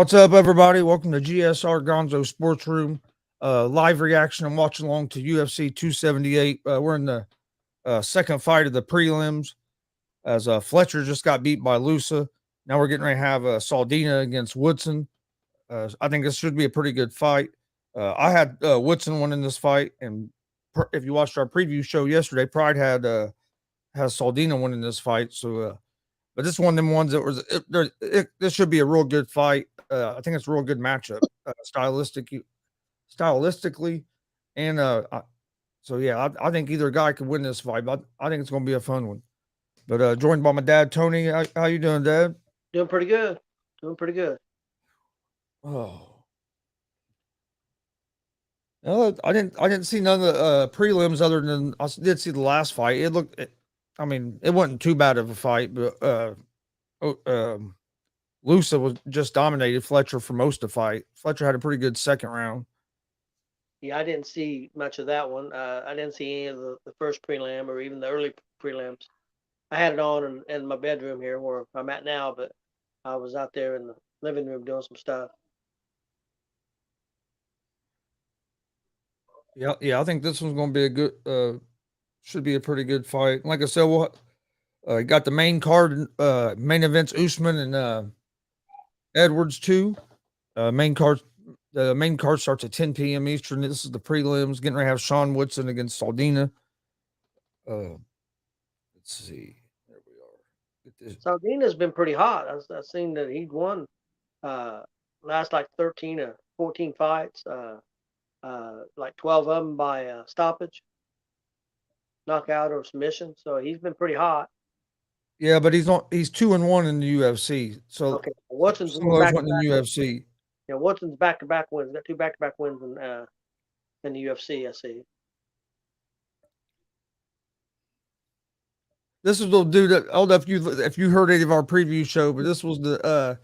What's up, everybody? Welcome to GSR Gonzo Sports Room. Live reaction and watching along to UFC 278. We're in the second fight of the prelims as Fletcher just got beat by Lusa. Now we're getting ready to have Saldina against Woodson. I think this should be a pretty good fight. I had Woodson winning this fight, and if you watched our preview show yesterday, Pride has Saldina winning this fight. So but this one of them ones that was this should be a real good fight. I think it's a real good matchup, stylistically, and so yeah, I think either guy could win this fight. But I think it's going to be a fun one. But joined by my dad, Tony. How you doing, Dad? Doing pretty good. Doing pretty good. Oh, no, I didn't see none of the prelims other than I did see the last fight. I mean, it wasn't too bad of a fight, but Lusa was just dominated Fletcher for most of the fight. Fletcher had a pretty good second round. Yeah, I didn't see much of that one. I didn't see any of the first prelim or even the early prelims. I had it on in my bedroom here where I'm at now, but I was out there in the living room doing some stuff. Yeah, I think this one's going to be a good, should be a pretty good fight. Like I said, we'll got the main card, main events, Usman and Edwards too. Main card, the main card starts at 10 p.m. Eastern. This is the prelims. Getting ready to have Sean Woodson against Saldina. Let's see. There we are. Get this. Saldina's been pretty hot. I've seen that he'd won last like 13 or 14 fights, like 12 of them by stoppage, knockout or submission. So he's been pretty hot. Yeah, but he's 2-1 in the UFC. So Okay, Watson's some of those went in the UFC. Yeah, Watson's back-to-back wins. Got two back-to-back wins in the UFC. I see. This is the dude that I don't know if you heard any of our preview show, but this was the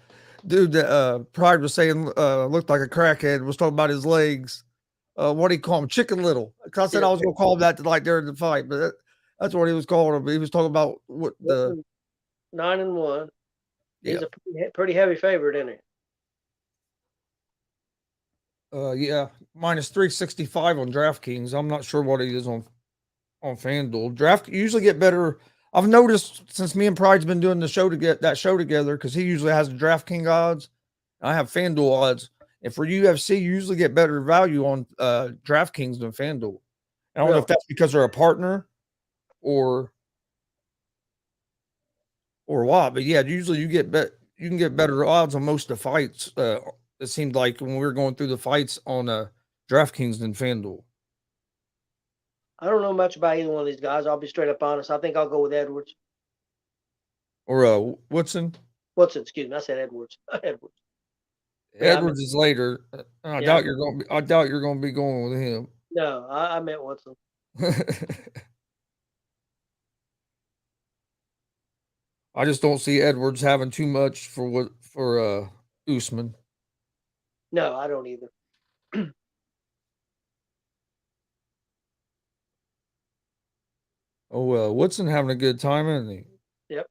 dude that Pride was saying looked like a crackhead. Was talking about his legs. What do you call him? Chicken Little. Because I said I was going to call him that like during the fight, but that's what he was calling him. He was talking about what the 9-1. He's a pretty heavy favorite, isn't he? Yeah, minus 365 on DraftKings. I'm not sure what he is on FanDuel. Draft usually get better. I've noticed since me and Pride's been doing the show to get that show together because he usually has the DraftKings odds. I have FanDuel odds. And for UFC, you usually get better value on DraftKings than FanDuel. I don't know if that's because they're a partner or what, but yeah, usually you can get better odds on most of the fights. It seemed like when we were going through the fights on DraftKings than FanDuel. I don't know much about either one of these guys. I'll be straight up honest. I think I'll go with Edwards. Or Woodson? Woodson, excuse me. I said Edwards. Edwards. Edwards is later. I doubt you're going to be going with him. No, I meant Woodson. I just don't see Edwards having too much for Usman. No, I don't either. Woodson having a good time, isn't he? Yep.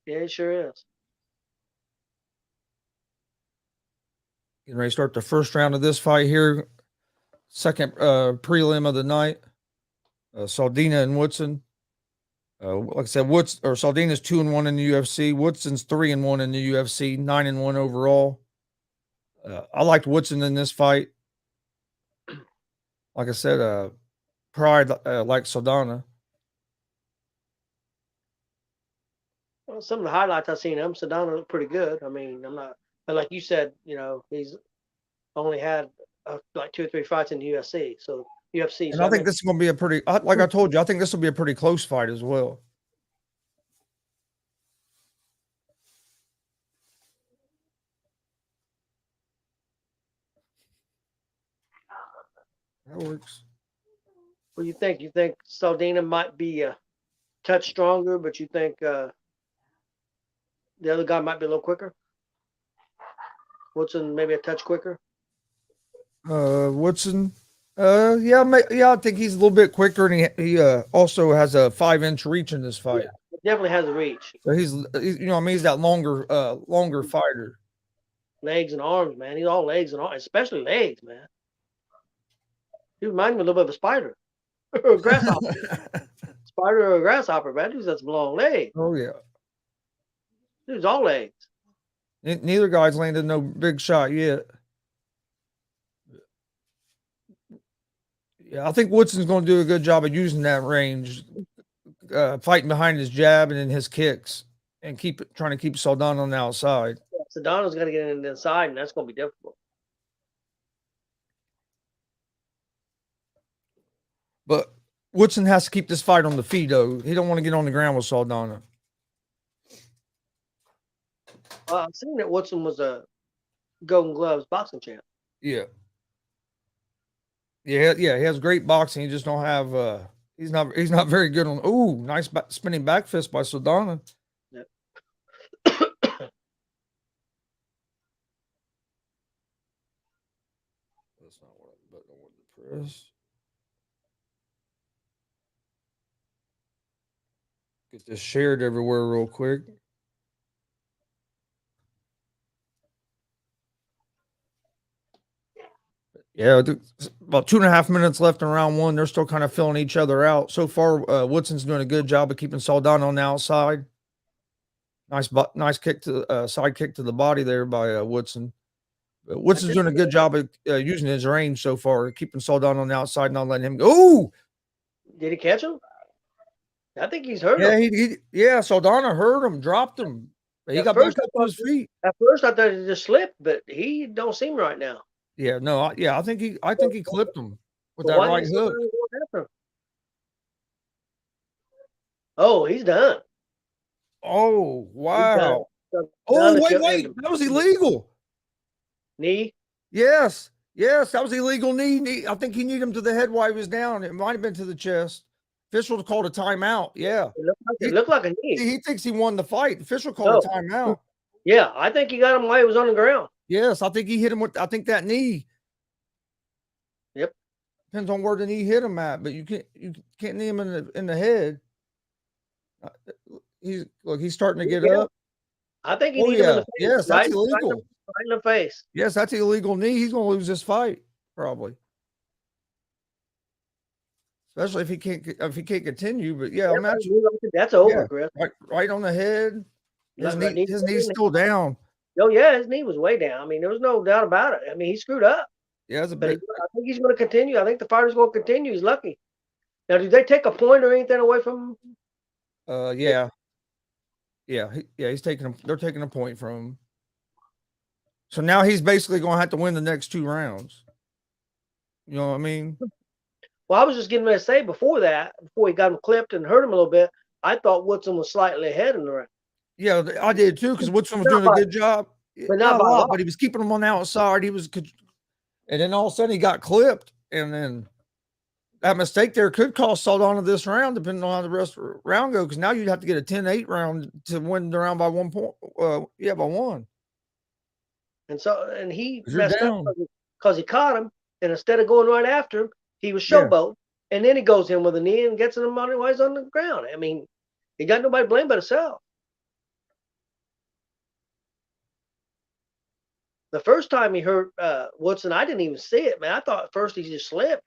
Yeah, he sure is. Getting ready to start the first round of this fight here. Second prelim of the night. Saldina and Woodson. Like I said, Saldina's 2-1 in the UFC. Woodson's 3-1 in the UFC, 9-1 overall. I liked Woodson in this fight. Like I said, Pride like Saldana. Well, some of the highlights I've seen him, Saldana looked pretty good. I mean, but like you said, he's only had like 2 or 3 fights in the UFC. So UFC. And I think this is going to be a pretty, like I told you, I think this will be a pretty close fight as well. That works. What do you think? You think Saldana might be a touch stronger, but you think the other guy might be a little quicker? Woodson maybe a touch quicker? Woodson. I think he's a little bit quicker, and he also has a 5-inch reach in this fight. Yeah, definitely has a reach. So he's you know, I mean, he's that longer fighter. Legs and arms, man. He's all legs and arms, especially legs, man. He reminds me a little bit of a spider or a grasshopper. Spider or a grasshopper, man. Dude's got some long legs. Oh yeah. Dude's all legs. Neither guy's landed no big shot yet. Yeah, I think Woodson's going to do a good job of using that range, fighting behind his jab and then his kicks, and trying to keep Saldana on the outside. Sedano's got to get in the inside, and that's going to be difficult. But Woodson has to keep this fight on the feet, though. He don't want to get on the ground with Saldana. I've seen that Woodson was a Golden Gloves boxing champ. Yeah. Yeah, he has great boxing. He just don't have. He's not very good on. Ooh, nice spinning back fist by Saldana. Yep. That's not what I wanted to press. Get this shared everywhere real quick. Yeah, about 2.5 minutes left in round one. They're still kind of filling each other out. So far, Woodson's doing a good job of keeping Saldana on the outside. Nice kick to side kick to the body there by Woodson. Woodson's doing a good job of using his range so far, keeping Saldana on the outside, not letting him go. Ooh! Did he catch him? I think he's hurt him. Yeah, Saldana hurt him, dropped him. He got back up to his feet. At first, I thought he just slipped, but he don't seem right now. Yeah, no, I think he clipped him with that right hook. Oh, he's done. Oh, wow. Oh, wait. That was illegal. Knee? Yes, that was illegal knee. I think he kneed him to the head while he was down. It might have been to the chest. Official called a timeout. Yeah. It looked like a knee. He thinks he won the fight. The official called a timeout. Yeah, I think he got him while he was on the ground. Yes, I think he hit him with, I think that knee. Yep. Depends on where the knee hit him at, but you can't knee him in the head. He's starting to get up. I think he kneed him in the face. Yes, that's illegal. Right in the face. Yes, that's illegal knee. He's going to lose this fight probably, especially if he can't continue. But yeah, that's over, Chris. Right on the head. His knee's still down. Oh yeah, his knee was way down. I mean, there was no doubt about it. I mean, he screwed up. Yeah, I think he's going to continue. I think the fighter's going to continue. He's lucky. Now, did they take a point or anything away from him? Yeah. He's taking. They're taking a point from him. So now he's basically going to have to win the next 2 rounds. You know what I mean? Well, I was just getting ready to say before he got him clipped and hurt him a little bit, I thought Woodson was slightly ahead in the round. Yeah, I did too, because Woodson was doing a good job. But not a lot. But he was keeping him on the outside. And then all of a sudden he got clipped. And then that mistake there could cost Saldana this round, depending on how the rest of the round goes. Because now you'd have to get a 10-8 round to win the round by 1 point. By 1. And he messed up because he caught him, and instead of going right after him, he was showboat. And then he goes in with a knee and gets him money while he's on the ground. I mean, he got nobody to blame but himself. The first time he hurt Woodson, I didn't even see it, man. I thought at first he just slipped,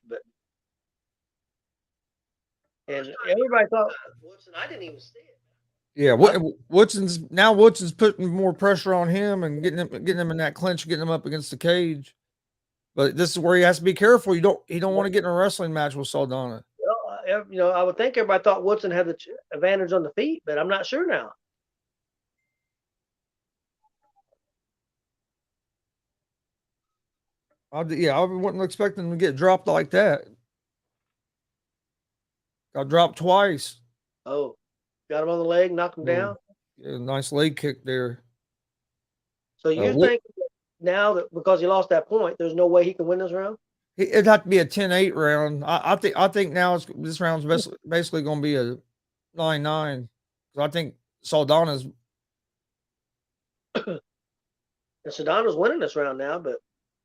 and everybody thought Woodson. I didn't even see it. Yeah, Woodson's putting more pressure on him and getting him in that clinch, getting him up against the cage. But this is where he has to be careful. He don't want to get in a wrestling match with Saldana. Well, I would think everybody thought Woodson had the advantage on the feet, but I'm not sure now. I wasn't expecting him to get dropped like that. Got dropped twice. Oh, got him on the leg, knocked him down. Yeah, nice leg kick there. So you think now that because he lost that point, there's no way he can win this round? It'd have to be a 10-8 round. I think now this round's basically going to be a 9-9. So I think Saldana's. And Saldana's winning this round now, but.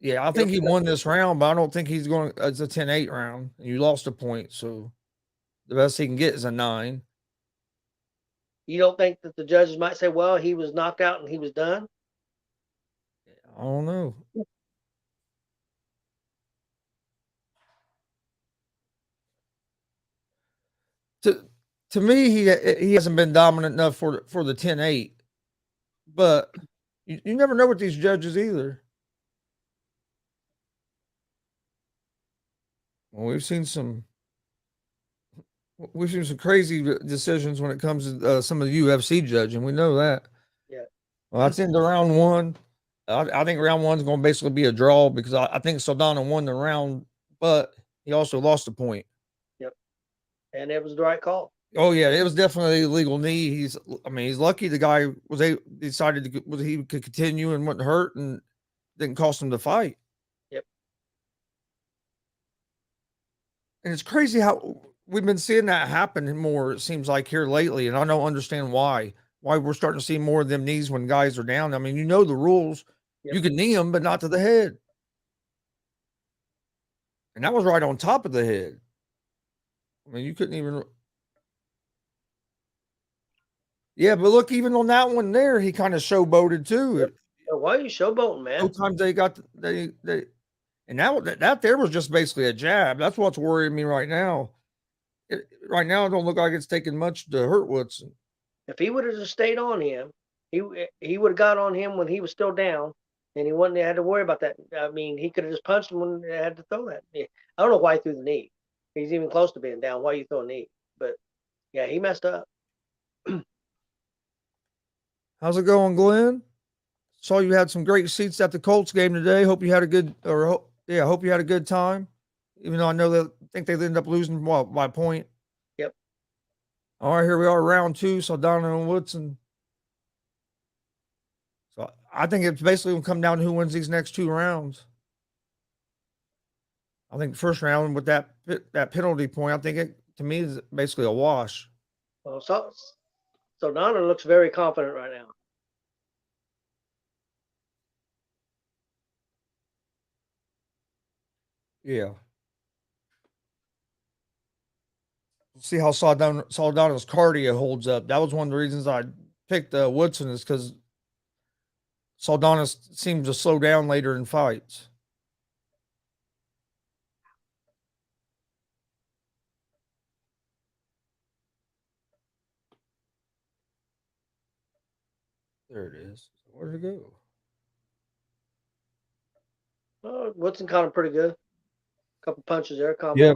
Yeah, I think he won this round, but I don't think he's going to. It's a 10-8 round. You lost a point, so the best he can get is a 9. You don't think that the judges might say, well, he was knocked out and he was done? I don't know. To to me, he hasn't been dominant enough for the 10-8. But you never know with these judges either. Well, we've seen some crazy decisions when it comes to some of the UFC judging. We know that. Yeah. Well, that's into round one. I think round one's going to basically be a draw because I think Saldana won the round, but he also lost a point. Yep. And it was the right call. Oh yeah, it was definitely a legal knee. He's lucky the guy decided he could continue and wasn't hurt and didn't cost him the fight. Yep. And it's crazy how we've been seeing that happen more. It seems like here lately, and I don't understand why. Why we're starting to see more of them knees when guys are down. I mean, you know the rules. Yep. You can knee them, but not to the head. And that was right on top of the head. I mean, you couldn't even. Yeah, but look, even on that one there, he kind of showboated too. Yep. Why are you showboating, man? Sometimes they got they and that there was just basically a jab. That's what's worrying me right now. Right now, it don't look like it's taking much to hurt Woodson. If he would have just stayed on him, he would have got on him when he was still down, and he wouldn't have had to worry about that. I mean, he could have just punched him when they had to throw that. I don't know why he threw the knee. He's even close to being down. Why you throw a knee? But yeah, he messed up. How's it going, Glenn? Saw you had some great seats at the Colts game today. Hope you had a good, hope you had a good time. Even though I think they ended up losing by a point. Yep. All right, here we are, round two. Saldana and Woodson. So I think it's basically going to come down to who wins these next two rounds. I think the first round with that penalty point, I think it to me is basically a wash. Well, so Donna looks very confident right now. Yeah. See how Saldana's cardio holds up. That was one of the reasons I picked Woodson is because Saldana seems to slow down later in fights. There it is. Where'd it go? Woodson caught him pretty good. A couple punches there, combo. Yeah.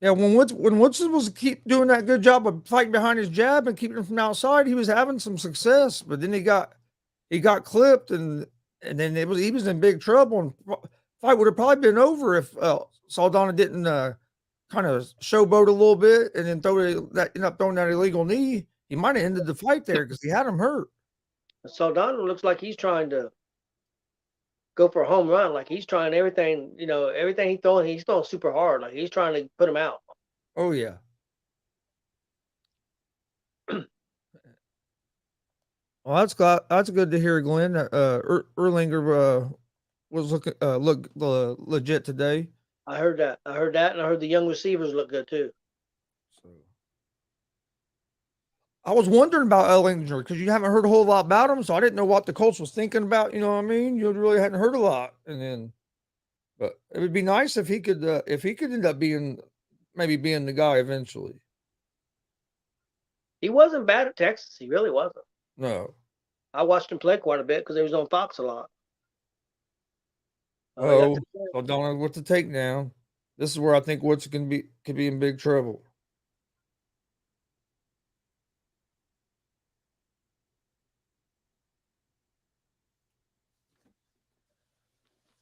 Yeah, when Woodson was keep doing that good job of fighting behind his jab and keeping him from outside, he was having some success. But then he got clipped, and then he was in big trouble. And fight would have probably been over if Saldana didn't kind of showboat a little bit and then end up throwing that illegal knee. He might have ended the fight there because he had him hurt. Saldana looks like he's trying to go for a home run. Like he's trying everything, everything he's throwing super hard. Like he's trying to put him out. Oh yeah. Well, that's good to hear, Glenn. Erlinger was look legit today. I heard that, and I heard the young receivers look good too. So I was wondering about Erlinger because you haven't heard a whole lot about him, so I didn't know what the Colts was thinking about. You know what I mean? You really hadn't heard a lot, but it would be nice if he could end up being the guy eventually. He wasn't bad at Texas. He really wasn't. No. I watched him play quite a bit because he was on Fox a lot. Saldana with the takedown. This is where I think Woodson could be in big trouble.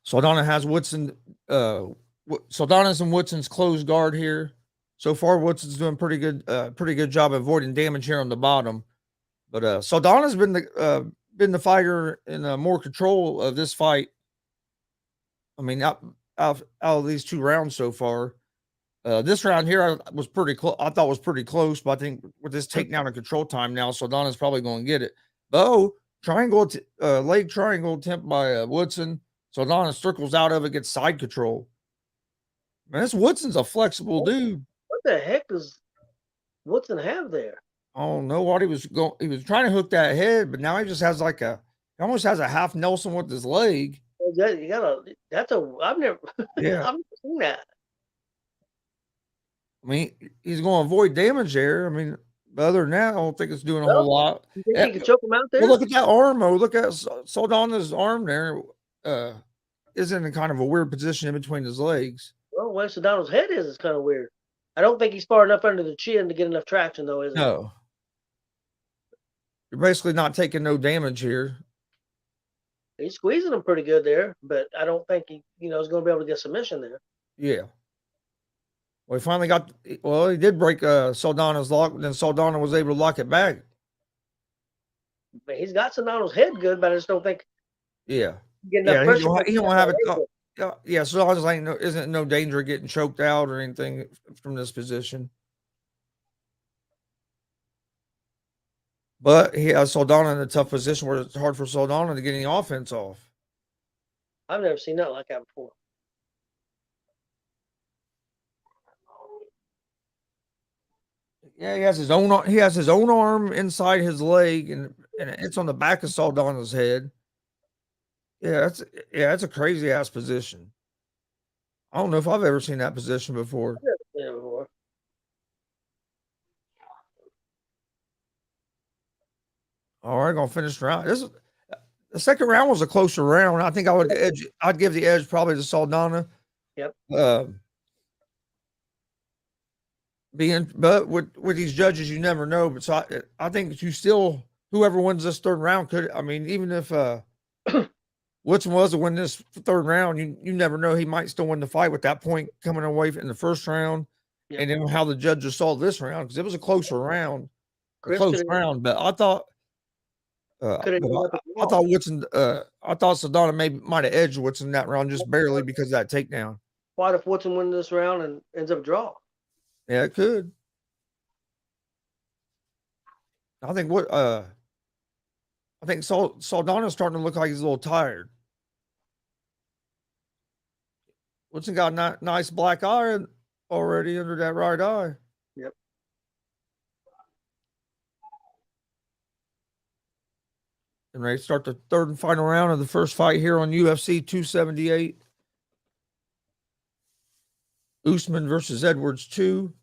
Saldana has Woodson. Saldana's and Woodson's closed guard here. So far, Woodson's doing pretty good job avoiding damage here on the bottom. But Saldana's been the fighter in more control of this fight. I mean, out of these two rounds so far, this round here was pretty close. I thought was pretty close, but I think with this takedown and control time now, Saldana's probably going to get it. Bo leg triangle attempt by Woodson. Saldana circles out of it, gets side control. Man, this Woodson's a flexible dude. One the heck does Woodson have there? I don't know what he was going. He was trying to hook that head, but now he just has like he almost has a half Nelson with his leg. You gotta. That's a. I've never. Yeah. I've never seen that. I mean, he's going to avoid damage there. I mean, but other than that, I don't think it's doing a Well, whole lot. You think Eh, he could choke him out there? Well, look at that arm. Oh, look at Saldana's arm there. Is in a kind of a weird position in between his legs. Well, where Sedano's head is kind of weird. I don't think he's far enough under the chin to get enough traction, though, is he? No. You're basically not taking no damage here. He's squeezing him pretty good there, but I don't think he, is going to be able to get submission there. Yeah. Well, he finally got. Well, he did break Saldana's lock, then Saldana was able to lock it back. But he's got Sedano's head good, but I just don't think. Yeah. Get enough pressure. He don't have it. Yeah, Saldana's like isn't no danger of getting choked out or anything from this position. But he has Saldana in a tough position where it's hard for Saldana to get any offense off. I've never seen nothing like that before. Yeah, he has his own arm inside his leg, and it's on the back of Saldana's head. Yeah, that's a crazy ass position. I don't know if I've ever seen that position before. I've never seen it before. All right, gonna finish the round. The second round was a closer round. I think I'd give the edge probably to Saldana. Yep. But with these judges, you never know. But so I think whoever wins this third round could. I mean, even if Woodson was to win this third round, you never know. He might still win the fight with that point coming away in the first round, Yep. and then how the judges saw this round because it was a closer round, Chris close round. But I thought. I thought Woodson. I thought Saldana might have edged Woodson in that round just barely because of that takedown. What if Woodson wins this round and ends up a draw? Yeah, it could. I think Saldana's starting to look like he's a little tired. Woodson got a nice black eye already under that right eye. Yep. And ready to start the third and final round of the first fight here on UFC 278. Usman versus Edwards 2.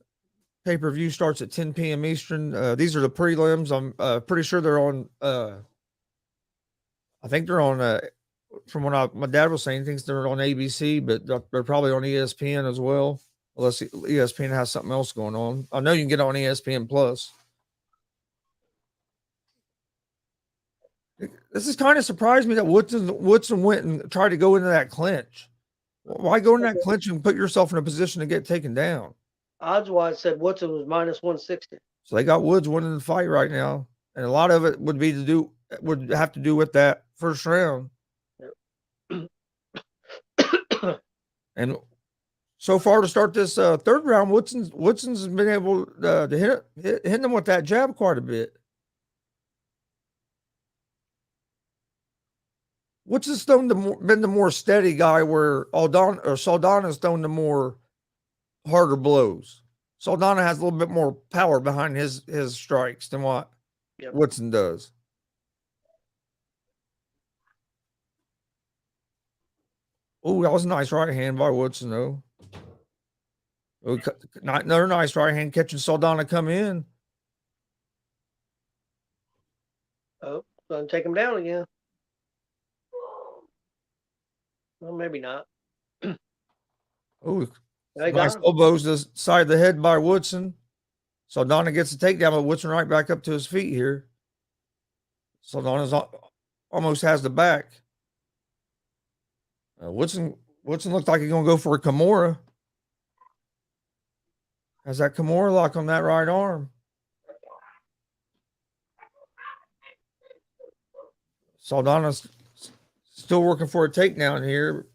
Pay-per-view starts at 10 p.m. Eastern. These are the prelims. I'm pretty sure they're on. I think they're on. From what my dad was saying, he thinks they're on ABC, but they're probably on ESPN as well. Unless ESPN has something else going on. I know you can get on ESPN Plus. This has kind of surprised me that Woodson went and tried to go into that clinch. Why go in that clinch and put yourself in a position to get taken down? Odds-wise said Woodson was minus 160. So they got Woods winning the fight right now, and a lot of it would have to do with that first round. Yep. And so far to start this third round, Woodson's been able to hit him with that jab quite a bit. Woodson's been the more steady guy, where Saldana's thrown the more harder blows. Saldana has a little bit more power behind his strikes than what Woodson does. Oh, that was a nice right hand by Woodson, though. Another nice right hand catching Saldana come in. Oh, gonna take him down again. Well, maybe not. Oh, nice elbows to the side of the head by Woodson. Saldana gets the takedown, but Woodson right back up to his feet here. Saldana's almost has the back. Woodson looked like he's going to go for a Kimura. Has that Kimura lock on that right arm. Saldana's still working for a takedown here.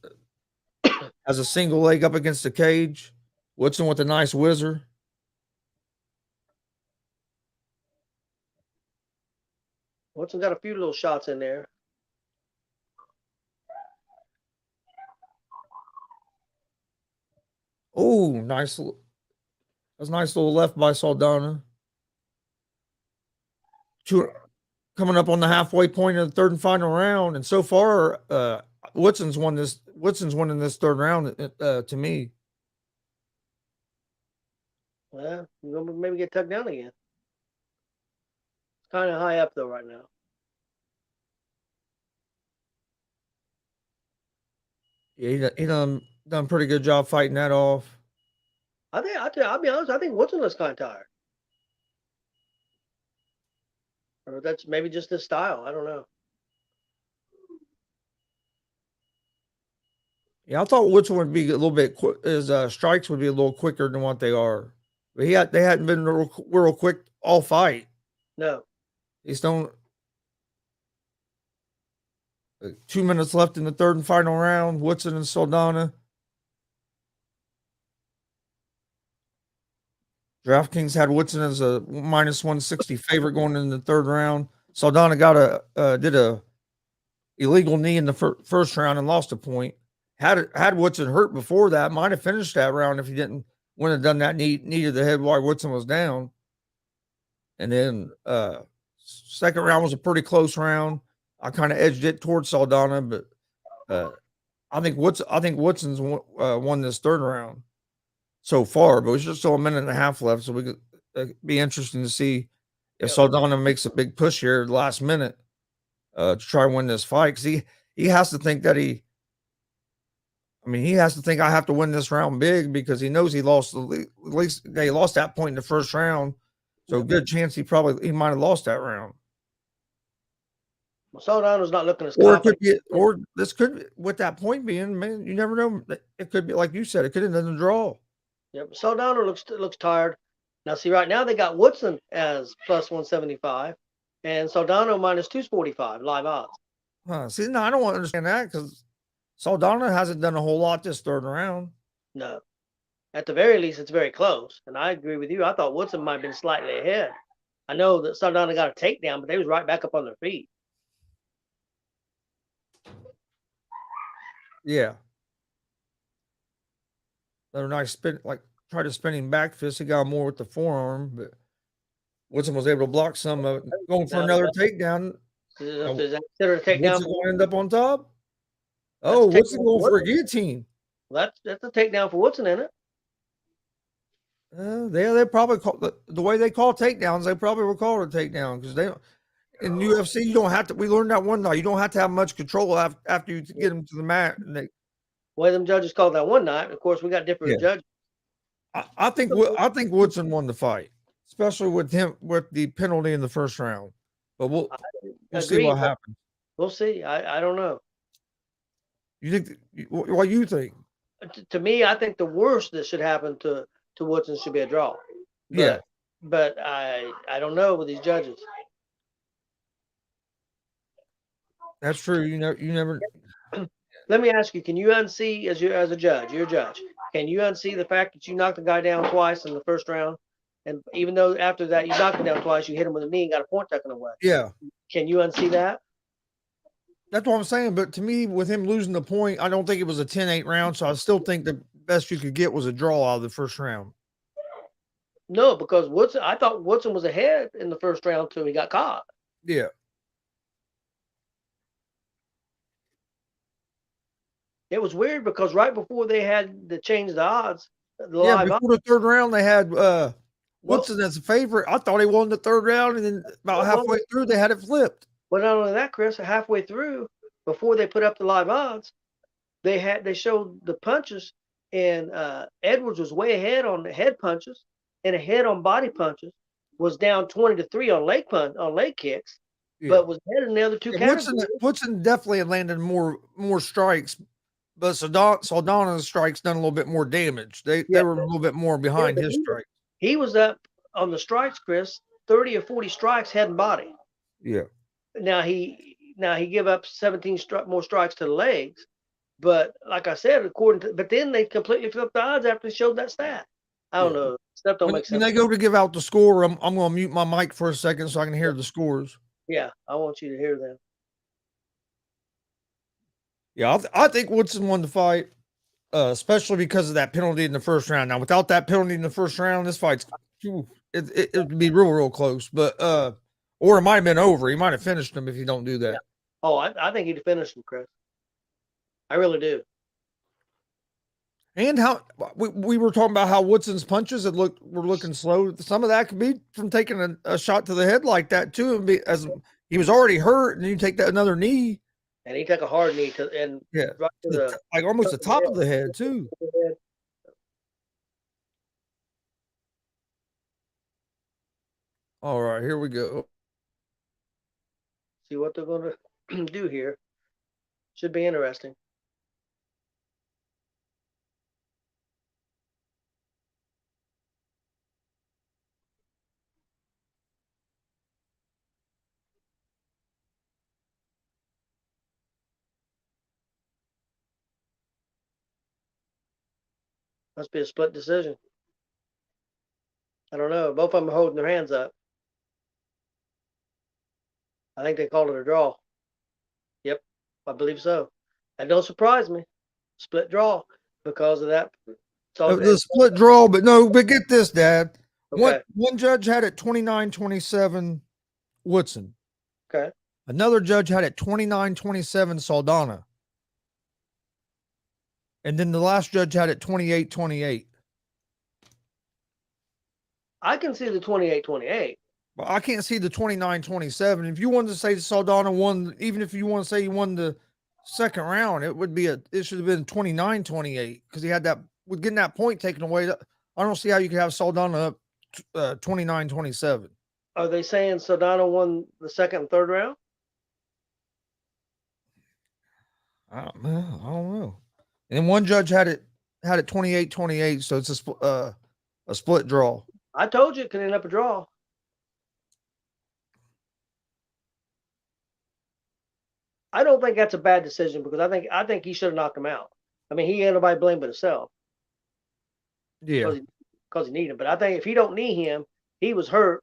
Has a single leg up against the cage. Woodson with a nice whizzer. Woodson got a few little shots in there. Oh, nice. That's a nice little left by Saldana. Coming up on the halfway point of the third and final round, and so far, Woodson's winning this third round. To me, Well, you're gonna maybe get tucked down again. It's kind of high up though right now. yeah, he done a pretty good job fighting that off. I'll be honest. I think Woodson looks kind of tired. Or that's maybe just his style. I don't know. Yeah, I thought Woodson would be a little bit his strikes would be a little quicker than what they are, but they hadn't been real quick all fight. No. He's don't 2 minutes left in the third and final round. Woodson and Saldana. DraftKings had Woodson as a minus 160 favorite going in the third round. Saldana did a illegal knee in the first round and lost a point. Had Woodson hurt before that, might have finished that round if he wouldn't have done that knee to the head while Woodson was down. And then second round was a pretty close round. I kind of edged it towards Saldana, but I think Woodson's won this third round so far. But it's just still a minute and a half left, so we could be interesting to see if Saldana makes a big push here last minute to try and win this fight, because he has to think that he has to think I have to win this round big, because he knows he lost at least he lost that point in the first round. So good chance he might have lost that round. Well, Saldana's not looking as confident. Or this could, with that point being, man, you never know. It could be like you said, it could have been a draw. Yeah, but Saldana looks tired. Now, see, right now they got Woodson as plus 175 and Saldana minus 245 live odds. See, no, I don't understand that, because Saldana hasn't done a whole lot this third round. No. At the very least, it's very close. And I agree with you. I thought Woodson might have been slightly ahead. I know that Saldana got a takedown, but they was right back up on their feet. Yeah. Another nice spin, tried a spinning back fist. He got more with the forearm, but Woodson was able to block some of it. Going for another takedown. Is that considered a takedown? Woodson going to end up on top? Oh, Woodson going for a guillotine. Well, that's a takedown for Woodson, isn't it? They probably call the way they call takedowns. They probably will call it a takedown, because they in UFC you don't have to. We learned that one night. You don't have to have much control after you get them to the mat. And way them judges called that one night. Of course, we got different judges. I think Woodson won the fight, especially with the penalty in the first round. But we'll see what happens. We'll see. I don't know. You think? What do you think? To me, I think the worst that should happen to Woodson should be a draw. But I don't know with these judges. That's true. You never. Let me ask you: can you unsee as a judge? You're a judge. Can you unsee the fact that you knocked the guy down twice in the first round, and even though after that you knocked him down twice, you hit him with a knee and got a point taken away? Yeah. Can you unsee that? That's what I'm saying. But to me, with him losing the point, I don't think it was a 10-8 round. So I still think the best you could get was a draw out of the first round. No, because I thought Woodson was ahead in the first round until he got caught. Yeah. It was weird because right before they had to change the odds, before the third round, they had Woodson as a favorite. I thought he won the third round, and then about halfway through, they had it flipped. But not only that, Chris, halfway through, before they put up the live odds, they showed the punches, and Edwards was way ahead on the head punches and ahead on body punches. Was down 20-3 on leg kicks, but was ahead in the other two categories. Woodson definitely landed more strikes, but Saldana's strikes done a little bit more damage. They were a little bit more behind his strikes. He was up on the strikes, Chris, 30 or 40 strikes head and body. Yeah. Now he gave up 17 more strikes to the legs, but like I said, but then they completely flipped the odds after they showed that stat. I don't know. Stuff don't make sense. When they go to give out the score, I'm going to mute my mic for a second so I can hear the scores. Yeah, I want you to hear them. Yeah, I think Woodson won the fight. especially because of that penalty in the first round. Now, without that penalty in the first round, this fight's it would be real close. But or it might have been over. He might have finished him if you don't do that. Yeah. Oh, I think he'd finish him, Chris. I really do. And how we were talking about how Woodson's punches were looking slow. Some of that could be from taking a shot to the head like that too, and as he was already hurt, and you take that another knee. And he took a hard knee right to the like almost the top of the head too. All right, here we go. See what they're going to do here. Should be interesting. Must be a split decision. I don't know. Both of them are holding their hands up. I think they called it a draw. Yep, I believe so. That don't surprise me. Split draw because of that. The split draw, but no, but get this, Dad. Okay. One judge had it 29-27 Woodson. Okay. Another judge had it 29-27 Saldana. And then the last judge had it 28-28. I can see the 28-28. But I can't see the 29-27. If you wanted to say Saldana won, even if you want to say he won the second round, it should have been 29-28 because he had that with getting that point taken away. I don't see how you could have Saldana up 29-27. Are they saying Saldana won the second and third round? I don't know. And one judge had it 28-28, so it's a split draw. I told you it could end up a draw. I don't think that's a bad decision because I think he should have knocked him out. I mean, he ain't nobody to blame but himself. Yeah, because he needed him. But I think if he don't knee him, he was hurt.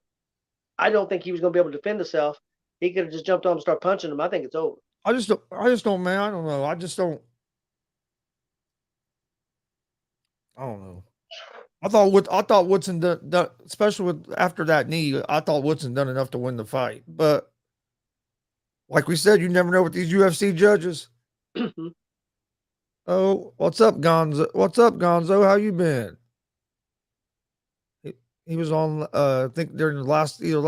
I don't think he was going to be able to defend himself. He could have just jumped on him and started punching him. I think it's over. I just don't, man. I don't know. I don't know. I thought Woodson done, especially after that knee. I thought Woodson done enough to win the fight, but like we said, you never know with these UFC judges. Oh, what's up, Gonzo? What's up, Gonzo? How you been? He was on. I think during the last it was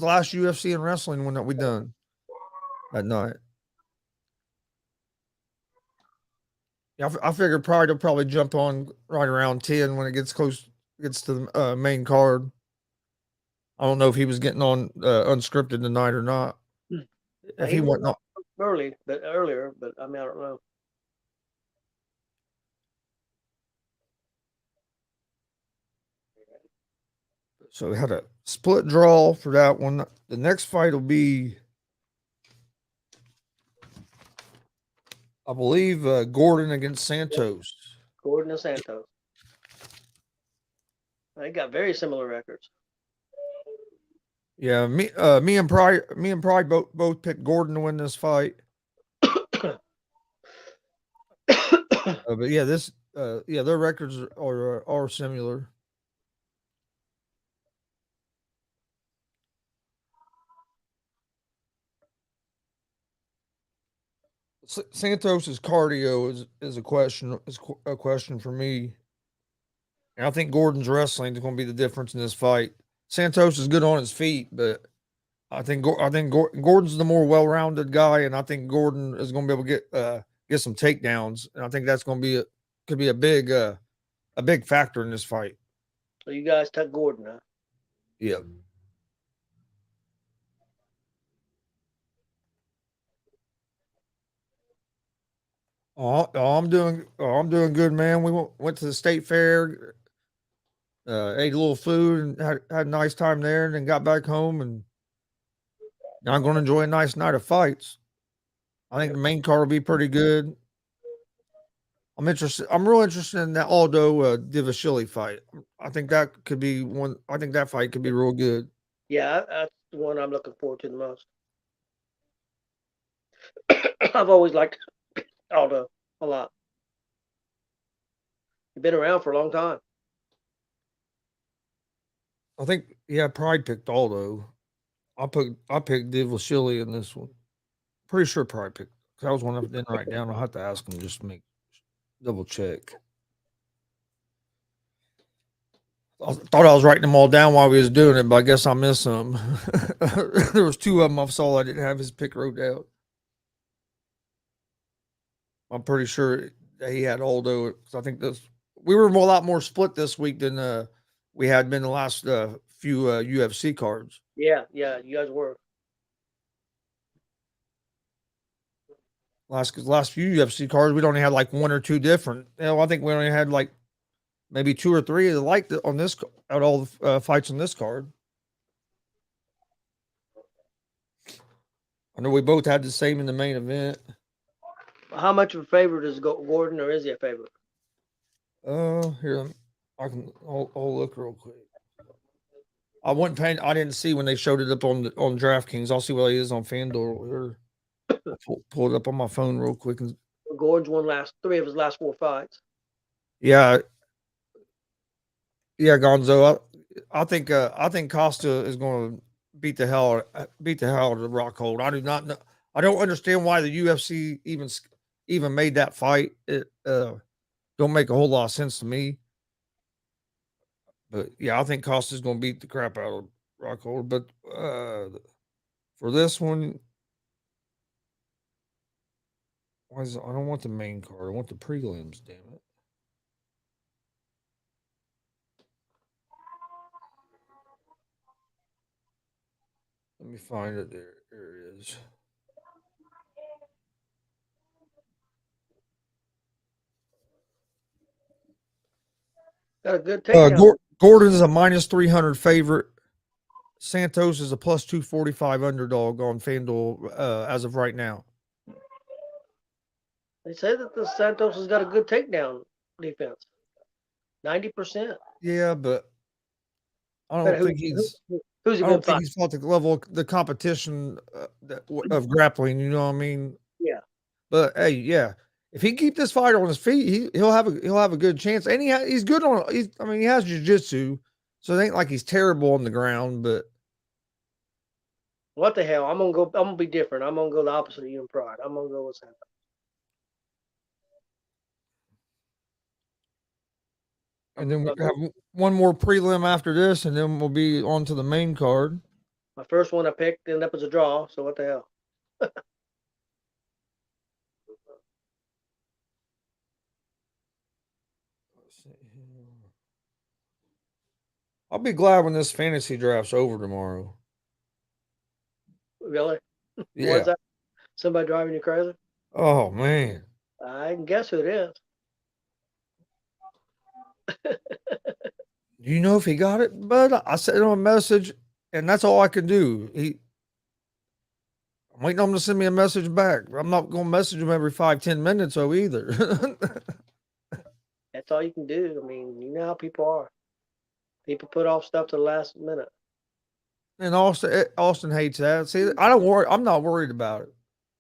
the last UFC and wrestling one that we done that night. Yeah, I figured they'll probably jump on right around 10 when it gets to the main card. I don't know if he was getting on unscripted tonight or not. If he went not earlier, but I mean I don't know. So we had a split draw for that one. The next fight will be, I believe, Gordon against Santos. Gordon and Santos. They got very similar records. Yeah, me and Pride both picked Gordon to win this fight. But yeah, their records are similar. Santos's cardio is a question for me, and I think Gordon's wrestling is going to be the difference in this fight. Santos is good on his feet, but I think Gordon's the more well-rounded guy, and I think Gordon is going to be able to get some takedowns, and I think that's going to be a big factor in this fight. So you guys took Gordon, huh? Yeah. I'm doing good, man. We went to the state fair, ate a little food, and had a nice time there, and then got back home, and now I'm going to enjoy a nice night of fights. I think the main card will be pretty good. I'm real interested in that Aldo Divashili fight. I think that could be one. I think that fight could be real good. Yeah, that's the one I'm looking forward to the most. I've always liked Aldo a lot. He's been around for a long time. I think Pride picked Aldo. I picked Divashili in this one. Pretty sure Pride picked. That was one I didn't write down. I'll have to ask him just to make double check. I thought I was writing them all down while we was doing it, but I guess I missed some. There was two of them I saw I didn't have his pick wrote out. I'm pretty sure that he had Aldo. I think we were a lot more split this week than we had been the last few UFC cards. Yeah, you guys were. Last few UFC cards, we'd only had like one or two different. I think we only had like maybe two or three like on this out all the fights on this card. I know we both had the same in the main event. How much of a favorite is Gordon, or is he a favorite? Here I'll look real quick. I wasn't paying. I didn't see when they showed it up on DraftKings. I'll see what he is on FanDuel. Pull it up on my phone real quick. Gordon's won three of his last four fights. Yeah, Gonzo. I think Costa is going to beat the hell out of the Rockhold. I do not know. I don't understand why the UFC even made that fight. It don't make a whole lot of sense to me. But yeah, I think Costa's going to beat the crap out of Rockhold. But for this one, I don't want the main card. I want the prelims. Damn it. Let me find it. There it is. Got a good takedown. Gordon is a minus 300 favorite. Santos is a plus 245 underdog on FanDuel as of right now. They say that the Santos has got a good takedown defense. 90%. Yeah, but I don't think he's. Who's he I don't think he's fought the level of the competition of grappling. You know what I mean? Yeah. But hey, yeah, if he keep this fight on his feet, he'll have a good chance. And he's good on. He has jiu-jitsu, so it ain't like he's terrible on the ground. But what the hell? I'm gonna be different. I'm gonna go the opposite of you and Pride. I'm gonna go with Santos. And then we have one more prelim after this, and then we'll be on to the main card. My first one I picked ended up as a draw, so what the hell? I'll be glad when this fantasy draft's over tomorrow. Really? Yeah. What's that? Somebody driving you crazy? Oh man. I can guess who it is. Do you know if he got it? But I sent him a message, and that's all I can do. I'm waiting on him to send me a message back. I'm not going to message him every 5-10 minutes, either. That's all you can do. I mean, you know how people are. People put off stuff to the last minute. And Austin hates that. See, I don't worry. I'm not worried about it.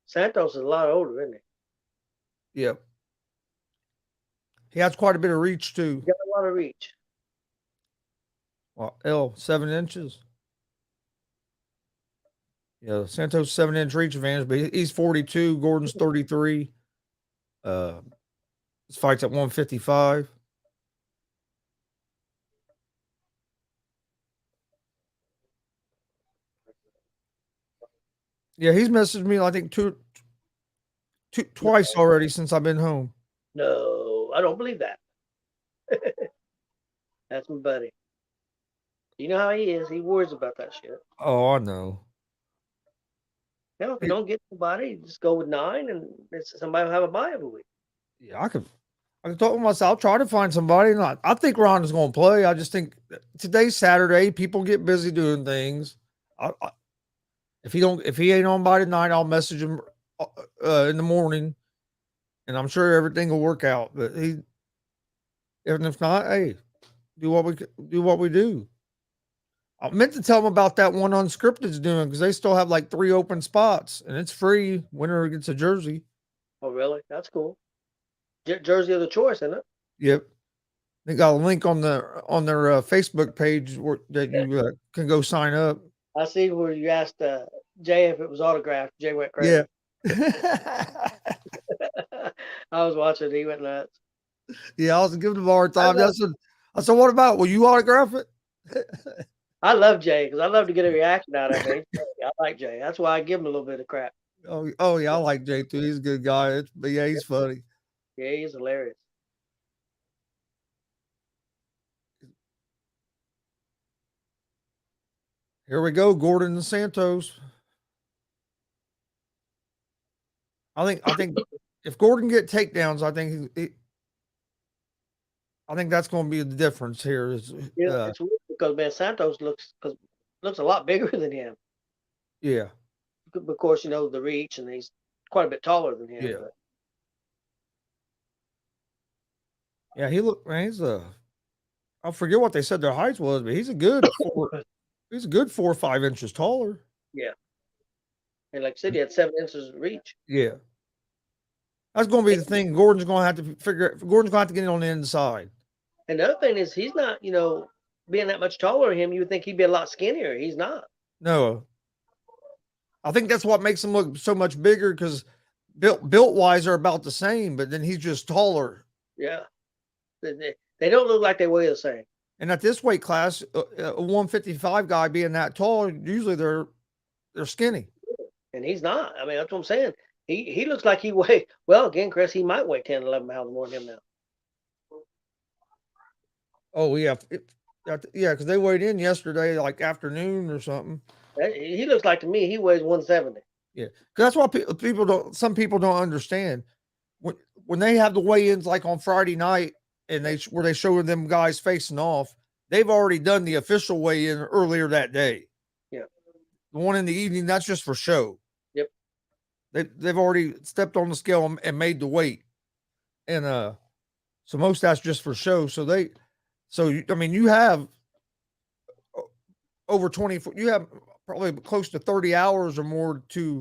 Santos is a lot older, isn't he? Yep. He has quite a bit of reach too. He got a lot of reach. Well, 7 inches. Yeah, Santos 7-inch reach advantage, but he's 42. Gordon's 33. This fight's at 155. Yeah, he's messaged me, I think, twice already since I've been home. No, I don't believe that. That's my buddy. You know how he is. He worries about that shit. Oh, I know. Now, if you don't get somebody, just go with 9, and somebody will have a bye every week. Yeah, I could talk to myself. I'll try to find somebody. And I think Ron is going to play. I just think today's Saturday. People get busy doing things. If he ain't on by tonight, I'll message him in the morning, and I'm sure everything will work out. But if not, hey, do what we do. I meant to tell him about that one Unscripted's doing because they still have like 3 open spots, and it's free. Winner gets a jersey. Oh, really? That's cool. Jersey of the choice, isn't it? Yep. They got a link on their Facebook page that you can go sign up. I see where you asked Jay if it was autographed. Jay went Yeah. crazy. I was watching. He went nuts. Yeah, I was giving him a hard I time. love, I said, what about? Will you autograph it? I love Jay because I love to get a reaction out of him. He's funny. I like Jay. That's why I give him a little bit of crap. Oh yeah, I like Jay too. He's a good guy. But yeah, he's funny. Yeah, he's hilarious. Here we go, Gordon and Santos. I think if Gordon get takedowns, I think that's going to be the difference here. It's weird because man, Santos looks a lot bigger than him. Yeah, Of course, you know the reach, and he's quite a bit taller than him. yeah, But yeah. He look man. I forget what they said their height was, but he's a good 4. He's a good 4 or 5 inches taller. yeah, and like I said, he had 7 inches of reach. Yeah, that's going to be the thing. Gordon's going to have to figure. Gordon's going to have to get it on the inside. And the other thing is, he's not, being that much taller than him. You would think he'd be a lot skinnier. He's not. No, I think that's what makes him look so much bigger because built wise are about the same, but then he's just taller. Yeah, they don't look like they weigh the same. And at this weight class, a 155 guy being that tall, usually they're skinny. And he's not. I mean, that's what I'm saying. He looks like he weigh well. Again, Chris, he might weigh 10, 11 pounds more than him now. Oh yeah, yeah, because they weighed in yesterday, like afternoon or something. He looks like to me he weighs 170. Yeah, because that's what people don't. Some people don't understand when they have the weigh-ins like on Friday night and where they show them guys facing off. They've already done the official weigh-in earlier that day. Yeah, the one in the evening that's just for show. Yep, they've already stepped on the scale and made the weight, and so most that's just for show. I mean, you have over 24. You have probably close to 30 hours or more to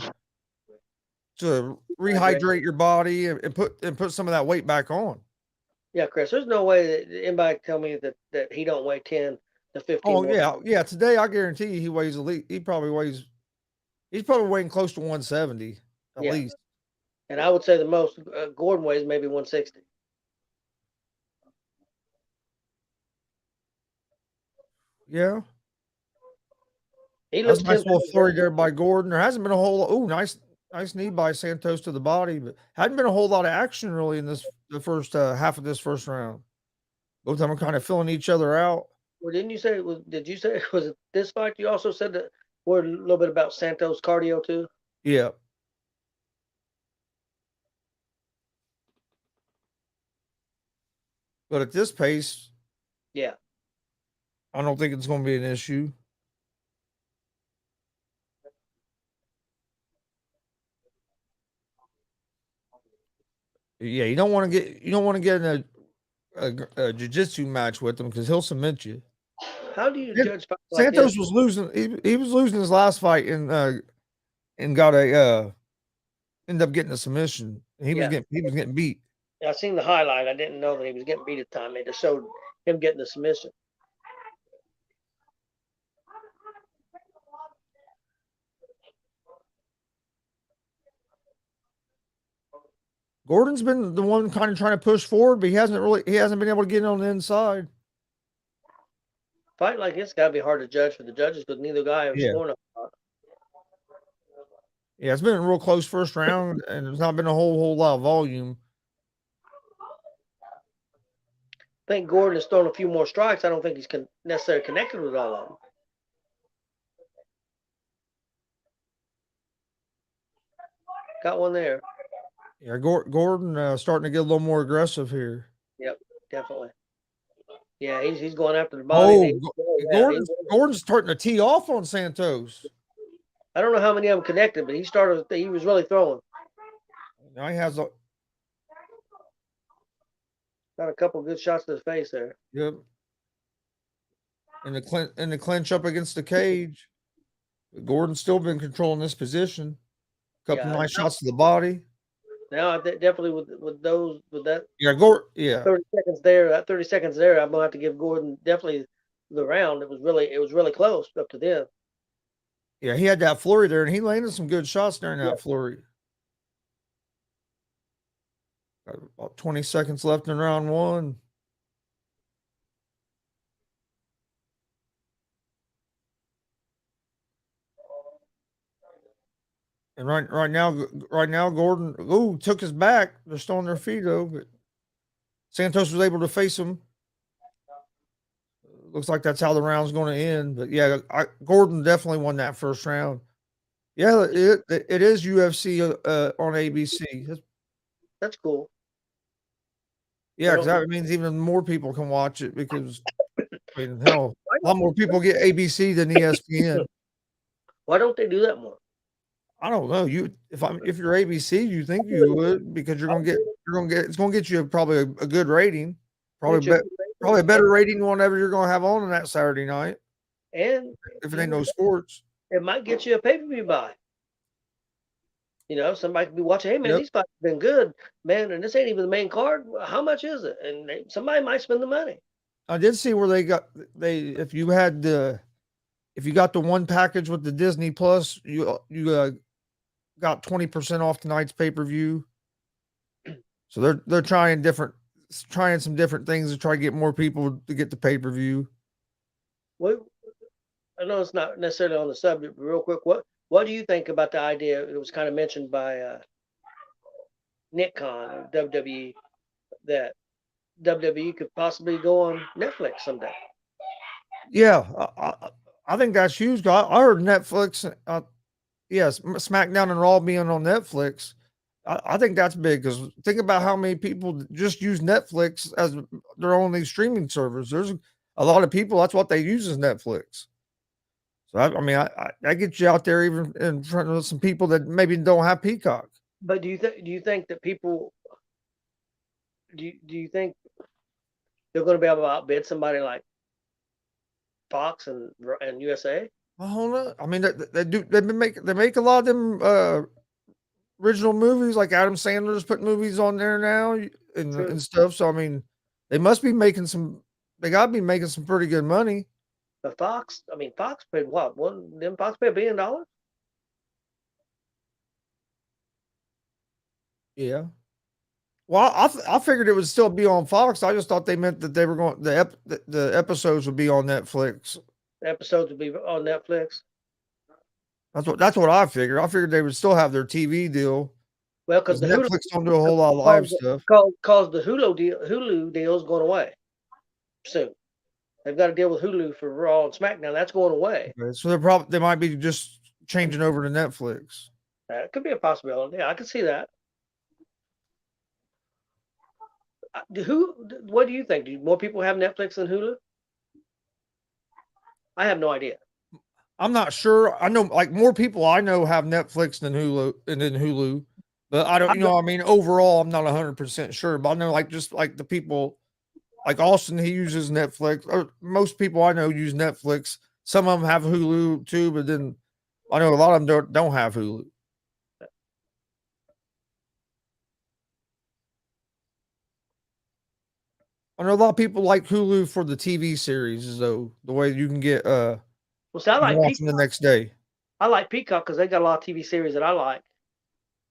rehydrate your body and put some of that weight back on. Yeah, Chris, there's no way that anybody can tell me that he don't weigh 10 to 15. Oh yeah. Today I guarantee you he weighs he's probably weighing close to 170 at least. And I would say the most Gordon weighs maybe 160. Yeah. He That's looks a nice little flurry better. there by Gordon. There hasn't been a whole nice knee by Santos to the body, but hadn't been a whole lot of action really in the first half of this first round. Both of them are kind of filling each other out. Well, didn't you say did you say was it this fight? You also said that we're a little bit about Santos' cardio too. Yeah. But at this pace, yeah, I don't think it's going to be an issue. Yeah, you don't want to get in a jiu-jitsu match with him because he'll submit you. How do you judge fights like Santos this? was losing. He was losing his last fight and got ended up getting a submission. He was getting beat. I seen the highlight. I didn't know that he was getting beat at the time. They just showed him getting the submission. Gordon's been the one kind of trying to push forward, but he hasn't been able to get on the inside. Fight like this got to be hard to judge for the judges because neither guy has scored a lot. Yeah, it's been a real close first round, and there's not been a whole lot of volume. I think Gordon has thrown a few more strikes. I don't think he's necessarily connected with all of them. Got one there. Yeah, Gordon starting to get a little more aggressive here. Yep, definitely. Yeah, he's going after the body. Gordon's starting to tee off on Santos. I don't know how many of them connected, but he was really throwing. Now he has got a couple good shots to the face there. Yep. And the clinch up against the cage. Gordon's still been controlling this position. Couple nice shots to the body. Now definitely with those with that Yeah, Gordon. Yeah, 30 seconds there, that 30 seconds there, I'm gonna have to give Gordon definitely the round. It was really close up to then. yeah, he had that flurry there, and he landed some good shots during Yeah. that flurry. About 20 seconds left in round one. And right now, Gordon took his back. They're still on their feet though, but Santos was able to face him. Looks like that's how the round's going to end. But yeah, Gordon definitely won that first round. Yeah, it is UFC on ABC. That's cool. Yeah, Why because don't that means even more people can watch it because I mean, hell, why a lot don't more people get ABC than ESPN. why don't they do that more? I don't know. If you're ABC, you think you would because you're gonna get it's gonna get you probably a good rating, probably Get your probably a better rating than whatever you're gonna have on that Saturday night and if it you ain't know, no sports. it might get you a pay-per-view buy. Somebody could be watching. Hey man, Yep. these fights have been good, man, and this ain't even the main card. How much is it? And somebody might spend the money. I did see where they if you got the one package with the Disney Plus, you got 20% off tonight's pay per view. So they're trying some different things to try to get more people to get the pay per view. What I know it's not necessarily on the subject, but real quick, what do you think about the idea? It was kind of mentioned by Nick Khan of WWE that WWE could possibly go on Netflix someday. Yeah, I think that's huge. I heard Netflix. Yes, SmackDown and Raw being on Netflix. I think that's big because think about how many people just use Netflix as their only streaming service. There's a lot of people. That's what they use is Netflix. So I mean, I get you out there even in front of some people that maybe don't have Peacock. But do you think that people do you think they're going to be able to outbid somebody like Fox and USA? I don't know. I mean, they make a lot of them original movies like Adam Sandler's putting movies on there now True. and stuff. So I mean, they must be making some. They got to be making some pretty good money. But Fox, I mean, Fox paid what? Them Fox paid $1 billion? Yeah. Well, I figured it would still be on Fox. I just thought they meant that they were going the episodes would be on Netflix. The episodes would be on Netflix. That's what I figured. I figured they would still have their TV deal Well, because because the Hulu, Netflix don't do a whole lot of live cause, stuff. cause the Hulu deal is going away soon. They've got to deal with Hulu for Raw and SmackDown. That's going away. Okay, so they might be just changing over to Netflix. That could be a possibility. Yeah, I could see that. What do you think? Do more people have Netflix than Hulu? I have no idea. I'm not sure. I know like more people I know have Netflix than Hulu, but I don't. I, I mean, overall, I'm not 100% sure. But I know like just like the people like Austin, he uses Netflix. Or most people I know use Netflix. Some of them have Hulu too, but then I know a lot of them don't have Hulu. I know a lot of people like Hulu for the TV series, though. The way you can get well, see, I you can like watch them the Peacock. next day. I like Peacock because they got a lot of TV series that I like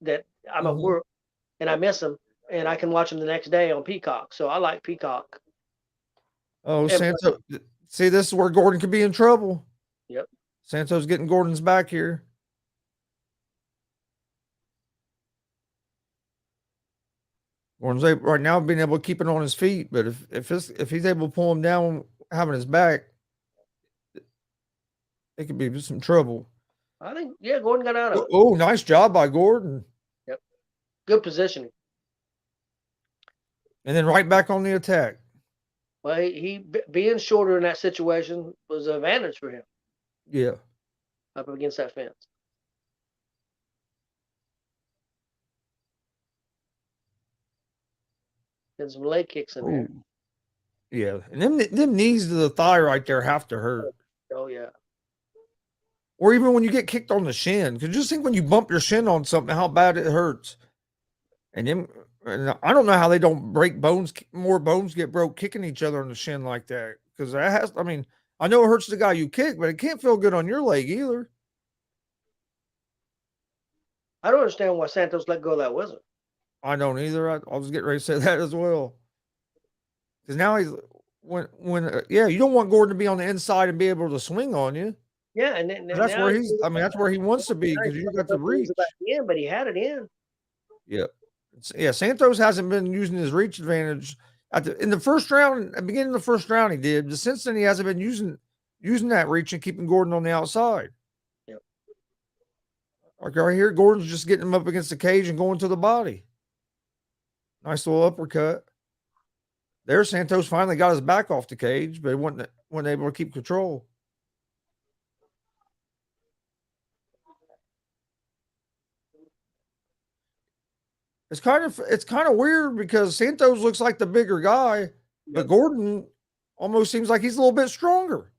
that I'm at Mhm. work and I miss them and I can watch them the next day on Peacock. So I like Peacock. Oh, Everybody, Santo, see, this is where Gordon could be in trouble. yep. Santos getting Gordon's back here. Gordon's right now being able to keep it on his feet, but if he's able to pull him down having his back, it could be some trouble. I think yeah, Gordon got out of it. Oh, nice job by Gordon. Yep. Good positioning. And then right back on the attack. Well, being shorter in that situation was an advantage for him Yeah. up against that fence. And some leg kicks in there. Oh, yeah. And them knees to the thigh right there have to hurt. Oh yeah. Or even when you get kicked on the shin. Because just think when you bump your shin on something, how bad it hurts. And then and I don't know how they don't break bones, more bones get broke kicking each other on the shin like that. Because that has, I mean, I know it hurts the guy you kick, but it can't feel good on your leg either. I don't understand why Santos let go of that wizard. I don't either. I was getting ready to say that as well. Because now he's yeah, you don't want Gordon to be on the inside and be able to swing on you. Yeah, and then 'Cause that's now where he's. I mean, that's where he wants to be because you got the reach. in, but he had it in. Yeah, yeah. Santos hasn't been using his reach advantage in the first round. At the beginning of the first round, he did. But since then, he hasn't been using that reach and keeping Gordon on the outside. Yep. Like right here, Gordon's just getting him up against the cage and going to the body. Nice little uppercut. There, Santos finally got his back off the cage, but he wasn't able to keep control. It's kind of weird because Santos looks like the bigger guy, but Gordon almost seems like he's a little bit stronger.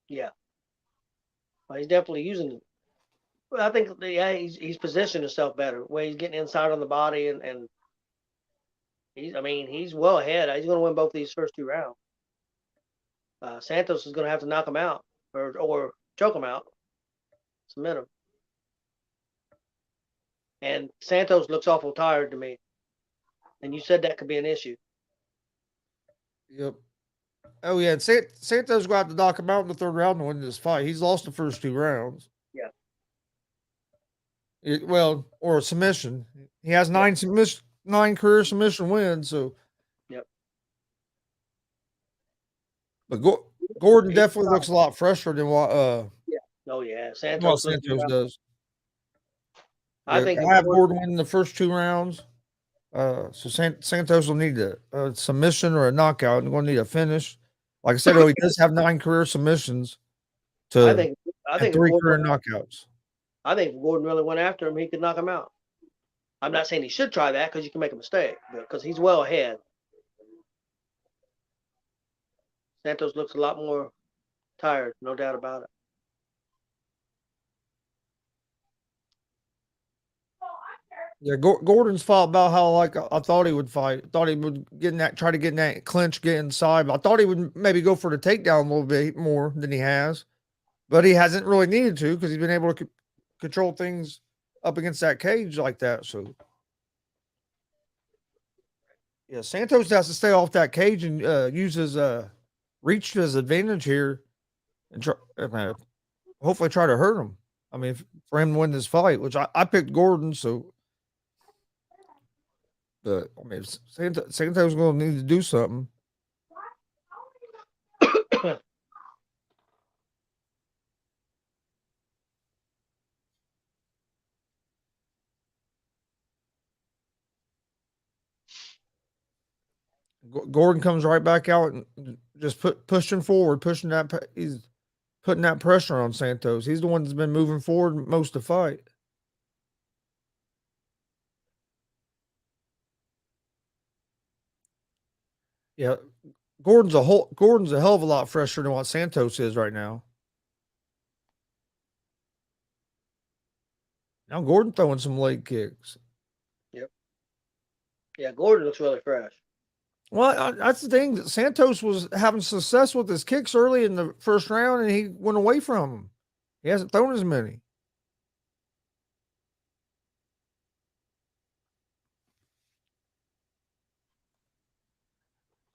Yeah. Well, he's definitely using it. Well, I think he's positioned himself better, where he's getting inside on the body and he's well ahead. He's going to win both these first two rounds. Santos is going to have to knock him out or choke him out, submit him. And Santos looks awful tired to me. And you said that could be an issue. Yep. Oh yeah, Santos going to have to knock him out in the third round to win this fight. He's lost the first two rounds. Yeah. Or a submission. He has nine career submission wins. So. Yep. But Gordon definitely looks a lot fresher than what. Yeah. Oh yeah, Santos does. I think I have Gordon winning the first two rounds. So Santos will need a submission or a knockout. And going to need a finish. Like I said, he does have 9 career submissions. I think 3 career knockouts. I think if Gordon really went after him, he could knock him out. I'm not saying he should try that because you can make a mistake, because he's well ahead. Santos looks a lot more tired, no doubt about it. Yeah, Gordon's fought about how like I thought he would fight. I thought he would try to get in that clinch, get inside. But I thought he would maybe go for the takedown a little bit more than he has. But he hasn't really needed to because he's been able to control things up against that cage like that. So, yeah, Santos has to stay off that cage and use his reach to his advantage here and hopefully try to hurt him. I mean, for him to win this fight, which I picked Gordon, so. But I mean, Santos going to need to do something. Gordon comes right back out and just pushing forward, he's putting that pressure on Santos. He's the one that's been moving forward most of the fight. Yeah, Gordon's a hell of a lot fresher than what Santos is right now. Now Gordon throwing some leg kicks. Yep. Yeah, Gordon looks really fresh. Well, that's the thing. Santos was having success with his kicks early in the first round, and he went away from him. He hasn't thrown as many.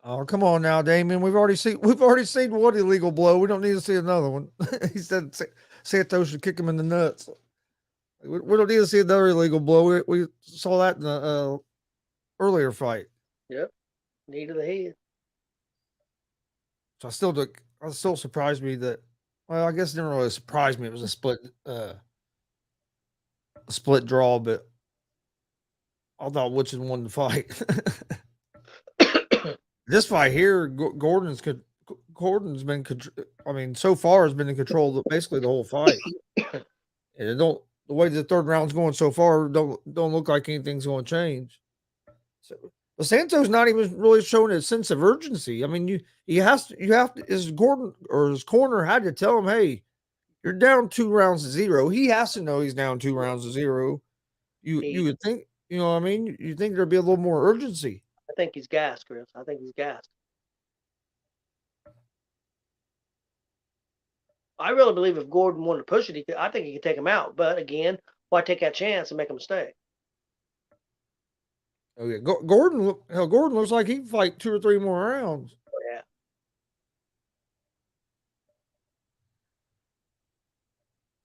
Oh, come on now, Damien. We've already seen one illegal blow. We don't need to see another one. He said Santos should kick him in the nuts. We don't need to see another illegal blow. We saw that in the earlier fight. Yep, knee to the head. So I still surprised me that. Well, I guess it didn't really surprise me. It was a split draw, but I thought Woodson won the fight. This fight here, Gordon's been, I mean, so far has been in control of basically the whole fight. And the way the third round's going so far don't look like anything's going to change. So, but Santos not even really showing a sense of urgency. I mean, you have to is Gordon or his corner had to tell him, hey, you're down 2 rounds to 0. He has to know he's down 2 rounds to 0. You would think You know what I mean? You think there'd be a little more urgency. I think he's gassed, Chris. I think he's gassed. I really believe if Gordon wanted to push it, I think he could take him out. But again, why take that chance and make a mistake? Oh yeah, Gordon looks like he can fight 2 or 3 more rounds. Yeah.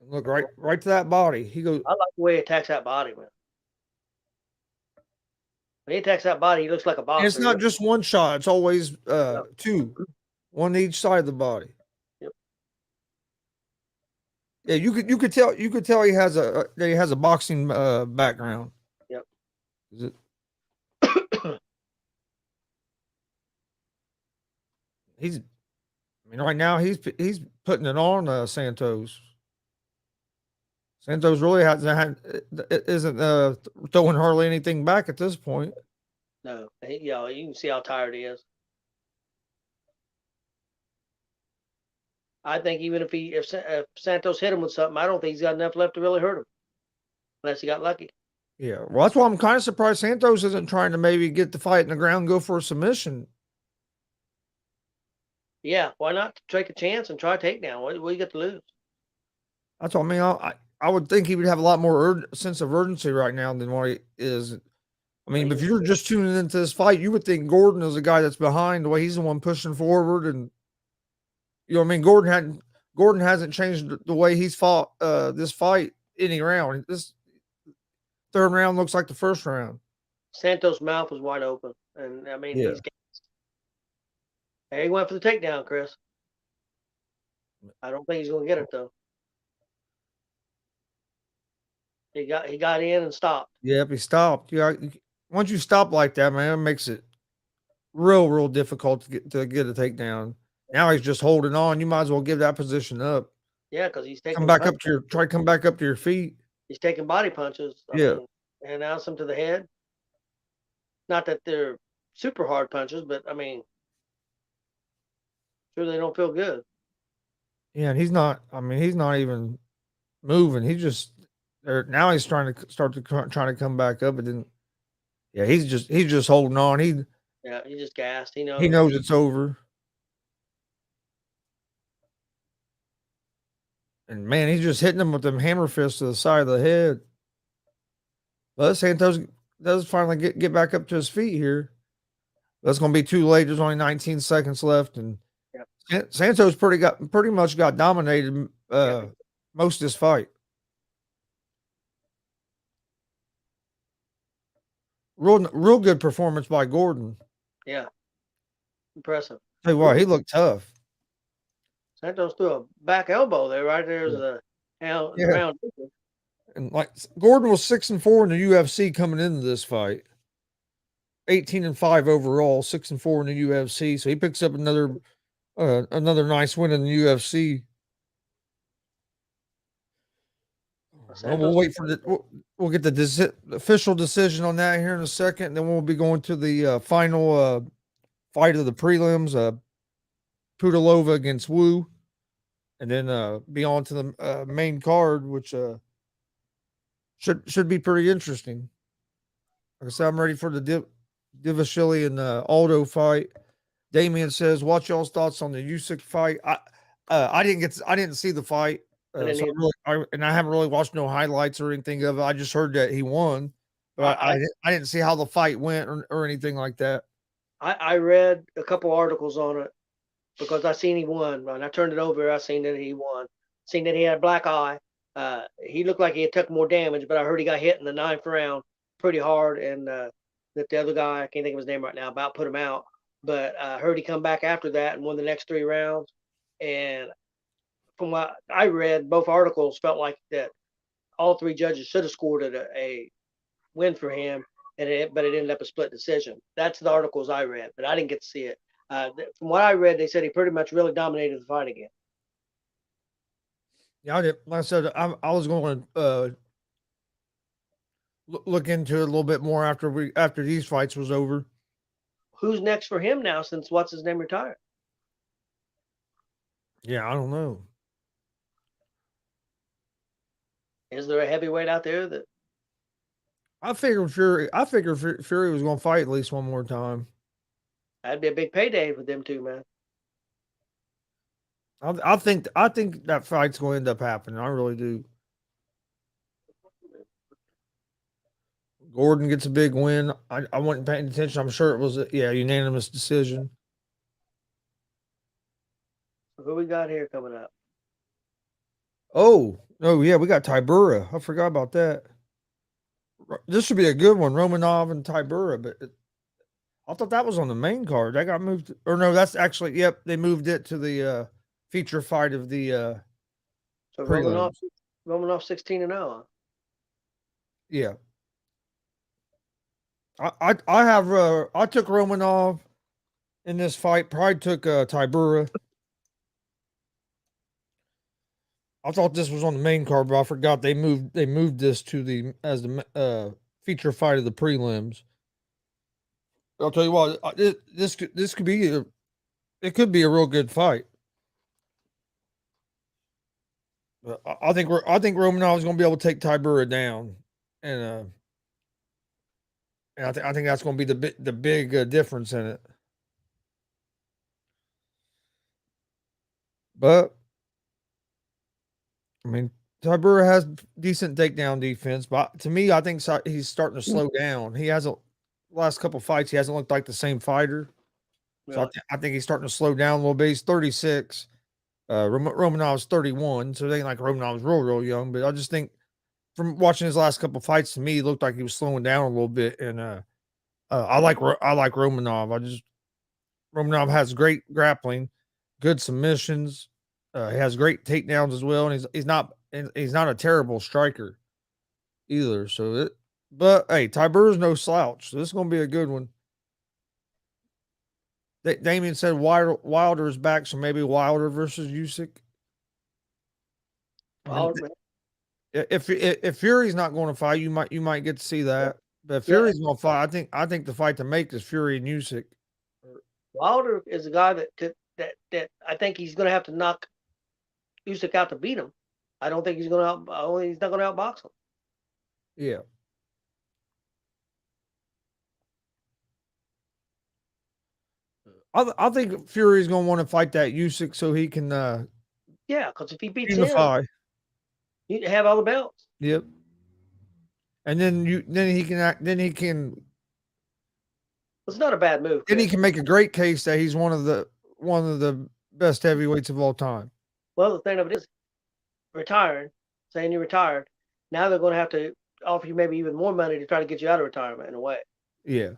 Look right to that body. He goes. I like the way he attacks that body, man. When he attacks that body, he looks like a And it's boxer. not just one shot; it's always Yep. two, one each side of the body. Yep. Yeah, you could tell he has a boxing background. Yep. Is it? He's. I mean, right now he's putting it on Santos. Santos really isn't throwing hardly anything back at this point. No, you can see how tired he is. I think even if Santos hit him with something, I don't think he's got enough left to really hurt him, unless he got lucky. Yeah, well, that's why I'm kind of surprised Santos isn't trying to maybe get the fight in the ground, go for a submission. Yeah, why not take a chance and try a takedown? What do you got to lose? That's what I mean. I would think he would have a lot more sense of urgency right now than what he is. I mean, if you're just tuning into this fight, you would think Gordon is the guy that's behind the way he's the one pushing forward, and you know what I mean. Gordon hasn't changed the way he's fought this fight any round. This third round looks like the first round. Santos' mouth was wide open, and I mean Yeah. he went for the takedown, Chris. I don't think he's going to get it though. He got in and stopped. Yep, he stopped. Yeah, once you stop like that, man, it makes it real difficult to get a takedown. Now he's just holding on. You might as well give that position up. Yeah, because he's taking Come back up to your feet. He's taking body punches. I Yeah. mean, and now some to the head. Not that they're super hard punches, but I mean, sure they don't feel good. Yeah, and he's not. I mean, he's not even moving. He just now he's trying to trying to come back up, and then yeah, he's just holding on. Yeah, he just gassed. He He knows. knows it's over. And man, he's just hitting him with them hammer fists to the side of the head. But Santos does finally get back up to his feet here. That's going to be too late. There's only 19 seconds left, and Santos pretty much got dominated most of this fight. Real good performance by Gordon. Yeah, impressive. Tell you what, he looked tough. Santos threw a back elbow there. Right there's a round. And like Gordon was 6-4 in the UFC coming into this fight. 18-5 overall, 6-4 in the UFC. So he picks up another nice win in the UFC. Well, we'll wait for we'll get the official decision on that here in a second. And then we'll be going to the final fight of the prelims, Pudilova against Wu, and then be on to the main card, which should be pretty interesting. Like I said, I'm ready for the Divashili and Aldo fight. Damien says, "What's y'all's thoughts on the Usyk fight?" I didn't see the fight, so I haven't really watched no highlights or anything of it. I just heard that he won, but I didn't see how the fight went or anything like that. I read a couple articles on it because I seen he won, and I turned it over. I seen that he won. Seen that he had a black eye. He looked like he had took more damage, but I heard he got hit in the 9th round pretty hard, and that the other guy, I can't think of his name right now, about put him out. But I heard he come back after that and won the next 3 rounds. And from what I read, both articles felt like that all 3 judges should have scored a win for him, but it ended up a split decision. That's the articles I read, but I didn't get to see it. From what I read, they said he pretty much really dominated the fight again. Yeah, I did. Like I said, I was going to look into it a little bit more after these fights was over. Who's next for him now since what's his name retired? Yeah, I don't know. Is there a heavyweight out there that? I figured Fury was going to fight at least one more time. That'd be a big payday for them two, man. I think that fight's going to end up happening. I really do. Gordon gets a big win. I wasn't paying attention. I'm sure it was a unanimous decision. So who we got here coming up? Oh yeah, we got Tybura. I forgot about that. This should be a good one, Romanov and Tybura. But I thought that was on the main card. That got moved, or no? That's actually they moved it to the feature fight of the So prelims. Romanov 16-0. Yeah, I took Romanov in this fight. Probably took Tybura. I thought this was on the main card, but I forgot they moved this to the as the feature fight of the prelims. I'll tell you what, this could be it could be a real good fight. But I think Romanov is going to be able to take Tybura down, and I think that's going to be the big difference in it. But I mean, Tybura has decent takedown defense, but to me, I think he's starting to slow down. He hasn't last couple fights. He hasn't looked like the same fighter. So Really? I think he's starting to slow down a little bit. He's 36. Romanov's 31, so it ain't like Romanov's real young. But I just think from watching his last couple fights, to me, it looked like he was slowing down a little bit. And I like Romanov. Romanov has great grappling, good submissions. He has great takedowns as well, and he's not a terrible striker either. But hey, Tybura's no slouch, so this is gonna be a good one. Damien said Wilder is back, so maybe Wilder versus Usyk. I mean, Well, if Fury's not going to fight, you might get to see that. But if yeah. Fury's going to fight, I think the fight to make is Fury and Usyk. Wilder is a guy that I think he's going to have to knock Usyk out to beat him. I don't think he's going to he's not going to outbox him. Yeah. I think Fury's going to want to fight that Usyk so he can Yeah, because if he beats unify. him, you have all the belts. Yep. And then he can It's not a bad move, then he Chris. can make a great case that he's one of the best heavyweights of all time. Well, the thing of it is, retiring, saying you're retired, now they're going to have to offer you maybe even more money to try to get you out of retirement in a way. Yeah.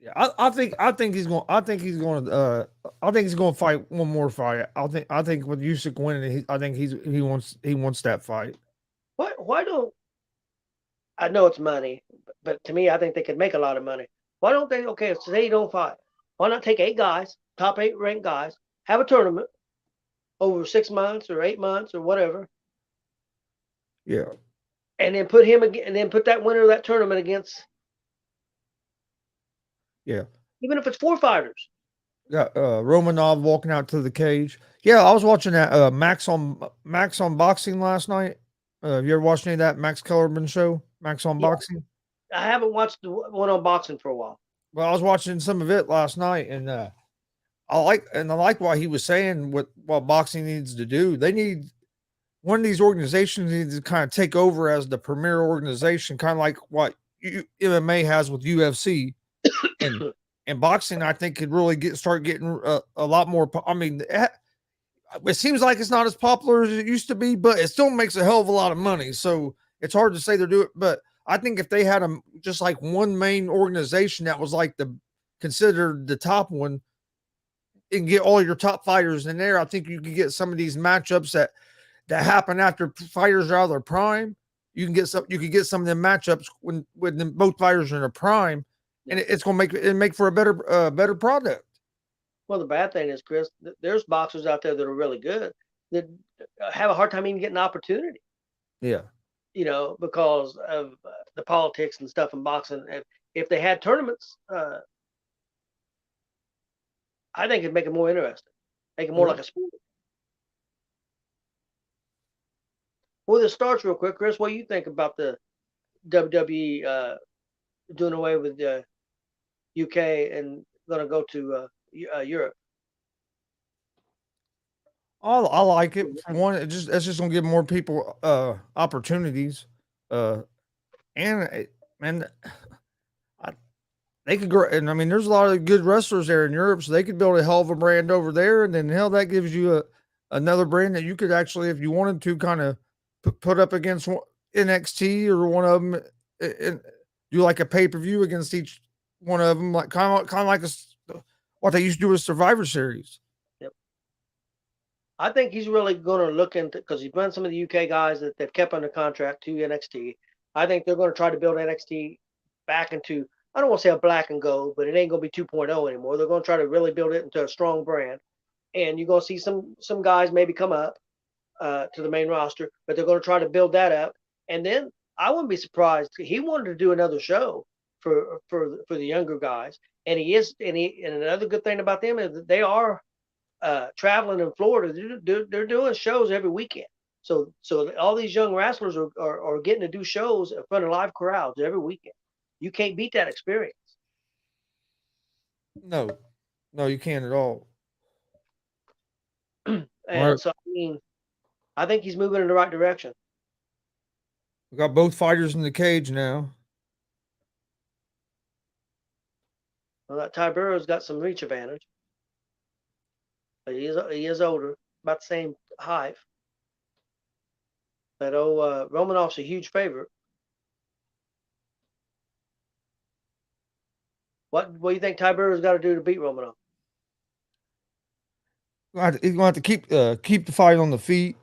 Yeah, I think he's going. I think he's going to. I think he's going to fight one more fight. I think with Usyk winning, I think he wants that fight. Why don't I know it's money, but to me, I think they could make a lot of money. Why don't they? Okay, if say you don't fight, why not take 8 guys, top 8 ranked guys, have a tournament over 6 months or 8 months or whatever, Yeah, and then put him again, and then put that winner of that tournament against, yeah. even if it's 4 fighters. Got Romanov walking out to the cage. Yeah, I was watching that Max on Boxing last night. Have you ever watched any of that Max Kellerman show? Max on Yeah. Boxing. I haven't watched the one on boxing for a while. Well, I was watching some of it last night, and I like what he was saying. What boxing needs to do, they need one of these organizations needs to kind of take over as the premier organization, kind of like what MMA has with UFC, and and boxing. I think could really start getting a lot more. I mean, it seems like it's not as popular as it used to be, but it still makes a hell of a lot of money. So it's hard to say they're doing it, but I think if they had just like one main organization that was like considered the top one, and get all your top fighters in there, I think you could get some of these matchups that happen after fighters are out of their prime. You can get some. You could get some of them matchups when both fighters are in their prime, and it's going to make for a better product. Well, the bad thing is, Chris, there's boxers out there that are really good that have a hard time even getting an opportunity. Yeah. Because of the politics and stuff in boxing. If they had tournaments, I think it'd make it more interesting, make it more like a sport. Well, this starts real quick, Chris. What do you think about the WWE doing away with the UK and going to go to Europe. I like it. For one, it's just gonna give more people opportunities. And man, I, they could grow. And I mean, there's a lot of good wrestlers there in Europe, so they could build a hell of a brand over there. And then hell, that gives you another brand that you could actually, if you wanted to, kind of put up against NXT or one of them, and do like a pay per view against each one of them, like kind of like what they used to do with Survivor Series. Yep. I think he's really going to look into, because he's run some of the UK guys that they've kept under contract to NXT. I think they're going to try to build NXT back into, I don't want to say a black and gold, but it ain't going to be 2.0 anymore. They're going to try to really build it into a strong brand. And you're going to see some guys maybe come up to the main roster, but they're going to try to build that up. And then I wouldn't be surprised. He wanted to do another show for the younger guys, and he is. And another good thing about them is that they are traveling in Florida. They're doing shows every weekend. So all these young wrestlers are getting to do shows in front of live crowds every weekend. You can't beat that experience. No, no, you can't at all. And so I mean, I think he's moving in the right direction. We got both fighters in the cage now. Well, that Ty Burrow's got some reach advantage, but he is older, about the same height. But Romanov's a huge favorite. What do you think Ty Burrow's got to do to beat Romanov? He's gonna have to keep the fight on the feet.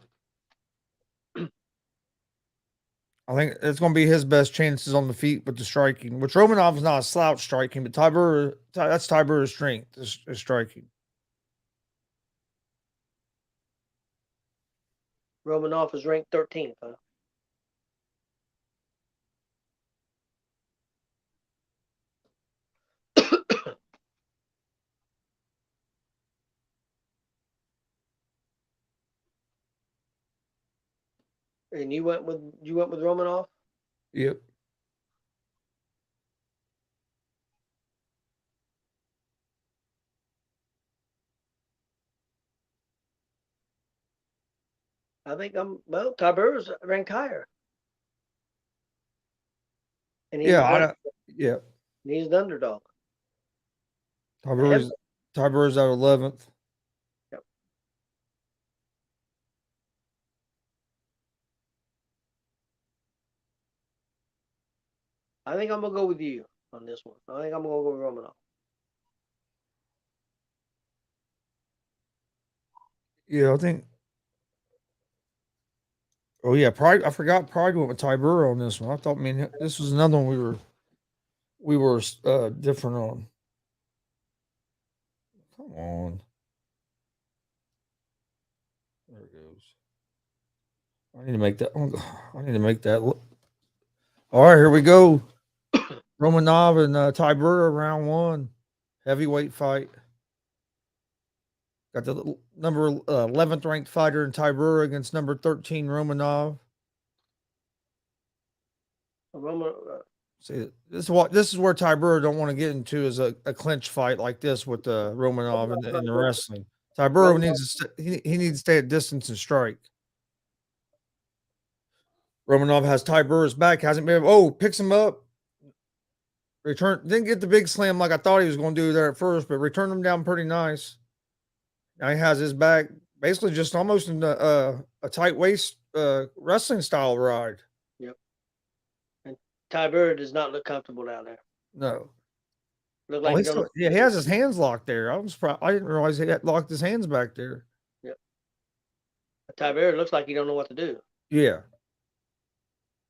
I think it's going to be his best chances on the feet with the striking, which Romanov is not a slouch striking, but that's Ty Burrow's strength is striking. Romanov is ranked 13th, huh? And you went with Romanov? Yep. I think Ty Burrow's ranked higher. And he's yeah. He's the underdog. Ty Burrow's at 11th. Yep. I think I'm gonna go with you on this one. I think I'm gonna go with Romanov. Yeah, I think. Oh yeah, Pride. I forgot Pride went with Ty Burrow on this one. I thought, this was another one we were different on. Come on, there it goes. I need to make that. I need to make that. All right, here we go. Romanov and Ty Burrow, round one, heavyweight fight. Got the number 11th ranked fighter in Ty Burrow against number 13 Romanov. See, this is where Ty Burrow don't want to get into is a clinch fight like this with Romanov in the wrestling. Ty Burrow needs to he needs to stay at distance and strike. Romanov has Ty Burrow's back, hasn't been picks him up. Didn't get the big slam like I thought he was going to do there at first, but returned him down pretty nice. Now he has his back basically just almost in a tight waist wrestling style ride. Yep. And Ty Burrow does not look comfortable down there. No. Look like he has his hands locked there. I didn't realize he had locked his hands back there. Yep. Ty Burrow looks like he don't know what to do. Yeah.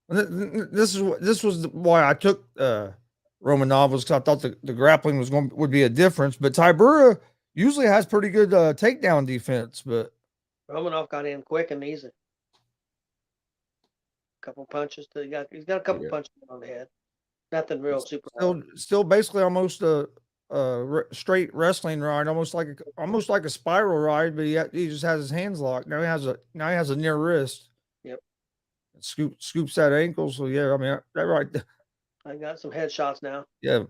This was why I took Romanov, because I thought the grappling would be a difference, but Ty Burrow usually has pretty good takedown defense, but Romanov got in quick and easy. Couple punches. He's got a couple punches on the head. Nothing real super. Still basically almost a straight wrestling ride, almost like a spiral ride, but he just has his hands locked. Now he has a near wrist. Yep. scoops that ankle. So yeah, I mean that right. I got some headshots now. Yeah,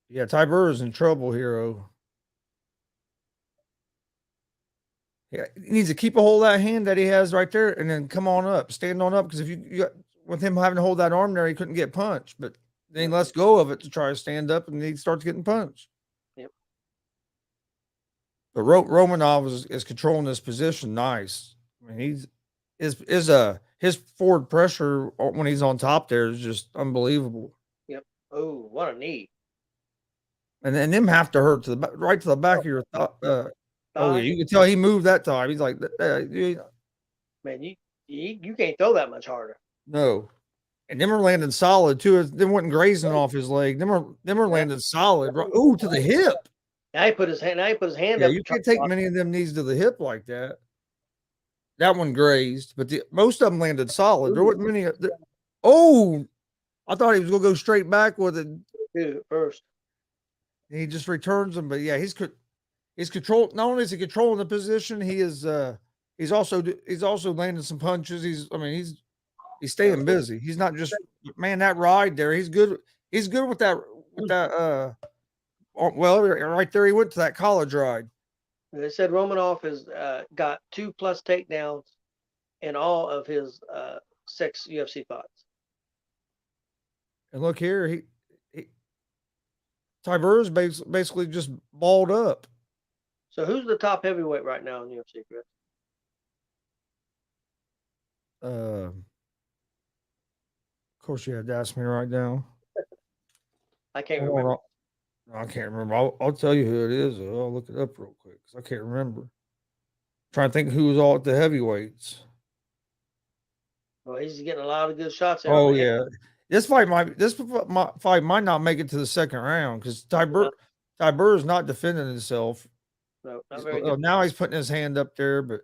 yeah. Ty Burr is in trouble here. Oh, yeah, he needs to keep a hold of that hand that he has right there, and then come on up, stand on up. Because if you got, with him having to hold that arm there, he couldn't get punched. But then he Yep. lets go of it to try to stand up, and he starts getting punched. Yep. But Romanov is controlling this position nice. I mean, his forward pressure when he's on top there is just unbelievable. Yep. Oh, what a knee. And then them have to hurt to the right to the back of your oh yeah, Thigh. you can tell he moved that time. He's like, Man, you can't throw that much harder. no. And them are landing solid too. Them wasn't grazing off his leg. Them are landing solid. Ooh, to the hip. Now he put his hand. Yeah, Up. you can't take many of them knees to the hip like that. That one grazed, but most of them landed solid. There wasn't many. Oh, I thought he was going to go straight back with it. Dude, first. He just returns them, but yeah, he's control. Not only is he controlling the position, he's also landing some punches. He's staying busy. He's not just man that ride there. He's good. He's good with that well, right there he went to that college ride. They said Romanov has got 2+ takedowns in all of his 6 UFC fights. And look here, Ty Burr's basically just balled up. So who's the top heavyweight right now in the UFC, Chris? Of course, you have to ask me right now. I can't remember. I can't remember. I'll tell you who it is. I'll look it up real quick because I can't remember. I'm trying to think who was all at the heavyweights. Well, he's getting a lot of good shots there. Oh yeah, this fight might not make it to the second round because Ty Burr is not defending himself. No, not very good. Now he's putting his hand up there, but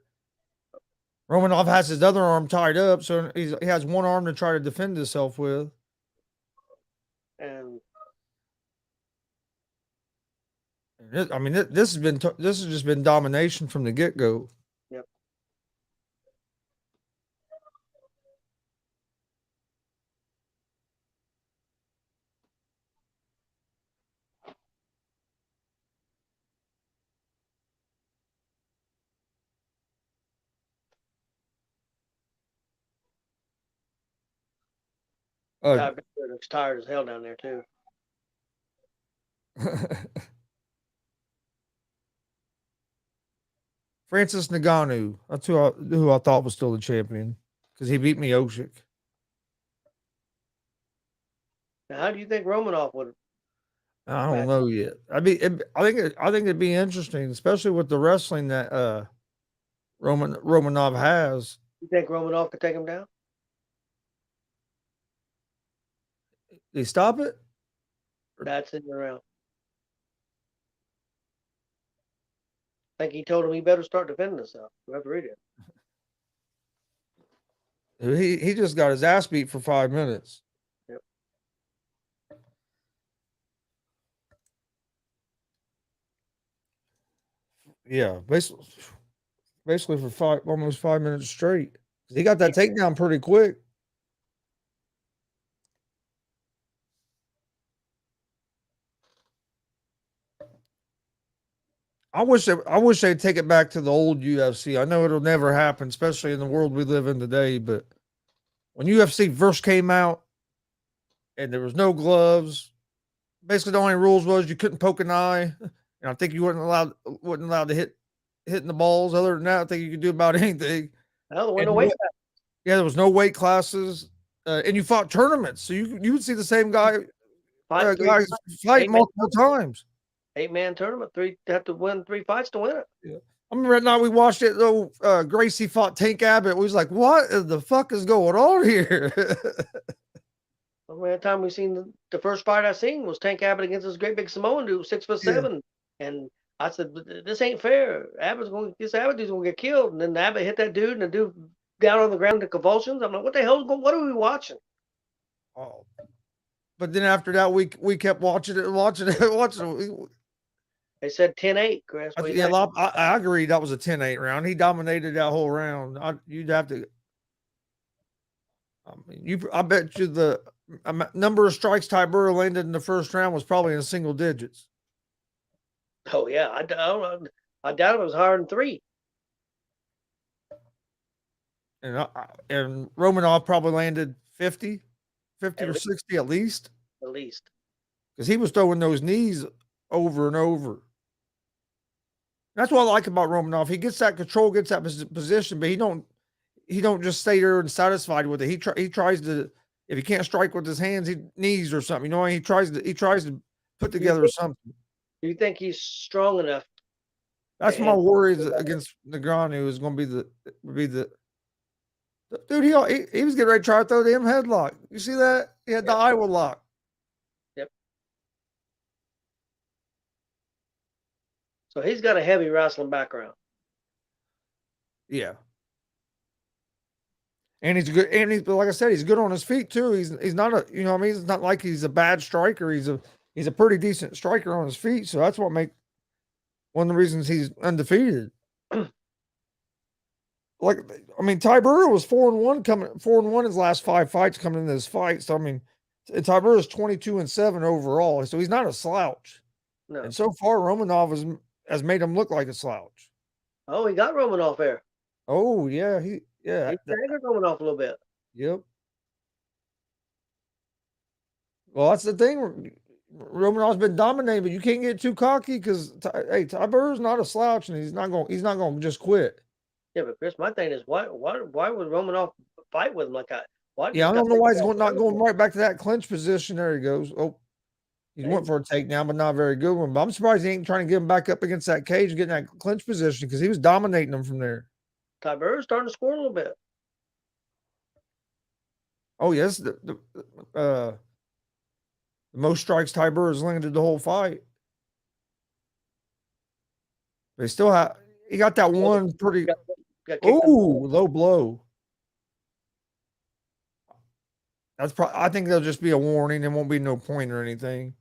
Romanov has his other arm tied up, so he has one arm to try to defend himself with. And I mean, this has just been domination from the get go. Yep. looks tired as hell down there too. Francis Ngannou. That's who I thought was still the champion because he beat Miocic. Now, how do you think Romanov would? I don't know yet. I think it'd be interesting, especially with the wrestling that Romanov has. You think Romanov could take him down? Did he stop it? That's in the round. I think he told him he better start defending himself. The referee did. He just got his ass beat for 5 minutes. Yep. Yeah, basically for almost 5 minutes straight. He got that takedown pretty quick. I wish they'd take it back to the old UFC. I know it'll never happen, especially in the world we live in today. But when UFC first came out, and there was no gloves, basically the only rules was you couldn't poke an eye, and I think you wasn't allowed to hitting the balls. Other than that, I think you could do about anything. Well, there was no weight class. Yeah, there was no weight classes, and you fought tournaments, so you would see the same guys fight multiple times. 8-man tournament. Have to win 3 fights to win it. Yeah. I remember that night we watched it though. Gracie fought Tank Abbott. We was like, "What the fuck is going on here?" The only time we seen the first fight I seen was Tank Abbott against this great big Samoan dude, 6'7", and I said, "This ain't fair. This Abbott dude's gonna get killed." And then Abbott hit that dude, and the dude down on the ground in convulsions. I'm like, "What the hell's going? What are we watching?" Oh, but then after that, we kept watching it. They said 10-8, Chris. What do you Yeah, think? I agree. That was a 10-8 round. He dominated that whole round. You'd have to. I mean, I bet you the number of strikes Ty Burrow landed in the first round was probably in single digits. Oh yeah, I doubt it was higher than 3. And Romanov probably landed 50 At or least, 60 at least, at least. because he was throwing those knees over and over. That's what I like about Romanov. He gets that control, gets that position, but he don't just stay there and satisfied with it. He tries to, if he can't strike with his hands, he knees or something. You know, he tries to put Do you together think, something. do you think he's strong enough to That's my handle worry that? against Negreanu is going to be the dude. He was getting ready to try to throw the M headlock. You see that? He had the Yep. Iowa lock. Yep. So he's got a heavy wrestling background. Yeah. And he's good, and he's like I said, he's good on his feet too. He's not a I mean, it's not like he's a bad striker. He's a pretty decent striker on his feet. So that's what make one of the reasons he's undefeated. Like I mean, Ty Burrow was 4-1 his last 5 fights coming into this fight. So I mean, Ty Burrow is 22-7 overall. So he's not a slouch. No. And so far, Romanov has made him look like a slouch. Oh, he got Romanoff there. Oh yeah, He staggered Romanoff a little bit. Yep. Well, that's the thing. Romanov's been dominating, but you can't get too cocky because Ty Burrow's not a slouch, and he's not going to just quit. Yeah, but Chris, my thing is, why would Romanoff fight with him like that? Yeah, I don't know why he's not going right back to that clinch position. There he goes. Oh, he went for a takedown, but not a very good one. But I'm surprised he ain't trying to get him back up against that cage and getting that clinch position because he was dominating him from there. Ty Burrow's starting to score a little bit. Oh yes, the most strikes Ty Burrow's landed the whole fight. They still have. He got that one pretty. Oh, low blow. I think there'll just be a warning. There won't be no point or anything.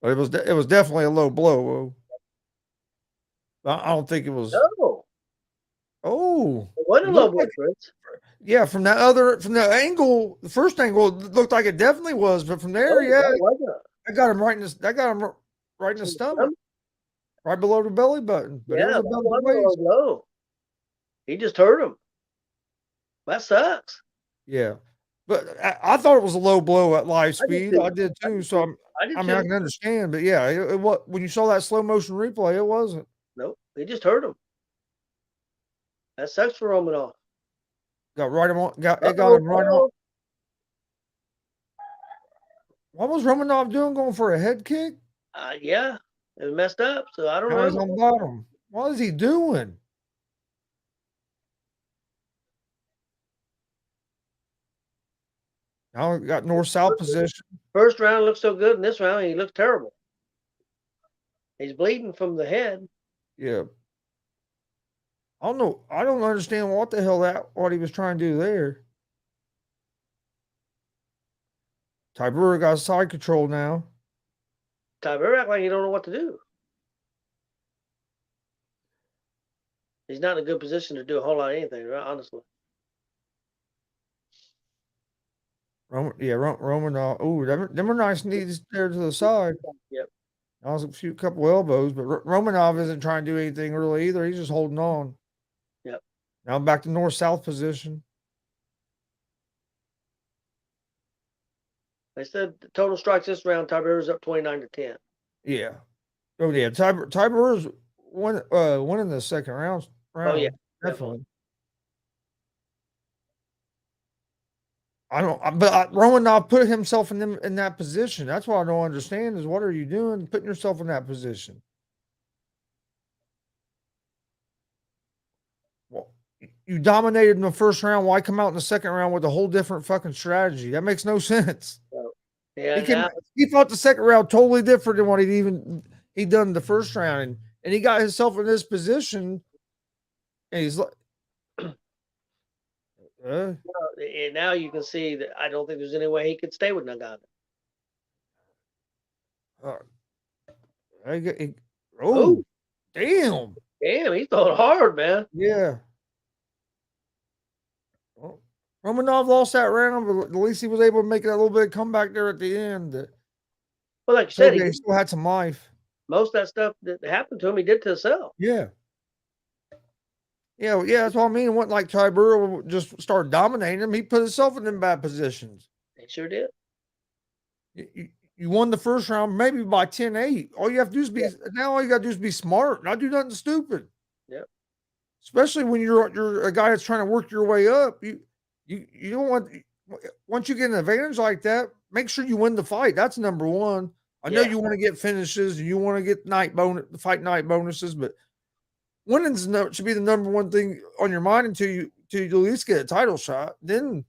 But it was definitely a low blow. I don't think it was. No. Oh, it wasn't a low blow, Chris. Yeah, from the angle, the first angle looked like it definitely was, but from there, I got him right in the stomach, right below the belly button. But it was above the waist. Blow. He just hurt him. That sucks. Yeah, but I thought it was a low blow at live speed. I did too. So I can understand, but yeah, it was when you saw that slow motion replay, it wasn't. Nope, they just hurt him. That sucks for Romanoff. Got him right on. What was Romanov doing? Going for a head kick? Yeah, it was messed up. So I don't know. He's on bottom. What is he doing? Now got north-south position. First round looked so good, and this round he looks terrible. He's bleeding from the head. Yeah. I don't know. I don't understand what the hell what he was trying to do there. Ty Burrell got side control now. Ty Burrell act like he don't know what to do. He's not in a good position to do a whole lot of anything, right? Honestly. Romanov. Oh, them are nice knees there to the side. Yep. I was a couple elbows, but Romanov isn't trying to do anything really either. He's just holding on. Yep. Now back to north-south position. They said the total strikes this round, Ty Burrell's up 29-10. Yeah. Oh yeah. Ty Burrell's winning the second round. Oh yeah, definitely. But Romanov put himself in that position. That's what I don't understand is what are you doing putting yourself in that position? Well, you dominated in the first round. Why come out in the second round with a whole different fucking strategy? That makes no sense. Yeah, he fought the second round totally different than what he'd done in the first round, and he got himself in this position, and he's like, and now you can see that I don't think there's any way he could stay with Nagano. Oh, Oh, damn. damn, he throwing hard, man. Yeah. Well, Romanov lost that round, but at least he was able to make that little bit of comeback there at the end that Well, like you said, showed that he still had some life. most of that stuff that happened to him, he did to himself. Yeah. Yeah, that's what I mean. It wasn't like Tybura just started dominating him. He put himself in them bad positions. He sure did. You won the first round maybe by 10-8. All you have to do is now all you got to do is be smart, not do nothing stupid. Yep. Especially when you're a guy that's trying to work your way up. You don't want, once you get an advantage like that, make sure you win the fight. That's number one. I know you want to get finishes and you want to get fight night bonuses, but winning should be the number one thing on your mind until you at least get a title shot. Then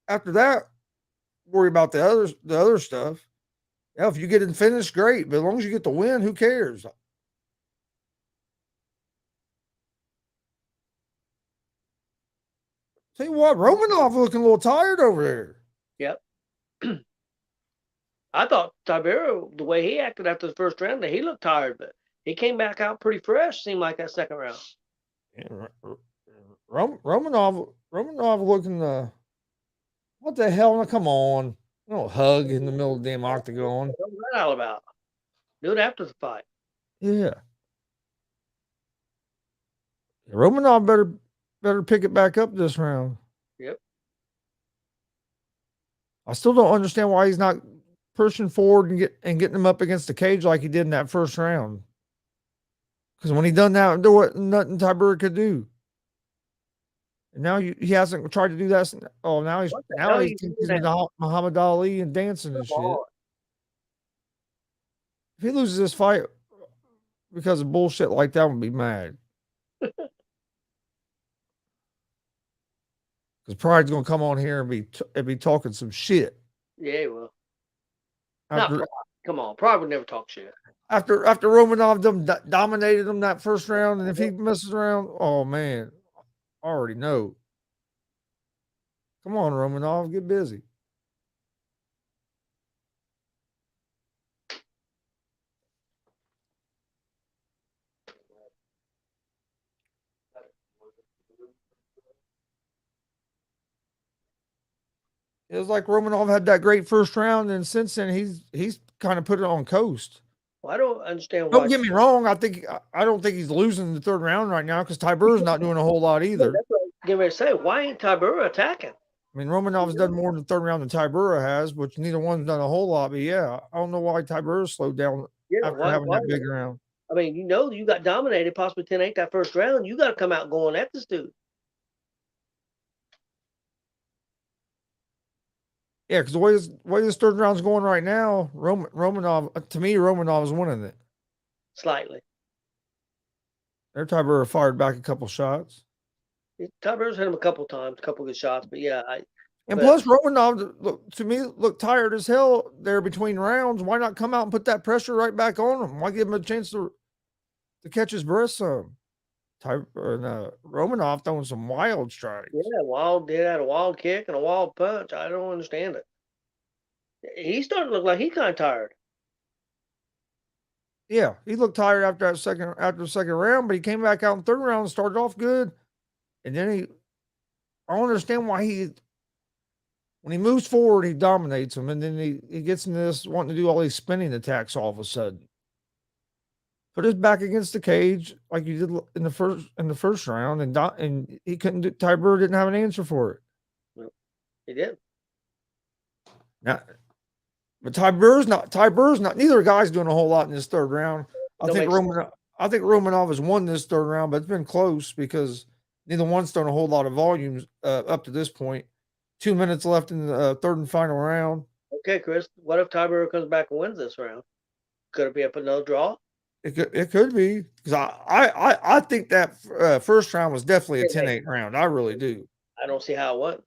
after that, worry about the other stuff. Yeah, if you get in finish, great. But as long as you get the win, who cares? Tell you what, Romanov looking a little tired over there. Yep. I thought Tibero, the way he acted after the first round, he looked tired, but he came back out pretty fresh. Seemed like that second round. Yeah, Romanov looking. What the hell? Now, come on, no hug in the middle of the damn octagon. What's that all about? Do it after the fight. Yeah, Romanov better pick it back up this round. Yep. I still don't understand why he's not pushing forward and getting him up against the cage like he did in that first round. Because when he done that, there was nothing Tybura could do. And now he hasn't tried to do that. Oh, now he's Muhammad Ali and dancing and shit. If he loses this fight because of bullshit like that, I'm gonna be mad. Because Pride's gonna come on here and be talking some shit. Yeah, he will. Come on, Pride would never talk shit. After Romanov dominated him that first round, and if he messes around, oh man, I already know. Come on, Romanov, get busy. It was like Romanov had that great first round, and since then he's kind of put it on coast. Well, I don't understand why. Don't get me wrong. I don't think he's losing the third round right now because Tybura's not doing a whole lot either. That's what I was getting ready to say. Why ain't Tybura attacking? I mean, Romanov's done more in the third round than Tybura has, which neither one's done a whole lot. But yeah, I don't know why Tybura slowed down after having that big round. I mean, you got dominated, possibly 10-8 that first round. You got to come out going at this dude. Yeah, because the way this third round's going right now, Romanov, to me, Romanov is winning it. Slightly. Their Tybura fired back a couple shots. Tybura's hit him a couple times, a couple good shots, but yeah. Plus, Romanov, to me, looked tired as hell there between rounds. Why not come out and put that pressure right back on him? Why give him a chance to catch his breath some? Romanov throwing some wild strikes. Yeah, had a wild kick and a wild punch. I don't understand it. He's starting to look like he's kind of tired. Yeah, he looked tired after the second round, but he came back out in the third round and started off good. And then I don't understand why when he moves forward, he dominates him, and then he gets into this wanting to do all these spinning attacks all of a sudden. Put his back against the cage like you did in the first round, and he couldn't. Tybura didn't have an answer for it. No, he did. Now, but Tybura's not. Neither guy's doing a whole lot in this third round. I think Romanov has won this third round, but it's been close because neither one's thrown a whole lot of volumes up to this point. 2 minutes left in the third and final round. Okay, Chris. What if Tybura comes back and wins this round? Could it be up another draw? It could be because I think that first round was definitely a 10-8 round. I really do. I don't see how it went.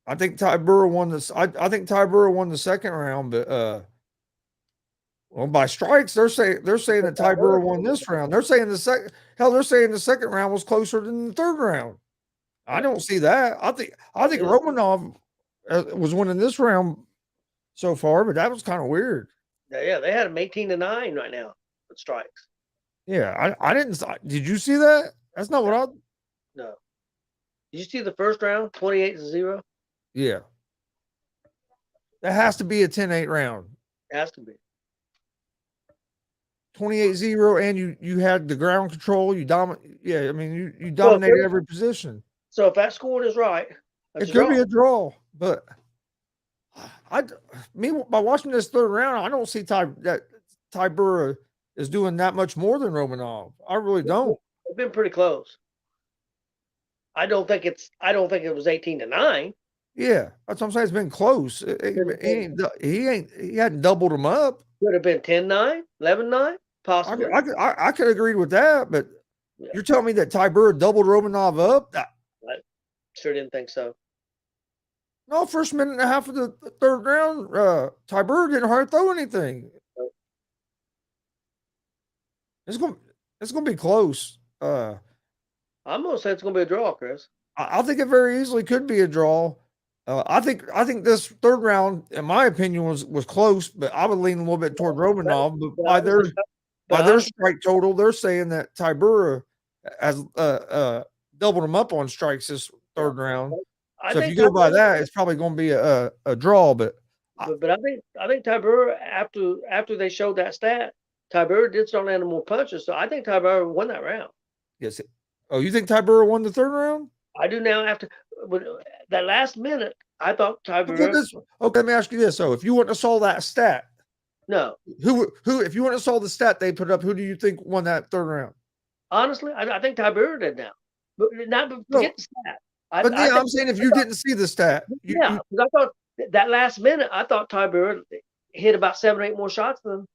I think Tybura won this. I think Tybura won the second round, but well, by strikes, they're saying that Tybura won this round. They're saying the second round was closer than the third round. I don't see that. I think Romanov was winning this round so far, but that was kind of weird. Yeah, they had him 18-9 right now with strikes. Yeah, I didn't. Did you see that? That's not what I. No. Did you see the first round, 28-0? Yeah, that has to be a 10-8 round. It has to be. 28-0, and you had the ground control. You dominate. Yeah, I mean you dominated every position. So if that score is right, it could be a draw, but by watching this third round, I don't see Ty Burra is doing that much more than Romanov. I really don't. It's been pretty close. I don't think it was 18-9. Yeah, that's what I'm saying. It's been close. He hadn't doubled him up. Could have been 10-9, 11-9, possibly. I could agree with that, but you're telling me that Ty Burra doubled Romanov up? I sure didn't think so. No, first minute and a half of the third round, Ty Burra didn't hardly throw anything. Nope. It's gonna be close. I'm gonna say it's gonna be a draw, Chris. I think it very easily could be a draw. I think this third round, in my opinion, was close, but I would lean a little bit toward Romanov. But by their strike total, they're saying that Ty Burra has doubled him up on strikes this third round. So if you go by that, it's probably going to be a draw. But I think Ty Burra, after they showed that stat, Ty Burra did start landing more punches. So I think Ty Burra won that round. Yes. Oh, you think Ty Burra won the third round? I do now. After that last minute, I thought Ty Burra. Okay, let me ask you this: so if you wouldn't have saw that stat, no, who if you wouldn't have saw the stat they put up, who do you think won that third round? Honestly, I think Ty Burra did now, but forget the stat. I'm saying if you didn't see the stat, because I thought that last minute, I thought Ty Burra hit about 7 or 8 more shots than.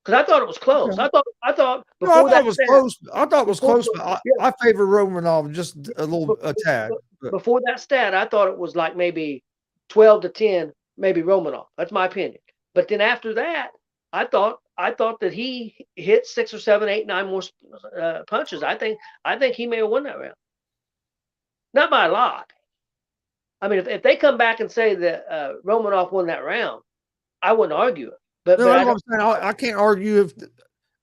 Because I thought it was close. Okay. I thought before it was close. I thought it was close, but I favor Romanov just a tad. Before that stat, I thought it was like maybe 12-10, maybe Romanov. That's my opinion. But then after that, I thought that he hit 6 or 7, 8, 9 more punches. I think he may have won that round. Not by a lot. I mean, if they come back and say that Romanov won that round, I wouldn't argue it. But I'm saying I can't argue if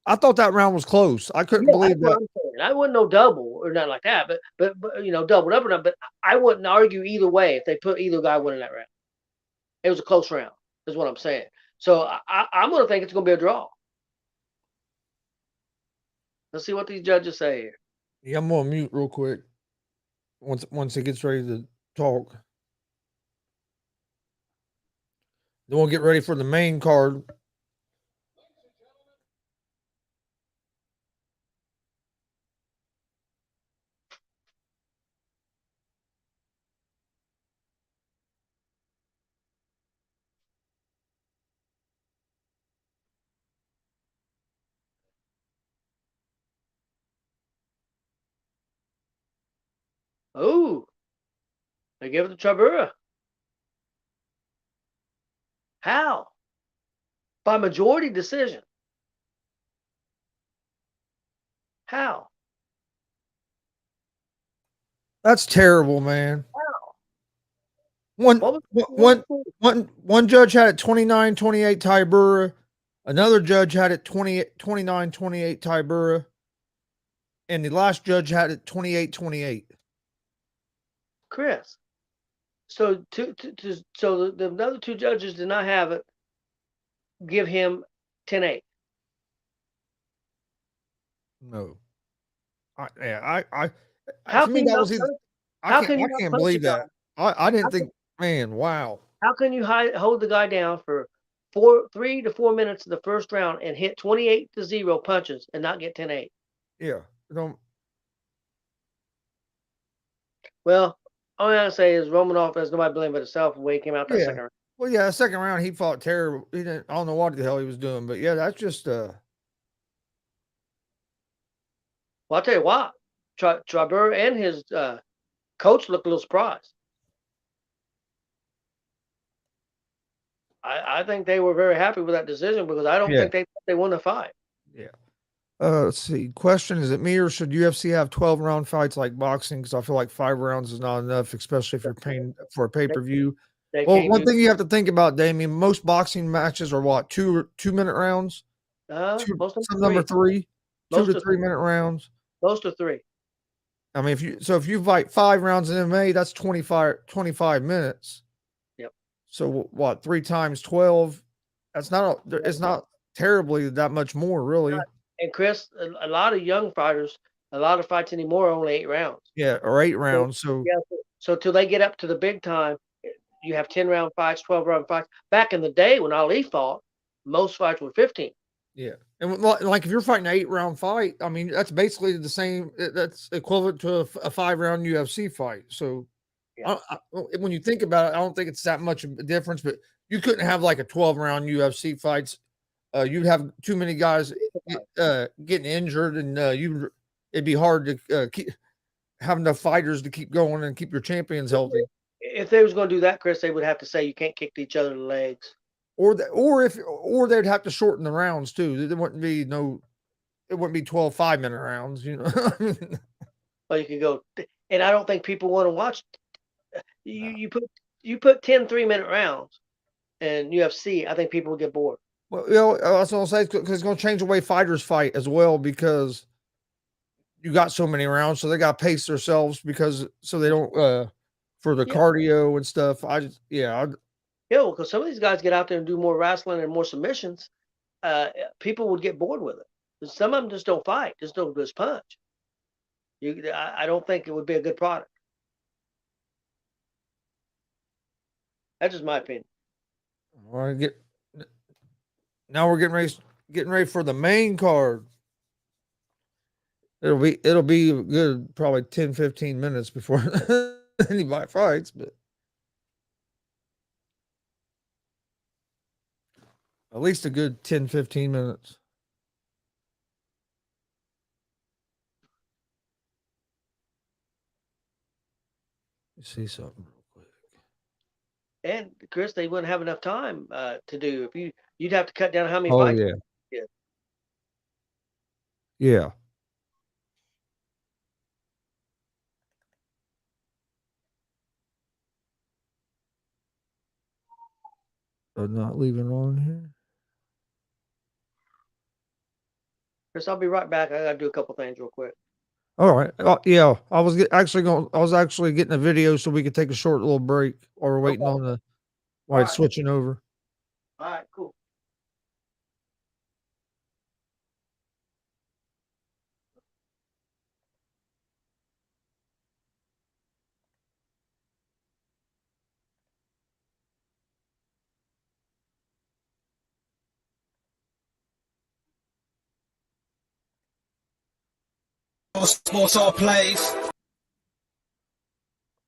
I thought that round was close. I couldn't believe that. I wouldn't know double or nothing like that, but doubled up or not. But I wouldn't argue either way if they put either guy winning that round. It was a close round, is what I'm saying. So I'm going to think it's going to be a draw. Let's see what these judges say here. Yeah, I'm going to mute real quick once it gets ready to talk. Then we'll get ready for the main card. Oh, they give it to Ty Burra. How? By majority decision. How? That's terrible, man. How? One judge had it 29-28 Ty Burra. Another judge had it 29-28 Ty Burra. And the last judge had it 28-28. Chris. So the other two judges did not have it. Give him 10-8. No. I how can I can't believe that. I didn't think, man, wow. How can you hold the guy down for 3 to 4 minutes of the first round and hit 28-0 punches and not get 10-8? Yeah. Well, all I gotta say is Romanov has nobody blame but himself when he came out that second round. Well, yeah, second round he fought terrible. I don't know what the hell he was doing, but yeah, that's just Well, I'll tell you what, Ty Burra and his coach looked a little surprised. I think they were very happy with that decision because I don't think they won the fight. Yeah. Let's see. Question: is it me or should UFC have 12-round fights like boxing? Because I feel like 5 rounds is not enough, especially if you're paying for a pay-per-view. They Well, can't one do thing you have to think about, Damien, most boxing matches are what, 2 minute rounds? most of them Some number three. 3, 2 Most to of 3 minute rounds. most of three. I mean, if you fight 5 rounds in MMA, that's 25 minutes. Yep. So what, 3 times 12? That's not it's not terribly that much more, really. And Chris, a lot of young fighters, a lot of fights anymore are only 8 rounds. Yeah, or 8 So, rounds. So yeah, so till they get up to the big time, you have 10-round fights, 12-round fights. Back in the day when Ali fought, most fights were 15. yeah, and like if you're fighting an 8 round fight, I mean that's basically the same. That's equivalent to a 5 round UFC fight. So Yeah. when you think about it, I don't think it's that much of a difference. But you couldn't have like a 12 round UFC fights. You'd have too many guys getting injured, and it'd be hard to keep have enough fighters to keep going and keep your champions healthy. If they was going to do that, Chris, they would have to say you can't kick each other in the legs. Or they'd have to shorten the rounds too. There wouldn't be it wouldn't be 12 5 minute rounds, you know. Or you could go, and I don't think people want to watch. No. You put 10 3-minute rounds in UFC, I think people would get bored. Well, that's what I'll say, because it's going to change the way fighters fight as well, because you got so many rounds, so they got to pace themselves so they don't for the Yeah, cardio and stuff. because some of these guys get out there and do more wrestling and more submissions. People would get bored with it. Some of them just don't fight, just punch. I don't think it would be a good product. That's just my opinion. All right, now we're getting ready for the main card. It'll be good, probably 10-15 minutes before anybody fights, but at least a good 10-15 minutes. Let me see something real quick. And Chris, they wouldn't have enough time to do. If you'd have to cut down how many Oh fights. yeah, Yeah. yeah. I'm not leaving on here. Chris, I'll be right back. I gotta do a couple things real quick. All right. Yeah, I was actually getting a video so we could take a short little break while we're waiting Okay. on the All while it's right. switching over. All right. Cool. Sports all plays.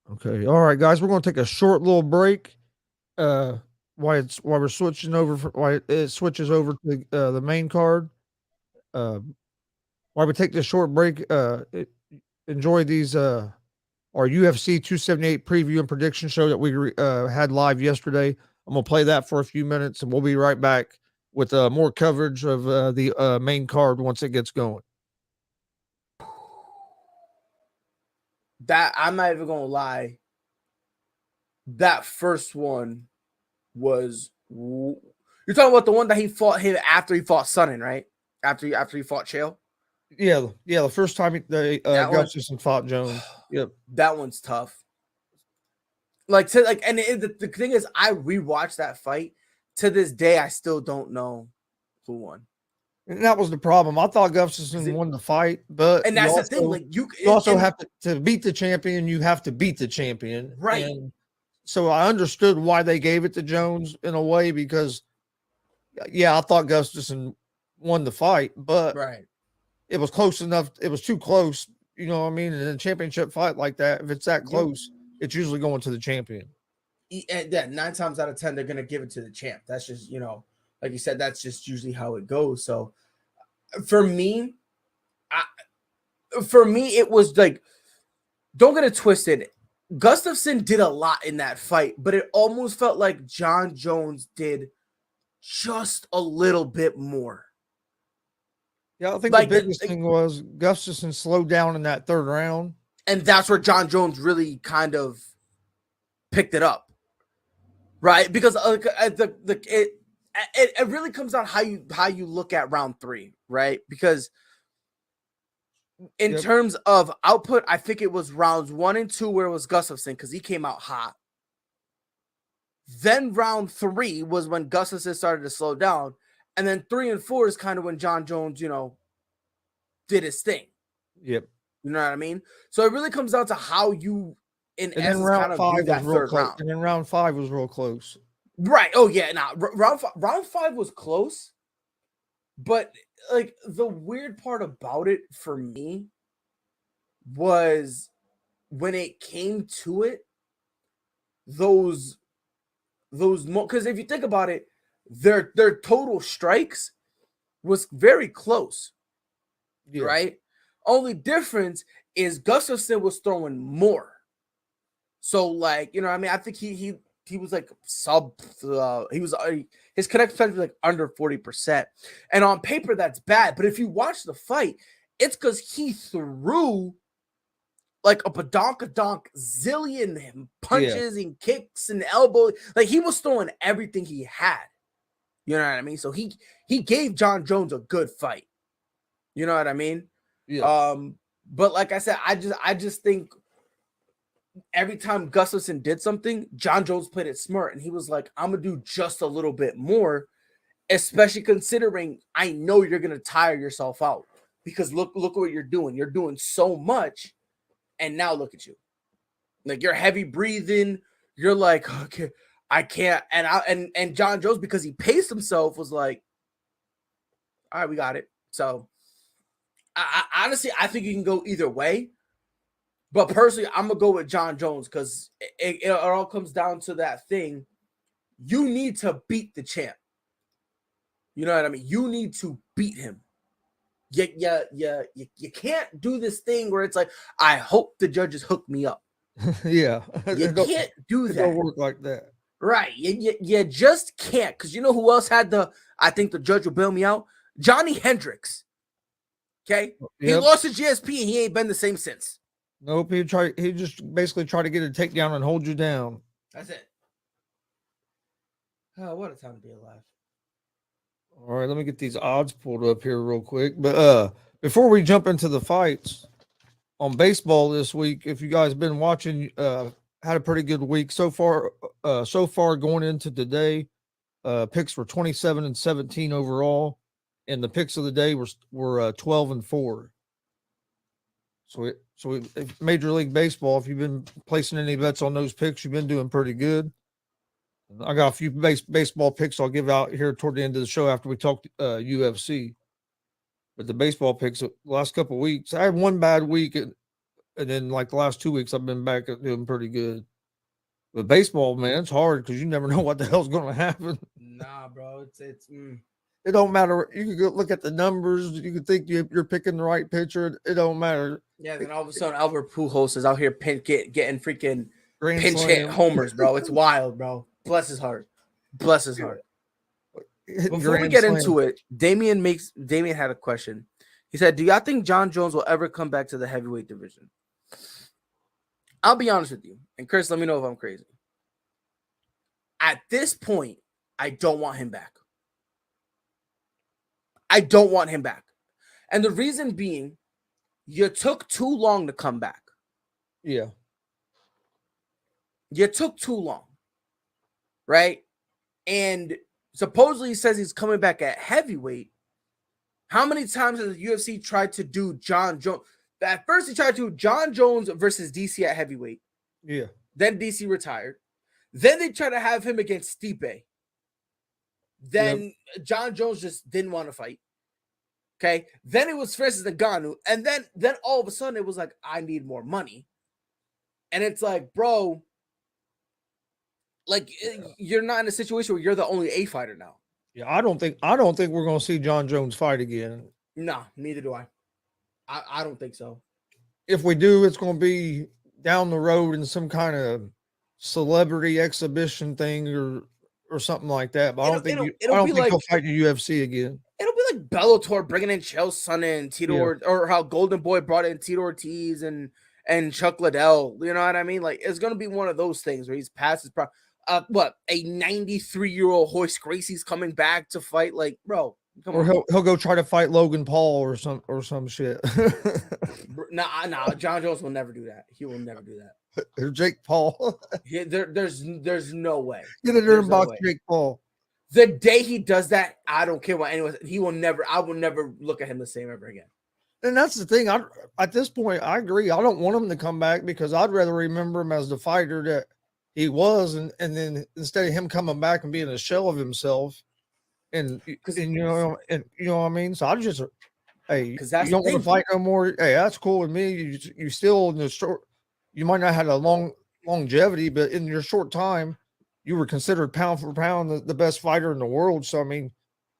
Okay. All right, guys, we're going to take a short little break. While we're switching over while it switches over to the main card. While we take this short break, enjoy these our UFC 278 preview and prediction show that we had live yesterday. I'm gonna play that for a few minutes, and we'll be right back with more coverage of the main card once it gets going. That I'm not even gonna lie. That first one was you're talking about the one that he fought him after he fought Sonnen, right? After he fought Chael. Yeah. The first time Gustafsson fought Jones. Yep. That one's tough. And the thing is, I rewatched that fight. To this day, I still don't know who won. And that was the problem. I thought Gustafsson won the fight, but And that's the thing. Like you also have to beat the champion. You have to beat the champion, right? And so I understood why they gave it to Jones in a way, because, I thought Gustafsson won the fight, but right, it was close enough. It was too close, you know what I mean? In a championship fight like that, if it's that close, it's usually going to the champion. And yeah, 9 times out of 10, they're going to give it to the champ. That's just, like you said, that's just usually how it goes. So for me, it was like, don't get it twisted. Gustafsson did a lot in that fight, but it almost felt like John Jones did just a little bit more. Yeah, I think the biggest thing was Gustafsson slowed down in that third round. And that's where John Jones really kind of picked it up. right? Because it really comes down how you look at round 3, right? Because in Yep. terms of output, I think it was rounds 1 and 2 where it was Gustafson because he came out hot. Then round 3 was when Gustafson started to slow down, and then 3 and 4 is kind of when John Jones, did his thing. Yep. You know what I mean? So it really comes down to how you, in And then essence, round kind of 5 view was that real third close. round. And then round 5 was real close. Right. Oh yeah. Nah. Round 5 was close, but like the weird part about it for me was when it came to it, those because if you think about it, their total strikes was very close, Yeah. right? Only difference is Gustafson was throwing more. So like, I mean, I think he was like he was his connect percentage was like under 40%. And on paper that's bad, but if you watch the fight, it's cuz he threw like a badonk zillion punches and kicks and elbows. Like he was throwing everything he had. You know what I mean? So he gave John Jones a good fight. You know what I mean? Yeah. But like I said, I just think every time Gustafson did something, John Jones played it smart, and he was like, "I'm gonna do just a little bit more," especially considering I know you're gonna tire yourself out because look what you're doing. You're doing so much, and now look at you. Like you're heavy breathing. You're like, okay, I can't. And John Jones, because he paced himself, was like, all right, we got it. So I honestly, I think you can go either way. But personally, I'm gonna go with John Jones because it all comes down to that thing. You need to beat the champ. You know what I mean? You need to beat him. You can't do this thing where it's like, I hope the judges hook me up. Yeah. You can't do It that. don't work like that. Right. You just can't. Because you know who else had I think the judge will bail me out? Johnny Hendricks. Okay? He Yep. lost to GSP and he ain't been the same since. Nope. He just basically tried to get a takedown and hold you down. That's it. Oh, what a time to be alive. All right, let me get these odds pulled up here real quick. But before we jump into the fights on baseball this week, if you guys been watching, had a pretty good week so far. So far going into today, picks were 27 and 17 overall, and the picks of the day were 12 and 4. So Major League Baseball, if you've been placing any bets on those picks, you've been doing pretty good. I got a few baseball picks I'll give out here toward the end of the show after we talk UFC. But the baseball picks the last couple of weeks, I had one bad week, and then like the last 2 weeks, I've been back at doing pretty good. But baseball, man, it's hard because you never know what the hell's going to happen. Nah, bro, It don't matter. You can go look at the numbers. You can think you're picking the right pitcher. It don't matter. Yeah, then all of a sudden Albert Pujols is out here getting freaking Grand pinch slam. hit homers, bro. It's wild, bro. Bless his heart. Bless his heart. Hitting Before we grand get slam. into it, Damien had a question. He said, "Do y'all think John Jones will ever come back to the heavyweight division?" I'll be honest with you, and Chris, let me know if I'm crazy. At this point, I don't want him back. I don't want him back. And the reason being, you took too long to come back. Yeah. You took too long. Right? And supposedly he says he's coming back at heavyweight. How many times has the UFC tried to do John Jones? At first, he tried to do John Jones versus DC at heavyweight. Yeah. Then DC retired. Then they tried to have him against Stipe. Then John Jones just didn't want to fight. Okay. Then it was Francis Ngannou. And then all of a sudden it was like, I need more money. And it's like, bro, like you're not in a situation where you're the only A fighter now. Yeah. I don't think we're going to see John Jones fight again. No, neither do I. I don't think so. If we do, it's going to be down the road in some kind of celebrity exhibition thing or something like that. But I don't think he'll fight in the UFC again. It'll be like Bellator bringing in Chael Sonnen and Tito, or how Golden Boy brought in Tito Ortiz and Chuck Liddell. You know what I mean? Like it's gonna be one of those things where he's past his prime. what, a 93-year-old Hoist Gracie's coming back to fight? Like, bro, come Or on. he'll go try to fight Logan Paul or some shit. Nah, John Jones will never do that. He will never do that. Or Jake Paul. There's no way. Get in there There's and no box way. Jake Paul. The day he does that, I don't care what anyone. He will never. I will never look at him the same ever again. And that's the thing. At this point, I agree. I don't want him to come back because I'd rather remember him as the fighter that he was, and then instead of him coming back and being a shell of himself, and you know what I mean. So I just, hey, because that's you don't want to fight no more. Hey, that's cool with me. You still in the short. You might not have a long longevity, but in your short time, you were considered pound for pound the best fighter in the world. So I mean,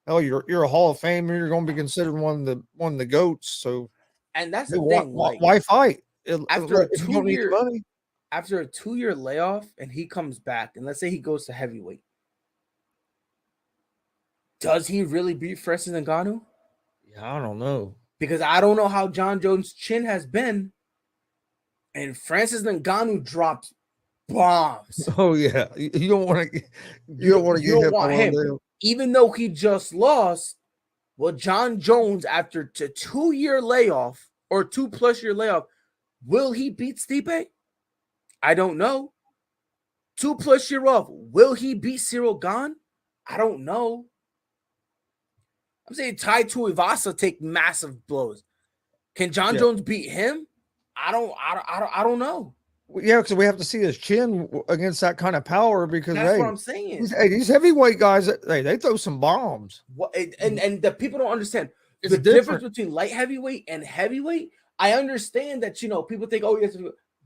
hell, you're a Hall of Famer. You're going to be considered one of the goats. So, and that's the thing. Why fight? After a You don't need the money. After a 2-year layoff, and he comes back, and let's say he goes to heavyweight, does he really beat Francis Ngannou? Yeah, I don't know, because I don't know how John Jones' chin has been, and Francis Ngannou drops bombs. Oh yeah, you don't want to. You don't want to get him. Even though he just lost. Well, John Jones, after a 2-year layoff or 2+ year layoff, will he beat Stipe? I don't know. 2+ year off, will he beat Cyril Gane? I don't know. I'm saying Tai Tuivasa take massive blows. Can John Jones beat him? I don't know. Yeah, because we have to see his chin against that kind of power. Because that's what I'm saying. These heavyweight guys, they throw some bombs. And the people don't understand the difference between light heavyweight and heavyweight. I understand that people think, oh yes,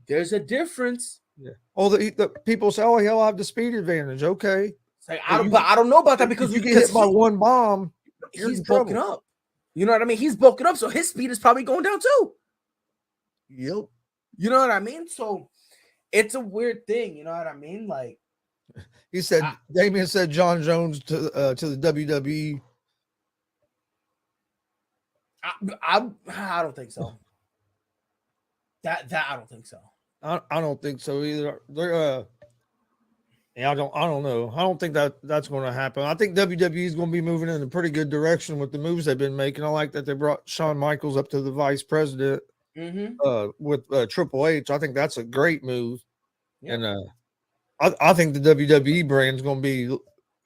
there's a difference. Yeah. Oh, the people say, oh, he'll have the speed advantage. Okay. Like, but I don't know about that because you get hit by one bomb. He's bulking up. You know what I mean? He's bulking up, so his speed is probably going down too. Yep. You know what I mean? So it's a weird thing. You know what I mean? Like he said, Damian said John Jones to the WWE. I don't think so. That I don't think so. I don't think so either. They're I don't know. I don't think that's going to happen. I think WWE is going to be moving in a pretty good direction with the moves they've been making. I like that they brought Shawn Michaels up to the vice president with Triple H. I think that's a great move. Yeah. And I think the WWE brand is going to be.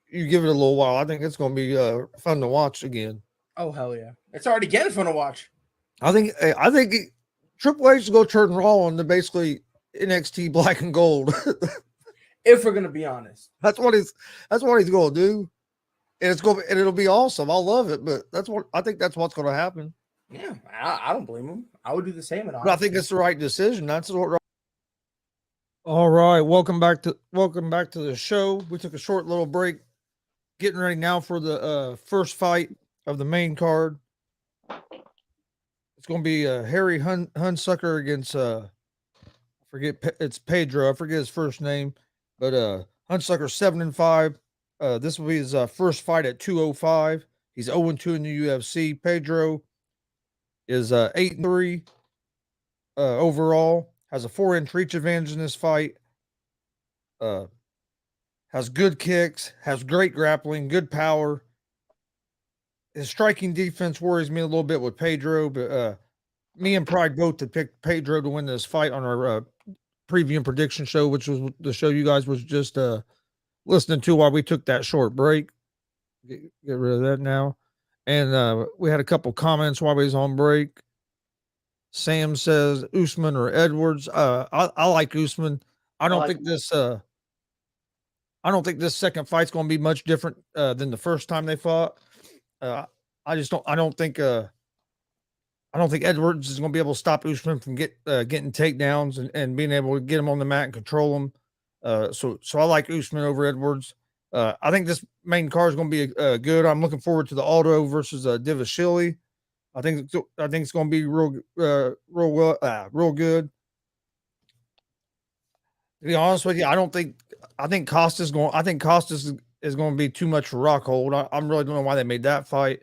You give it a little while, I think it's going to be fun to watch again. Oh hell yeah! It's already getting fun to watch. I think Triple H is going to turn Raw into basically NXT Black and Gold. If we're gonna be honest, that's what he's going to do, and it'll be awesome. I'll love it, but I think that's what's going to happen. Yeah, I don't blame him. I would do the same. But I think it's the right decision. That's what. All right, welcome back to the show. We took a short little break, getting ready now for the first fight of the main card. It's going to be Harry Hunsucker against it's Pedro. I forget his first name. But Hunsucker 7-5. This will be his first fight at 205. He's 0-2 in the UFC. Pedro is 8-3 overall. Has a 4-inch reach advantage in this fight. Has good kicks. Has great grappling. Good power. His striking defense worries me a little bit with Pedro, but me and Pride both had picked Pedro to win this fight on our preview and prediction show, which was the show you guys was just listening to while we took that short break. Get rid of that now. And we had a couple comments while we was on break. Sam says Usman or Edwards. I like Usman. I don't think this second fight's going to be much different than the first time they fought. I don't think Edwards is going to be able to stop Usman from getting takedowns and being able to get him on the mat and control him. So I like Usman over Edwards. I think this main card is going to be good. I'm looking forward to the Aldo versus Divashili. I think it's going to be real good. To be honest with you, I think Costas is going to be too much for Rockhold. I really don't know why they made that fight.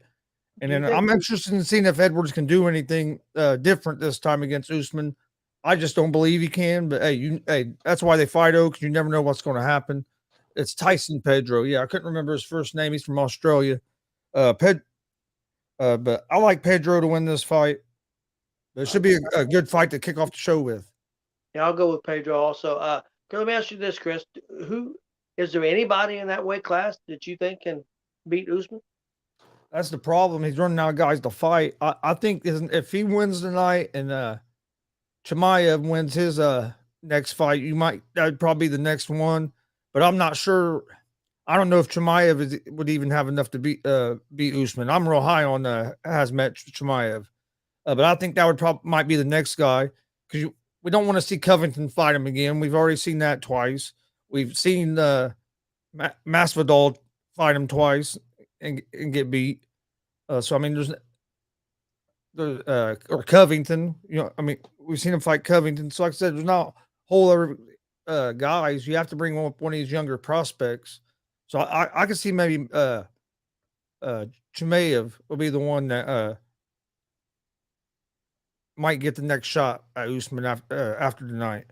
And then I'm interested in seeing if Edwards can do anything different this time against Usman. I just don't believe he can. But hey, that's why they fight, because you never know what's going to happen. It's Tyson Pedro. Yeah, I couldn't remember his first name. He's from Australia. But I like Pedro to win this fight. It should be a good fight to kick off the show with. Yeah, I'll go with Pedro also. Let me ask you this, Chris. Who is there anybody in that weight class that you think can beat Usman? That's the problem. He's running out of guys to fight. I think if he wins tonight and Chimaev wins his next fight, that'd probably be the next one. But I'm not sure. I don't know if Chimaev would even have enough to beat Usman. I'm real high on Hazmat Chimaev, but I think that might be the next guy because we don't want to see Covington fight him again. We've already seen that twice. We've seen Masvidal fight him twice and get beat. So I mean, or Covington. I mean, we've seen him fight Covington. So like I said, there's not a whole other guys. You have to bring one of these younger prospects. So I can see maybe Chimaev will be the one that might get the next shot at Usman after tonight.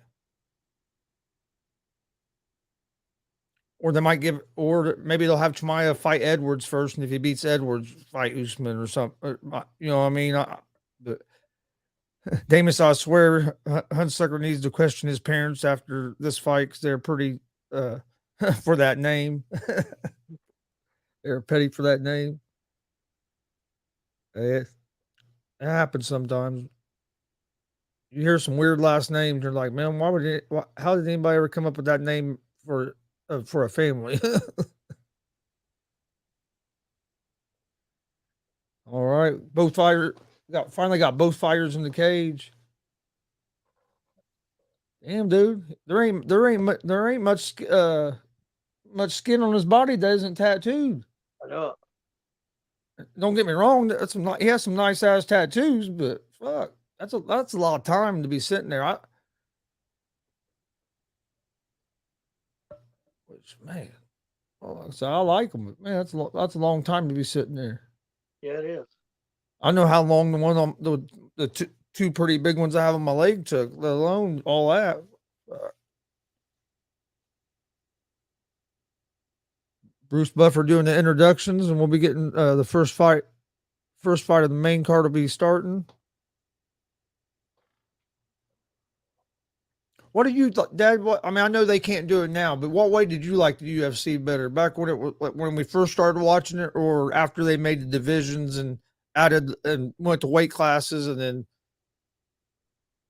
Or they might or maybe they'll have Chimaev fight Edwards first, and if he beats Edwards, fight Usman or something. You know what I mean? But Damus, I swear, Hunsucker needs to question his parents after this fight because they're pretty for that name. They're petty for that name. It happens sometimes. You hear some weird last names, you're like, man, how did anybody ever come up with that name for a family? All right, both fighters finally got both fighters in the cage. Damn, dude, there ain't much skin on his body that isn't tattooed. I know. Don't get me wrong, he has some nice ass tattoos, but fuck, that's a lot of time to be sitting there. Man, so I like them, but man, that's a long time to be sitting there. Yeah, it is. I know how long the one on the two pretty big ones I have on my leg took, let alone all that. Bruce Buffer doing the introductions, and we'll be getting the first fight of the main card will be starting. What do you, Dad? I mean, I know they can't do it now, but what way did you like the UFC better? Back when we first started watching it, or after they made the divisions and added and went to weight classes, and then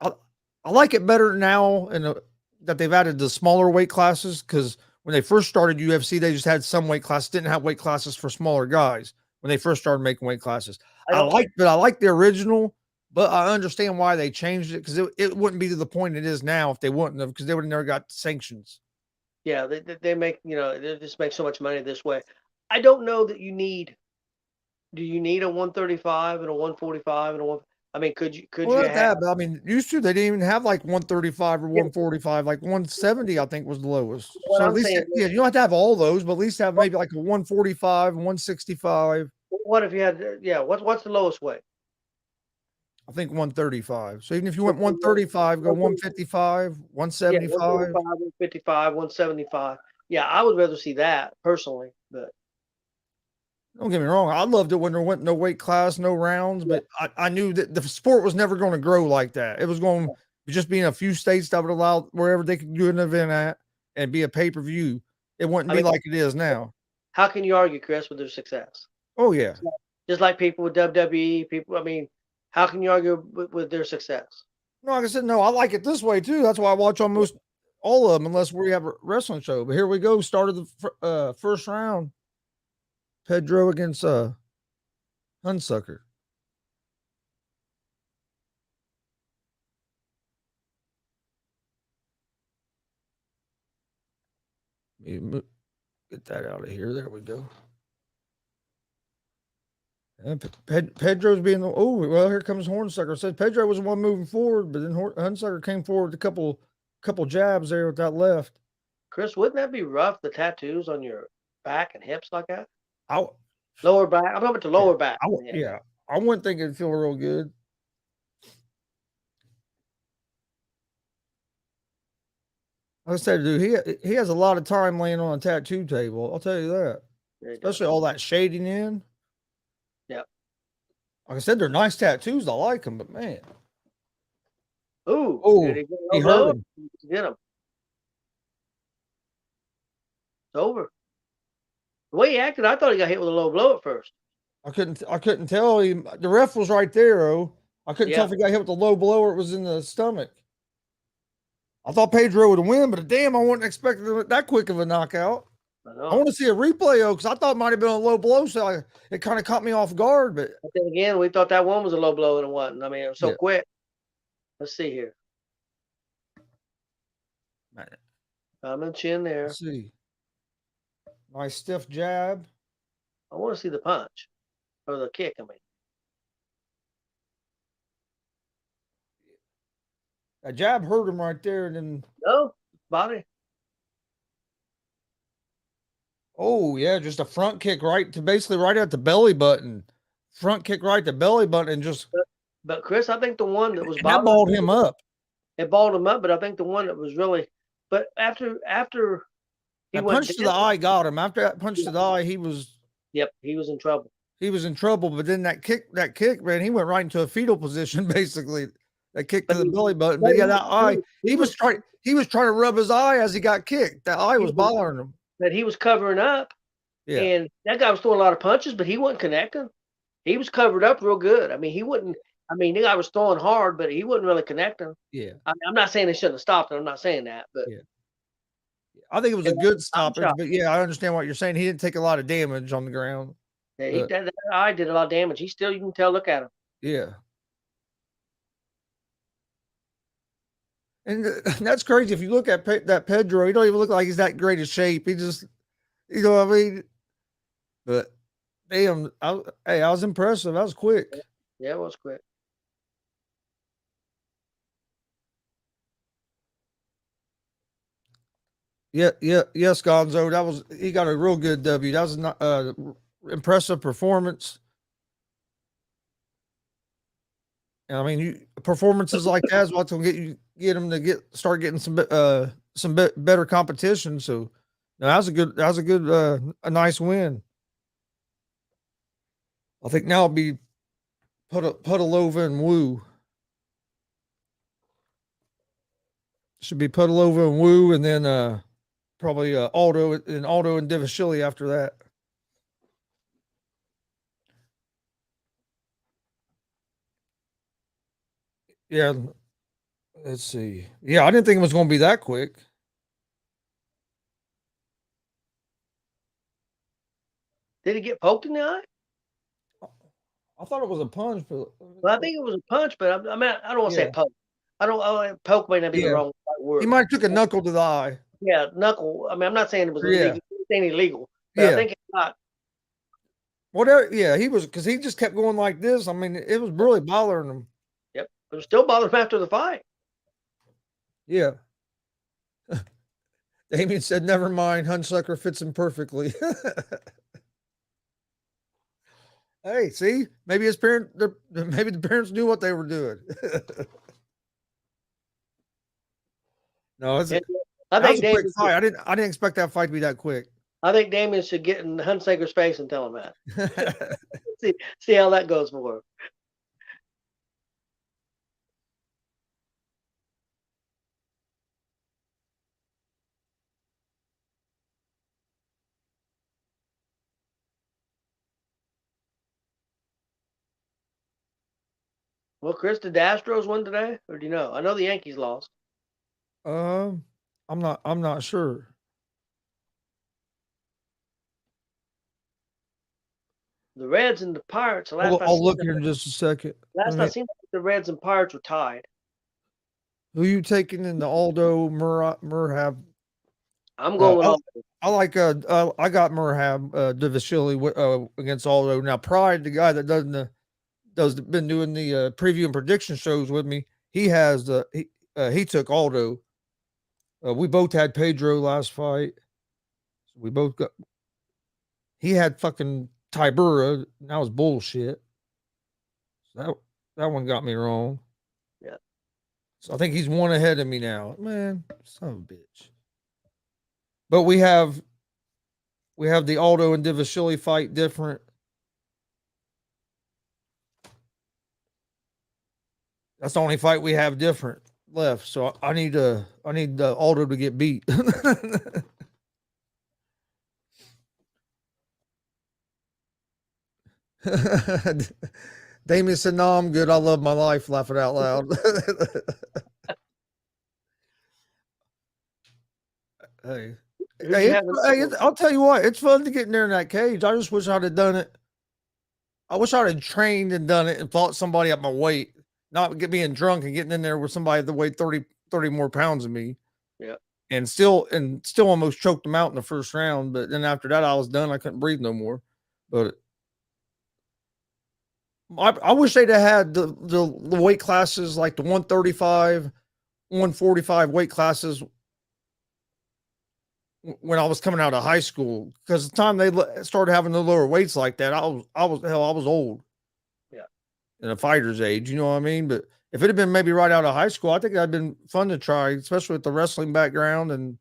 I like it better now, and that they've added the smaller weight classes because when they first started UFC, they just had some weight classes, didn't have weight classes for smaller guys when they first started making weight classes. I like the original, but I understand why they changed it because it wouldn't be to the point it is now if they wouldn't have, because they would have never got sanctions. Yeah, they make, they just make so much money this way. I don't know that do you need a 135 and a 145 and a one? I mean, could you have but I mean, used to they didn't even have like 135 or 145, like 170, I think was the lowest. So at least you don't have to have all those, but at least have maybe like a 145, 165. What if you had what's the lowest weight? I think 135. So even if you went 135, go 155, 175. 155, 175. Yeah, I would rather see that personally, but don't get me wrong. I loved it when there went no weight class, no rounds, but I knew that the sport was never going to grow like that. It was going to just be in a few states that would allow wherever they could do an event at and be a pay-per-view. It wouldn't be like it is now. How can you argue, Chris, with their success? Oh, yeah. Just like people with WWE, I mean, how can you argue with their success? No, like I said, no, I like it this way too. That's why I watch almost all of them unless we have a wrestling show. But here we go. Started the first round. Pedro against Hunsucker. Get that out of here. There we go. And Pedro's being here comes Hornsucker. Said Pedro was the one moving forward, but then Hunsucker came forward with a couple jabs there with that left. Chris, wouldn't that be rough? The tattoos on your back and hips like that. I Lower back. I'm talking about the lower back. I wouldn't think it'd feel real good. I said, dude, he has a lot of time laying on a tattoo table. I'll tell you that. Yeah, he does. Especially all that shading in. Yep. Like I said, they're nice tattoos. I like them, but man. Ooh, Oh, did he get he a low hurt blow? him. Get him. It's over. The way he acted, I thought he got hit with a low blow at first. I couldn't tell him. The ref was right there. Oh, I couldn't tell Yeah. if he got hit with a low blow or it was in the stomach. I thought Pedro would win, but damn, I wasn't expecting that quick of a knockout. I I know. want to see a replay, though, because I thought it might have been a low blow, so it kind of caught me off guard. But But then again, we thought that one was a low blow and it wasn't. I mean, it was so Yeah. quick. Let's see here. man, Coming chin there. let's see, nice stiff jab. I want to see the punch or the kick. I mean, That jab hurt him right there, and then no body. oh yeah, just a front kick right to basically right at the belly button. Front kick right to belly button, and just But Chris, I think the one that was and that balled him up. It balled him up. But I think the one that was really, but after he That went punch to the eye got him. After that punch to the eye, he was he was in trouble. in trouble. But then that kick, man, he went right into a fetal position basically. That kick to But the he- belly button. but But yeah, he- that eye. he He was trying to rub his eye as he got kicked. That eye He was was- bothering him. But he was covering up, Yeah, and that guy was throwing a lot of punches, but he wasn't connecting. He was covered up real good. I mean, he wouldn't. I mean, the guy was throwing hard, but he wasn't really connecting. yeah. I mean, I'm not saying they shouldn't have stopped it. I'm not saying that, but Yeah. I think it was a Yeah, good stoppage. shot. But yeah, I understand what you're saying. He didn't take a lot of damage on the ground. yeah, But- that eye did a lot of damage. He still, you can tell. Look at him. Yeah. And that's crazy. If you look at that Pedro, he don't even look like he's that great of shape. He just, you know what I mean? But damn, I was impressive. That was quick. Yeah, it was quick. Yes, Gonzo. He got a real good W. That was not impressive performance. And I mean, performances like that is what's gonna get him to start getting some better competition. So, no, that was a good, a nice win. I think now it'll be Putilova and Wu. Should be Putilova and Wu, and then probably Aldo and Divashili after that. Yeah, let's see. Yeah, I didn't think it was going to be that quick. Did he get poked in the eye? I thought it was a punch, but Well, I think it was a punch, but I mean, I don't want to Yeah. say poke. Poke may not be Yeah. the wrong word. he might have took a knuckle to the eye. Yeah, knuckle. I mean, I'm not saying it was Yeah. illegal. I'm saying illegal. But I Yeah. think it's not. Whatever. Yeah, he was because he just kept going like this. I mean, it was really bothering him. Yep. It was still bothering him after the fight. Yeah. Damien said, "Never mind. Hunsucker fits him perfectly." Hey, see, maybe maybe the parents knew what they were doing. No, I that was think a quick Damien. fight. I didn't expect that fight to be that quick. I think Damien should get in Hunsaker's face and tell him that. See how that goes for him. Well, Chris, did the Astros win today, or do you know? I know the Yankees lost. I'm not sure. The Reds and the Pirates. The last I I'll seen look them- here in just a second. Last I seen the Reds and Pirates were tied. Who you taking in the Aldo Murhab? I'm going with Aldo. I like I got Murhab Divashili against Aldo. Now Pride, the guy that been doing the preview and prediction shows with me, he took Aldo. We both had Pedro last fight. We both got. He had fucking Tybura. That was bullshit. So that one got me wrong. Yeah. So I think he's one ahead of me now. Man, son of a bitch. But we have the Aldo and Divashili fight different. That's the only fight we have different left. So I need Aldo to get beat. Damien said, "No, I'm good. I love my life." Laughing out loud. Hey, Who you have in that one? I'll tell you what. It's fun to get in there in that cage. I just wish I'd have done it. I wish I'd have trained and done it and fought somebody at my weight, not being drunk and getting in there with somebody that weighed 30 more pounds than me. Yeah. And still almost choked them out in the first round. But then after that, I was done. I couldn't breathe no more. But I wish they'd have had the weight classes like the 135, 145 weight classes when I was coming out of high school, because the time they started having the lower weights like that, I was old. Yeah. In a fighter's age, you know what I mean? But if it had been maybe right out of high school, I think that'd been fun to try, especially with the wrestling background. And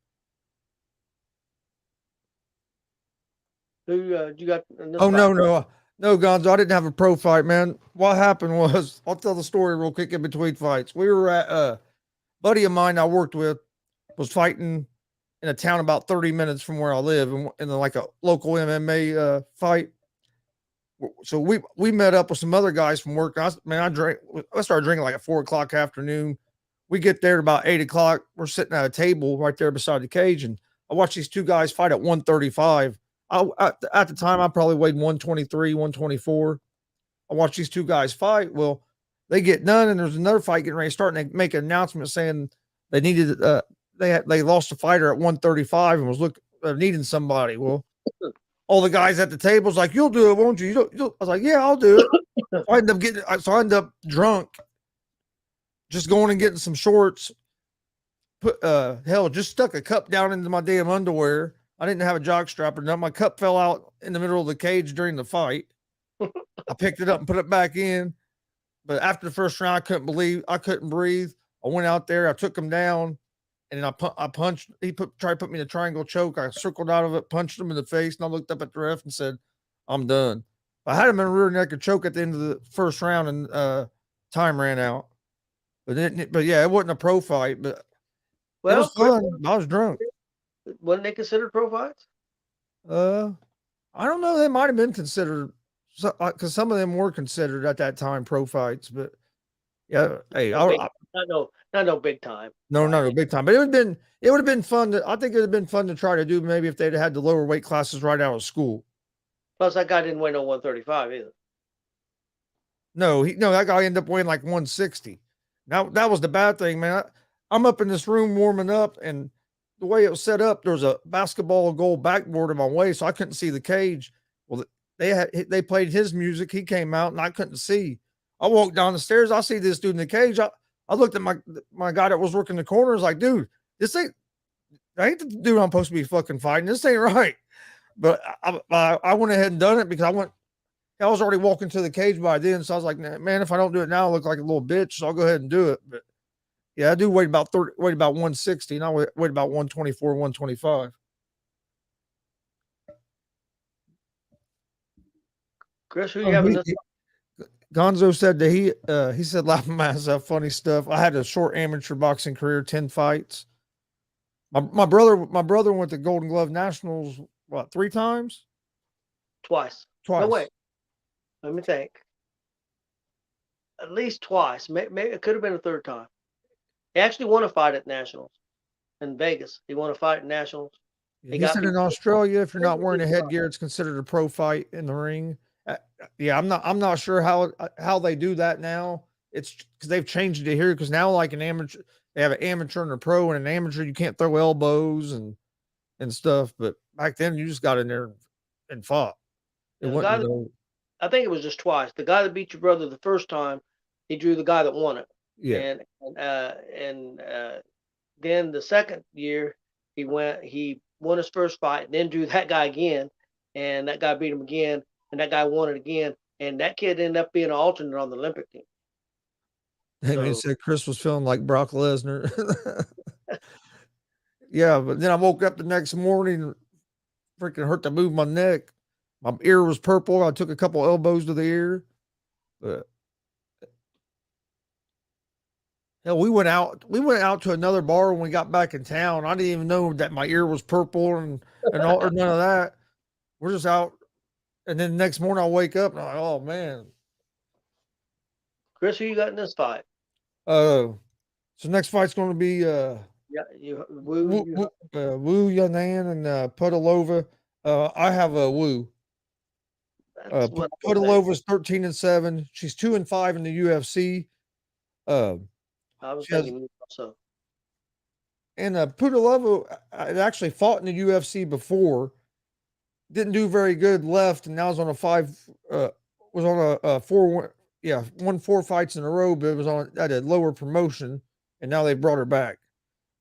Who you got in this oh, fight? no, Gonzo, I didn't have a pro fight, man. What happened was, I'll tell the story real quick in between fights. We were at a buddy of mine I worked with was fighting in a town about 30 minutes from where I live, in like a local MMA fight. So we met up with some other guys from work. I started drinking like at 4:00 afternoon. We get there at about 8:00. We're sitting at a table right there beside the cage, and I watch these two guys fight at 135. At the time, I probably weighed 123, 124. I watched these two guys fight. Well, they get done, and there's another fight getting ready to start, and they make an announcement saying they needed they lost a fighter at 135 and was needing somebody. Well, all the guys at the table was like, "You'll do it, won't you?" I was like, "Yeah, I'll do it." I ended up drunk, just going and getting some shorts. Just stuck a cup down into my damn underwear. I didn't have a jock strap or nothing. My cup fell out in the middle of the cage during the fight. I picked it up and put it back in. But after the first round, I couldn't breathe. I went out there, I took him down, and then I punched. Tried to put me in a triangle choke. I circled out of it, punched him in the face, and I looked up at the ref and said, "I'm done." I had him in a rear naked choke at the end of the first round, and time ran out. But yeah, it wasn't a pro fight, but it was fun. I was drunk. Wasn't they considered pro fights? I don't know. They might have been considered, because some of them were considered at that time pro fights. But yeah, hey, not no big time. No, big time. But it would have been fun I think it would have been fun to try to do, maybe if they'd had the lower weight classes right out of school. Plus, that guy didn't weigh no 135 either. No, that guy ended up weighing like 160. Now that was the bad thing, man. I'm up in this room warming up, and the way it was set up, there was a basketball goal backboard in my way, so I couldn't see the cage. Well, they played his music. He came out, and I couldn't see. I walked down the stairs. I see this dude in the cage. I looked at my guy that was working the corner. I was like, dude, that ain't the dude I'm supposed to be fucking fighting. This ain't right. But I went ahead and done it because I was already walking to the cage by then. So I was like, man, if I don't do it now, I look like a little bitch. So I'll go ahead and do it. But yeah, I do weigh about 160, and I weigh about 124, 125. Chris, who you having this? Gonzo said that he said, laughing myself, funny stuff. I had a short amateur boxing career, 10 fights. My brother went to Golden Glove Nationals, what, 3 times? Twice. No, wait. Let me think. At least twice. Maybe it could have been a third time. He actually won a fight at Nationals in Vegas. He won a fight at Nationals. He said in Australia, if you're not wearing a headgear, it's considered a pro fight in the ring. Yeah, I'm not sure how they do that now. It's because they've changed it here. Because now, like an amateur, they have an amateur and a pro, and an amateur you can't throw elbows and stuff. But back then, you just got in there and fought. I think it was just twice. The guy that beat your brother the first time, he drew the guy that won it. Yeah. And then the second year, he won his first fight, and then drew that guy again, and that guy beat him again, and that guy won it again, and that kid ended up being an alternate on the Olympic team. Damien So said Chris was feeling like Brock Lesnar. Yeah, but then I woke up the next morning, freaking hurt to move my neck. My ear was purple. I took a couple elbows to the ear. But hell, we went out to another bar when we got back in town. I didn't even know that my ear was purple and all or none of that. We're just out, and then the next morning I wake up and I'm like, oh man. Chris, who you got in this fight? So next fight's going to be Yeah, you. Wu Yanan and Pudilova. I have a Wu. That's what I was thinking. Pudilova's 13-7. She's 2-5 in the UFC. Uh, I was she has thinking so. and Pudilova had actually fought in the UFC before. Didn't do very good. Left and now is on a five. Was on a 4. Yeah, won 4 fights in a row, but it was on at a lower promotion, and now they brought her back.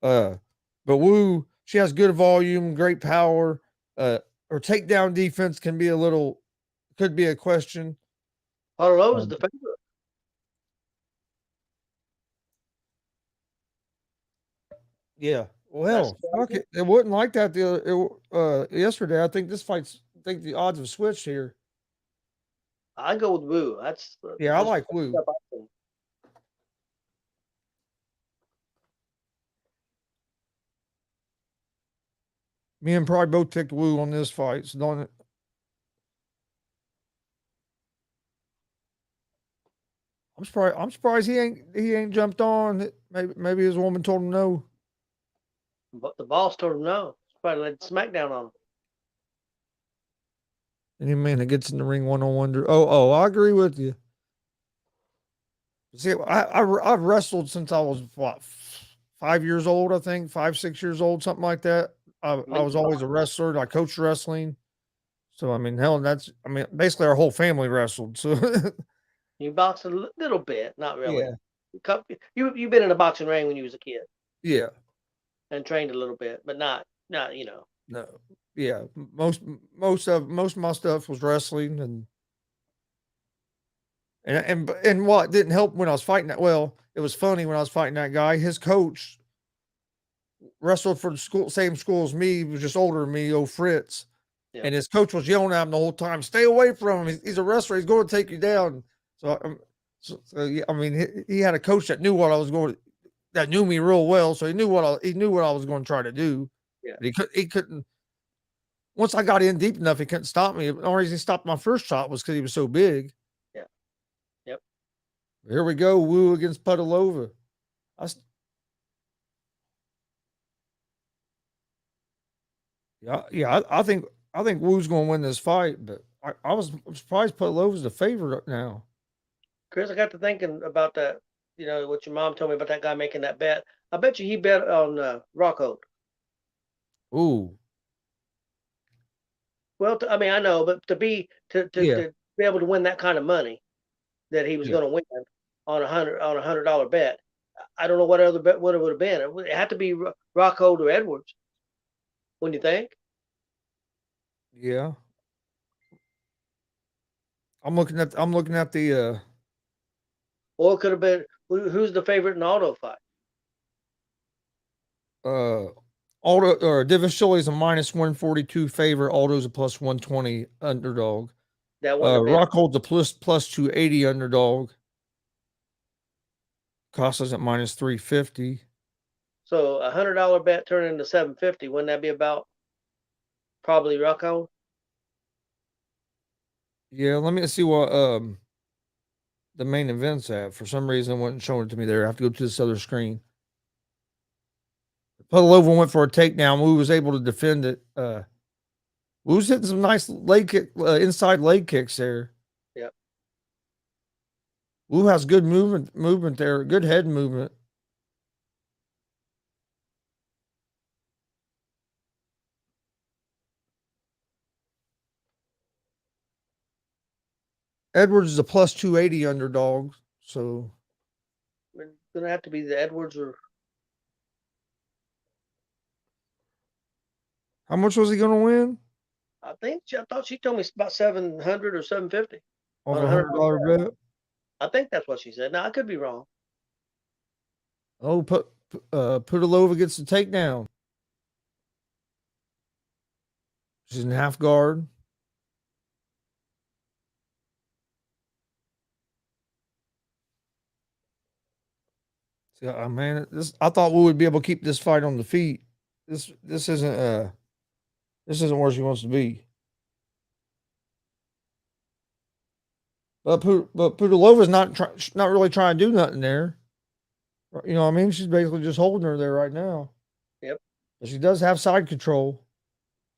But Wu, she has good volume, great power. Her takedown defense could be a question. Pavlova's Um, the favorite. Yeah. Well, That's hell, fuck it. It wasn't like that yesterday. I think the odds have switched here. I go with Wu. That's Yeah, I just like Wu. stuff I think. Me and probably both picked Wu on this fight. So don't. I'm surprised he ain't jumped on. Maybe his woman told him no. But the boss told him no. Probably laid smackdown on him. Any man that gets in the ring one on one. I agree with you. See, I've wrestled since I was what 5 years old. I think 5, 6 years old, something like that. I was always a wrestler. I coached wrestling. So I mean, hell, basically our whole family wrestled. So You boxed a little bit, not really. yeah, You've been in a boxing ring when you was a kid yeah, and trained a little bit, but not you know. no, yeah. Most of my stuff was wrestling, and what didn't help when I was fighting that. Well, it was funny when I was fighting that guy. His coach wrestled for the same school as me. He was just older than me, old Fritz. Yeah. And his coach was yelling at him the whole time, "Stay away from him. He's a wrestler. He's going to take you down." So, yeah, I mean, he had a coach that knew what I was going, that knew me real well. So he knew what I was going to try to do. Yeah. But he couldn't. Once I got in deep enough, he couldn't stop me. The only reason he stopped my first shot was because he was so big. Yeah. Yep. Here we go, Wu against Pudilova. I think Wu's going to win this fight, but I'm surprised Pudlova's the favorite now. Chris, I got to thinking about that. You know what your mom told me about that guy making that bet. I bet you he bet on Rocco. Ooh, Well, I mean, I know, but to be able to win that kind of money that he was yeah, going to win on $100 bet, I don't know what other bet would have been. It had to be Rocco or Edwards. Wouldn't you think? yeah. I'm looking at the Or it could have been who's the favorite in the auto fight? Aldo or Divisholi is a -142 favorite. Aldo's a +120 underdog. That wouldn't have been. Rockhold's a +280 underdog. Costa's at -350. So $100 bet turned into $750. Wouldn't that be about probably Rocco? Yeah, let me see what the main event's at. For some reason, it wasn't showing it to me there. I have to go to this other screen. Pudilova went for a takedown. Wu was able to defend it. Wu's hitting some nice inside leg kicks there. Yep. Wu has good movement there, good head movement. Edwards is a +280 underdog. So It's gonna have to be the Edwards or how much was he going to win? I thought she told me it's about 700 or 750 Off on a a $100 bet. I think that's what she said. Now I could be wrong. Oh, Pudilova gets the takedown. She's in half guard. See, man, I thought we would be able to keep this fight on the feet. This isn't where she wants to be. But Pudilova's not really trying to do nothing there. You know what I mean? She's basically just holding her there right now. Yep. But she does have side control.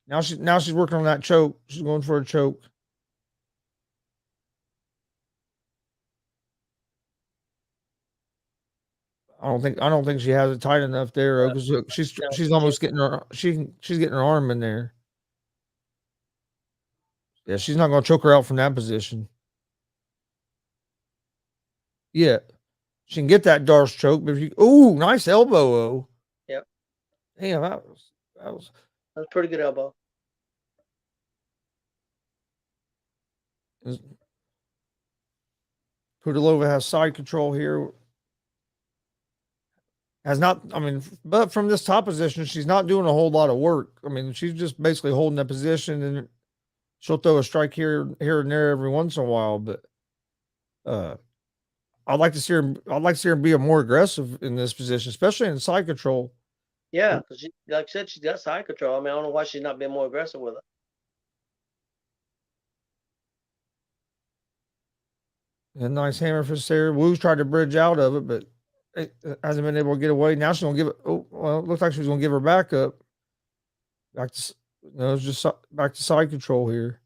Now she's working on that choke. She's going for a choke. I don't think she has it tight enough there because she's almost getting she's getting her arm in there. Yeah, she's not going to choke her out from that position. Yeah, she can get that Darce choke, but ooh, nice elbow. Oh. Yep. Damn, that was a pretty good elbow. Pudilova has side control here. Has not, I mean, but from this top position, she's not doing a whole lot of work. I mean, she's just basically holding that position, and she'll throw a strike here and there every once in a while. But I'd like to see her be more aggressive in this position, especially in side control. Yeah, because like I said, she's got side control. I mean, I don't know why she's not been more aggressive with it. A nice hammer fist there. Wu's tried to bridge out of it, but it hasn't been able to get away. Now she's gonna give it. Oh, well, it looks like she's gonna give her back up. Back to it's just back to side control here.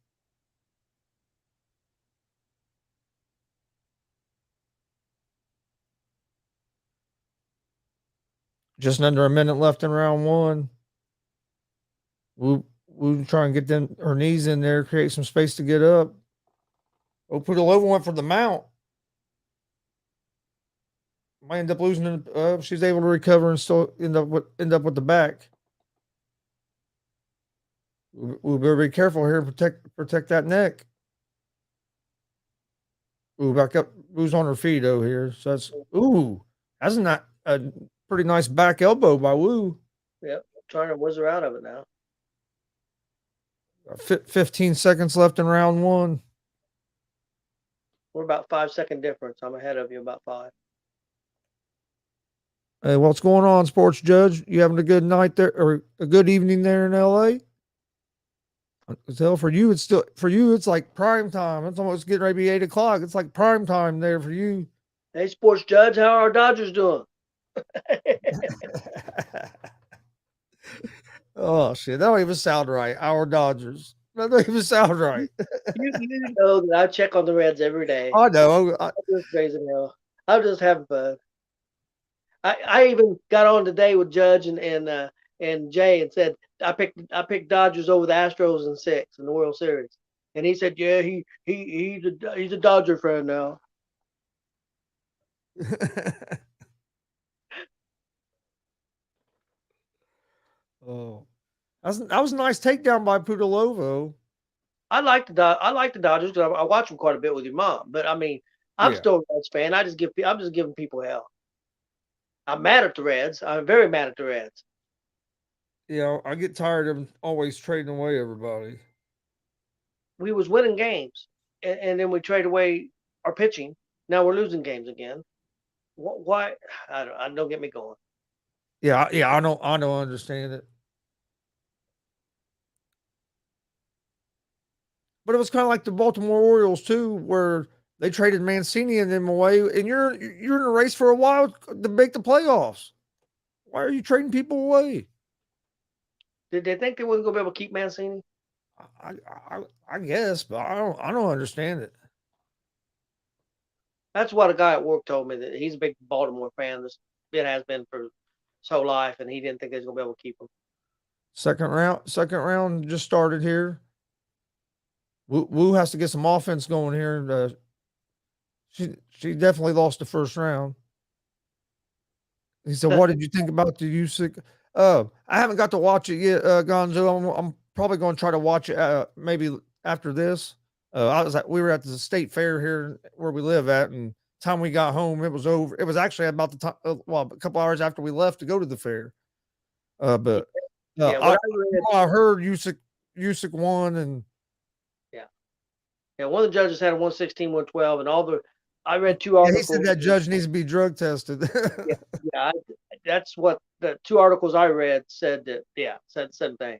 Just under a minute left in round one. Wu try and get her knees in there, create some space to get up. Oh, Pudilova went for the mount. Might end up losing. She's able to recover and still end up with the back. We'll better be careful here and protect that neck. Ooh, back up. Wu's on her feet here. So that's not a pretty nice back elbow by Wu. Yep, trying to whiz her out of it now. 15 seconds left in round one. We're about 5-second difference. I'm ahead of you about 5. Hey, what's going on, sports judge? You having a good night there or a good evening there in LA? Hell, for you, it's like prime time. It's almost getting ready to be 8 o'clock. It's like prime time there for you. Hey, sports judge, how are our Dodgers doing? Oh shit, that don't even sound right. Our Dodgers. That don't even sound right. you know that I check on the Reds every day. I know. I'm just crazy now. I'm just having fun. I even got on today with Judge and Jay and said I picked Dodgers over the Astros in 6 in the World Series, and he said, yeah, he's a Dodger fan now. Oh, that was a nice takedown by Pudilova. I like the Dodgers because I watch them quite a bit with your mom. But I mean, I'm still a Reds fan. I'm just giving people hell. I'm mad at the Reds. I'm very mad at the Reds. Yeah, I get tired of always trading away everybody. We was winning games, and then we trade away our pitching. Now we're losing games again. Why? I don't get me going. Yeah, I don't understand it. But it was kind of like the Baltimore Orioles too, where they traded Mancini and them away, and you're in a race for a while to make the playoffs. Why are you trading people away? Did they think they wasn't gonna be able to keep Mancini? I guess, but I don't understand it. That's what a guy at work told me, that he's a big Baltimore fan. It has been for his whole life, and he didn't think they was gonna be able to keep him. Second round just started here. Wu has to get some offense going here. She definitely lost the first round. He said, "What did you think about the Usyk?" I haven't got to watch it yet, Gonzo. I'm probably going to try to watch it maybe after this. We were at the state fair here where we live at, and time we got home, it was over. It was actually about the time, well, a couple hours after we left to go to the fair. But Yeah, I, what I read, I heard Usyk won, and yeah, one of the judges had a 116, 112, and I read two yeah, he said articles. that judge needs to be drug tested. Yeah, yeah, that's what the two articles I read said that. Yeah, said the same thing.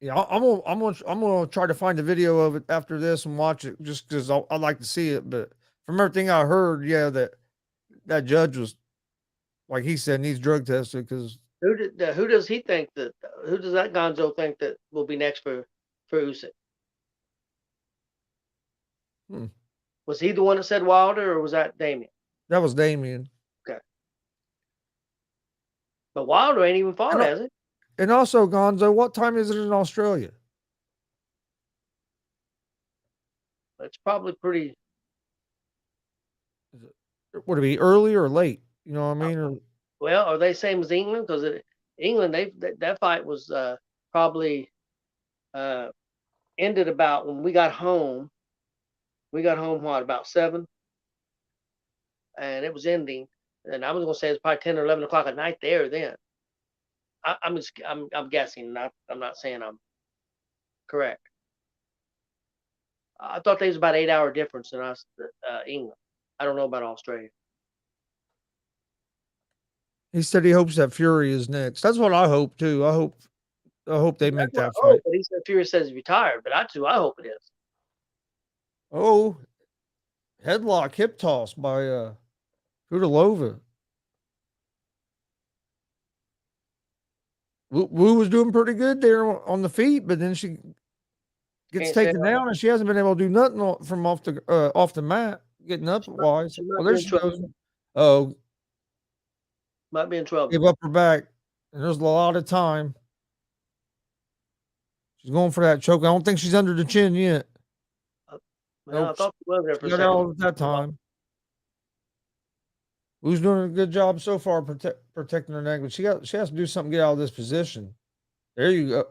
Yeah, I'm gonna try to find a video of it after this and watch it just because I'd like to see it. But from everything I heard, yeah, that judge was like he said needs drug tested because Who does he think that? Who does that Gonzo think that will be next for Usyk? Hmm. Was he the one that said Wilder, or was that Damian? that was Damien. But Wilder ain't even fought, And, has he? and also Gonzo, what time is it in Australia? It's probably pretty. Would it be early or late? You know what I mean? Or, Well, are they same as England? Because England, that fight was probably ended about when we got home. We got home what about 7, and it was ending. And I was gonna say it's probably 10 or 11 o'clock at night there. Then I'm guessing. I'm not saying I'm correct. I thought there was about 8-hour difference in us, England. I don't know about Australia. he said he hopes that Fury is next. That's what I hope too. I hope they make that Oh, fight. but he said Fury says he's retired, but I hope it is. Oh, headlock hip toss by Hudalova. Wu was doing pretty good there on the feet, but then she gets Can't say taken down and she hasn't been able to do nothing from off the mat, getting up wise. she might Well, be there in she trouble. goes. Oh, Might be in trouble. gave up her back, and there's a lot of time. She's going for that choke. I don't think she's under the chin yet. Well, I Nope, thought she was there she for a got second. out at that time. Who's doing a good job so far protecting her neck, but she has to do something to get out of this position. There you go.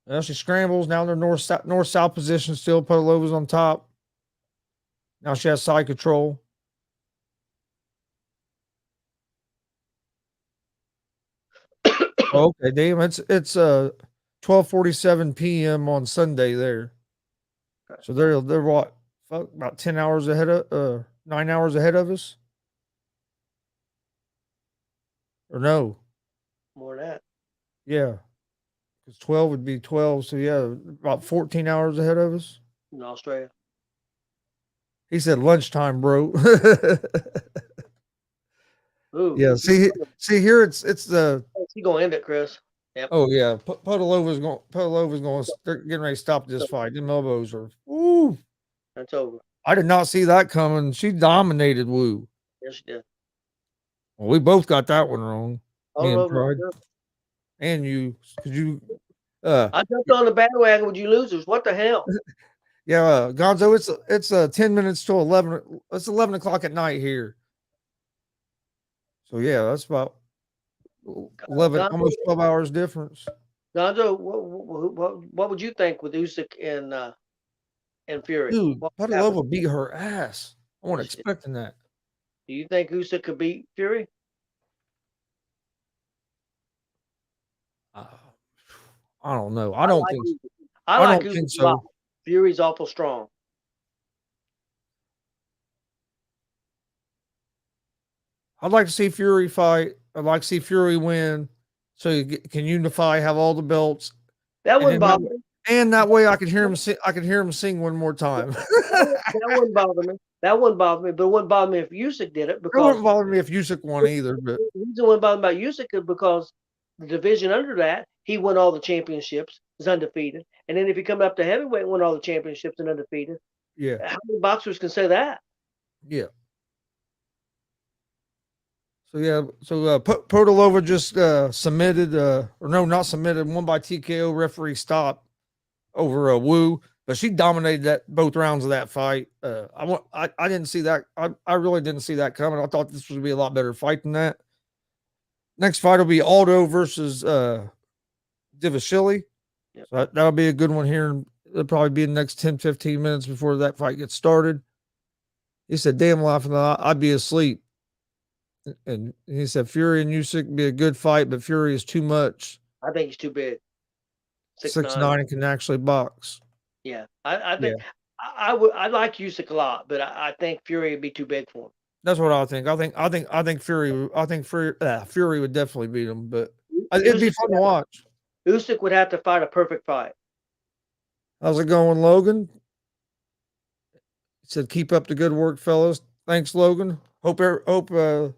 Now she scrambles. Now they're north south position still. Podolova's on top. Now she has side control. Okay, damn. It's 12:47 p.m. on Sunday there. So they're what, about 10 hours ahead of 9 hours ahead of us? Or no? More than that. Yeah. Because 12 would be 12. So yeah, about 14 hours ahead of us. In Australia. He said lunchtime, bro. Ooh. Yeah, see here it's the He gonna end it, Chris. Yep. oh yeah, Podolova's going they're getting ready to stop this fight. Them elbows are ooh. That's over. I did not see that coming. She dominated Wu. Yes, she did. Well, we both got that one wrong. Me All and over. Pride. And you, because you, I jumped on the bandwagon with you losers. What the hell? yeah, Gonzo, it's 10 minutes to 11. It's 11 o'clock at night here. So yeah, that's about 11, Gonzo, almost 12 hours difference. Gonzo, what would you think with Usyk and Fury? Dude, What would happen? Padalova beat her ass. I wasn't Yes, she did. expecting that. Do you think Usyk could beat Fury? I don't know. I don't like think. Usyk. I like don't Usyk think a so. lot. Fury's awful strong. I'd like to see Fury fight. I'd like to see Fury win, so you can unify, have all the belts, That and wouldn't then bother me. and that way I can hear him. I can hear him sing one more time. That wouldn't bother me. That wouldn't bother me. But it wouldn't bother me if Usyk did it It because wouldn't bother me if Usyk won either, but the reason it wouldn't bother me about Usyk is because the division under that, he won all the championships, is undefeated. And then if he come up to heavyweight and won all the championships and undefeated, yeah, how many boxers can say that? yeah. So yeah, so Podolova just submitted, or no, not submitted, won by TKO. Referee stopped over Wu, but she dominated that both rounds of that fight. I didn't see that. I really didn't see that coming. I thought this was gonna be a lot better fight than that. Next fight will be Aldo versus Divashili. Yep. So that'll be a good one here. It'll probably be in the next 10, 15 minutes before that fight gets started. He said, "Damn, laughing, I'd be asleep." And he said, "Fury and Usyk be a good fight, but Fury is too much. I think he's too big. 6'9". 6'9" and can actually box." Yeah, I Yeah, think I like Usyk a lot, but I think Fury would be too big for him. that's what I think. Fury would definitely beat him, but it'd be Usyk fun would to watch. Usyk would have to fight a perfect fight. How's it going, Logan? He said, "Keep up the good work, fellas." Thanks, Logan. Hope the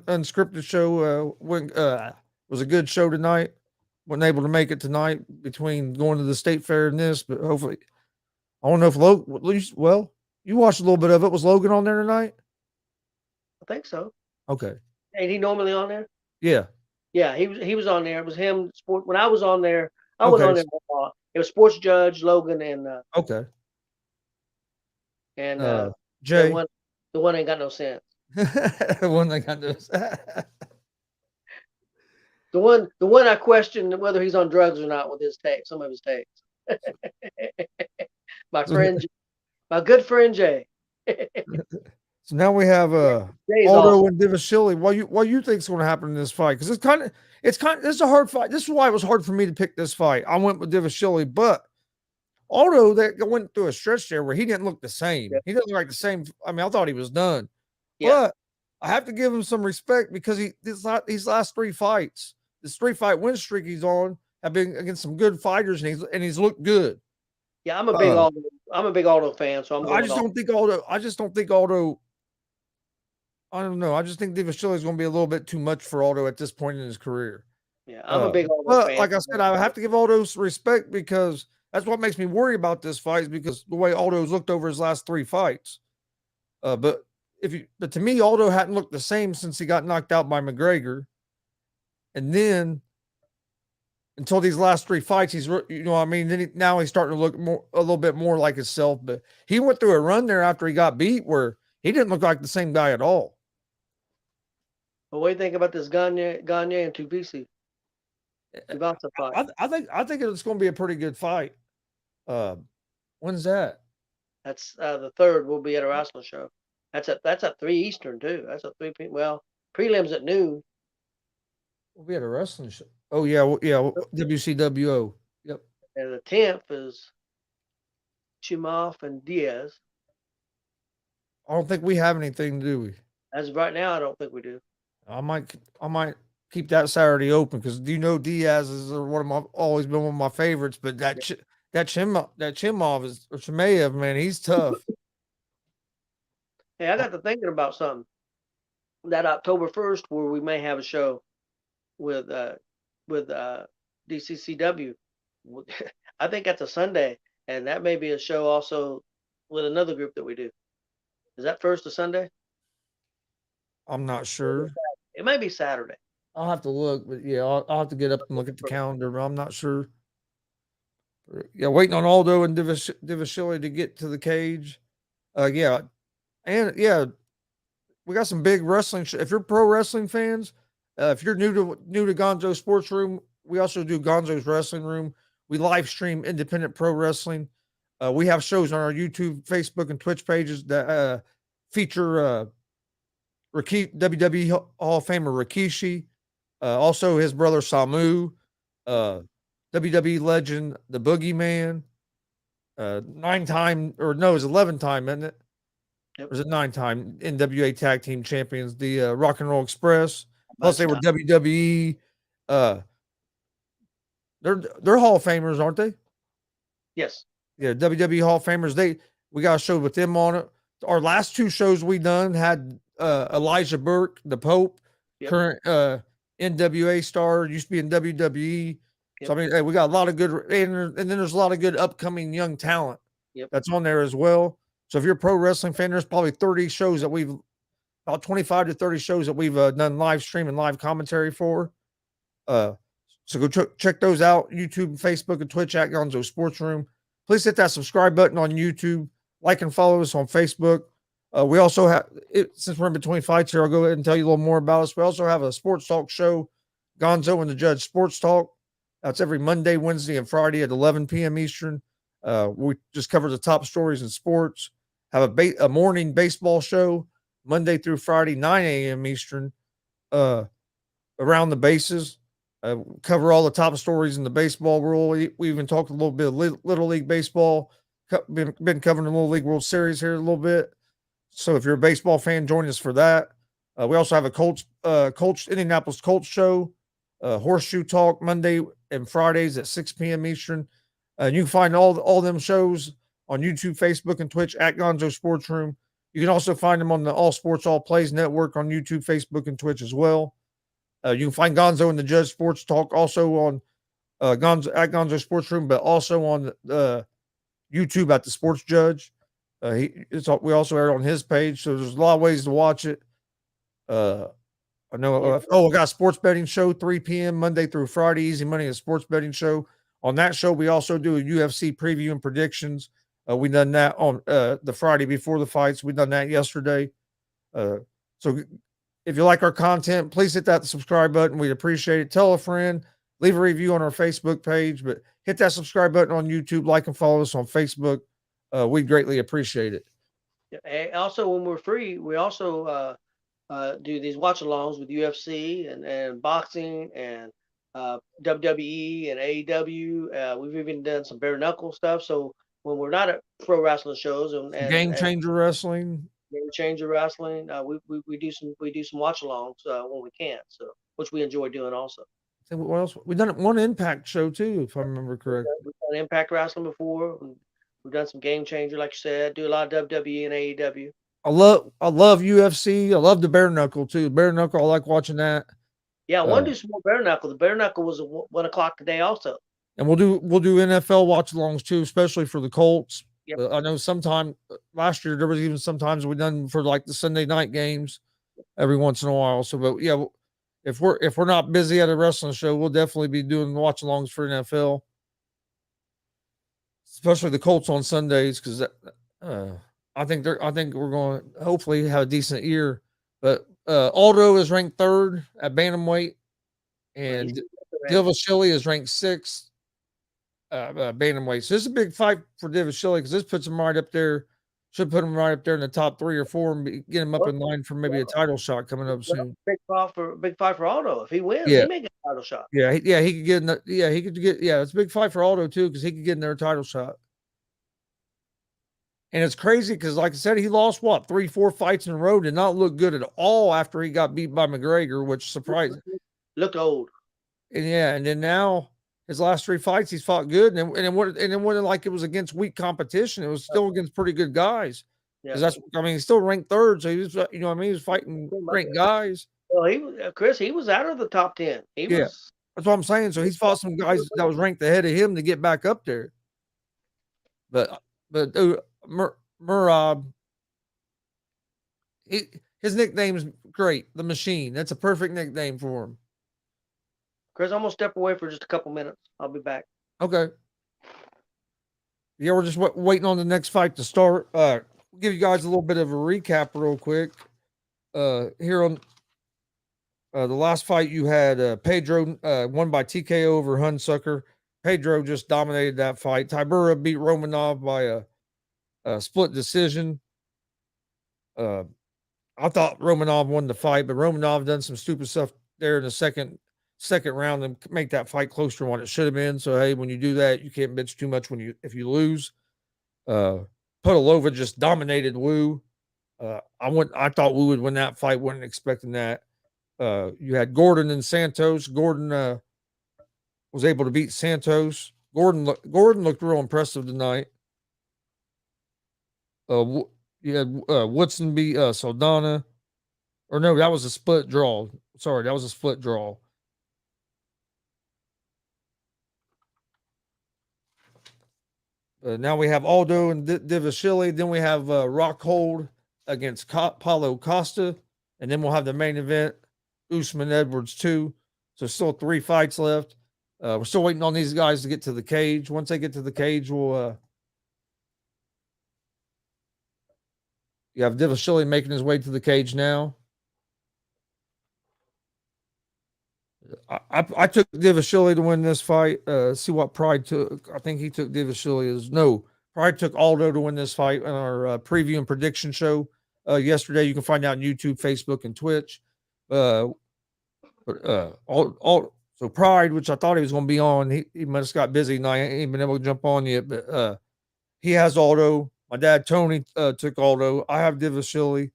unscripted show was a good show tonight. Wasn't able to make it tonight between going to the state fair and this, but hopefully, I don't know if Logan. Well, you watched a little bit of it. Was Logan on there tonight? I think so. Okay. Ain't he normally on there? Yeah. Yeah, he was on there. It was him. Sport. When I was on there, I Okay. wasn't on there. It was Sports Judge Logan Okay. and Jay. the one ain't got no sense. The one that got this. The one I questioned whether he's on drugs or not with his tape, some of his tapes. My good friend Jay. So now we have Jay's Aldo awesome. and Divashili. What you think's going to happen in this fight? Because it's a hard fight. This is why it was hard for me to pick this fight. I went with Divashili, but Aldo that went through a stretch there where he didn't look the same. Yeah. He didn't look like the same. I mean, I thought he was done. Yeah. But I have to give him some respect because these last 3 fights, this 3-fight win streak he's on, have been against some good fighters, and he's looked good. Yeah, I'm a big Aldo fan, so I'm. I just don't think Aldo. I don't know. I just think Divashili is going to be a little bit too much for Aldo at this point in his career. Yeah, I'm a big Aldo but fan. Like I said, I have to give Aldo respect because that's what makes me worry about this fight is because the way Aldo's looked over his last 3 fights. But to me, Aldo hadn't looked the same since he got knocked out by McGregor, and then until these last 3 fights, he's now he's starting to look a little bit more like himself. But he went through a run there after he got beat where he didn't look like the same guy at all. But what do you think about this Gagne and Tuvisi? Fight? I think it's going to be a pretty good fight. When's that? That's the 3rd. We'll be at a wrestling show. That's at 3 Eastern too. That's at 3 p.m. Well, prelims at noon. We'll be at a wrestling show. Oh yeah, WCWO. Yep. And the 10th is Chimov and Diaz. I don't think we have anything, do we? As of right now, I don't think we do. I might keep that Saturday open because Diaz is always been one of my favorites, but that Chimov is or Chimaev, man, he's tough. Hey, I got to thinking about something. That October 1st, where we may have a show with DCCW. I think that's a Sunday, and that may be a show also with another group that we do. Is that first a Sunday? I'm not sure. It may be Saturday. I'll have to look, but yeah, I'll have to get up and look at the calendar, but I'm not sure. Yeah, waiting on Aldo and Divashili to get to the cage. Yeah, and yeah, we got some big wrestling. If you're pro wrestling fans, if you're new to Gonzo Sports Room, we also do Gonzo's Wrestling Room. We live stream independent pro wrestling. We have shows on our YouTube, Facebook, and Twitch pages that feature WWE Hall of Famer Rikishi, also his brother Samu, WWE legend The Boogeyman, 9-time or no, it's 11-time, isn't it? Yep. Or is it 9-time NWA Tag Team Champions? The Rock and Roll Express. Plus, they were WWE. They're Hall of Famers, aren't they? Yes. Yeah, WWE Hall of Famers. We got a show with them on it. Our last 2 shows we done had Elijah Burke, the Pope, Yep. current NWA star, used to be in WWE. Yep. So I mean, hey, we got a lot of good, and then there's a lot of good upcoming young talent that's on there as well. So if you're a pro wrestling fan, there's probably 30 shows that about 25 to 30 shows that we've done live stream and live commentary for. So go check those out. YouTube, Facebook, and Twitch at Gonzo Sports Room. Please hit that subscribe button on YouTube. Like and follow us on Facebook. We also have, since we're in between fights here, I'll go ahead and tell you a little more about us. We also have a sports talk show, Gonzo and the Judge Sports Talk. That's every Monday, Wednesday, and Friday at 11 p.m. Eastern. We just cover the top stories in sports. have a morning baseball show Monday through Friday, 9 a.m. Eastern, around the bases. Cover all the top stories in the baseball world. We even talked a little bit of Little League baseball. Been covering the Little League World Series here a little bit. So if you're a baseball fan, join us for that. We also have a Indianapolis Colts show, Horseshoe Talk Monday and Fridays at 6 p.m. Eastern. You can find all them shows on YouTube, Facebook, and Twitch at Gonzo Sports Room. You can also find them on the All Sports All Plays network on YouTube, Facebook, and Twitch as well. You can find Gonzo and the Judge Sports Talk also on Gonzo Sports Room, but also on YouTube at the Sports Judge. We also air on his page, so there's a lot of ways to watch it. I know. I got a sports betting show 3 p.m. Monday through Friday. Easy Money, a sports betting show. On that show, we also do a UFC preview and predictions. We done that on the Friday before the fights. We done that yesterday. So if you like our content, please hit that subscribe button. We'd appreciate it. Tell a friend. Leave a review on our Facebook page, but hit that subscribe button on YouTube. Like and follow us on Facebook. We'd greatly appreciate it. And also, when we're free, we also do these watch-alongs with UFC and boxing and WWE and AEW. We've even done some bare knuckle stuff. So when we're not at pro wrestling shows and Game Changer Wrestling, Game Changer Wrestling, we do some watch-alongs when we can. So which we enjoy doing also. What else? We've done one Impact show too, if I remember correctly. We've done Impact Wrestling before. We've done some Game Changer, like you said. Do a lot of WWE and AEW. I love UFC. I love the bare knuckle too. Bare knuckle, I like watching that. Yeah, I want to do some more bare knuckle. The bare knuckle was at 1 o'clock today also. And we'll do NFL watch-alongs too, especially for the Colts. Yep. I know sometime last year there was even sometimes we done for like the Sunday night games every once in a while. So, but yeah, if we're not busy at a wrestling show, we'll definitely be doing watch-alongs for NFL, especially the Colts on Sundays because I think we're going to hopefully have a decent year. But Aldo is ranked 3rd at bantamweight, and Dillashaw is ranked 6th bantamweight. So this is a big fight for Dillashaw because this puts him right up there. Should put him right up there in the top 3 or 4 and get him up in line for maybe a title shot coming up soon. Big fight for Aldo. If he wins, he may get a title shot. Yeah, he could get in the, he could get it's a big fight for Aldo too because he could get in there a title shot. And it's crazy because, like I said, he lost 3-4 fights in a row, did not look good at all after he got beat by McGregor, which surprised me. Looked old. And then now his last 3 fights he's fought good, and it wasn't like it was against weak competition. It was still against pretty good guys. Because he's still ranked 3rd, so he was he was fighting ranked guys. Well, Chris, he was out of the top 10. That's what I'm saying. So he's fought some guys that was ranked ahead of him to get back up there. But dude, Murad, his nickname's great, the Machine. That's a perfect nickname for him. Chris, I'm gonna step away for just a couple minutes. I'll be back. Okay. Yeah, we're just waiting on the next fight to start. Give you guys a little bit of a recap real quick. Here on the last fight, you had Pedro won by TKO over Hunsucker. Pedro just dominated that fight. Tybura beat Romanov by a split decision. I thought Romanov won the fight, but Romanov done some stupid stuff there in the second round and make that fight closer to what it should have been. So hey, when you do that, you can't bitch too much if you lose. Podolova just dominated Wu. I thought Wu would win that fight. Wasn't expecting that. You had Gordon and Santos. Gordon was able to beat Santos. Gordon looked real impressive tonight. You had Woodson beat Saldana. Or no, that was a split draw. Sorry, that was a split draw. Now we have Aldo and Divashili. Then we have Rockhold against Paulo Costa. And then we'll have the main event, Usman Edwards 2. So still 3 fights left. We're still waiting on these guys to get to the cage. Once they get to the cage, we'll you have Divashili making his way to the cage now. I took Divashili to win this fight. See what Pride took. I think he took Divashili Pride took Aldo to win this fight in our preview and prediction show yesterday. You can find out on YouTube, Facebook, and Twitch. So Pride, which I thought he was going to be on, he must have got busy and I ain't been able to jump on yet. But he has Aldo. My dad Tony took Aldo. I have Divashili.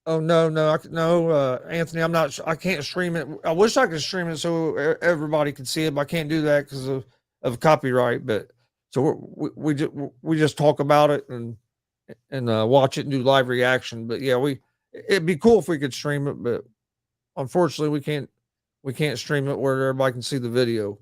Oh no, Anthony. I'm not. I can't stream it. I wish I could stream it so everybody could see it, but I can't do that because of copyright. But so we just talk about it and watch it and do live reaction. But yeah, it'd be cool if we could stream it, but unfortunately we can't stream it where everybody can see the video.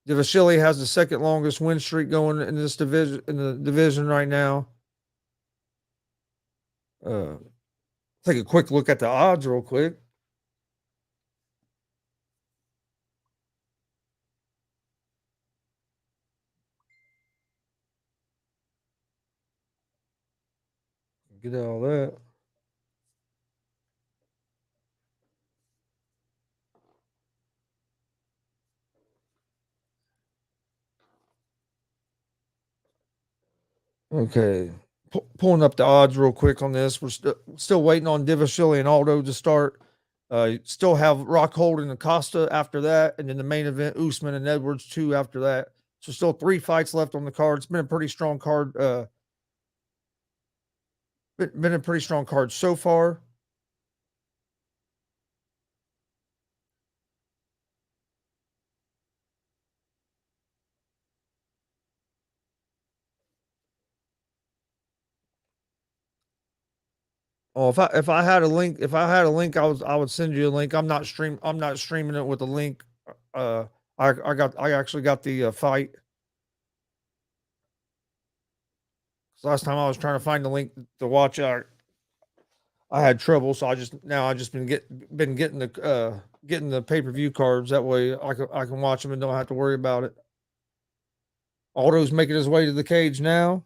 Divashili has the second longest win streak going in this division right now. Take a quick look at the odds real quick. Get all that. Okay. Pulling up the odds real quick on this. We're still waiting on Divashili and Aldo to start. Still have Rockhold and Acosta after that, and then the main event, Usman and Edwards 2 after that. So still 3 fights left on the card. It's been a pretty strong card. Been a pretty strong card so far. Oh, if I had a link, I would send you a link. I'm not streaming it with a link. I actually got the fight. Last time I was trying to find the link to watch, I had trouble, so I just been getting the pay-per-view cards. That way I can watch them and don't have to worry about it. Aldo's making his way to the cage now.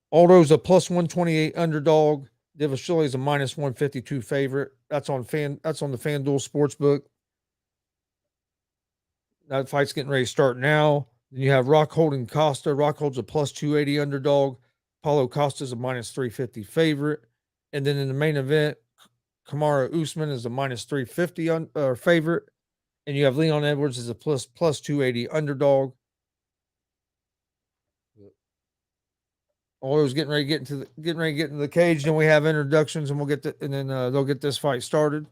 Aldo's a plus 128 underdog. Divashili is a minus 152 favorite. That's on the FanDuel Sportsbook. That fight's getting ready to start now. Then you have Rockhold and Costa. Rockhold's a plus 280 underdog. Paulo Costa's a minus 350 favorite. And then in the main event, Kamaru Usman is a minus 350 favorite. And you have Leon Edwards as a plus 280 underdog. Aldo's getting ready to get into the cage. Then we have introductions, and then they'll get this fight started.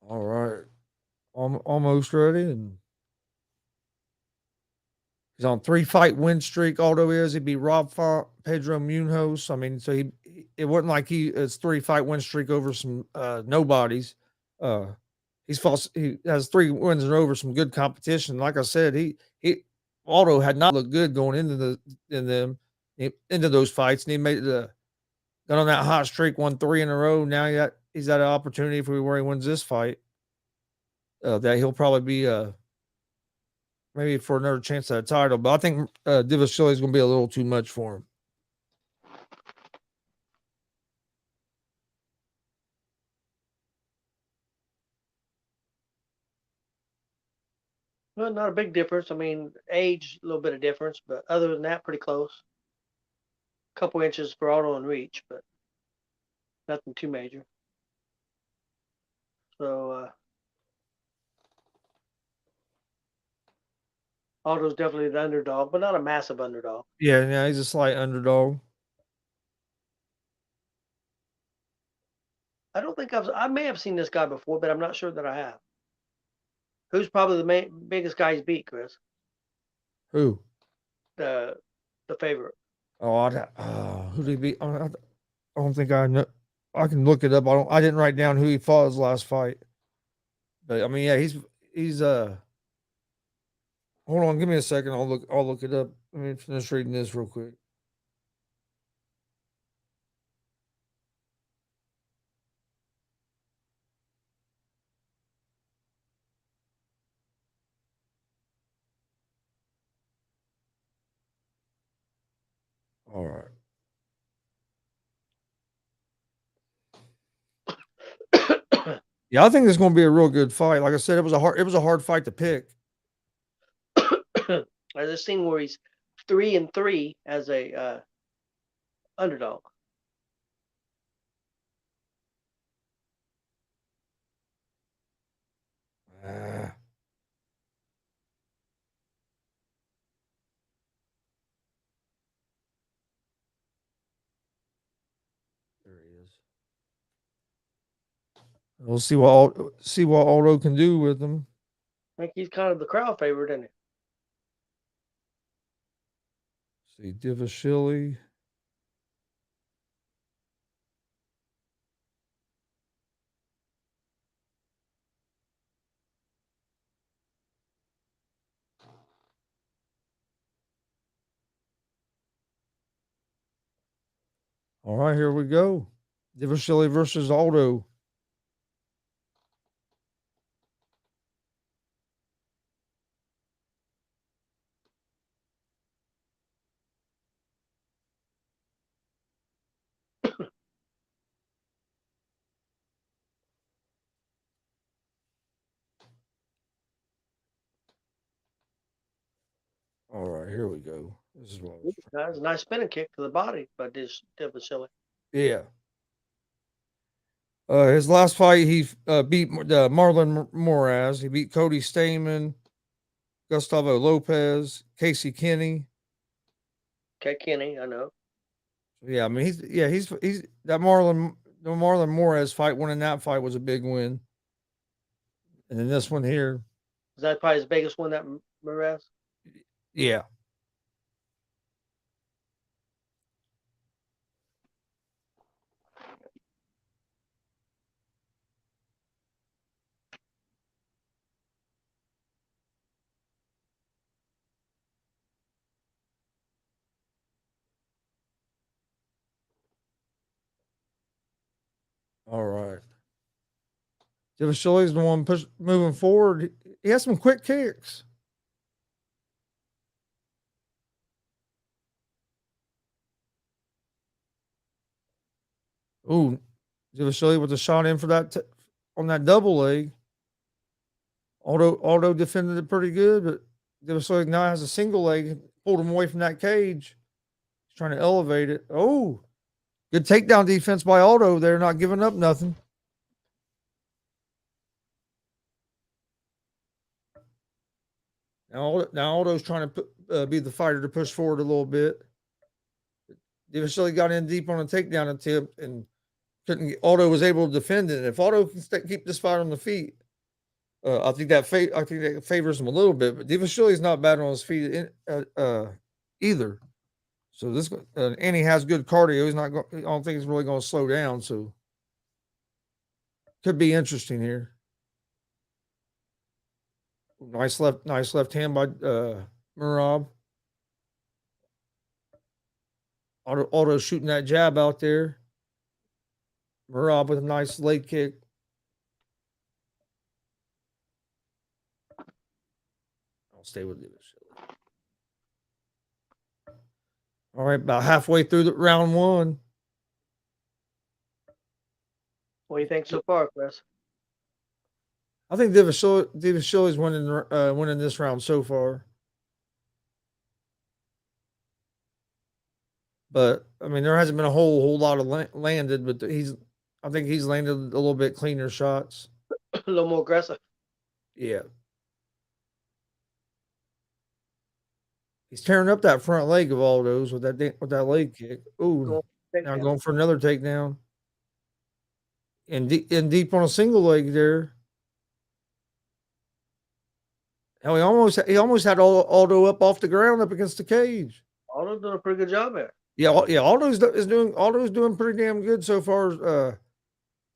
All right, almost ready, and he's on 3-fight win streak. Aldo is. He beat Rob Font, Pedro Munoz. I mean, so it wasn't like it's 3-fight win streak over some nobodies. He has 3 wins and over some good competition. Like I said, Aldo had not looked good going into those fights, and he got on that hot streak, won 3 in a row. Now he's got an opportunity where he wins this fight. That he'll probably be maybe for another chance at a title. But I think Divashili is going to be a little too much for him. Well, not a big difference. I mean, age, a little bit of difference, but other than that, pretty close. A couple inches for Aldo and reach, but nothing too major. So Aldo's definitely the underdog, but not a massive underdog. Yeah, he's a slight underdog. I don't think I may have seen this guy before, but I'm not sure that I have. Who's probably the biggest guy he's beat, Chris? Who? The favorite. Oh, who did he beat? I don't think I know. I can look it up. I didn't write down who he fought his last fight. But I mean, yeah, he's hold on, give me a second. I'll look it up. Let me finish reading this real quick. All right. Yeah, I think it's going to be a real good fight. Like I said, it was a hard fight to pick. I just seen where he's 3-3 as a underdog. Ah. There he is. We'll see what Aldo can do with him. I think he's kind of the crowd favorite, isn't he? See Divashili. All right, here we go. Divashili versus Aldo. All right, here we go. This is what I was That was a nice spinning kick to the body by Divashili. Yeah. His last fight, he beat Marlon Moraz. He beat Cody Stamen, Gustavo Lopez, Casey Kenny. Okay, Kenny, I know. Yeah, I mean he's that Marlon Moraz fight. Winning that fight was a big win. And then this one here, Is that probably his biggest one, that Mraz? yeah. All right. Divashili's the one moving forward. He has some quick kicks. Ooh, Divashili with the shot in for that on that double leg. Aldo defended it pretty good, but Divashili now has a single leg, pulled him away from that cage. He's trying to elevate it. Oh, good takedown defense by Aldo. They're not giving up nothing. Now Aldo's trying to be the fighter to push forward a little bit. Divashili got in deep on a takedown attempt and couldn't. Aldo was able to defend it. And if Aldo can keep this fight on the feet, I think that favors him a little bit. But Divashili is not bad on his feet either. So this and he has good cardio. He's not. I don't think he's really going to slow down. So could be interesting here. Nice left hand by Murab. Aldo shooting that jab out there. Murab with a nice leg kick. I'll stay with it. All right, about halfway through the round one. What do you think so far, Chris? I think Divashili's winning this round so far. But I mean, there hasn't been a whole lot of landed, but I think he's landed a little bit cleaner shots. A little more aggressive. Yeah, he's tearing up that front leg of Aldo's with that leg kick. Ooh, now going for another takedown, and deep on a single leg there. Hell, he almost had Aldo up off the ground up against the cage. Aldo's doing a pretty good job there. Yeah. Aldo's doing pretty damn good so far.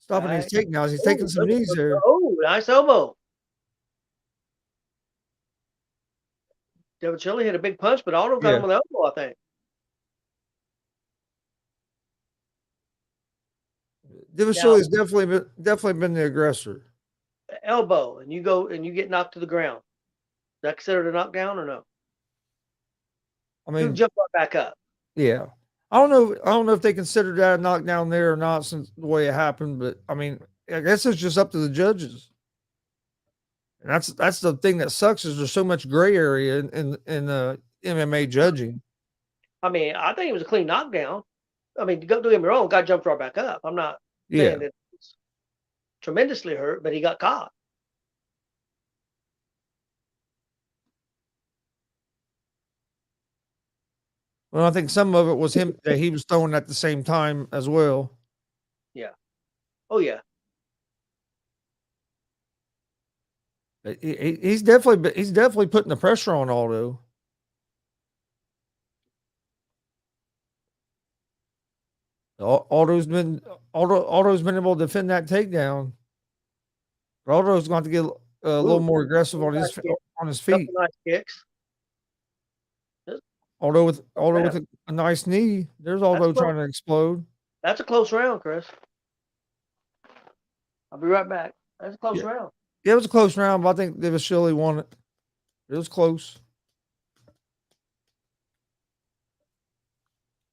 Stopping these Right. takedowns. He's Oh, taking some knees there. oh, nice elbow. Devin Chile hit a big punch, but Aldo got Yeah. him with the elbow, I think. Now, Divisilli's definitely been the aggressor. elbow, and you go and you get knocked to the ground. Is that considered a knockdown or no? I Dude mean, jumped right back up. yeah. I don't know. I don't know if they considered that a knockdown there or not, since the way it happened. But I mean, I guess it's just up to the judges. And that's the thing that sucks is there's so much gray area in MMA judging. I mean, I think it was a clean knockdown. I mean, don't get me wrong, guy jumped right back up. I'm not Yeah. saying that it's tremendously hurt, but he got caught. Well, I think some of it was him that he was throwing at the same time as well. Yeah. Oh yeah. But he's definitely putting the pressure on Aldo. Aldo's been able to defend that takedown. But Aldo's going to have to get a little more aggressive on his feet. Couple nice kicks. Aldo with a nice knee. There's Aldo trying to explode. That's a close round, Chris. I'll be right back. That's a close round. Yeah, it was a close round, but I think Divisilli won it. It was close.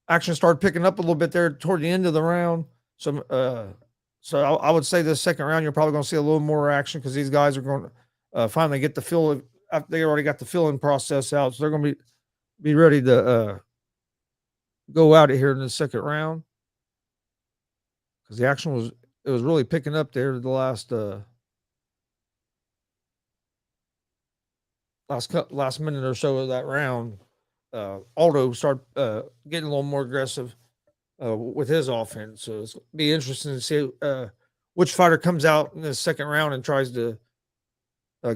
Action started picking up a little bit there toward the end of the round. So I would say this second round, you're probably going to see a little more action because these guys are going to finally get the fill. They already got the filling process out, so they're going to be ready to go out of here in the second round because the action was really picking up there the last minute or so of that round. Aldo started getting a little more aggressive with his offense. So it's be interesting to see which fighter comes out in the second round and tries to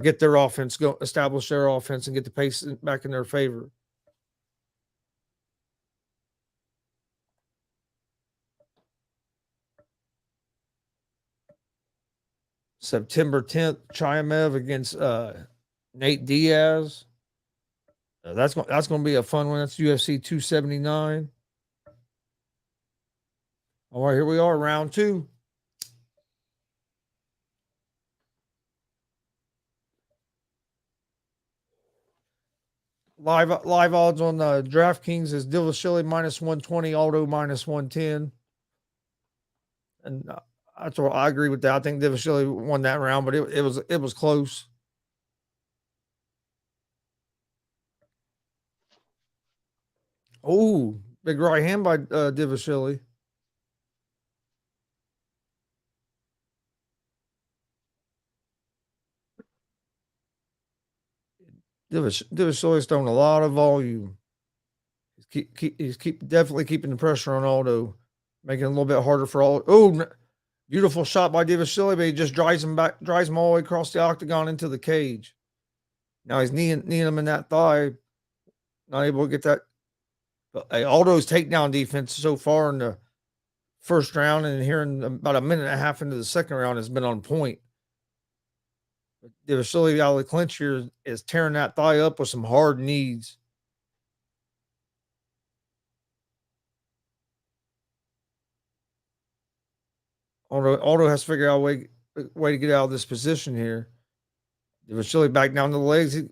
get their offense, establish their offense, and get the pace back in their favor. September 10th, Chimaev against Nate Diaz. That's going to be a fun one. That's UFC 279. All right, here we are, round 2. Live odds on DraftKings is Divisilli minus 120, Aldo minus 110. And that's what I agree with that. I think Divisilli won that round, but it was close. Oh, big right hand by Divisilli. Divisilli's throwing a lot of volume. He's definitely keeping the pressure on Aldo, making it a little bit harder for Aldo. Oh, beautiful shot by Divisilli, but he just drives him all the way across the octagon into the cage. Now he's kneeing him in that thigh, not able to get that. But Aldo's takedown defense so far in the first round and here in about a minute and a half into the second round has been on point. Divisilli out of the clinch here is tearing that thigh up with some hard knees. Aldo has to figure out a way to get out of this position here. Divisilli back down to the legs. He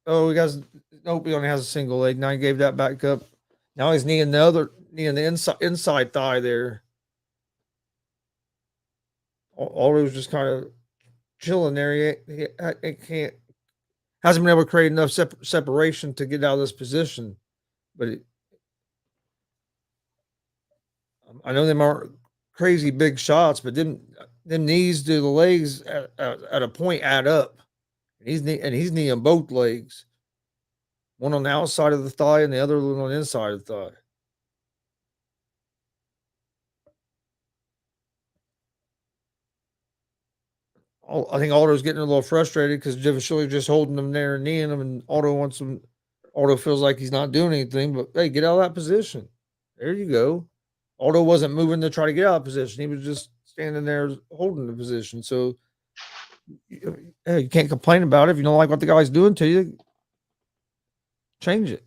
only has a single leg. Now he gave that back up. Now he's kneeing the inside thigh there. Aldo's just kind of chilling there. He hasn't been able to create enough separation to get out of this position. But I know them aren't crazy big shots, but them knees to the legs at a point add up. And he's kneeing both legs, one on the outside of the thigh and the other one on the inside of the thigh. I think Aldo's getting a little frustrated because Divisilli just holding him there and kneeing him, and Aldo feels like he's not doing anything. But hey, get out of that position. There you go. Aldo wasn't moving to try to get out of position. He was just standing there holding the position. So you can't complain about it. If you don't like what the guy's doing to you, change it.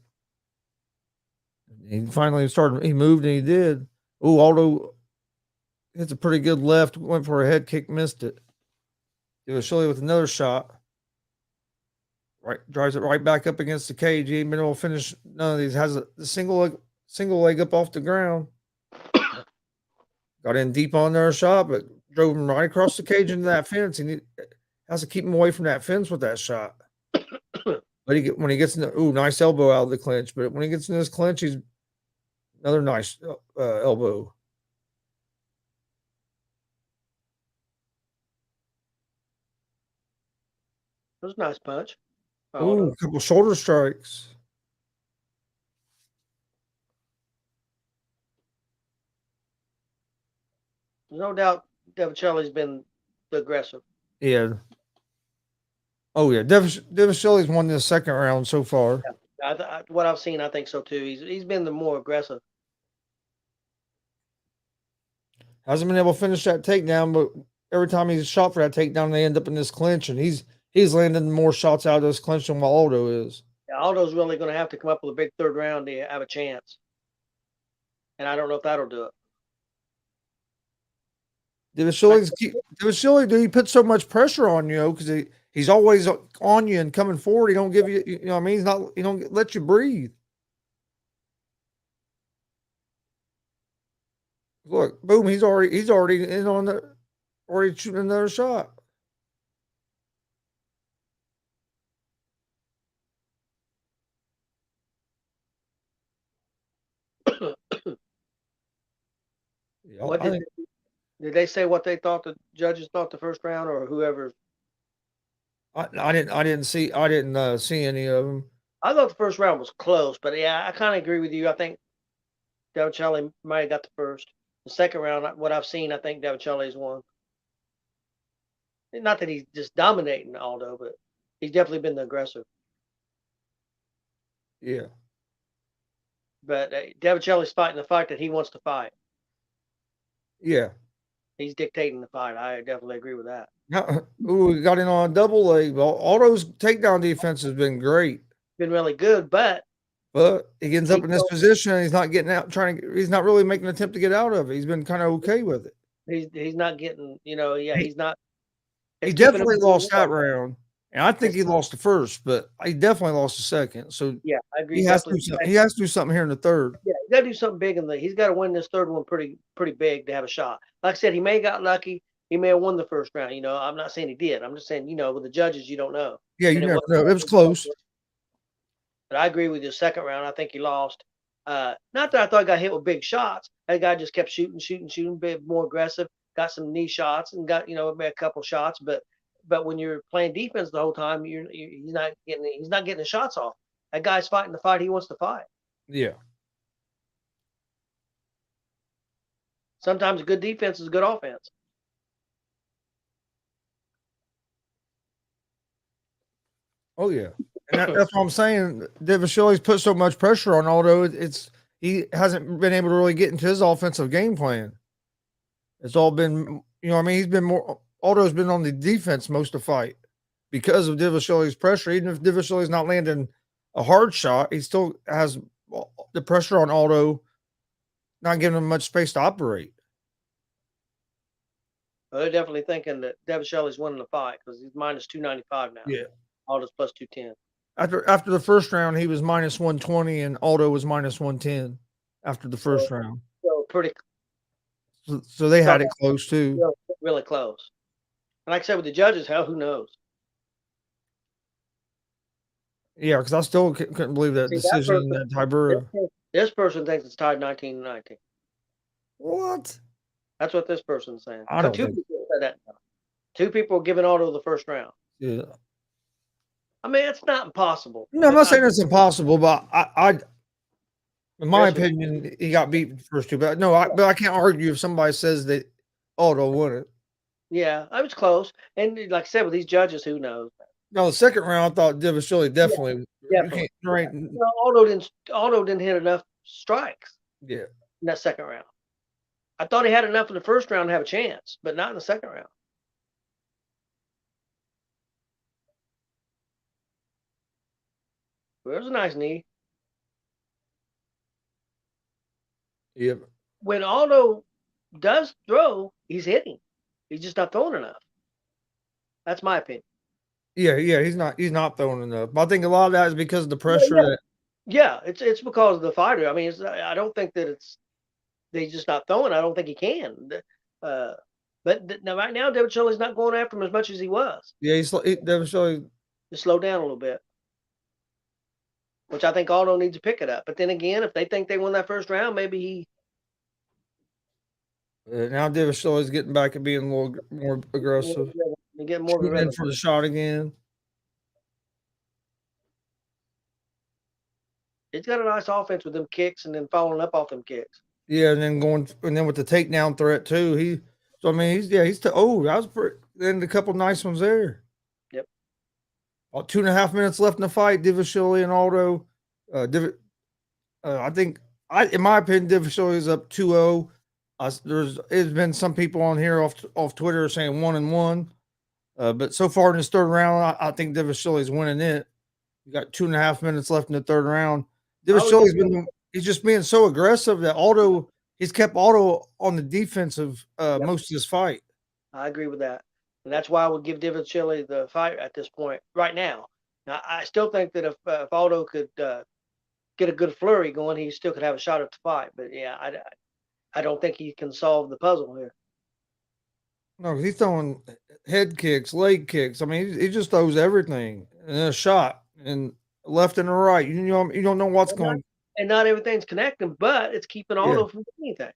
He finally started. He moved and he did. Oh, Aldo hits a pretty good left. Went for a head kick, missed it. It was Shelley with another shot. Right, drives it right back up against the cage. He ain't been able to finish none of these. Has a single leg up off the ground. Got in deep on their shot, but drove him right across the cage into that fence. And he has to keep him away from that fence with that shot. But when he gets in the nice elbow out of the clinch. But when he gets in this clinch, he's another nice elbow. That was a nice punch. Ooh, a couple shoulder strikes. There's no doubt Devicelli's been the aggressive. Yeah. Oh yeah, Devicelli's won the second round so far. Yeah. What I've seen, I think so too. He's been the more aggressive. Hasn't been able to finish that takedown, but every time he's shot for that takedown, they end up in this clinch, and he's landing more shots out of this clinch than what Aldo is. Yeah, Aldo's really going to have to come up with a big third round to have a chance, and I don't know if that'll do it. Devicelli, dude, he puts so much pressure on you because he's always on you and coming forward. He don't give you, you know what I mean? He don't let you breathe. Look, boom, he's already in on already shooting another shot. What did they say? What they thought the judges thought the first round, or whoever? I didn't see any of them. I thought the first round was close, but yeah, I kind of agree with you. I think Devicelli might have got the first. The second round, what I've seen, I think Devicelli's won. Not that he's just dominating Aldo, but he's definitely been the aggressive. Yeah. But Devicelli's fighting the fight that he wants to fight. Yeah. He's dictating the fight. I definitely agree with that. We got in on a double leg. Well, Aldo's takedown defense has been great. Been really good, but he ends up in this position and he's not getting out, he's not really making an attempt to get out of it. He's been kind of okay with it. He's not getting, he's not. He definitely lost that round. And I think he lost the first, but he definitely lost the second. So yeah, I agree. He has to do something here in the third. Yeah, he's got to do something big he's got to win this third one pretty big to have a shot. Like I said, he may have got lucky. He may have won the first round. I'm not saying he did. I'm just saying, with the judges, you don't know. Yeah, you never know. It was close. But I agree with you. Second round, I think he lost. Not that I thought he got hit with big shots. That guy just kept shooting, bit more aggressive. Got some knee shots and got a couple shots. But when you're playing defense the whole time, he's not getting the shots off. That guy's fighting the fight he wants to fight. Yeah. Sometimes good defense is good offense. Oh yeah, and that's what I'm saying. Devicelli's put so much pressure on Aldo. He hasn't been able to really get into his offensive game plan. It's all been, he's been more. Aldo's been on the defense most of the fight because of Devicelli's pressure. Even if Devicelli's not landing a hard shot, he still has the pressure on Aldo, not giving him much space to operate. Well, they're definitely thinking that Devicelli's winning the fight because he's minus 295 now. Yeah. Aldo's plus 210. After the first round, he was minus 120 and Aldo was minus 110 after the first round. So pretty. So they had it close too. Really close. And like I said, with the judges, who knows? Yeah, because I still couldn't believe that decision that Tibura. This person thinks it's tied 19-19. What? That's what this person's saying. I don't Two people said that. Two people are giving Aldo the first round. Yeah. I mean, it's not impossible. No, I'm not saying it's impossible, but I in my opinion, he got beat the first two. But I can't argue if somebody says that Aldo won it. Yeah, I was close. And like I said, with these judges, who knows? No, the second round, I thought Devicelli definitely. Aldo didn't hit enough strikes. Yeah. in that second round. I thought he had enough in the first round to have a chance, but not in the second round. There's a nice knee. Yeah, When Aldo does throw, he's hitting. He's just not throwing enough. That's my opinion. yeah. He's not throwing enough. But I think a lot of that is because of the pressure yeah. that. Yeah, it's because of the fighter. I mean, I don't think that he's just not throwing. I don't think he can. But now right now, David Shelley's not going after him as much as he was. Yeah, Devin Shelley. Just slow down a little bit, which I think Aldo needs to pick it up. But then again, if they think they won that first round, maybe he. Now Devin Shelley's getting back and being a little more aggressive. Get more Shooting in aggressive. for the shot again. He's got a nice offense with them kicks and then following up off them kicks. Yeah, and then with the takedown threat too. So I mean he's that was pretty. Then a couple nice ones there. Yep. 2.5 minutes left in the fight. Shelley and Aldo. I think in my opinion, Shelley is up 2-0. There's been some people on here off Twitter saying 1-1. But so far in this third round, I think Shelley's winning it. You got 2.5 minutes left in the third round. Shelley's he's just being so aggressive that he's kept Aldo on the defensive most of this fight. I agree with that. And that's why I would give David Shelley the fight at this point right now. Now, I still think that if Aldo could get a good flurry going, he still could have a shot at the fight. But yeah, I don't think he can solve the puzzle here. No, he's throwing head kicks, leg kicks. I mean, he just throws everything and a shot and left and right. You don't know what's going. And not everything's connecting, but it's keeping Aldo from anything.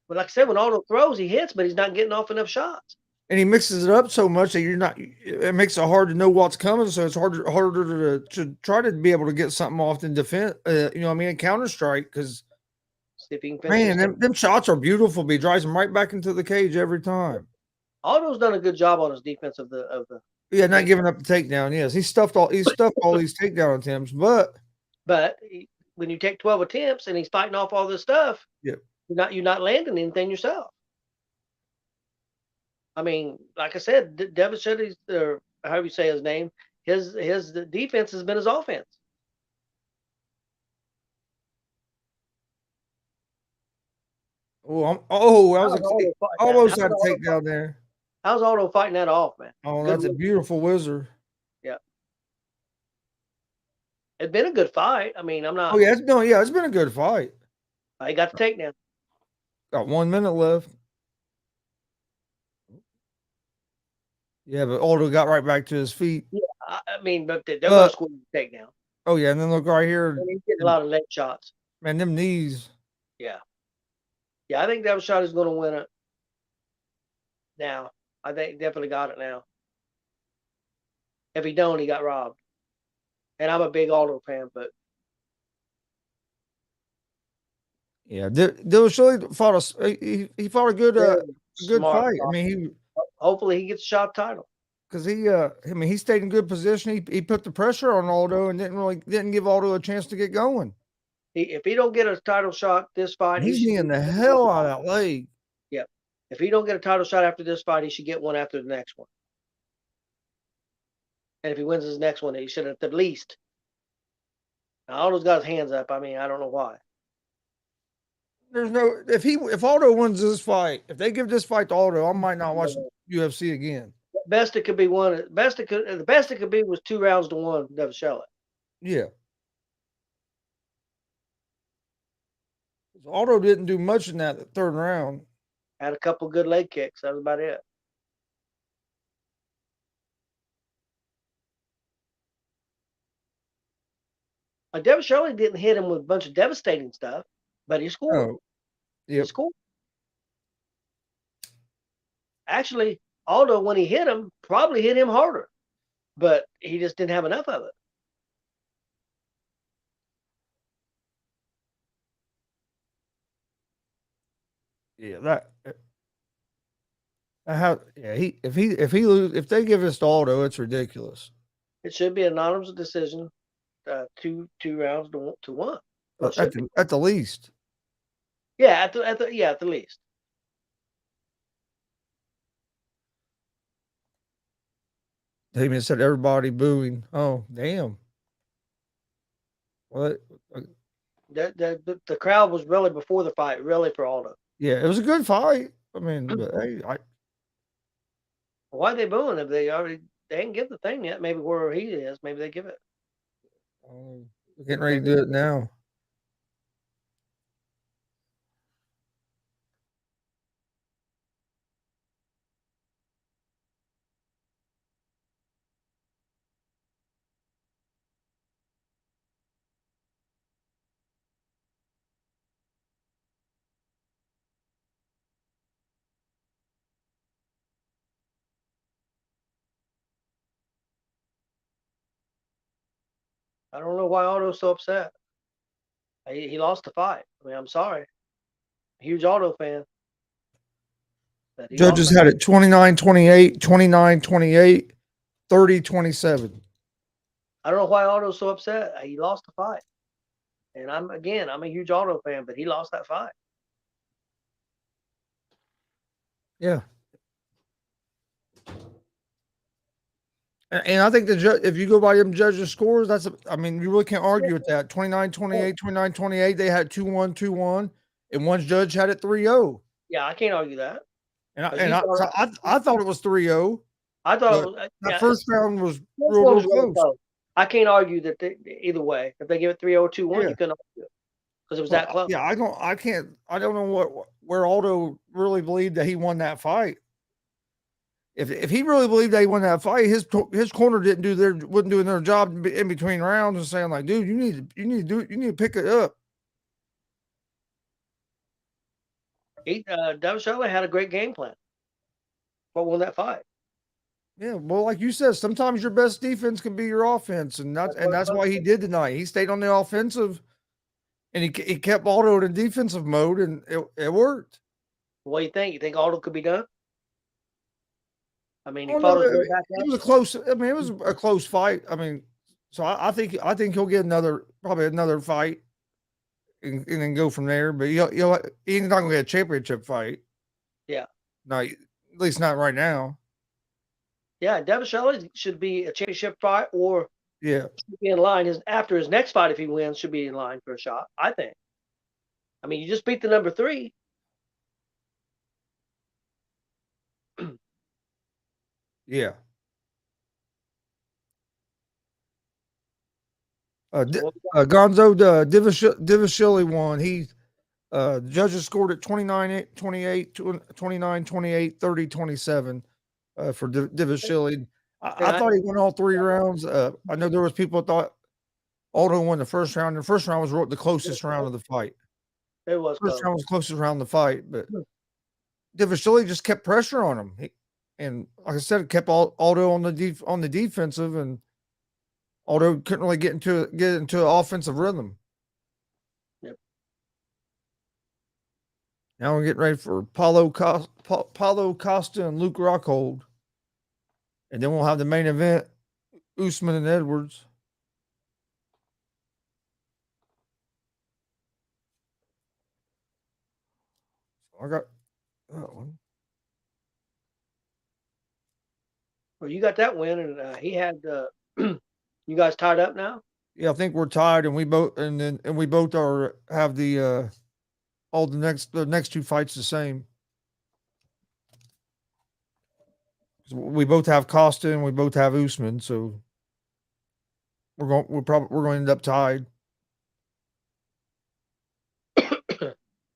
But like I said, when Aldo throws, he hits, but he's not getting off enough shots. And he mixes it up so much that it makes it hard to know what's coming. So it's harder to try to be able to get something off in defense. In counter strike because. Man, them shots are beautiful. He drives them right back into the cage every time. Aldo's done a good job on his defense of the. Yeah, not giving up the takedown. Yes, he stuffed all these takedown attempts, but when you take 12 attempts and he's fighting off all this stuff, yep, you're not landing anything yourself. I mean, like I said, Devin Shelley's, or however you say his name, his defense has been his offense. I was almost had a takedown there. How's Aldo fighting that off, man? Oh, that's a beautiful wizard. Yeah. It's been a good fight. I mean, I'm not. Oh, yeah. It's been a good fight. He got the takedown. Got 1 minute left. Yeah, but Aldo got right back to his feet. Yeah, I mean, but they're going to score the takedown. Oh, yeah. And then look right here. He's getting a lot of leg shots. Man, them knees. Yeah. Yeah, I think Devin Shelley is going to win it now. I think he definitely got it now. If he don't, he got robbed. And I'm a big Aldo fan, but. Yeah, Devin Shelley fought he fought a good fight. I mean, hopefully he gets a shot title. Because he stayed in good position. He put the pressure on Aldo and didn't give Aldo a chance to get going. If he don't get a title shot this fight, he's kneeing the hell out of that leg. Yep. If he don't get a title shot after this fight, he should get one after the next one. And if he wins his next one, he should at the least. Now, Aldo's got his hands up. I mean, I don't know why. There's no if Aldo wins this fight, if they give this fight to Aldo, I might not watch UFC again. Best it could be the best it could be was 2 rounds to 1, Devin Shelley. Yeah. Aldo didn't do much in that third round. Had a couple good leg kicks. That was about it. Devin Shelley didn't hit him with a bunch of devastating stuff, but he scored. Oh, yep. He scored. Actually, Aldo, when he hit him, probably hit him harder, but he just didn't have enough of it. Yeah, if they give this to Aldo, it's ridiculous. It should be an anonymous decision, 2 rounds to 1. Well, should be. at the least. Yeah, at the least. Damien said everybody booing. Oh, damn. Well, The crowd was really before the fight, really for Aldo. yeah, it was a good fight. I mean, but hey, Why are they booing if they ain't give the thing yet? Maybe where he is, maybe they give it. we're getting ready to do it now. I don't know why Aldo's so upset. He lost the fight. I mean, I'm sorry. Huge Aldo fan. But he lost. Judges had it 29-28, 29-28, 30-27. I don't know why Aldo's so upset. He lost the fight. And I'm a huge Aldo fan, but he lost that fight. Yeah. And I think if you go by them judges' scores, I mean, you really can't argue with that. 29-28, 29-28, they had 2-1, 2-1, and one judge had it 3-0. Yeah, I can't argue that. I thought it was 3-0. I thought it was, that first round was really real close. I can't argue that either way. If they give it 3-0 or 2-1, you couldn't argue it because it was that close. Yeah, I don't know where Aldo really believed that he won that fight. If he really believed that he won that fight, his corner wasn't doing their job in between rounds and saying like, dude, you need to pick it up. Devin Shirley had a great game plan. But won that fight. Yeah, well, like you said, sometimes your best defense can be your offense, and that's why he did tonight. He stayed on the offensive, and he kept Aldo in defensive mode, and it worked. What do you think? You think Aldo could be done? I mean, he It was a close. I mean, it was a close fight. I mean, so I think he'll get probably another fight, and then go from there. But he's not gonna get a championship fight. Yeah. No, at least not right now. Yeah, Devin Shirley should be a championship fight, or should be in line. After his next fight, if he wins, should be in line for a shot. I think. I mean, you just beat the number 3. Yeah. Gonzo Divashili won. The judges scored it 29-28, 29-28, 30-27 for Divashili. I thought he won all 3 rounds. I know there was people that thought Aldo won the first round. The first round was the closest round of the fight. It was first round was the closest round of the fight, but Divashili just kept pressure on him. And like I said, it kept Aldo on the defensive, and Aldo couldn't really get into an offensive rhythm. Yep. Now we're getting ready for Paulo Costa and Luke Rockhold, and then we'll have the main event: Usman and Edwards. I got that one. Well, you got that win, and he had. You guys tied up now? Yeah, I think we're tied, and we both have the all the next 2 fights the same. We both have Costa and we both have Usman, so we're going to end up tied.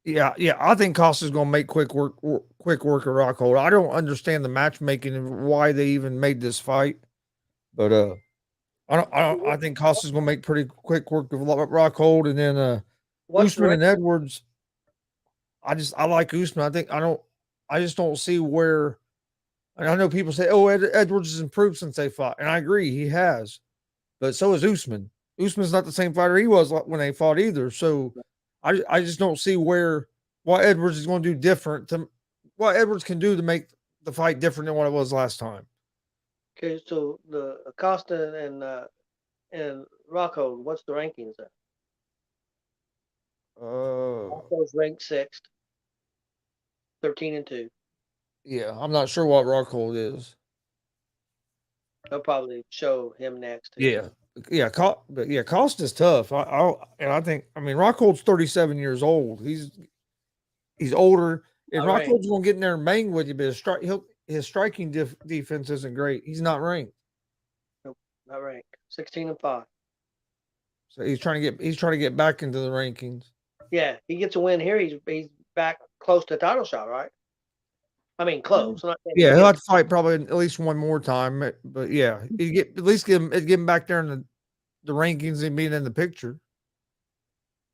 Yeah, I think Costa's going to make quick work of Rockhold. I don't understand the matchmaking and why they even made this fight, but I think Costa's going to make pretty quick work of Rockhold, and then Usman and Edwards. I like Usman. I just don't see where. And I know people say, "Oh, Edwards has improved since they fought," and I agree, he has. But so is Usman. Usman's not the same fighter he was when they fought either. So I just don't see what Edwards is going to do different what Edwards can do to make the fight different than what it was last time. Okay, so the Acosta and Rockhold, what's the rankings at? Rocco's ranked 6th, 13-2. Yeah, I'm not sure what Rockhold is. They'll probably show him next too. Yeah, yeah, but yeah, Cost is tough. I think I mean Rockhold's 37 years old. He's older, and Not ranked. Rockhold's gonna get in there and bang with you, but his striking defense isn't great. He's not ranked, Nope, not ranked. 16-5. so he's trying to get back into the rankings. Yeah, he gets a win here. He's back close to title shot, right? I mean, close. I'm not saying Yeah, he'll he'll get have to fight probably at least one more time, but yeah, you get at least get him back there in the rankings and being in the picture.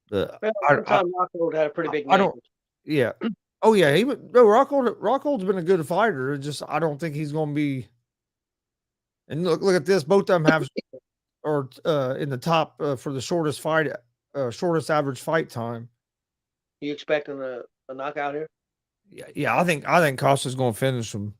But well, one time Rockhold had a pretty big I name. don't. Yeah. Oh yeah, he would. No, Rockhold's been a good fighter. It's just I don't think he's going to be. And look at this. Both of them have or in the top for the shortest average fight time. You expecting a knockout here? Yeah. I think Costa's going to finish him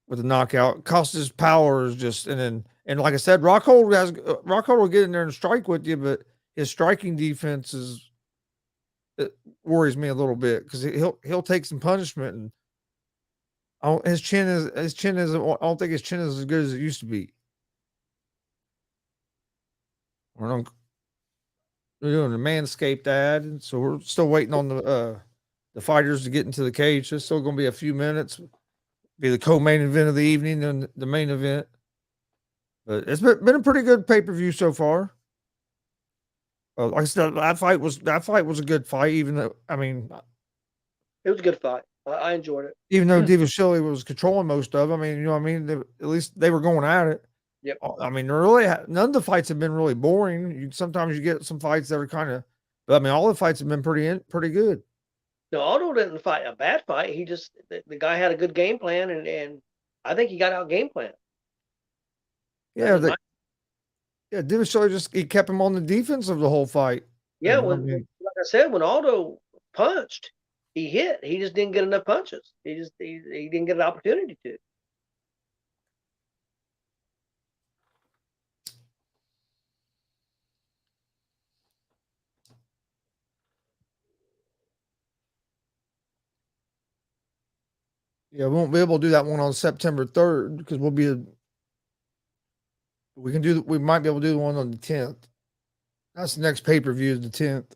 with a knockout. Costa's power is just and like I said, Rockhold will get in there and strike with you, but his striking defense it worries me a little bit because he'll take some punishment and his chin is I don't think his chin is as good as it used to be. We're doing a Manscaped ad, and so we're still waiting on the fighters to get into the cage. It's still going to be a few minutes. Be the co-main event of the evening and the main event. But it's been a pretty good pay-per-view so far. Like I said, that fight was a good fight. Even though I mean, It was a good fight. I enjoyed it. even though Divashvili was controlling most of, I mean, you know, what I mean, at least they were going at it. Yep. I mean, really, none of the fights have been really boring. Sometimes you get some fights that are kind of, but I mean, all the fights have been pretty good. No, Aldo didn't fight a bad fight. He just the guy had a good game plan, and I think he got out game plan. Yeah, Divashvili he kept him on the defense of the whole fight. Yeah, And, like I said, when Aldo punched, he hit. He just didn't get enough punches. He didn't get an opportunity to. yeah, we won't be able to do that one on September 3rd because we might be able to do the one on the 10th. That's the next pay-per-view is the 10th.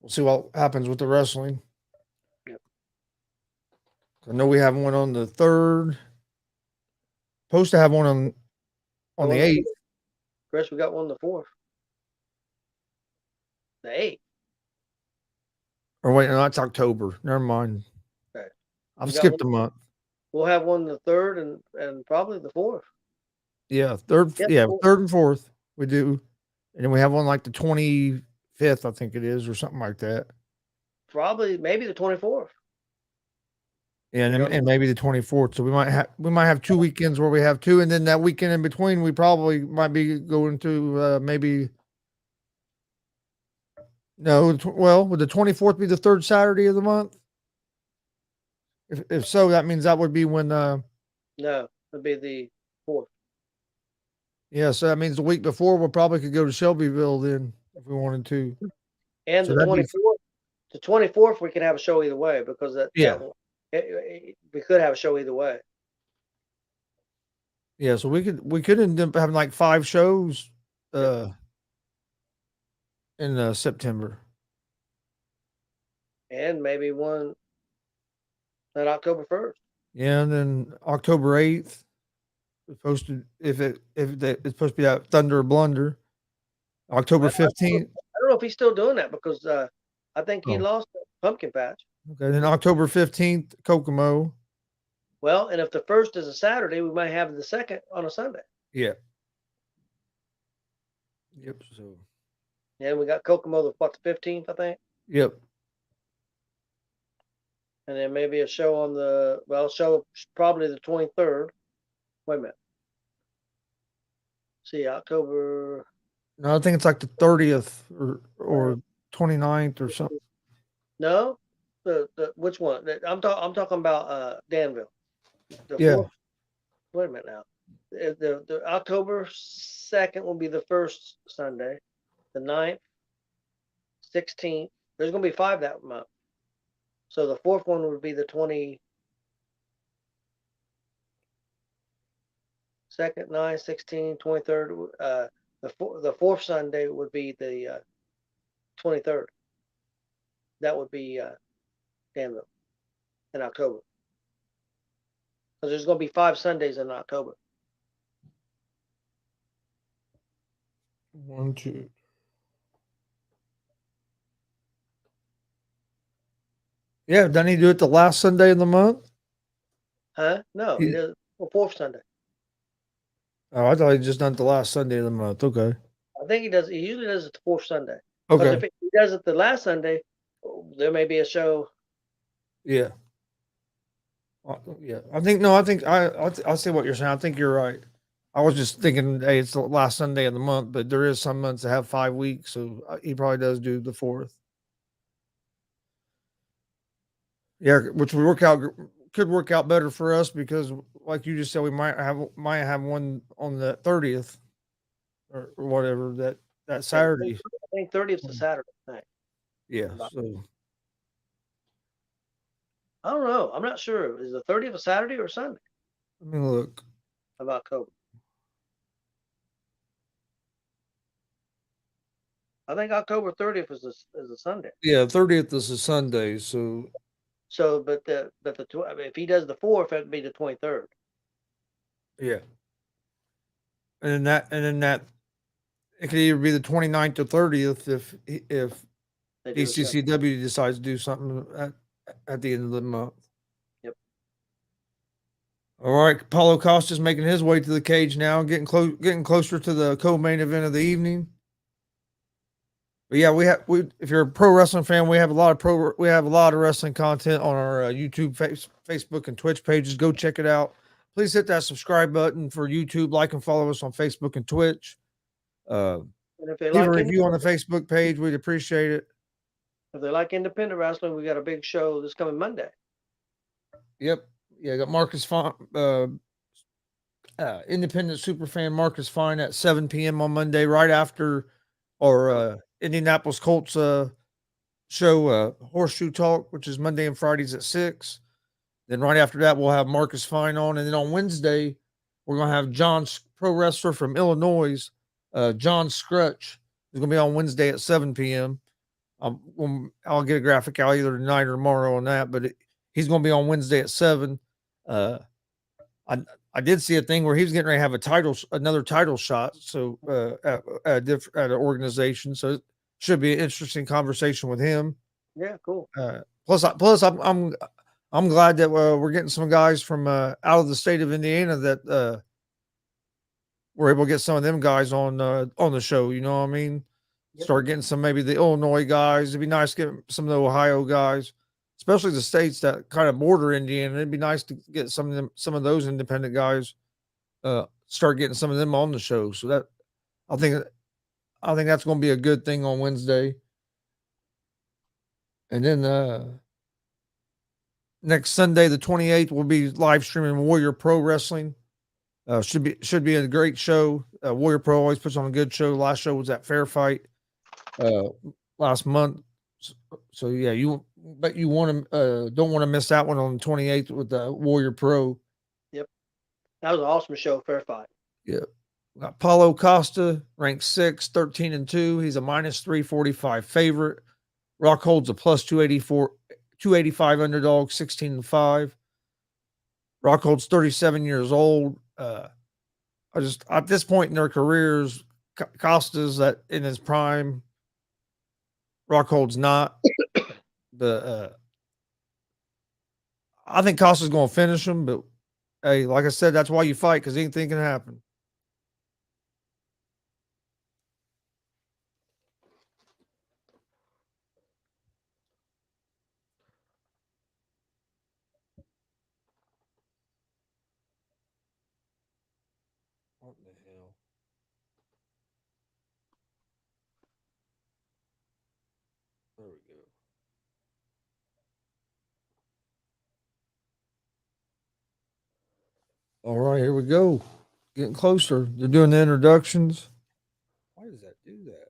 We'll see what happens with the wrestling. Yep. I know we have one on the 3rd. Supposed to have one on the 8th. Chris, we got one on the 4th. The 8th. Or wait, no, that's October. Never mind. Okay. I've skipped a month. We'll have one the 3rd and probably the 4th. Yeah, 3rd. Yep, Yeah, 4th. 3rd and 4th. We do. And then we have one like the 25th, I think it is, or something like that. Probably maybe the 24th. Yeah, and maybe the 24th. So we might have 2 weekends where we have 2, and then that weekend in between we probably might be going to maybe no. Well, would the 24th be the 3rd Saturday of the month? If so, that means that would be when. No, it'd be the 4th. Yeah, so that means the week before we probably could go to Shelbyville then if we wanted to. And So the that'd be 24th. The 24th we can have a show either way because we could have a show either way. Yeah, so we could end up having like 5 shows in September. And maybe one on October 1st. Yeah, and then October 8th. It's supposed to it's supposed to be that Thunder or Blunder. October 15th. I don't know if he's still doing that because I think he Oh. lost the pumpkin patch. Okay, then October 15th, Kokomo. Well, and if the 1st is a Saturday, we might have the 2nd on a Sunday. Yeah. Yep. So. And we got Kokomo the 15th, I think. Yep. And then maybe a show on show probably the 23rd. Wait a minute. See, October. No, I think it's like the 30th or 29th or something. No, the which one? I'm talking about Danville. The Yeah. 4th. Wait a minute now. The October 2nd will be the 1st Sunday. the 9th, 16th. There's going to be 5 that month. So the fourth one would be the 22nd, 9th, 16th, 23rd. The fourth Sunday would be the 23rd. That would be Danville in October. Because there's going to be 5 Sundays in October. 1, 2. Yeah, doesn't he do it the last Sunday of the month? Huh? No, he does the fourth Sunday. Oh, I thought he just done it the last Sunday of the month. Okay. I think he does. He usually does it the fourth Sunday. Because Okay. if he does it the last Sunday, there may be a show. Yeah. Yeah. I think no. I think I see what you're saying. I think you're right. I was just thinking, hey, it's the last Sunday of the month, but there is some months that have 5 weeks, so he probably does do the fourth. Yeah, which could work out better for us because, like you just said, we might have one on the 30th or whatever that Saturday. I think 30th is a Saturday night. Yeah. So I don't know. I'm not sure. Is the 30th a Saturday or Sunday let me look. of October? I think October 30th is a Sunday. Yeah, 30th is a Sunday. So So, but if he does the fourth, it'd be the 23rd. yeah, and then that it could either be the 29th or 30th if They do a Sunday. DCCW decides to do something at the end of the month. Yep. All right, Paulo Costa's making his way to the cage now, getting closer to the co-main event of the evening. But yeah, if you're a pro wrestling fan, we have a lot of wrestling content on our YouTube, Facebook, and Twitch pages. Go check it out. Please hit that subscribe button for YouTube. Like and follow us on Facebook and Twitch. And if they Leave a like review on the Facebook page. We'd appreciate it. if they like independent wrestling, we got a big show this coming Monday. Yep. Yeah, got Marcus Fine, independent super fan Marcus Fine at 7 p.m. on Monday, right after our Indianapolis Colts show, Horseshoe Talk, which is Monday and Fridays at 6. Then right after that, we'll have Marcus Fine on. And then on Wednesday, we're going to have John, pro wrestler from Illinois, John Scrutch, who's going to be on Wednesday at 7 p.m. I'll get a graphic out either tonight or tomorrow on that, but he's going to be on Wednesday at 7. I did see a thing where he was getting ready to have another title shot. So at an organization, so it should be an interesting conversation with him. Yeah, cool. Plus, I'm glad that we're getting some guys from out of the state of Indiana that we're able to get some of them guys on the show. You know what I mean? Yep. Start getting some maybe the Illinois guys. It'd be nice to get some of the Ohio guys, especially the states that kind of border Indiana. It'd be nice to get some of those independent guys. Start getting some of them on the show. So that I think that's going to be a good thing on Wednesday. And then next Sunday, the 28th, we'll be live streaming Warrior Pro Wrestling. Should be a great show. Warrior Pro always puts on a good show. Last show was at Fair Fight last month. So yeah, you want to don't want to miss that one on the 28th with the Warrior Pro. Yep, that was an awesome show, Fair Fight. Yeah, got Paulo Costa, ranked 6, 13-2. He's a minus 345 favorite. Rockhold's a plus 285 underdog, 16-5. Rockhold's 37 years old. At this point in their careers, Costa's in his prime. Rockhold's not. I think Costa's going to finish him, but hey, like I said, that's why you fight, because anything can happen. What the hell? There we go. All right, here we go. Getting closer. They're doing the introductions. Why does that do that?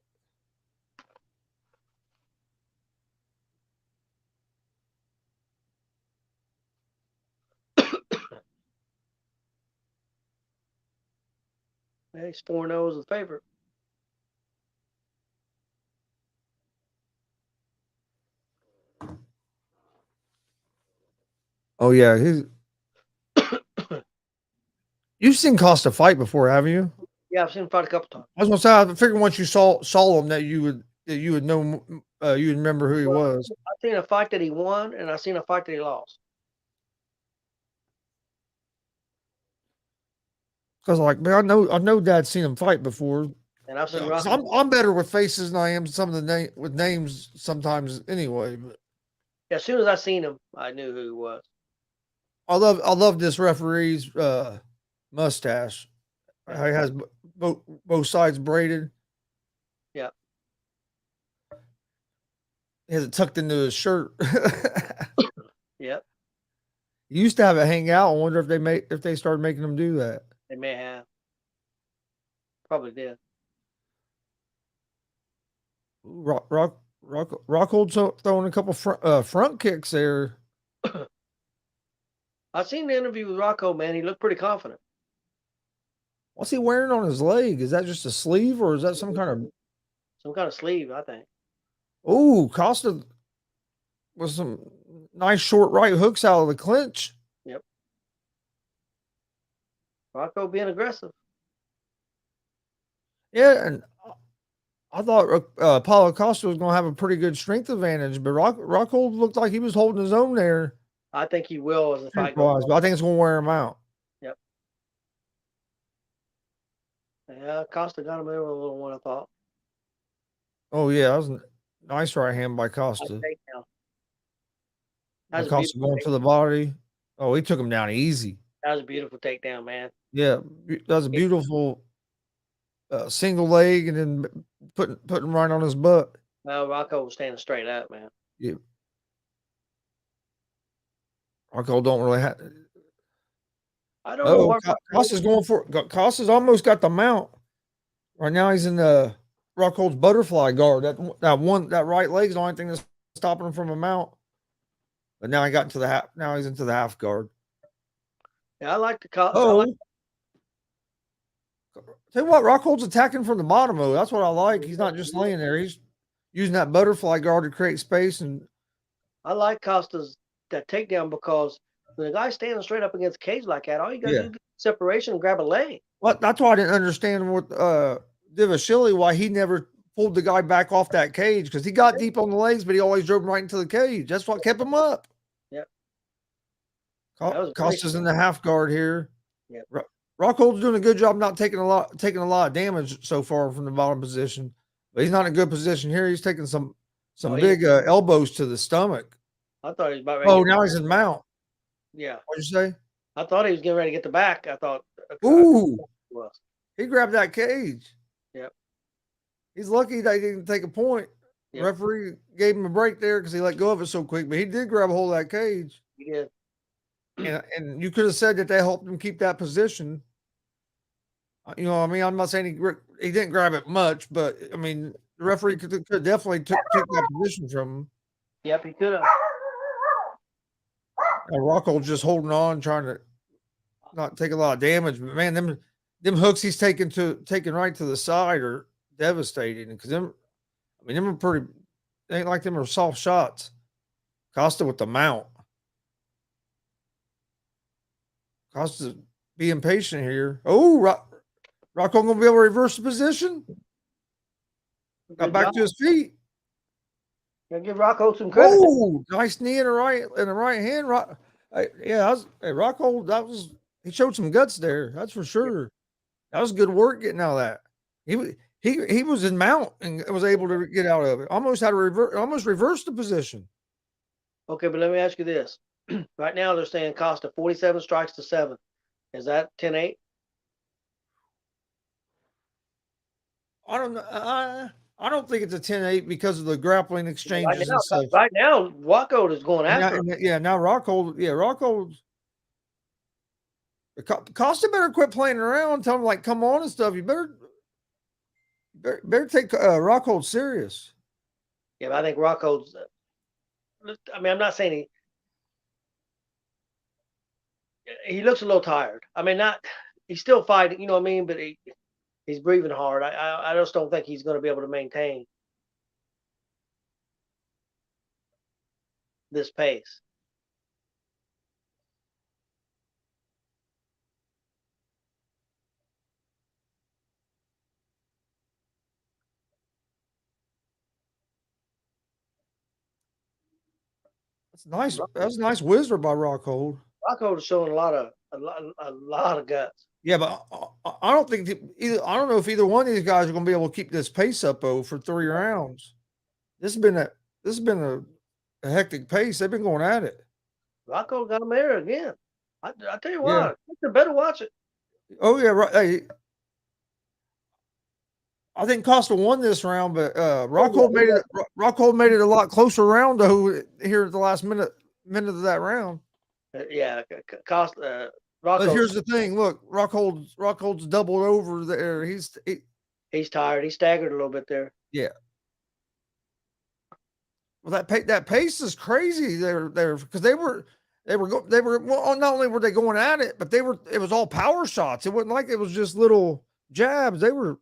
Yeah, he's 4-0 as the favorite. Oh yeah, you've seen Costa fight before, haven't you? Yeah, I've seen him fight a couple times. I was gonna say, I figured once you saw him that you would know, you would remember who he Well, was. I've seen a fight that he won, and I've seen a fight that he lost. Because like, man, I know Dad's seen him fight before. And I've seen 'Cause Rocco. I'm better with faces than I am some of the with names sometimes anyway. But As soon as I seen him, I knew who he was. I love this referee's mustache. Yeah. How he has both sides braided. Yeah. He has it tucked into his shirt. Yep. He used to have it hang out. I wonder if they started making him do that. They may have. Probably did. Rockhold throwing a couple front kicks there. I seen the interview with Rocco, man. He looked pretty confident. What's he wearing on his leg? Is that just a sleeve or is that some kind of sleeve, I think. Oh, Costa with some nice short right hooks out of the clinch. Yep. Rocco being aggressive. Yeah, and I thought Paulo Costa was going to have a pretty good strength advantage, but Rockhold looked like he was holding his own there. I think he will as the fight goes on. But I think it's going to wear him out. Yep. Yeah, Costa got him there with a little one, I thought. Oh yeah, that was a nice right hand by Nice Costa. takedown. That was a Costa beautiful going to the body. Oh, he took him down easy. That was a beautiful takedown, man. Yeah, that was a beautiful single leg, and then putting him right on his butt. Well, Rocco was standing straight up, man. Yeah. Rocco don't really have. I don't know what Costa's going for. Costa's almost got the mount. Right now he's in the Rockhold's butterfly guard. That right leg's the only thing that's stopping him from a mount. But now he got into the half. Now he's into the half guard. Yeah, I like the Costa. Oh, tell you what, Rockhold's attacking from the bottom. Oh, that's what I like. He's not just laying there. He's using that butterfly guard to create space. And I like Costa's that takedown because when the guy's standing straight up against the cage like that, all you got to do is separation and grab a leg. Well, that's why I didn't understand what Divashili, why he never pulled the guy back off that cage, because he got deep on the legs, but he always drove him right into the cage. That's what kept him up. Yep. Costa's in the half guard here. Yep. Rockhold's doing a good job not taking a lot of damage so far from the bottom position, but he's not in a good position here. He's taking some big elbows to the stomach. I thought he was about ready. Oh, now he's in mount. Yeah. What'd you say? I thought he was getting ready to get the back. I thought. Ooh. He grabbed that cage. Yep. He's lucky that he didn't take a point. Yep. Referee gave him a break there because he let go of it so quick, but he did grab a hold of that cage. He did. And you could have said that they helped him keep that position. You know, I mean, I'm not saying he didn't grab it much, but I mean, the referee could definitely took that position from him. Yep, he could have. Rockhold's just holding on, trying to not take a lot of damage. But man, them hooks he's taking right to the side are devastating, because them are pretty. They ain't like them are soft shots. Costa with the mount. Costa's being patient here. Oh, Rocco gonna be able to reverse the position. Got back to his feet. Gotta give Rocco some credit. Oh, nice knee in the right hand. Rocco, he showed some guts there. That's for sure. That was good work getting out of that. He was in mount and was able to get out of it. Almost reversed the position. Okay, but let me ask you this. Right now they're saying Costa 47 strikes to 7. Is that 10-8? I don't know. I don't think it's a 10-8 because of the grappling exchanges and stuff. Right now, Rocco is going after him. Yeah, now Rocco. Costa better quit playing around. Tell him, like, come on and stuff. You better take Rocco serious. Yeah, but I think Rocco's. I mean, I'm not saying he looks a little tired. I mean, he's still fighting. You know what I mean? But He's breathing hard. I just don't think he's going to be able to maintain this pace. That's nice. That's a nice whizzer by Rockhold. Rockhold is showing a lot of guts. Yeah, but I don't think either. I don't know if either one of these guys are going to be able to keep this pace up though for 3 rounds. This has been a hectic pace. They've been going at it. Rocco got him there again. I tell you Yeah. what, you better watch it. Oh yeah, right. Hey, I think Costa won this round, but Rockhold made it a lot closer round though here at the last minute of that round. Yeah, cost But Rocco. here's the thing: look, Rockhold's doubled over there. He's tired. He staggered a little bit there. Yeah. Well, that pace is crazy. There because they were well, not only were they going at it, but it was all power shots. It wasn't like it was just little jabs. They were.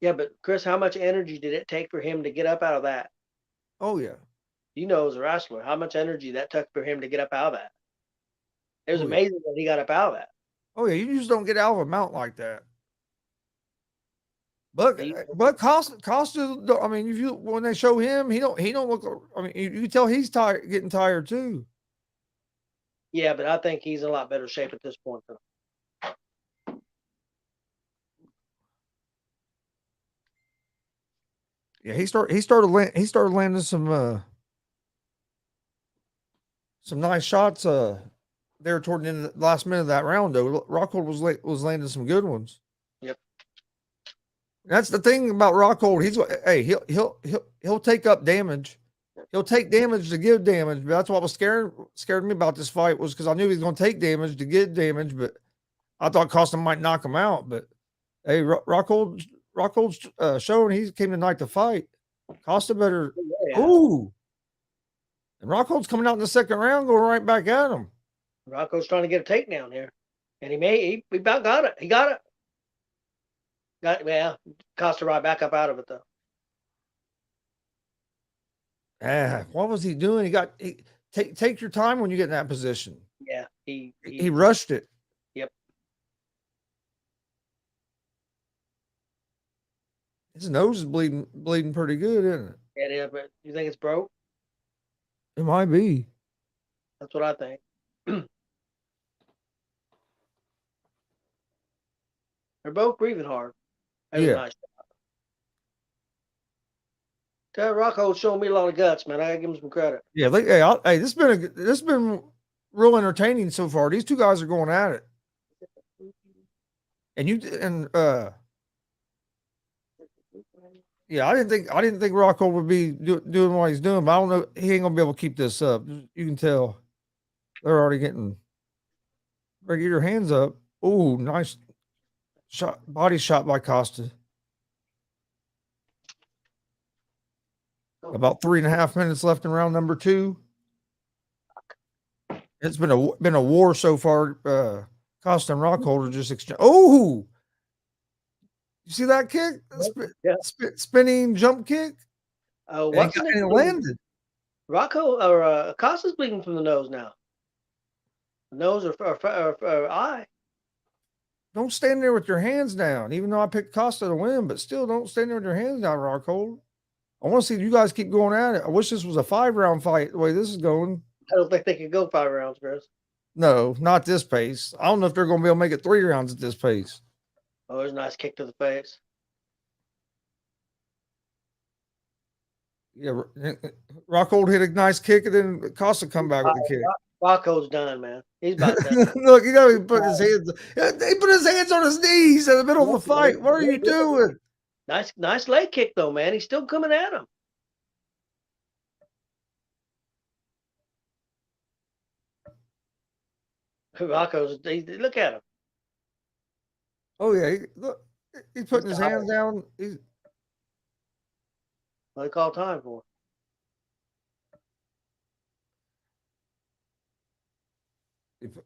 Yeah, but Chris, how much energy did it take for him to get up out of that? Oh yeah. You know, as a wrestler, how much energy that took for him to get up out of that. It was Oh, yeah. amazing that he got up out of that. Oh yeah. You just don't get out of a mount like that. But Costa. I mean, if you when they show him, he don't look. I mean, you can tell he's tired, getting tired too. Yeah, but I think he's in a lot better shape at this point, though. Yeah, he started landing some nice shots there toward the end of the last minute of that round though. Rockhold was landing some good ones. Yep. That's the thing about Rockhold. He'll take up damage. He'll take damage to give damage. But that's what was scared me about this fight was because I knew he was going to take damage to give damage, but I thought Costa might knock him out. But hey, Rockhold's showing he came tonight to fight. Costa better. Yeah. Ooh. And Rockhold's coming out in the second round, going right back at him. Rocco's trying to get a takedown here, and he about got it. He got it. Costa right back up out of it though. What was he doing? Take your time when you get in that position. Yeah, He rushed it. Yep. His nose is bleeding pretty good, isn't it? Yeah, but you think it's broke? It might be. That's what I think. They're both breathing hard. That was Yeah. nice. Tell Rocco's showing me a lot of guts, man. I gotta give him some credit. Yeah, this has been real entertaining so far. These two guys are going at it, and yeah, I didn't think Rocco would be doing what he's doing, but I don't know. He ain't gonna be able to keep this up. You can tell they're already getting. Better get your hands up. Oh, nice shot, body shot by Costa. About 3.5 minutes left in round number 2. It's been a war so far. Costa and Rockhold are just exchange. Oh, you see that kick? Yeah. Spinning jump kick. What's and it landed. Rocco or Costa's bleeding from the nose now. Nose or eye. Don't stand there with your hands down. Even though I picked Costa to win, but still don't stand there with your hands down, Rockhold. I want to see you guys keep going at it. I wish this was a 5-round fight the way this is going. I don't think they could go 5 rounds, Chris. No, not this pace. I don't know if they're going to be able to make it 3 rounds at this pace. Oh, there's a nice kick to the face. Yeah, Rockhold hit a nice kick, and then Costa come back with a kick. Rocco's done, man. He's about done. Look, he put his hands. He put his hands on his knees in the middle of the fight. What are you doing? Nice leg kick though, man. He's still coming at him. Rocco's. Look at him. Oh yeah, look, he's putting his hands down. What they call time for?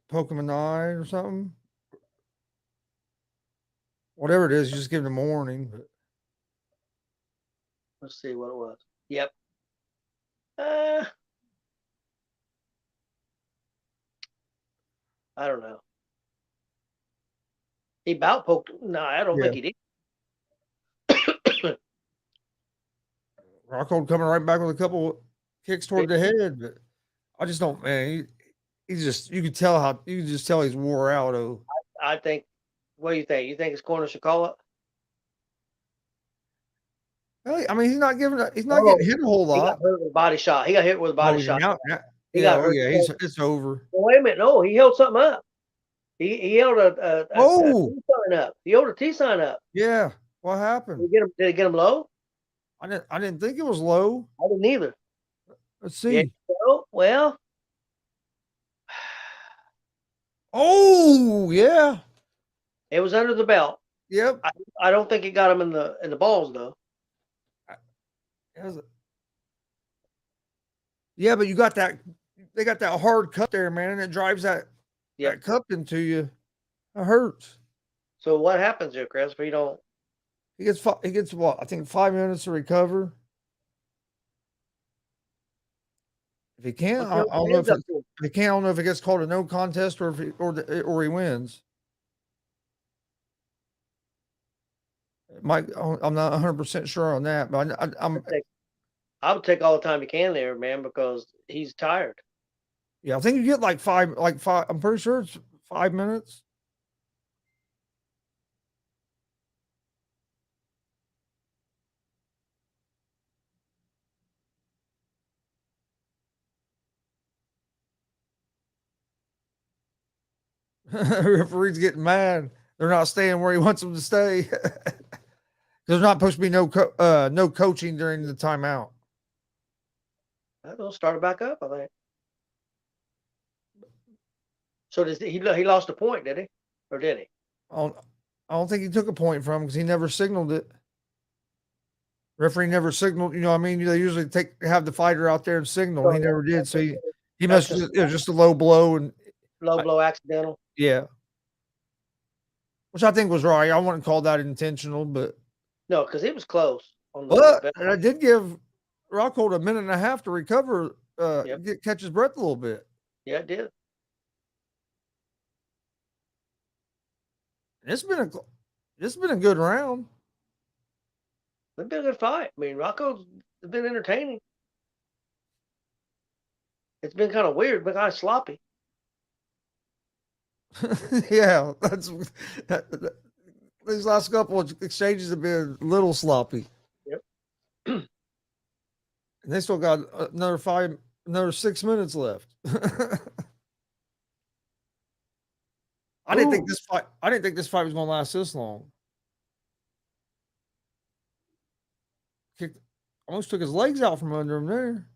Poke him in the eye or something. whatever it is, you just give them a warning. But Let's see what it was. Yep. Uh, I don't know. He bout poked. No, I don't think he did. Rockhold coming right back with a couple kicks toward the head, but I just don't, man. He's just you can just tell he's wore out. Oh, I think. What do you think? You think his corner should call it? I mean, he's not Oh, getting hit a whole he got lot. hurt with a body shot. He got hit with a body shot. He Yeah, got oh hurt. yeah, it's over. Well, wait a minute. No, he held something up. He held a Oh, T sign up. He held a T sign up. yeah. What happened? Did he get him low? I didn't think it was low. I didn't either. Let's Yeah. see. Well. Oh yeah. It was under the belt. Yep. I don't think it got him in the balls though. Yeah, but you got that. They got that hard cut there, man, and it drives that cup into you. It hurts. So what happens there, Chris? If you don't, He gets what? I think 5 minutes to recover. If he can't, I don't know if he can't. I don't know if it gets called a no contest or if or he wins. I'm not 100% sure on that, but I would take all the time you can there, man, because he's tired. Yeah, I think you get like five. I'm pretty sure it's 5 minutes. Referee's getting mad. They're not staying where he wants them to stay. There's not supposed to be no coaching during the timeout. They'll start it back up, I think. So he lost a point, did he? Or did he? I don't think he took a point from him because he never signaled it. Referee never signaled. You know what I mean? They usually have the fighter out there and signal. He never did. So he must it was just a low blow and low blow accidental. Yeah. Which I think was right. I wouldn't call that intentional, but no, because it was close. But I did give Rockhold a minute and a half to recover, catch his breath a little bit. Yeah, it did. It's been a good round. It's been a good fight. I mean, Rocco's been entertaining. It's been kind of weird, but kind of sloppy. Yeah, these last couple of exchanges have been a little sloppy. Yep. And they still got another 6 minutes left. I didn't think this fight was going to last this long. Almost took his legs out from under him there.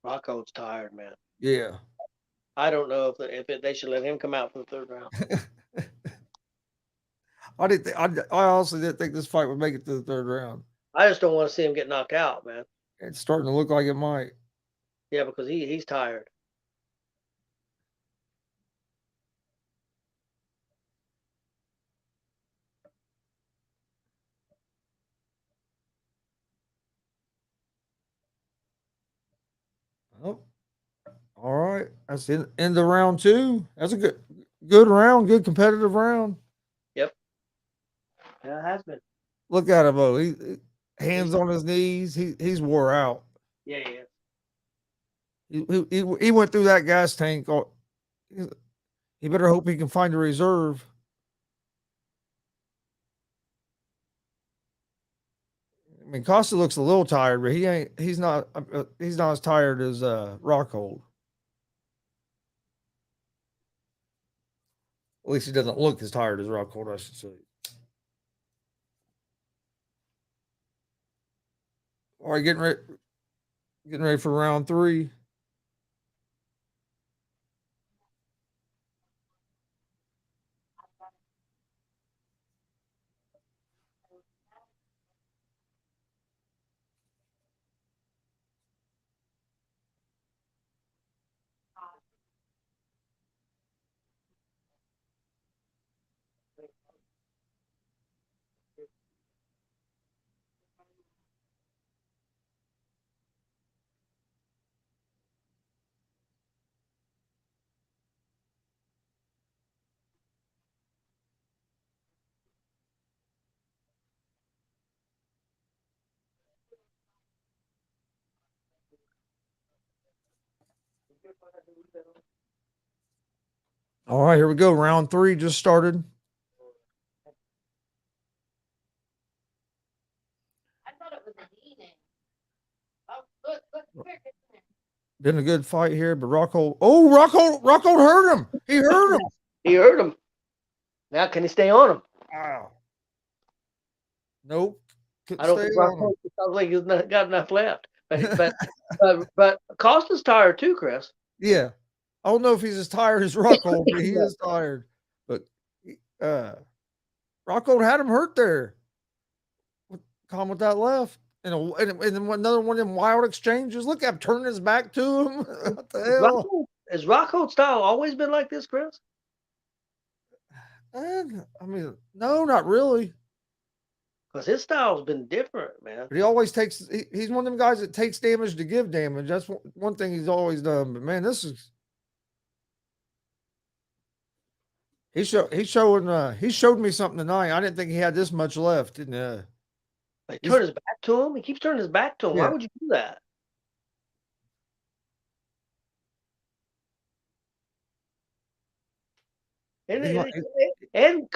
Rocco's tired, man. Yeah. I don't know if they should let him come out for the third round. I honestly didn't think this fight would make it to the third round. I just don't want to see him get knocked out, man. It's starting to look like it might. Yeah, because he's tired. Oh, all right. That's in the round 2. That's a good round, good competitive round. Yep. Yeah, it has been. Look at him, though. He hands on his knees. He's wore out. Yeah. He went through that gas tank. He better hope he can find a reserve. I mean, Costa looks a little tired, but he's not as tired as Rockhold. At least he doesn't look as tired as Rockhold, I should say. All right, getting ready for round 3. All right, here we go. Round 3 just started. I thought it was a D name. Oh, look, here. Been a good fight here, but Rockhold. Oh, Rockhold hurt him. He hurt him. He hurt him. Now can he stay on him? Wow. Nope. Couldn't I don't stay think on him. Rocco sounds like he's not got enough left. But Costa's tired too, Chris. Yeah. I don't know if he's as tired as Rockhold, but he is tired. But Rockhold had him hurt there. Calm with that left. And then another one of them wild exchanges. Look at him turning his back to him. What the hell? Has Rocco's style always been like this, Chris? And, I mean, no, not really. Because his style's been different, man. But he always takes. He's one of them guys that takes damage to give damage. That's one thing he's always done. But man, this is. He showed me something tonight. I didn't think he had this much left. And He turned his back to him. He keeps turning his back to him. Yeah. Why would you do that? And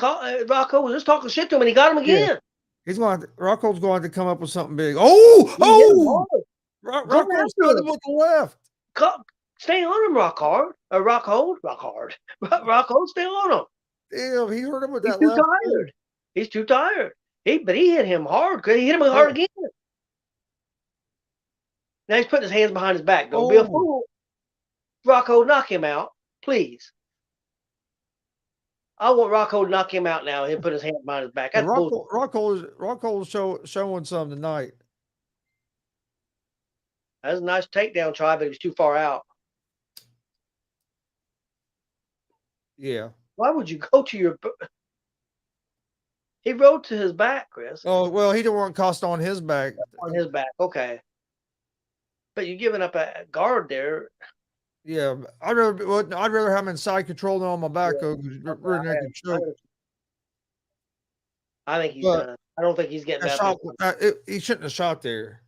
Rocco was just talking shit to him, and he got him again. Rocco's going to come up with something big. Oh! Rocco's got him with the left. Stay on him, Rockhold. Rockhold, stay on him. Damn, he hurt him with that He's left. too tired. He's too tired. But he hit him hard. He hit him hard again. Now he's putting his hands behind his back. Don't be a fool. Rocco, knock him out, please. I want Rocco to knock him out now and put his hands behind his back. That's Rocco is showing some tonight. That's a nice takedown try, but he was too far out. Yeah. Why would you go to your? He rode to his back, Chris. Oh well, he didn't want Costa on his back. On his back, okay. But you're giving up a guard there. Yeah, I'd rather have him inside control than on my back. Yeah. I think he's done it. I don't think he's getting up. He shouldn't have shot there.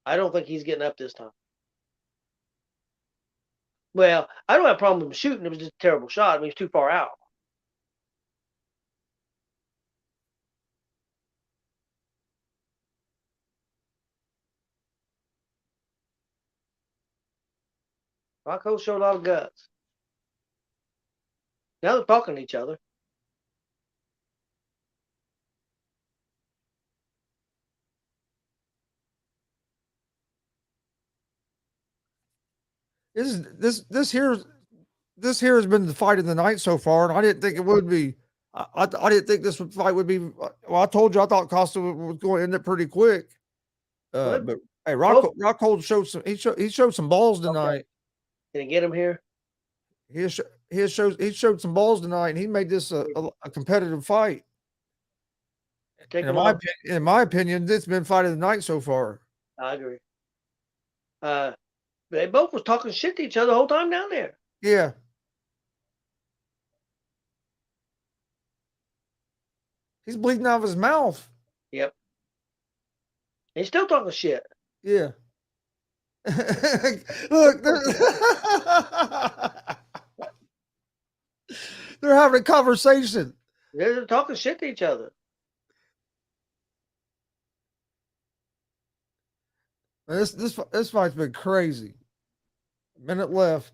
I don't think he's getting up this time. Well, I don't have a problem with him shooting. It was just a terrible shot. I mean, he's too far out. Rocco showed a lot of guts. Now they're talking to each other. This here has been the fight of the night so far, and I didn't think it would be. I didn't think this fight would be. Well, I told you I thought Costa was going to end it pretty quick. But hey, Rockhold showed some. He showed some balls tonight. Okay. Can he get him here? He showed some balls tonight, and he made this a competitive fight. In my opinion, it's been fight of the night so far. I agree. They both was talking shit to each other the whole time down there. Yeah. He's bleeding out of his mouth. Yep. He's still talking shit. Yeah. Look, they're having a conversation. They're talking shit to each other. This fight's been crazy. A minute left.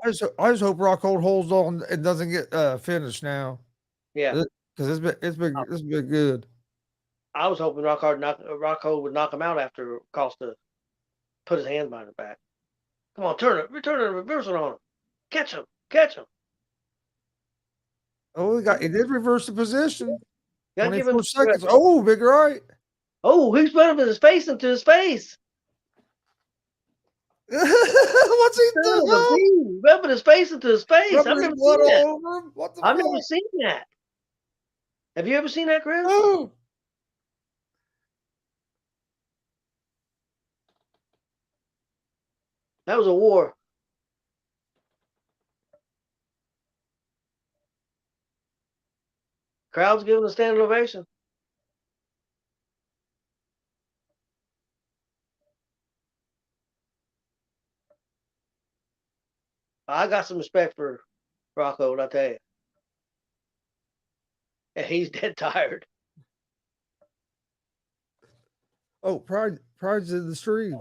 I just hope Rockhold holds on and doesn't get finished now. Yeah, because it's been good. I was hoping Rocco would knock him out after Costa put his hands behind his back. Come on, turn it, reverse it on him. Catch him. Oh, he did reverse the position. 24 seconds. Credit. Oh, big right. Oh, he's running his face into his face. What's he doing? Rubbing his face into his face. I've never seen that. I've never seen that. Have you ever seen that, Chris? No. That was a war. Crowd's giving a standing ovation. I got some respect for Rocco, I tell you. And he's dead tired. Oh, Pride's in the stream.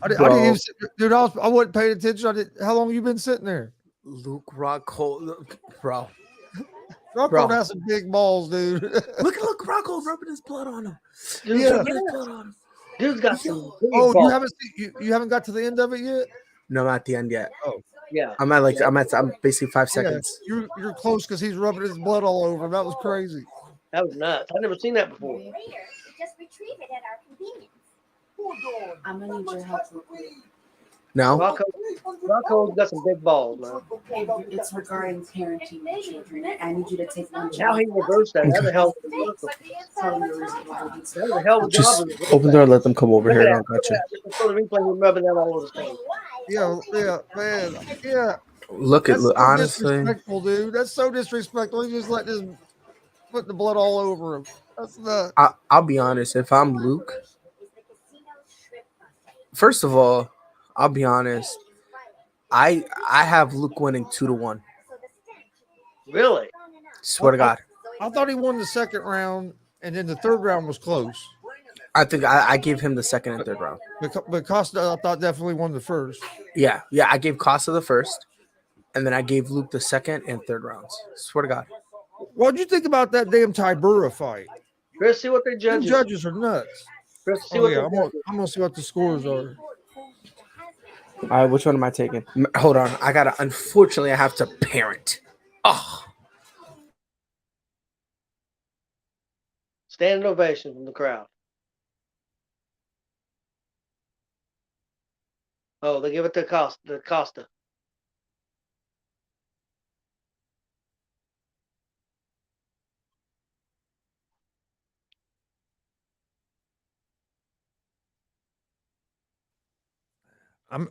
I didn't Bro. even dude. I wasn't paying attention. How long you been sitting there? Luke Rockhold, bro. Rocco has some big balls, dude. Look, Rockhold rubbing his blood on him. Dude, Yeah. rubbing his blood on him. Dude's got some big Oh, balls. you haven't got to the end of it yet? No, I'm at the end yet. Oh, Yeah. I'm basically 5 seconds. Yeah, you're close because he's rubbing his blood all over him. That was crazy. That was nuts. I've never seen that before. Just retrieve it at our convenience. I'm gonna need your help real quick. No. Rocco's got some big balls, man. It's regarding parenting your children. I need you to take one Now he reversed that. That the hell was the hell was Just job? open the door, let them come over Look here. at I got you. Just for the replay, we're rubbing that all over his face. Yeah, man. Yeah. Look, That's so honestly, disrespectful, dude. That's so disrespectful. He just let this put the blood all over him. That's not. I'll be honest. If I'm Luke, first of all, I'll be honest. I have Luke winning 2-1. Really? Swear to God. I thought he won the second round, and then the third round was close. I think I gave him the second and third round. But Costa, I thought definitely won the first. Yeah. I gave Costa the first, and then I gave Luke the second and third rounds. Swear to God. What'd you think about that damn Tybura fight? Chris, see what they Them judges. judges are nuts. Chris, see Oh what yeah, they I'm judges. gonna see what the scores are. All right, which one am I taking? Hold on. Unfortunately, I have to parent. Oh. Standing ovation from the crowd. Oh, they give it to Costa.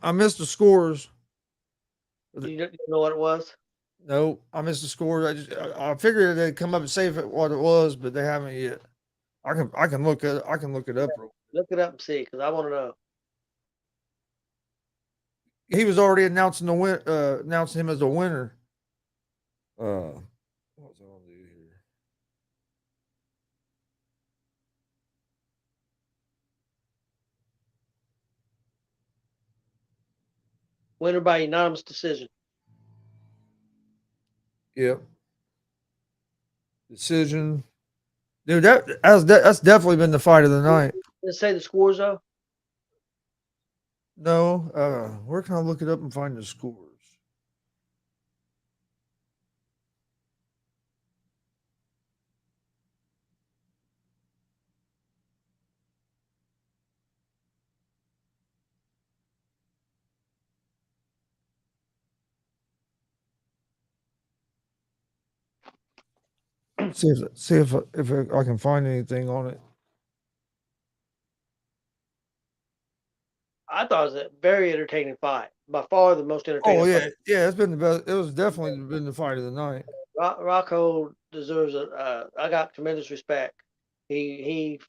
I missed the scores. You don't know what it was? No, I missed the scores. I figured they'd come up and say what it was, but they haven't yet. I can look it up. Look it up and see, because I want to know. He was already announcing announcing him as a winner. What was I gonna do here? Winner by unanimous decision. Yep. Decision. Dude, that's definitely been the fight of the night. Let's say the scores though. No, where can I look it up and find the scores? See if I can find anything on it. I thought it was a very entertaining fight. By far the most entertaining. Oh yeah, fight. yeah, it's been the best. It was definitely been the fight of the night. Rocco deserves I got tremendous respect. He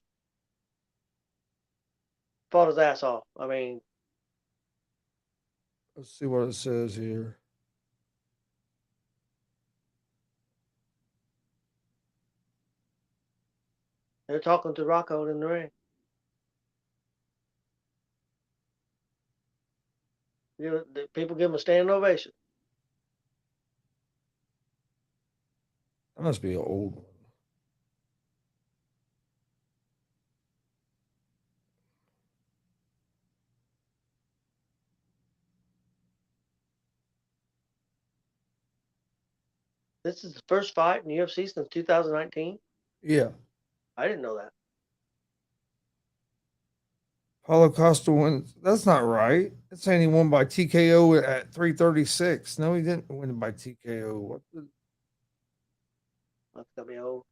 fought his ass off. I mean, Let's see what it says here. they're talking to Rocco in the ring. You know, the people give him a standing ovation. That must be an old one. This is the first fight in UFC since 2019. Yeah. I didn't know that. Paulo Costa wins. That's not right. It's saying he won by TKO at 336. No, he didn't win by TKO. What the? That's gonna be old.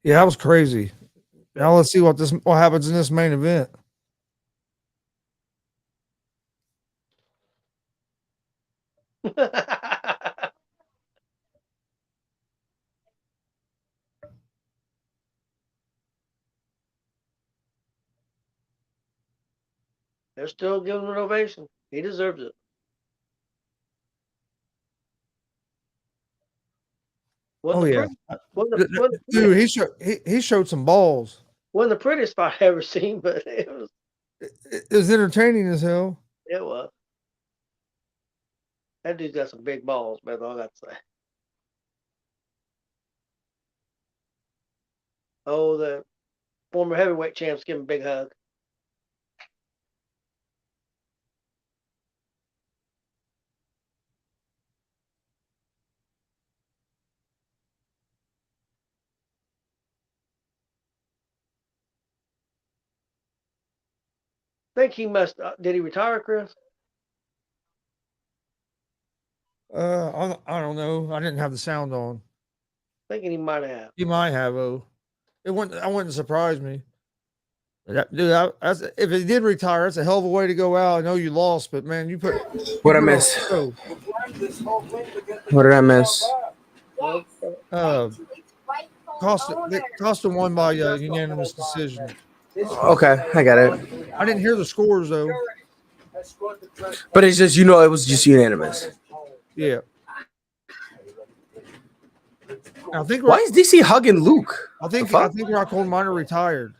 Yeah, that was crazy. Now let's see what happens in this main event. They're still giving him an ovation. He deserves it. Oh yeah, Wasn't the dude, prettiest, he showed some balls. wasn't the prettiest fight I ever seen, but It was entertaining as hell. it was. That dude's got some big balls, man. All I got to say. Oh, the former heavyweight champs give him a big hug. Think he must. Did he retire, Chris? I don't know. I didn't have the sound on. Thinking he might have. You might have. Oh, it wouldn't. I wouldn't surprise me. Dude, if he did retire, that's a hell of a way to go out. I know you lost, but man, you put What I put on a miss? show. What did I miss? Costa won by unanimous decision. Okay, I got it. I didn't hear the scores though. But it's just it was just unanimous. Yeah. I think Why is DC hugging Luke? I think Rockhold Minor retired.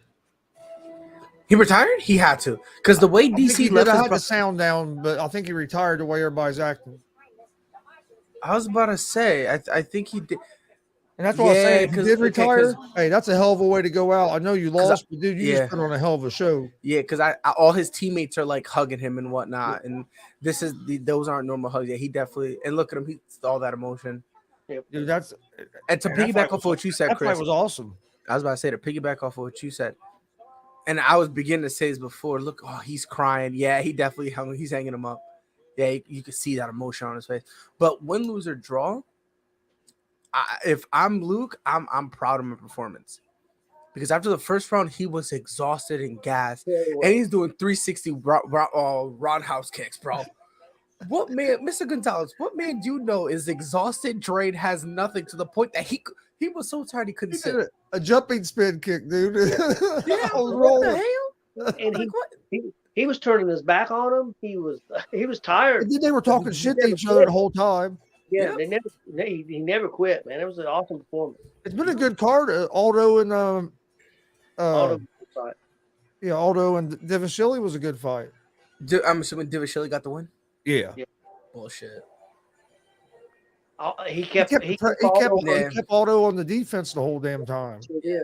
He retired? He had to. Because the way DC left I his had the sound down, but I think he retired the way everybody's acting. I was about to say, I think he did. And that's what I'm saying. If he did okay, retire, hey, that's a hell of a way to go out. I know you lost, but dude, you yeah. just put on a hell of a show. Yeah, because I all his teammates are like hugging him and whatnot, and those aren't normal hugs. Yeah, he definitely, and look at him, he's all that emotion. Dude, and to piggyback off of what you said, that Chris, fight was awesome. I was about to say to piggyback off of what you said, and I was beginning to say this before. Look, oh, he's crying. Yeah, he definitely hung. He's hanging him up. Yeah, you can see that emotion on his face. But win, lose, or draw, if I'm Luke, I'm proud of my performance. Because after the first round, he was exhausted and gassed. And he's doing 360 roundhouse kicks, bro. What man, Mr. Gonzalez, what man do you know is exhausted, drained, has nothing to the point that he was so tired he couldn't sit. A jumping spin kick, dude. Yeah, what the hell? And he was turning his back on him. He was tired. And then they were talking shit to each other the whole time. Yeah, he never quit, man. It was an awesome performance. It's been a good card. Aldo and Aldo fight. Yeah, Aldo and Divashili was a good fight. I'm assuming Divashili got the win. Yeah. Bullshit. He kept Aldo on the defense the whole damn time. Yeah.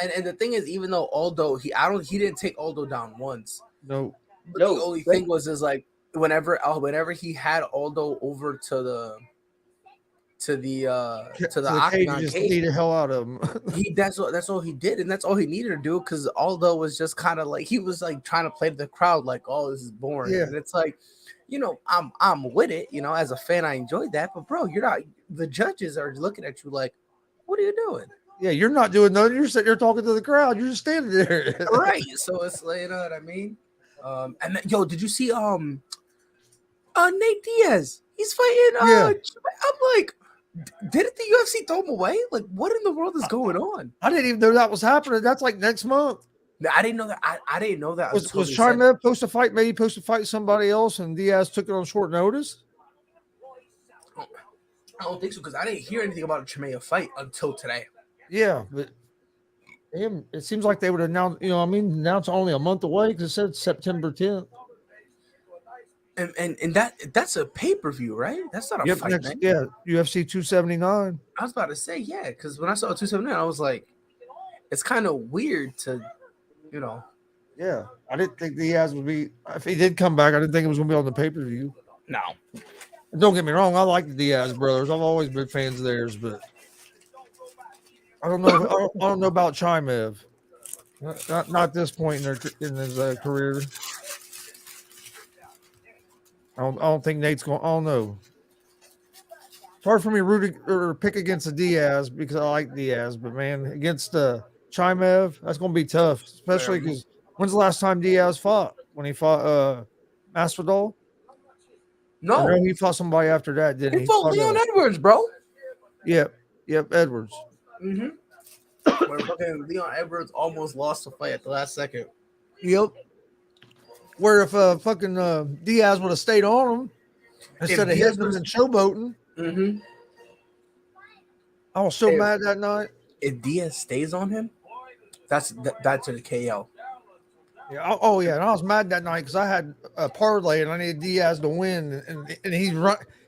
And the thing is, even though Aldo, he didn't take Aldo down once. No. But the only thing was like whenever he had Aldo over to the octagon cage, just beat the hell out of him. That's all he did, and that's all he needed to do, because Aldo was just kind of like, he was like trying to play to the crowd like, oh, this is boring. Yeah. And it's like, I'm with it, as a fan, I enjoyed that, but bro, you're not, the judges are looking at you like, what are you doing? Yeah, you're not doing nothing. You're sitting there talking to the crowd. You're just standing there. Right. So it's like, you know what I mean? And then, did you see Nate Diaz? He's fighting I'm like, didn't the UFC throw him away? Like, what in the world is going on? I didn't even know that was happening. That's like next month. I didn't know that. I didn't know that. Was Chimaev supposed to fight? Maybe supposed to fight somebody else, and Diaz took it on short notice? I don't think so, because I didn't hear anything about a Chimaev fight until today. Yeah, but it seems like they would announce. Announce only a month away, because it said September 10th. And that's a pay-per-view, right? That's not a fight, man. Yeah, UFC 279. I was about to say, yeah, because when I saw 279, I was like, it's kind of weird to, Yeah, I didn't think Diaz would be. If he did come back, I didn't think it was going to be on the pay-per-view. No. Don't get me wrong, I like the Diaz brothers. I've always been fans of theirs, but I don't know. I don't know about Chimaev. Not at this point in his career. I don't think Nate's going. I don't know. It's hard for me to pick against the Diaz, because I like Diaz, but man, against Chimaev, that's going to be tough, especially because when's the last time Diaz fought? When he fought Masvidal? No, he fought somebody after that, didn't he? He fought Leon Edwards, bro. Yep, Edwards. Where fucking Leon Edwards almost lost the fight at the last second. Yep. Where if fucking Diaz would have stayed on him instead of Diaz hitting him was- and showboating, Mm-hmm. I was so mad that night. If Diaz stays on him, that's a KO. Yeah. Oh yeah, and I was mad that night because I had a parlay and I needed Diaz to win, and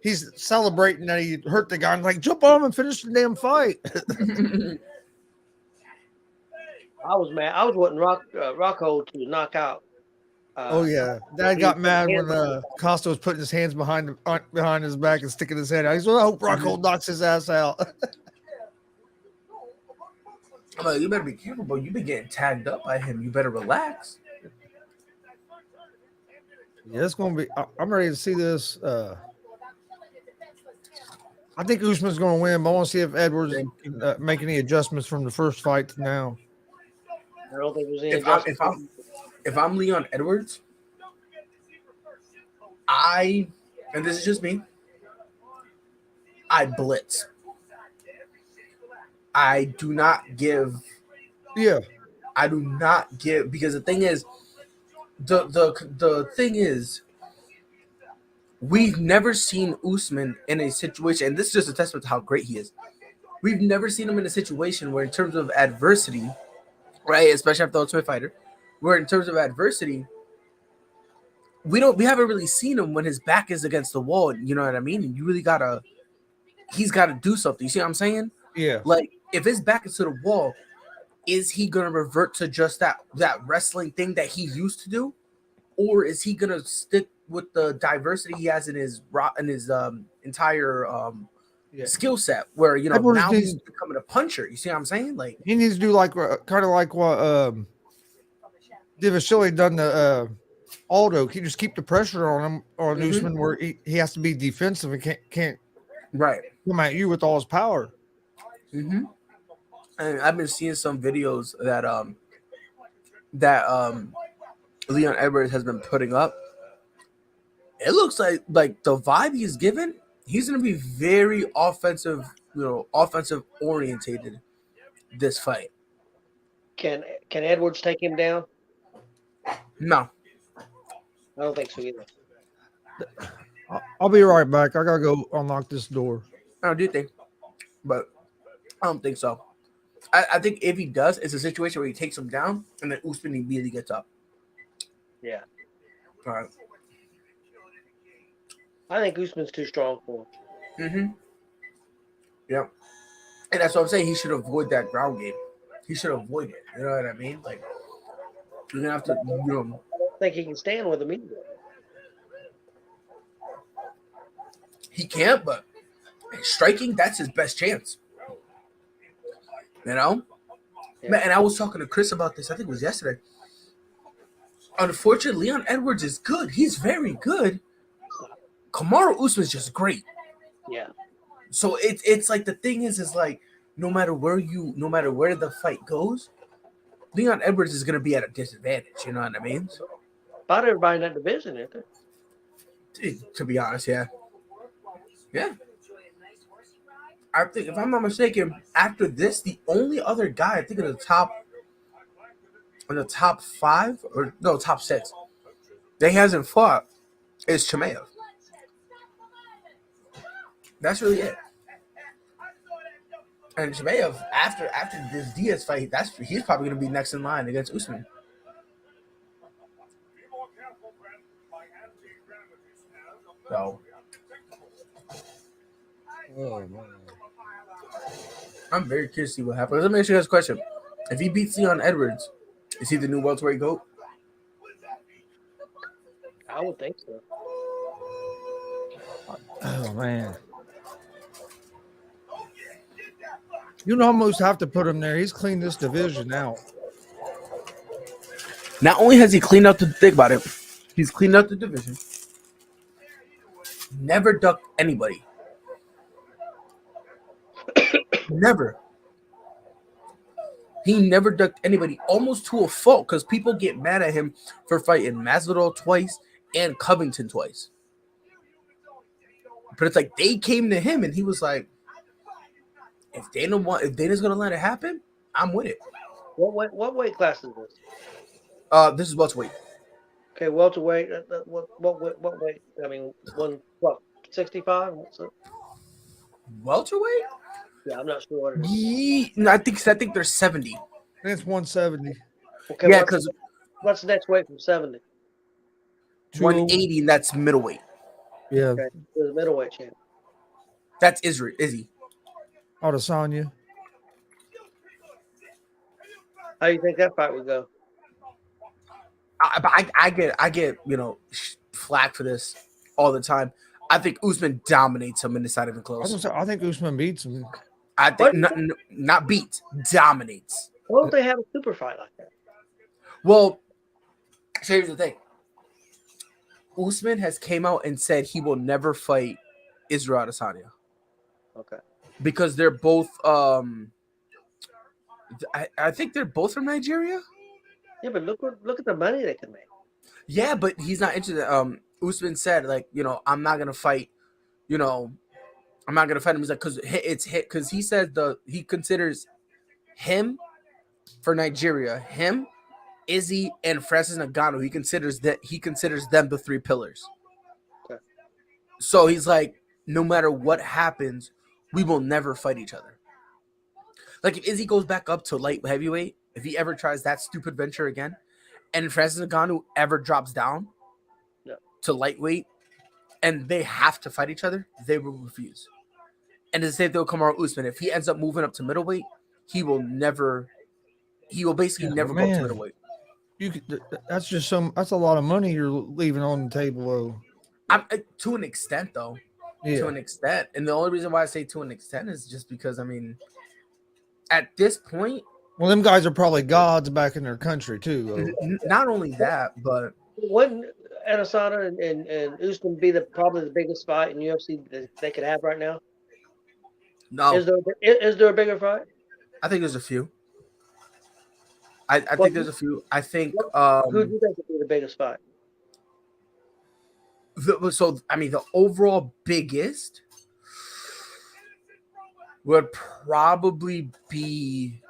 he's celebrating that he hurt the guy. I'm like, jump on him and finish the damn fight. I was mad. I was wanting Rocco to knock out. Oh yeah, Dad he got put mad his when Costa was putting his hands behind his back and sticking his head out. He said, "I hope Rocco knocks his ass out." I'm like, you better be careful, bro. You've been getting tagged up by him. You better relax. Yeah, it's gonna be. I'm ready to see this. I think Usman's going to win, but I want to see if Edwards can make any adjustments from the first fight to now. I don't think there's any If adjustment. if I'm Leon Edwards, and this is just me, I blitz. I do not give. Yeah, I do not give, because the thing is, the thing is, we've never seen Usman in a situation, and this is just a testament to how great he is. We've never seen him in a situation where, in terms of adversity, right, especially after the Ultimate Fighter, where in terms of adversity, we haven't really seen him when his back is against the wall. You know what I mean? And you really he's gotta do something. You see what I'm saying? yeah. Like, if his back is to the wall, is he gonna revert to just that wrestling thing that he used to do, or is he gonna stick with the diversity he has in his entire Yeah. skill set, where Edwards now he's needs- becoming a puncher? You see what I'm saying? Like, He needs to do like kind of like what Divashili done to Aldo. He just keep the pressure on him on Usman, where he has to be defensive and can't right. come at you with all his power. Mm-hmm. And I've been seeing some videos that Leon Edwards has been putting up. It looks like the vibe he's given, he's going to be very offensive, offensive orientated this fight. Can Edwards take him down? No. I don't think so either. I'll be right back. I gotta go unlock this door. I don't do think, but I don't think so. I think if he does, it's a situation where he takes him down and then Usman immediately gets up. Yeah. All right. I think Usman's too strong for him. Mm-hmm. Yeah. And that's what I'm saying. He should avoid that ground game. He should avoid it. You know what I mean? Like, you're gonna have to, I don't think he can stand with him either. he can't, but striking, that's his best chance. You know? Yeah. Man, and I was talking to Chris about this, I think it was yesterday. Unfortunately, Leon Edwards is good. He's very good. Kamaru Usman's just great. Yeah. So it's like, the thing is like, no matter where the fight goes, Leon Edwards is gonna be at a disadvantage. You know what I mean? So, About everybody in that division, isn't there? to be honest, yeah. I think, if I'm not mistaken, after this, the only other guy I think in the top 5 or no, top 6 that he hasn't fought is Chimaev. That's really it. And Chimaev, after this Diaz fight, he's probably going to be next in line against Usman. So, Oh man. I'm very curious to see what happens. Let me ask you guys a question. If he beats Leon Edwards, is he the new welterweight GOAT? I would think so. Oh man. You almost have to put him there. He's cleaned this division out. Not only has he cleaned out think about it, he's cleaned out the division. Never ducked anybody. Never. He never ducked anybody, almost to a fault, because people get mad at him for fighting Masvidal twice and Covington twice. But it's like they came to him and he was like, if Dana's gonna let it happen, I'm with it. What weight class is this? This is welterweight. Okay, welterweight. What weight? I mean, 65. What's it? Welterweight? Yeah, I'm not sure what it is. No, I think they're 70. It's 170. Okay, Yeah, because what's the next weight from 70? 180, and that's middleweight. Yeah, Okay, the middleweight champ. That's Izzy. Adesanya. How do you think that fight would go? I get flack for this all the time. I think Usman dominates him, and it's not even close. I think Usman beats him. I think not beats, dominates. Why don't they have a super fight like that? Well, so here's the thing. Usman has came out and said he will never fight Israel Adesanya Okay. because they're both I think they're both from Nigeria. Yeah, but look at the money they can make. Yeah, but he's not interested. Usman said, like, I'm not gonna fight. I'm not gonna fight him. He's like, because he says he considers him for Nigeria, him, Izzy, and Francis Ngannou. He considers them the three pillars. Okay. So he's like, no matter what happens, we will never fight each other. Like if Izzy goes back up to light heavyweight, if he ever tries that stupid venture again, and Francis Ngannou ever drops down to lightweight, and they have to fight each other, they will refuse. And the same thing will come around Usman. If he ends up moving up to middleweight, he will basically never go up to middleweight. That's a lot of money you're leaving on the table, though. To an extent, though. Yeah. To an extent. And the only reason why I say to an extent is just because, I mean, at this point, well, them guys are probably gods back in their country too. Not only that, but wouldn't Adesanya and Usman be probably the biggest fight in UFC that they could have right now? No. Is there a bigger fight? I think there's a few. I think there's a few. I think. Who do you think would be the biggest fight? The overall biggest would probably be,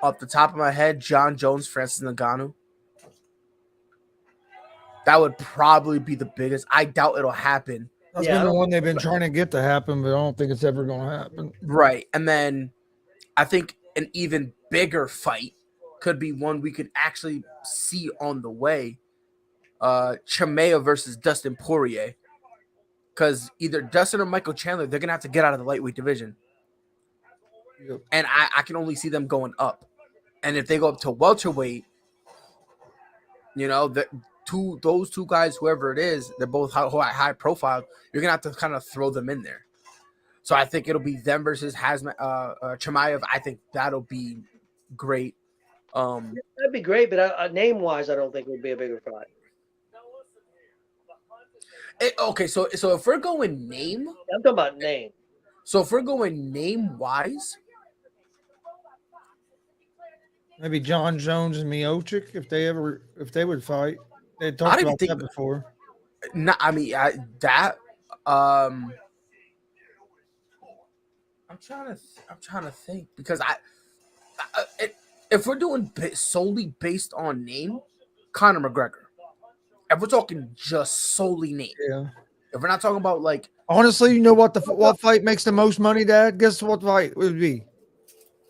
off the top of my head, John Jones, Francis Ngannou. That would probably be the biggest. I doubt it'll happen. That's been the one they've been trying to get to happen, but I don't think it's ever going to happen. Right. And then I think an even bigger fight could be one we could actually see on the way. Chimaev versus Dustin Poirier. Because either Dustin or Michael Chandler, they're going to have to get out of the lightweight division. Yep. And I can only see them going up. And if they go up to welterweight, those two guys, whoever it is, they're both high profile. You're going to have to kind of throw them in there. So I think it'll be them versus Chimaev. I think that'll be great. That'd be great, but name-wise, I don't think it would be a bigger fight. Okay, so if we're going name, I'm talking about name. So if we're going name-wise, maybe John Jones and Miocic if they would fight. They talked about that before. No, I mean I'm trying to think because if we're doing solely based on name, Conor McGregor. If we're talking just solely name, yeah. If we're not talking about like honestly, you know what fight makes the most money, Dad? Guess what fight would be?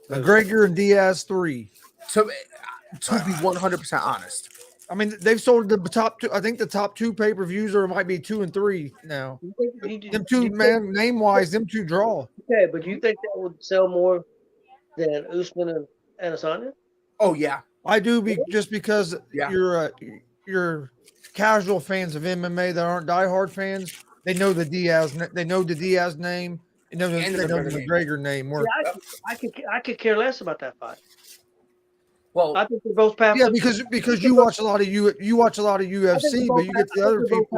McGregor and Diaz 3. To be 100% honest, I mean they've sold the top two. I think the top two pay-per-views or it might be 2 and 3 now. Them two, man, name wise, them two draw. Okay, but do you think that would sell more than Usman and Adesanya? Oh yeah, I do. Just because you're casual fans of MMA that aren't diehard fans, they know the Diaz name, they know the McGregor name. I could care less about that fight. Well, I think they're both past. Yeah, because you watch a lot of UFC, but you get the other people.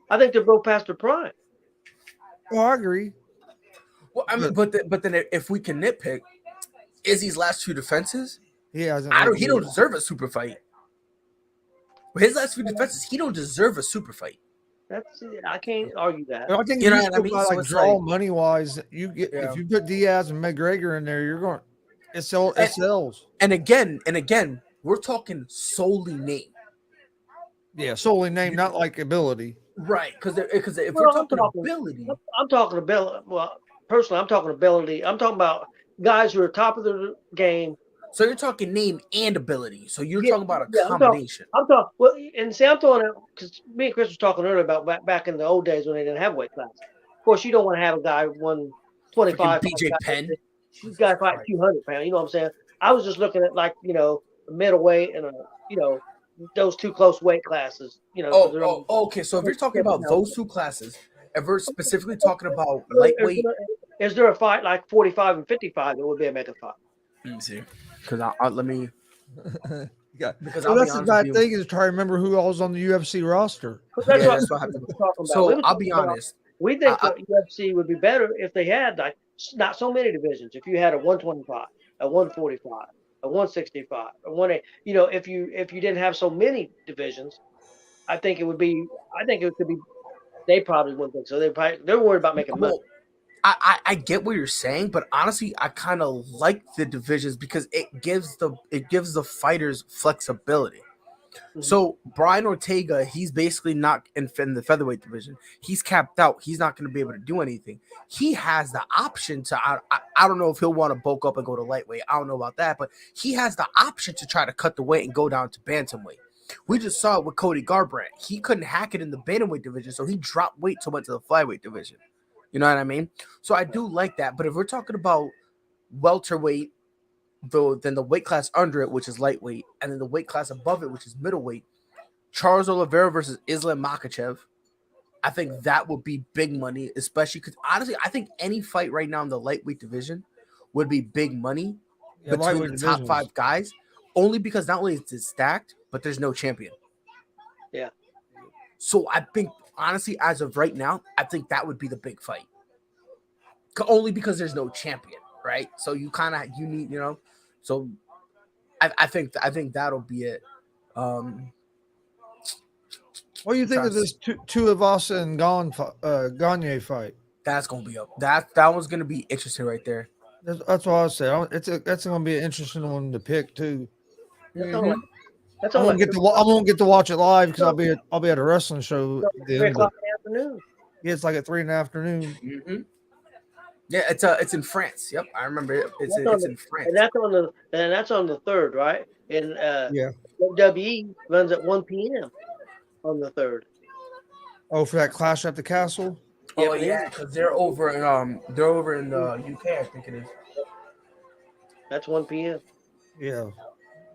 I think they're both past their prime. Oh, I agree. Well, I mean, but then if we can nitpick, Izzy's last two defenses, he don't deserve a super fight. His last few defenses, he don't deserve a super fight. I can't argue that. I think draw money wise, if you put Diaz and McGregor in there, you're going it sells. And again, we're talking solely name. Yeah, solely named, not like ability. Right? Because if Well, we're I'm talking talking, ability, I'm talking ability. Well, personally, I'm talking ability. I'm talking about guys who are top of the game. so you're talking name and ability. So you're Yeah, talking about a yeah. combination. I'm talking. Well, and see, I'm throwing out because me and Chris was talking earlier about back in the old days when they didn't have weight classes. Of course, you don't want to have a guy 125. Freaking BJ Penn. He's Jesus got like Christ. 200 pounds. You know what I'm saying? I was just looking at like a middleweight and those two close weight classes. Because they're Okay. So if you're talking about on. those two classes, if we're specifically talking about Is lightweight, there, is there a fight like 45 and 55 that would be a mega fight? let me see. Because let me. Yeah. Because Well, I'll be that's the honest with bad you. thing is try to remember who all was on the UFC roster. But that's Yeah, what that's what I have to do. we're talking about. So I'll be honest. We think the UFC would be better if they had like not so many divisions. If you had a 125, a 145, a 165, a 180, if you didn't have so many divisions, I think it would be. I think it could be. They probably wouldn't think so. They're worried about making money. Well, I get what you're saying, but honestly, I kind of like the divisions because it gives the fighters flexibility. Mhm. So Brian Ortega, he's basically not in the featherweight division. He's capped out. He's not going to be able to do anything. He has the option to. I don't know if he'll want to bulk up and go to lightweight. I don't know about that, but he has the option to try to cut the weight and go down to bantamweight. We just saw it with Cody Garbrandt. He couldn't hack it in the bantamweight division, so he dropped weight to went to the flyweight division. You know what I mean? So I do like that. But if we're talking about welterweight, then the weight class under it, which is lightweight, and then the weight class above it, which is middleweight, Charles Oliveira versus Islam Makhachev. I think that would be big money, especially because honestly, I think any fight right now in the lightweight division would be big money Yeah, between lightweight the top divisions. 5 guys, only because not only is it stacked, but there's no champion. Yeah. So I think honestly, as of right now, I think that would be the big fight. Only because there's no champion, right? So you need, So I think that'll be it. What do you think of this Tuivasa and Gagne fight? That's gonna be up. That one's gonna be interesting right there. That's what I said. That's going to be an interesting one to pick too. That's all. That's I all. won't get to watch it live because I'll be at a wrestling show. At the 3 end o'clock in the afternoon. Yeah, it's like at 3 in the afternoon. Mm-hmm. Yeah, it's in France. Yep, I remember it. It's in France, and that's on the 3rd, right? And Yeah. WWE runs at 1 p.m. on the 3rd. Oh, for that Clash at the Castle. Oh yeah, because they're over in the UK, I think it is. That's 1 p.m. Yeah,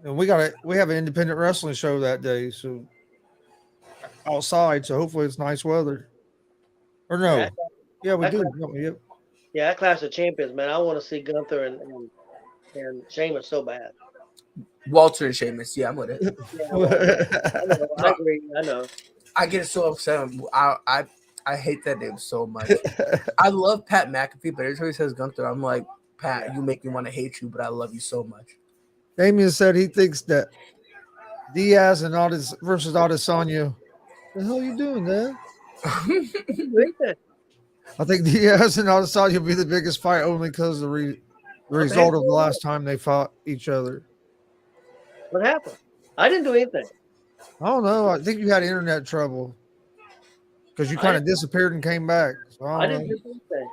and we have an independent wrestling show that day, so outside. So hopefully it's nice weather. Or no? Yeah, we do. Yep. Yeah, that Clash of Champions, man. I want to see Gunther and Sheamus so bad. Walter and Sheamus. Yeah, I'm with it. Yeah, I agree. I know. I get so upset. I hate that name so much. I love Pat McAfee, but every time he says Gunther, I'm like, Pat, you make me want to hate you, but I love you so much. Damien said he thinks that Diaz and versus Adesanya. The hell you doing, man? I think Diaz and Adesanya will be the biggest fight only because of the result of the last time they fought each other. What happened? I didn't do anything. I don't know. I think you had internet trouble because you kind of disappeared and came back. So I didn't do anything.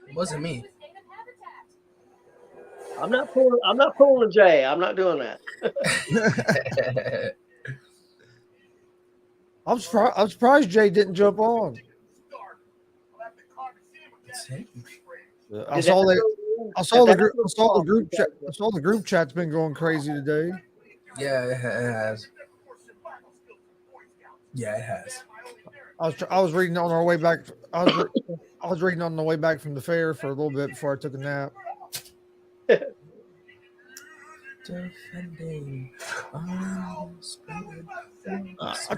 It wasn't me. I'm not pulling a J. I'm not doing that. I'm surprised Jay didn't jump on. I saw the group chat's been going crazy today. Yeah, it has. Yeah, it has. I was reading on our way back. I was reading on the way back from the fair for a little bit before I took a nap. I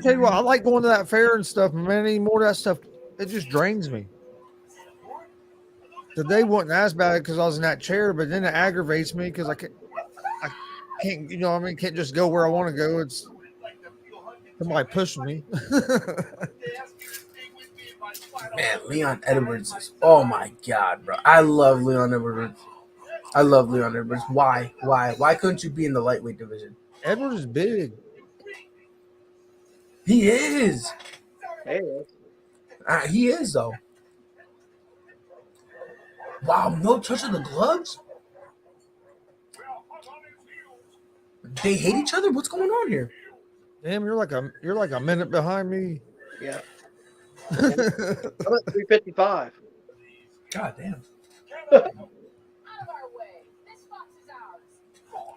tell you what, I like going to that fair and stuff, man. Any more of that stuff, it just drains me. Today wasn't as bad because I was in that chair, but then it aggravates me because I can't, you know what I mean? Can't just go where I want to go. It's somebody pushing me. Man, Leon Edwards is, oh my God, bro. I love Leon Edwards. Why? Why couldn't you be in the lightweight division? Edwards is big. He is. Hey, He is though. Wow, no touch of the gloves. They hate each other. What's going on here? Damn, you're like a minute behind me. yeah. I'm at 355. God damn.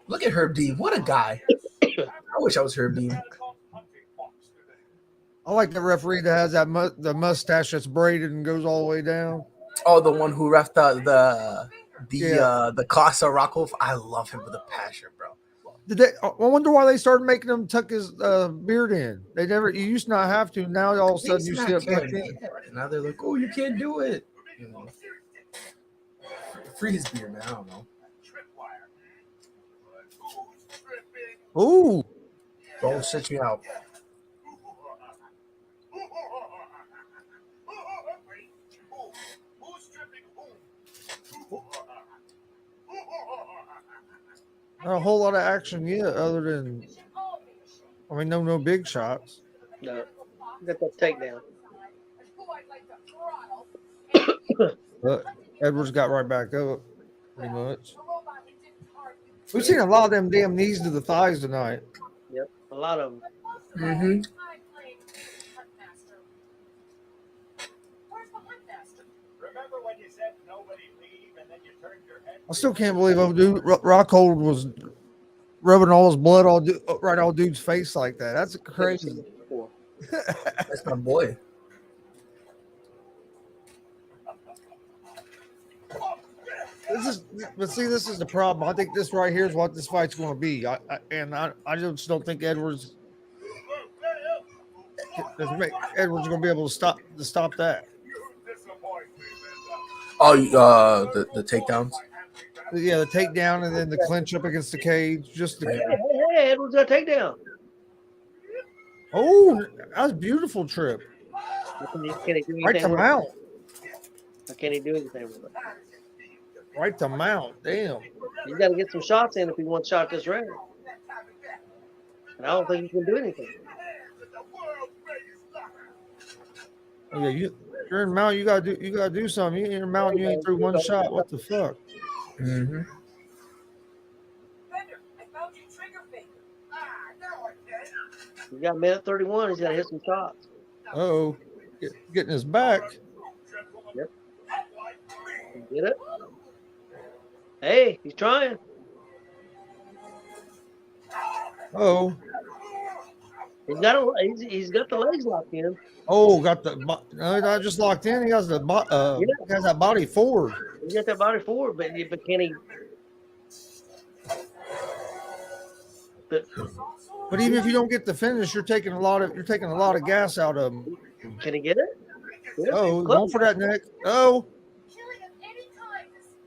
Look at Herb Dean. What a guy. I wish I was Herb Dean. I like the referee that has that the mustache that's braided and goes all the way down. Oh, the one who ref the Yeah. the Casa Rocco. I love him with a passion, bro. Did they? I wonder why they started making him tuck his beard in. They never. You used to not have to. Now all of a sudden you see it back in. Now they're like, oh, you can't do it. You know. Free his beard, man. I don't know. Ooh, Don't sit me out. not a whole lot of action yet, other than no big shots. No, got that takedown. But Edwards got right back up, pretty much. We've seen a lot of them damn knees to the thighs tonight. Yep, a lot of them. Mm-hmm. I still can't believe old dude Rockhold was rubbing all his blood right all dude's face like that. That's crazy. That's my boy. This is the problem. I think this right here is what this fight's going to be. I just don't think Edwards going to be able to stop that. Oh, the takedowns. Yeah, the takedown and then the clinch up against the cage. Hey, Edwards got a takedown. Oh, that was a beautiful trip. Can he do Right to anything with mount. it? Or can he do anything with it? Right to mount. Damn. He's got to get some shots in if he wants shot this round. And I don't think he can do anything. Oh, yeah, you're in mount. You gotta do something. You're in mount. You ain't through one shot. What the fuck? Mm-hmm. He's got a minute 31. He's got to hit some shots. Oh, getting his back. Yep. Get it? Hey, he's trying. Oh, He's got the legs locked in. oh, got the. No, not just locked in. He has the. He has that body forward. He got that body forward, but can he? But even if you don't get the finish, you're taking a lot of gas out of him. Can he get it? Yeah. Oh, going for that neck. Oh,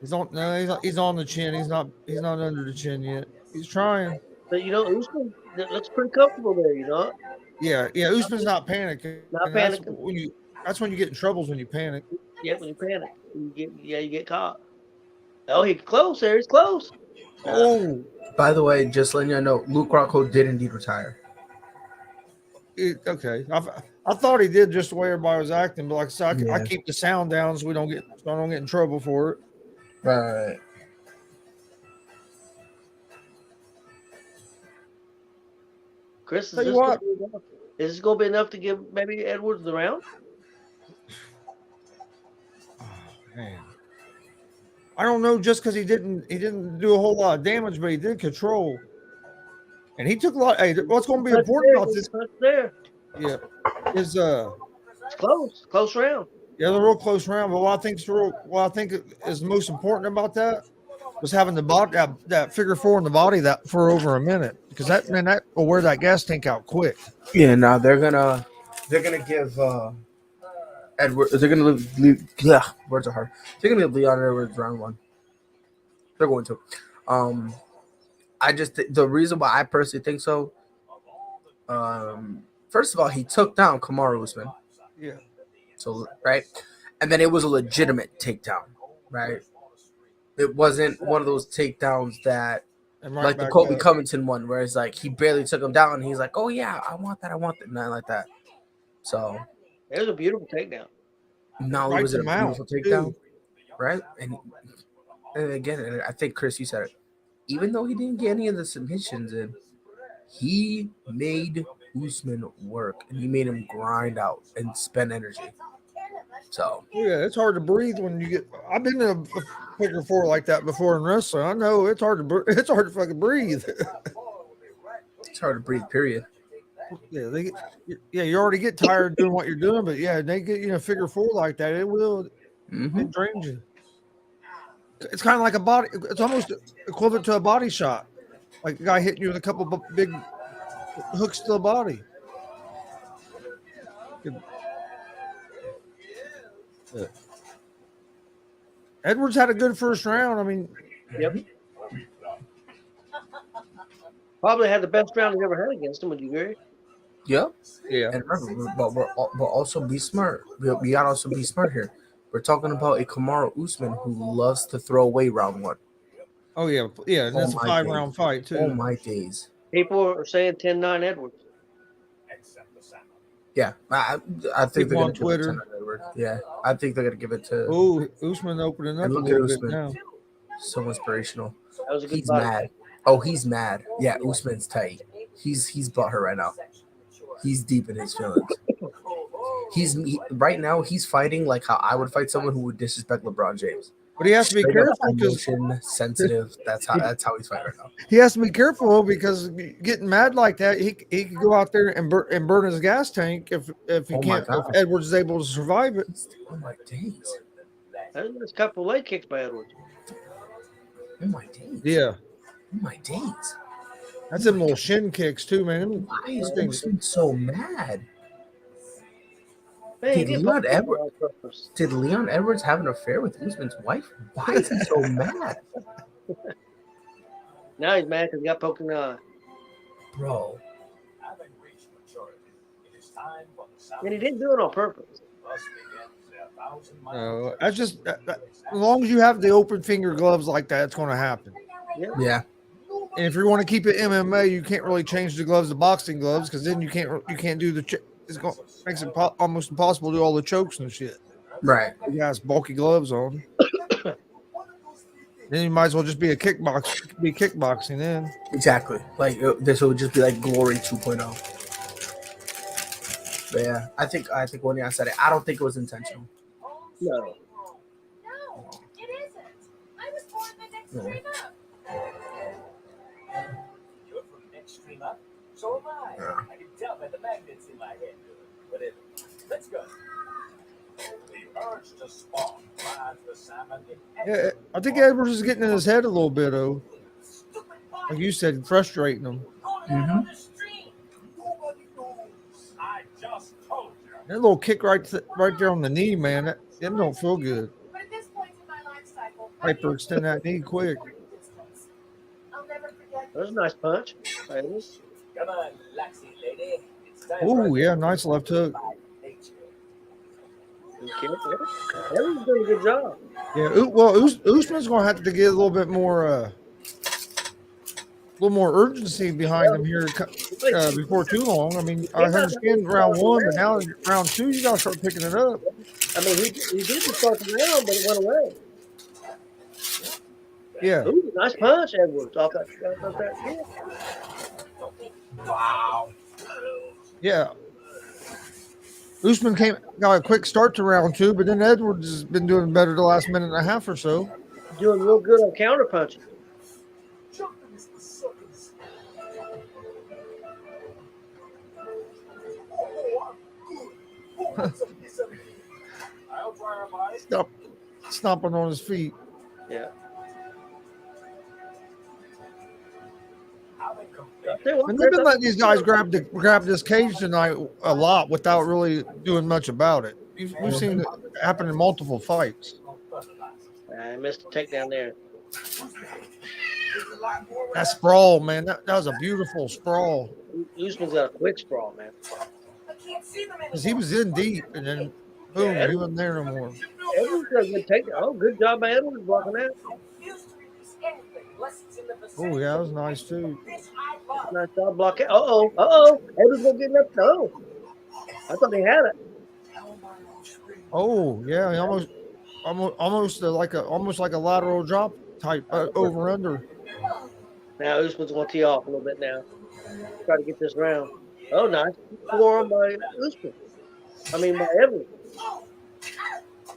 he's on. No, he's on the chin. He's not under the chin yet. He's trying. But Usman looks pretty comfortable there. Yeah. Usman's not panicking. Not That's panicking. that's when you get in troubles when you panic. Yeah, when you panic, you get caught. Oh, he's close there. He's close. Oh, By the way, just letting you know, Luke Rockhold did indeed retire. okay. I thought he did just the way everybody was acting, but like I said, I keep the sound down so I don't get in trouble for it. Right. Chris, is this going to be enough to give maybe Edwards the round? Oh, man. I don't know, just because he didn't do a whole lot of damage, but he did control. And he took a lot. Hey, what's going to be important about this? There. Yeah, is it's close round. Yeah, they're real close round. But what I think is most important about that was having the body that figure four in the body that for over a minute, because that will wear that gas tank out quick. Yeah, now they're gonna give Edward. They're gonna leave. Yeah, words are hard. They're gonna give Leon Edwards round one. They're going to. I just the reason why I personally think so. First of all, he took down Kamaru Usman. Yeah. So right, and then it was a legitimate takedown. Right. It wasn't one of those takedowns that and right Like the back Kobe up. Covington one, where it's like he barely took him down, and he's like, "Oh yeah, I want that, nothing like that." So It was a beautiful takedown. not only Right was it to a mount, beautiful too. takedown, right? And again, and I think Chris, you said it. Even though he didn't get any of the submissions in, he made Usman work, and he made him grind out and spend energy. So Yeah, it's hard to breathe when you get. I've been in a figure four like that before in wrestling. I know it's hard to. It's hard to fucking breathe. it's hard to breathe. Period. Yeah, you already get tired doing what you're doing, but yeah, they get you in a figure four like that. It will. Mm-hmm. It drains you. It's kind of like a body. It's almost equivalent to a body shot, like a guy hitting you with a couple big hooks to the body. Yeah. Edwards had a good first round. I mean, Yep. Probably had the best round he's ever had against him. Would you agree? Yep. yeah, And remember, but also be smart. We gotta also be smart here. We're talking about a Kamaru Usman who loves to throw away round one. oh yeah, yeah, and Oh that's a my 5-round days. fight too. Oh my days. People are saying 10-9 Edwards. Yeah, I think People they're on gonna give it Twitter. to Edward. Yeah, I think they're gonna give it to. Oh, Usman opening up And a look at little bit Usman. now. So inspirational. That was a good He's fight. mad. Oh, he's mad. Yeah, Usman's tight. He's butthurt right now. He's deep in his feelings. Right now he's fighting like how I would fight someone who would disrespect LeBron James. But he has to be Straight up careful because emotion sensitive. That's how he's fighting right now. he has to be careful because getting mad like that, he could go out there and burn his gas tank if he Oh my can't if gosh. Edwards is able to survive it. Oh my days. There's a couple of leg kicks by Edwards. Oh my days. Yeah, Oh my days. that's them little shin kicks too, man. Why is Things- Usman so mad? Man, he Did did Leon both Edwards- on purpose. Did Leon Edwards have an affair with Usman's wife? Why is he so mad? Now he's mad because he got poked in the eye. Bro. And he didn't do it on purpose. That's just as long as you have the open finger gloves like that, it's going to happen. Yeah. And if you want to keep it MMA, you can't really change the gloves to boxing gloves because then you can't do the. Makes it almost impossible to do all the chokes and shit. Right. He has bulky gloves on. Then you might as well just be kickboxing then. Exactly. Like this would just be like Glory 2.0. But yeah, I think when I said it, I don't think it was intentional. No. No, it isn't. I was born the next stream up. You're from next stream up? So am I. Yeah. I can tell by the magnets in my head. Whatever. Let's go. The urge to spawn drives the salmon in Yeah, I think Edwards is getting in his head a little bit, though. Like you said, frustrating him. Mm-hmm. I just told you. That little kick right there on the knee, man. That don't feel good. But at this point in my life cycle, Hyperextend that knee quick. I'll never forget. That was a nice punch. Come on, Laxi lady. It's time Oh for yeah, us to nice left hook. by nature. Good kick. Yeah. Edwards doing a good job. Yeah, Usman's going to have to get a little bit more, urgency behind him here before too long. I mean, I understand round one, but now round two, you got to start picking it up. I mean, he did start the round, but it went away. Yeah, Ooh, nice punch, Edwards, off that kick. Wow. yeah. Usman got a quick start to round two, but then Edwards has been doing better the last minute and a half or so. Doing real good on counter punching. Stomping on his feet. Yeah. And they've been letting these guys grab this cage tonight a lot without really doing much about it. We've seen it happen in multiple fights. I missed a takedown there. That sprawl, man, that was a beautiful sprawl. Usman's got a quick sprawl, man. Because he was in deep, and then boom, he wasn't there no more. Edwards does a good takedown. Oh, good job by Edwards blocking that. Oh yeah, that was nice too. Nice job blocking. Uh-oh. Edwards gonna get left. No. I thought he had it. Oh yeah, he almost like a lateral drop type over under. Now Usman's gonna tee off a little bit now. Try to get this round. Oh, nice forearm by Usman. I mean by Edwards.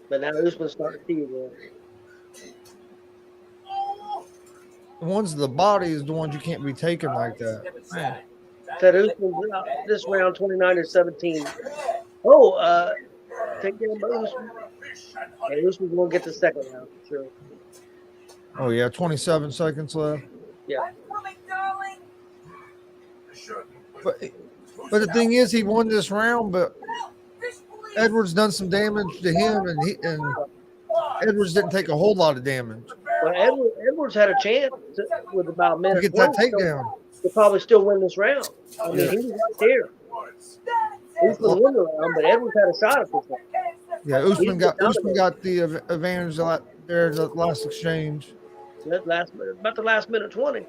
But now Usman's starting to tee again. The ones in the body is the ones you can't be taking like that. Man. Said Usman this round 29-17. Oh, take down by Usman. And Usman's gonna get the second round for sure. Oh yeah, 27 seconds left. Yeah. But the thing is, he won this round, but Edwards done some damage to him, and Edwards didn't take a whole lot of damage. Well, Edwards had a chance with about a To minute get that 20 takedown. to probably still win this round. I mean, he was right there. Usman won the round, but Edwards had a shot at this one. Yeah, Usman got the advantage there in the last exchange. About the last minute 20,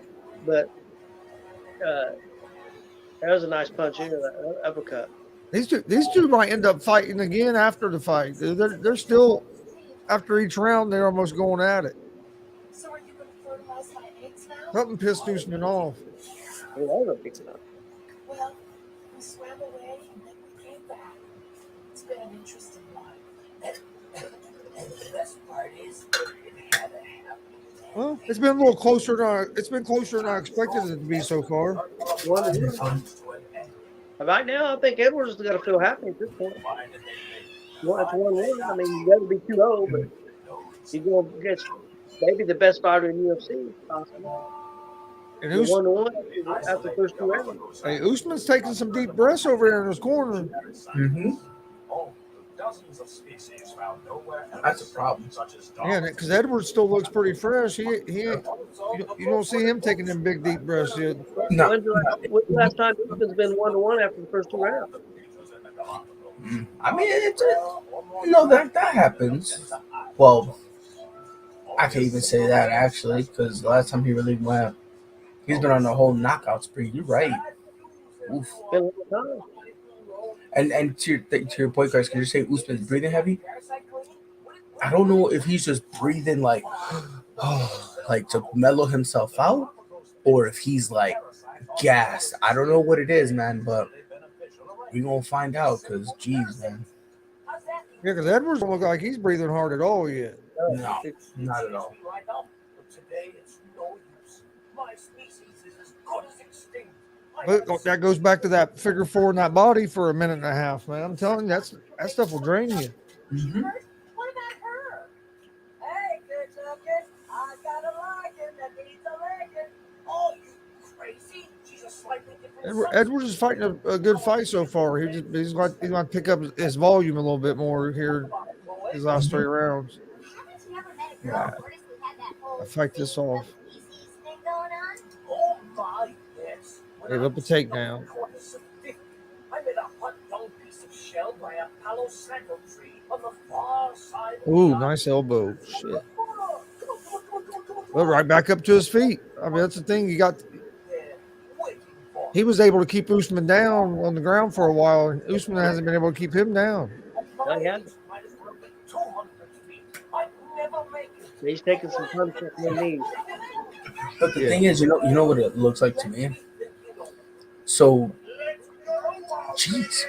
but that was a nice punch here, that uppercut. These two might end up fighting again after the fight. They're still, after each round, they're almost going at it. So are you going to fertilize my eggs now? Something pissed Usman off. Well, that was a big enough. Well, we swam away and then we came back. It's been an interesting life. And the best part is, it had a happy Well, it's been a little closer than I expected it to be so far. Right now, I think Edwards is going to feel happy at this point. Well, it's 1-1. I mean, you got to be 2-0, but he's going to get maybe the best fighter in UFC, possibly. And 1-1 after the first two rounds. Hey, Usman's taking some deep breaths over there in his corner. Mm-hmm. Dozens of species found nowhere else. That's a problem. Such as Yeah, because Edwards still looks pretty fresh. You don't see him taking them big deep breaths yet. No. When's the last time Usman's been 1-1 after the first two rounds? I mean, that happens. Well, I can't even say that actually, because the last time he really went, he's been on a whole knockout spree. You're right. Oof. Been a long time. And to your point, guys, can you say Usman's breathing heavy? I don't know if he's just breathing like to mellow himself out, or if he's like gassed. I don't know what it is, man, but we gonna find out. Cause, geez, man. Yeah, because Edwards don't look like he's breathing hard at all yet. No, not at all. Today it's no use. My species is as good as extinct. But that goes back to that figure four in that body for a minute and a half, man. I'm telling you, that stuff will drain you. Mm-hmm. What about her? Hey, good looking. I got a liking that needs a licking. Oh, you crazy? She's a slightly different Edwards is fighting a good fight so far. He's going to pick up his volume a little bit more here his last three rounds. Yeah. I fight this off. Oh my, yes. Gave up a takedown. I made a hot young piece of shell by a Palo Santo tree on the far side. Ooh, nice elbow. Shit. Well, right back up to his feet. I mean, that's the thing. He was able to keep Usman down on the ground for a while, and Usman hasn't been able to keep him down. No, he hasn't. He's taking some punches from the knees. But the thing is, you know what it looks like to me? So, jeez.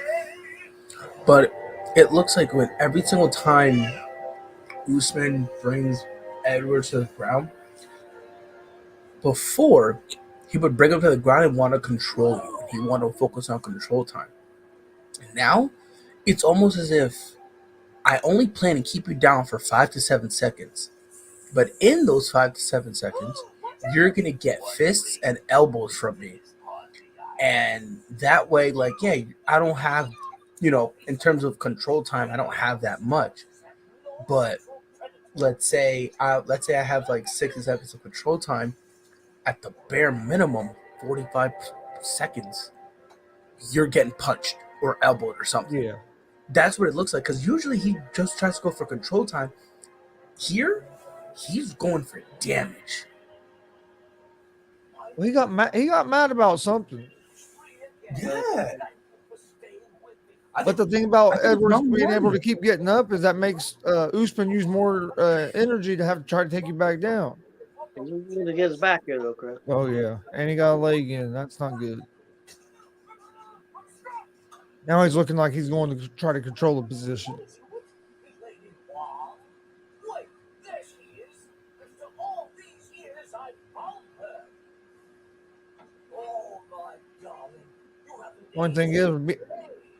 But it looks like when every single time Usman brings Edwards to the ground, before he would bring him to the ground and want to control you. He want to focus on control time. And now, it's almost as if I only plan to keep you down for 5 to 7 seconds. But in those 5 to 7 seconds, you're going to get fists and elbows from me. And that way, like, yeah, I don't have, in terms of control time, I don't have that much. But let's say I have like 60 seconds of control time. At the bare minimum, 45 seconds, you're getting punched or elbowed or something. Yeah. That's what it looks like. Because usually he just tries to go for control time. Here, he's going for damage. Well, he got mad. He got mad about something. Yeah. But the thing about I think it's Edwards round being able one. to keep getting up is that makes Usman use more energy to have to try to take you back down. He's going to get his back here, though, Chris. Oh yeah, and he got a leg in. That's not good. Now he's looking like he's going to try to control the position. Wait, there she is. After all these years, I found her. Oh, my darling. You haven't One thing is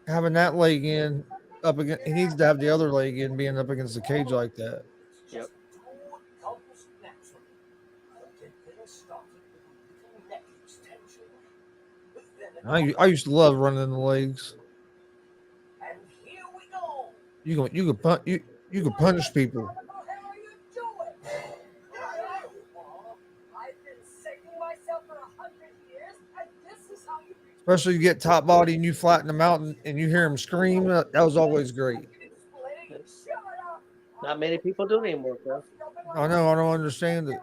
having that leg in up against. He needs to have the other leg in, being up against the cage like that. Yep. I used to love running in the legs. And here we go. You can punish people. What the hell are you doing? I've been saving myself for 100 years, and this is how you Especially you get top body and you flatten them out and you hear them scream. That was always great. Not many people do it anymore, Chris. I know. I don't understand it.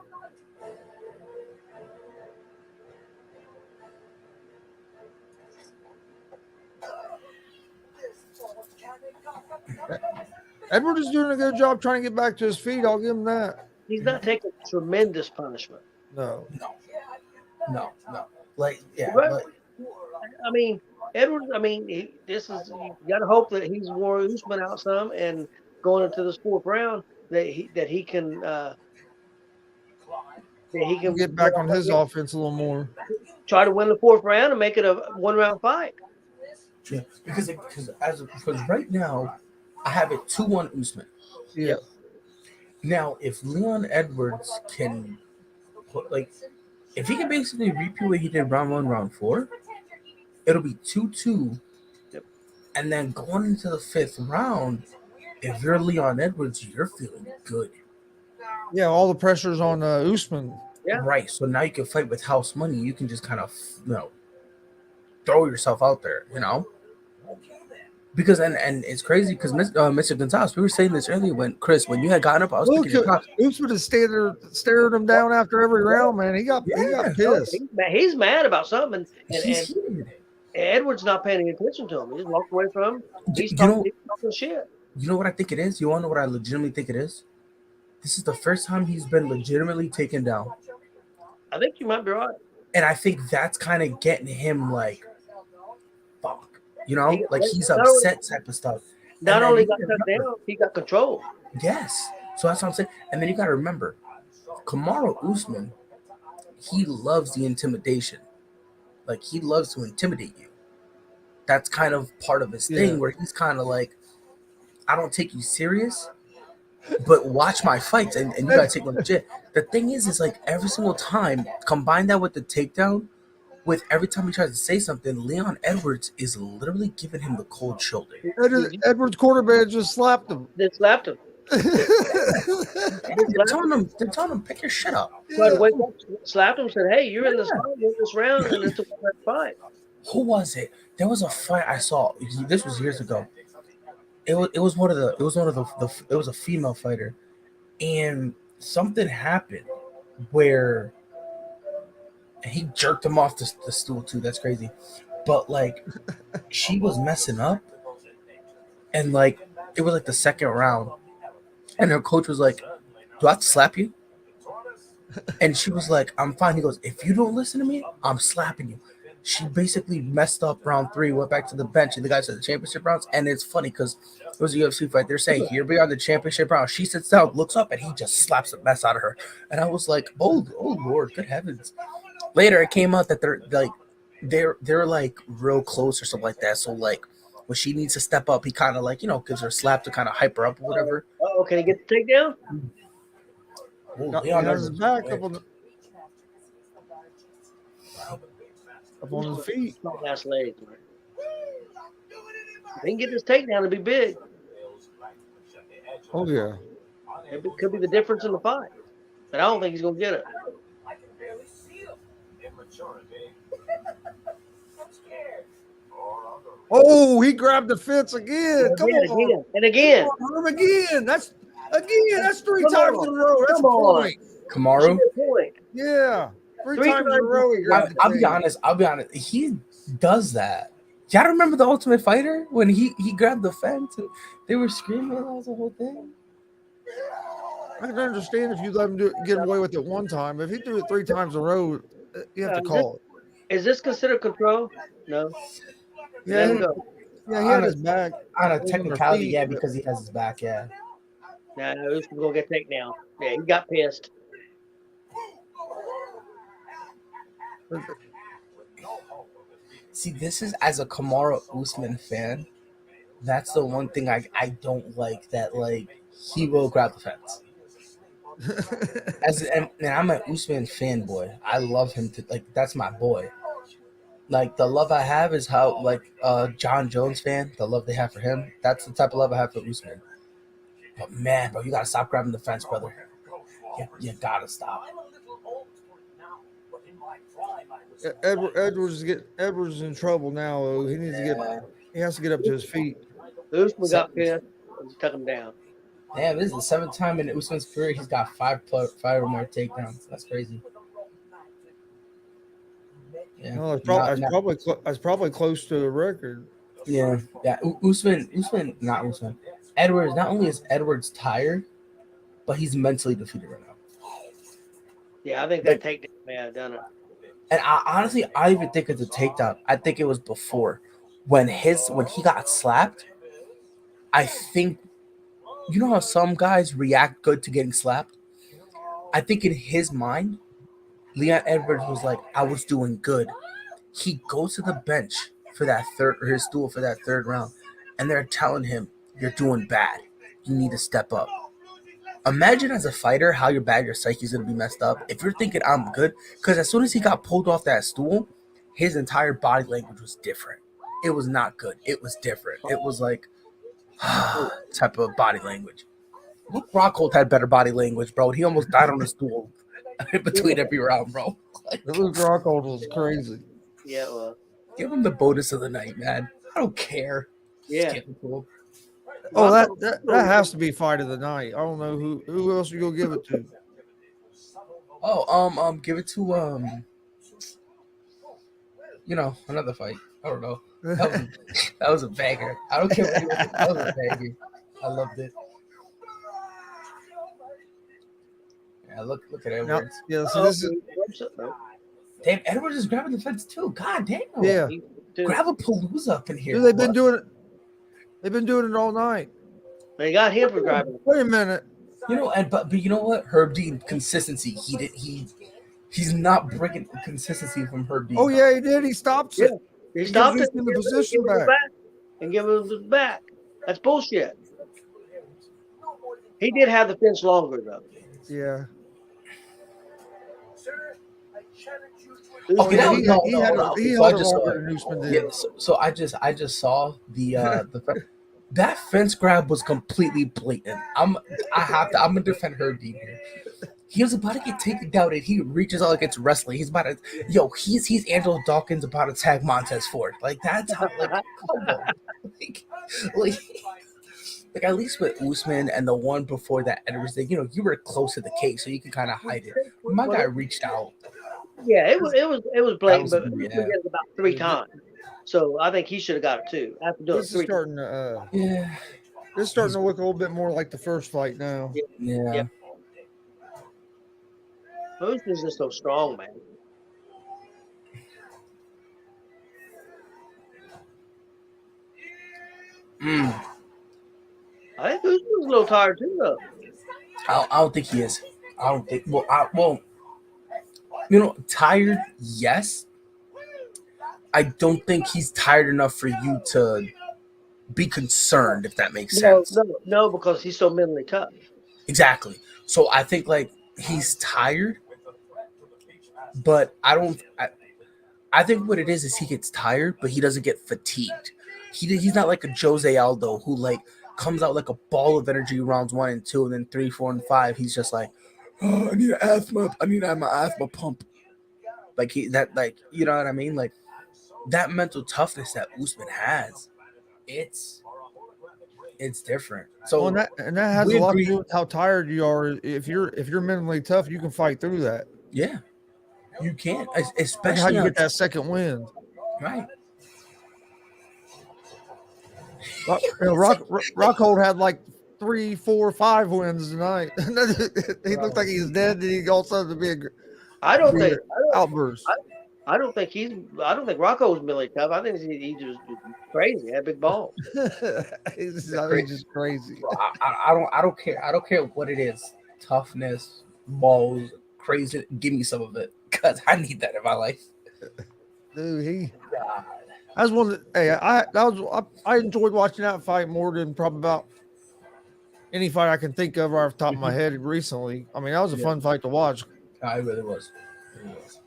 Edward is doing a good job trying to get back to his feet. I'll give him that. He's not taking tremendous punishment. No. No. Like, yeah. Right. Like, I mean, Edwards. I mean, this is you got to hope that he's wore Usman out some, and going into this fourth round that he can Get back on his offense a little more. try to win the fourth round and make it a 1-round fight. yeah, because right now, I have it 2-1 Usman. Yeah. Now, if Leon Edwards can, if he can basically repeat what he did round 1, round 4, it'll be 2-2. Yep. And then going into the 5th round, if you're Leon Edwards, you're feeling good. Yeah, all the pressure's on Usman. Yeah. Right. So now you can fight with house money. You can just kind of, throw yourself out there, Because and it's crazy because Mr. Gonzalez, we were saying this earlier when you had gotten up, I was Look, thinking, Usman is staring him down after every round, man. He got pissed. He's mad about something, and he's heated. Edwards not paying any attention to him. He just walked away from him. He's You talking know- shit. You know what I think it is? You want to know what I legitimately think it is? This is the first time he's been legitimately taken down. I think you might be right. And I think that's kind of getting him like, fuck. Like he's Not upset type of stuff. Not And then only you got gotta cut remember- down, he got control. Yes. So that's what I'm saying. And then you got to remember, Kamaru Usman, he loves the intimidation. Like, he loves to intimidate you. That's kind of part of his thing where he's kind of like, I don't take you serious, but watch my fights and you got to take me legit. The thing is like every single time, combine that with the takedown, with every time he tries to say something, Leon Edwards is literally giving him the cold shoulder. Edwards' quarterback just slapped him. They slapped him. They're telling him, pick your shit up. Tried to wake up, slapped him, said, "Hey, you're in this fight, you're in this round," and it's a fight. Who was it? There was a fight I saw. This was years ago. It was a female fighter, and something happened where he jerked him off the stool too. That's crazy, but like she was messing up, and like it was like the second round, and her coach was like, "Do I have to slap you?" And she was like, "I'm fine." He goes, "If you don't listen to me, I'm slapping you." She basically messed up round 3, went back to the bench, and the guys at the championship rounds. And it's funny because it was a UFC fight. They're saying, "Here we are, the championship round." She sits down, looks up, and he just slaps the mess out of her. And I was like, "Oh Lord, good heavens!" Later, it came out that they're like real close or something like that. So like when she needs to step up, he kind of like gives her a slap to kind of hype her up or whatever. Oh, can he get the takedown? Oh, He has his back up on his feet. Last legs, man. If he can get this takedown, it'd be big. Oh yeah. It could be the difference in the fight. But I don't think he's gonna get it. I can barely see him. Immaturity. I'm scared. Oh, he grabbed the fence again. Come on. Again and again. Come on, again. That's 3 Come times on. in a row. That's a Come on. point. Kamaru. Point. Yeah. Three Three times in a times. row he grabbed the I'll be chain. honest. I'll be honest. He does that. Y'all remember the Ultimate Fighter when he grabbed the fence? They were screaming. That was the whole thing. I can understand if you let him get away with it one time. If he do it 3 times in a row, you have to call it. Is this considered control? No. He let Yeah, him go. yeah, he had his back. On a Those on their technicality, feet, yeah, but- because he has his back. Yeah. Nah, this is gonna get taken down. Yeah, he got pissed. See, this is as a Kamara Usman fan. That's the one thing I don't like. That like he will grab the fence. And I'm an Usman fanboy. I love him to like. That's my boy. Like the love I have is how like John Jones fan. The love they have for him. That's the type of love I have for Usman. But man, bro, you gotta stop grabbing the fence, brother. You gotta stop. Edwards is in trouble now. Though. He needs to get. He has to get up to his feet. Usman got pissed and took him down. Damn, this is the 7th time in Usman's career he's got 5 or more takedowns. That's crazy. Yeah, No, it's probably close to a record. yeah. Usman, not Usman. Edwards. Not only is Edwards tired, but he's mentally defeated right now. Yeah, I think that takedown may have done it. And I even think it's a takedown. I think it was before when he got slapped. I think you know how some guys react good to getting slapped. I think in his mind, Leon Edwards was like, I was doing good. He goes to the bench for that his stool for that 3rd round, and they're telling him, you're doing bad. You need to step up. Imagine as a fighter how your psyche's going to be messed up. If you're thinking I'm good, because as soon as he got pulled off that stool, his entire body language was different. It was not good. It was different. It was like type of body language. Luke Rockhold had better body language, bro. He almost died on the stool in between every round, bro. Like, Luke Rockhold was crazy. Yeah, it was. give him the bonus of the night, man. I don't care. Yeah. Just give it to him. Oh, that has to be fight of the night. I don't know who else you gonna give it to. Oh, give it to another fight. I don't know. That was a banger. I don't care what it was. That was a banger. I loved it. Yeah, look at Edwards. Yeah, so this is Damn, Edwards is grabbing the fence too. God damn. yeah. Grab a Palooza up in here. Dude, they've been doing it. They've been doing it all night. They got him for grabbing. Wait a minute. But you know what? Herb Dean consistency. He's not breaking consistency from Herb Dean. Oh yeah, he did. He stopped it. He stopped it in the position give him back. and give him his back. That's bullshit. He did have the fence longer though. Yeah. Okay, Yeah, he held it longer than Usman did. Yeah, so I just saw the that fence grab was completely blatant. I'm gonna defend Herb Dean here. He was about to get taken down and he reaches out like it's wrestling. He's about to he's Angelo Dawkins about to tag Montez Ford. Like that's how come on. Like at least with Usman and the one before that Edwards thing, you were close to the cake, so you can kind of hide it. My guy reached out. Yeah, it was blatant, but Yeah. he did it about 3 times. So I think he should have got it too. After doing This it 3 is starting to Yeah. this is starting to look a little bit more like the first fight now. Yeah. Usman's just so strong, man. I think Usman's a little tired too, though. I don't think he is. I don't think. Tired. Yes. I don't think he's tired enough for you to be concerned, if that makes sense. No, because he's so mentally tough. Exactly. So I think like he's tired, but I think what it is he gets tired, but he doesn't get fatigued. He's not like a Jose Aldo who like comes out like a ball of energy rounds 1 and 2, and then 3, 4, and 5. He's just like, oh, I need to have my asthma pump. Like you know what I mean? Like that mental toughness that Usman has, it's different. So and that has a lot to do with how tired you are. If you're mentally tough, you can fight through that. Yeah. You can't, Like how especially you on get that second wind. right. Rockhold had like 3, 4, 5 wins tonight. He looked like he was dead. Then he all of a sudden be I don't be think a outburst. I don't think I don't think Rocco's really tough. I think he's just crazy. He had big balls. He's just crazy. Bro, I don't care what it is. Toughness, balls, crazy. Give me some of it because I need that in my life. Dude, God. that's one that, hey, I enjoyed watching that fight more than probably about any fight I can think of right off the top of my head recently. I mean, that was a Yeah. fun fight to watch. It really was. It really was.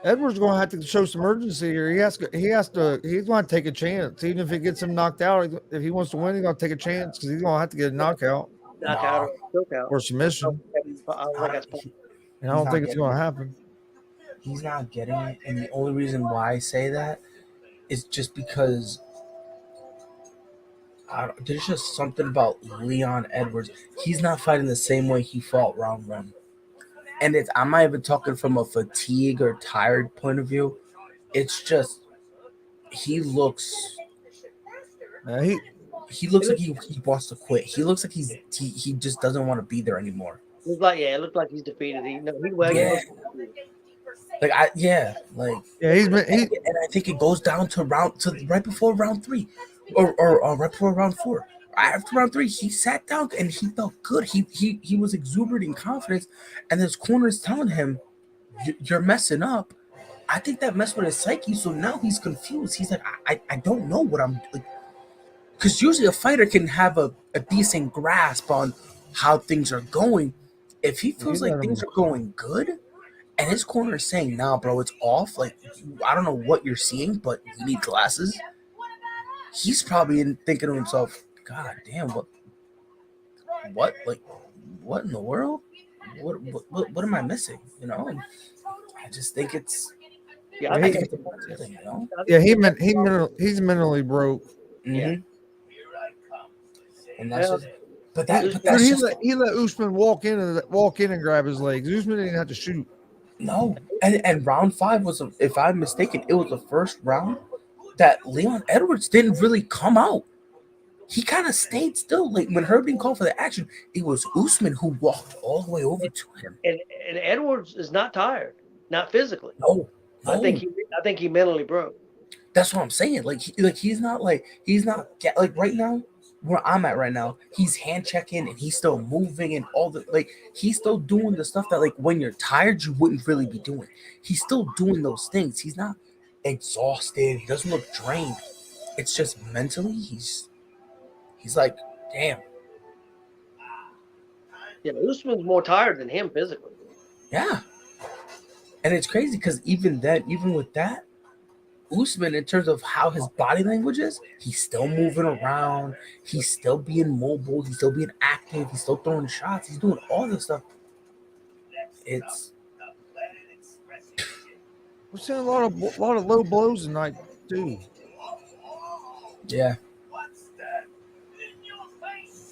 Edwards going to have to show some urgency here. He's going to take a chance, even if it gets him knocked out. If he wants to win, he's going to take a chance because he's going to have to get a knockout Knockout or choke out. or submission. I don't think that's possible. And I don't think it's going to happen. He's not getting it, and the only reason why I say that is just because there's just something about Leon Edwards. He's not fighting the same way he fought round one. And I'm not even talking from a fatigue or tired point of view. It's just he looks he looks like he wants to quit. He looks like he just doesn't want to be there anymore. It looked like he's defeated. He's And I think it goes down to right before round 3, or right before round 4. After round 3, he sat down and he felt good. He was exuberant in confidence, and his corner is telling him, "You're messing up." I think that messed with his psyche. So now he's confused. He's like, I don't know what I'm like, because usually a fighter can have a decent grasp on how things are going. If he feels like things are going good, and his corner is saying, "Nah, bro, it's off. Like, I don't know what you're seeing, but you need glasses." He's probably thinking to himself, "God damn, what in the world? What am I missing?" You know? And I just think it's he's mentally broke. Mm-hmm. And that's Yeah. just, but that's Dude, he let Usman walk in and grab his legs. Usman didn't have to shoot. No, and round 5 was, if I'm mistaken, it was the first round that Leon Edwards didn't really come out. He kind of stayed still. Like when Herb didn't call for the action, it was Usman who walked all the way over to him. And Edwards is not tired, not physically. No. I think he mentally broke. That's what I'm saying. He's not like right now where I'm at right now. He's hand checking and he's still moving and all the he's still doing the stuff that when you're tired you wouldn't really be doing. He's still doing those things. He's not exhausted. He doesn't look drained. It's just mentally he's like, damn. Yeah, Usman's more tired than him physically. Yeah. And it's crazy because even with that, Usman, in terms of how his body language is, he's still moving around. He's still being mobile. He's still being active. He's still throwing shots. He's doing all this stuff. We're seeing a lot of low blows tonight too. Yeah.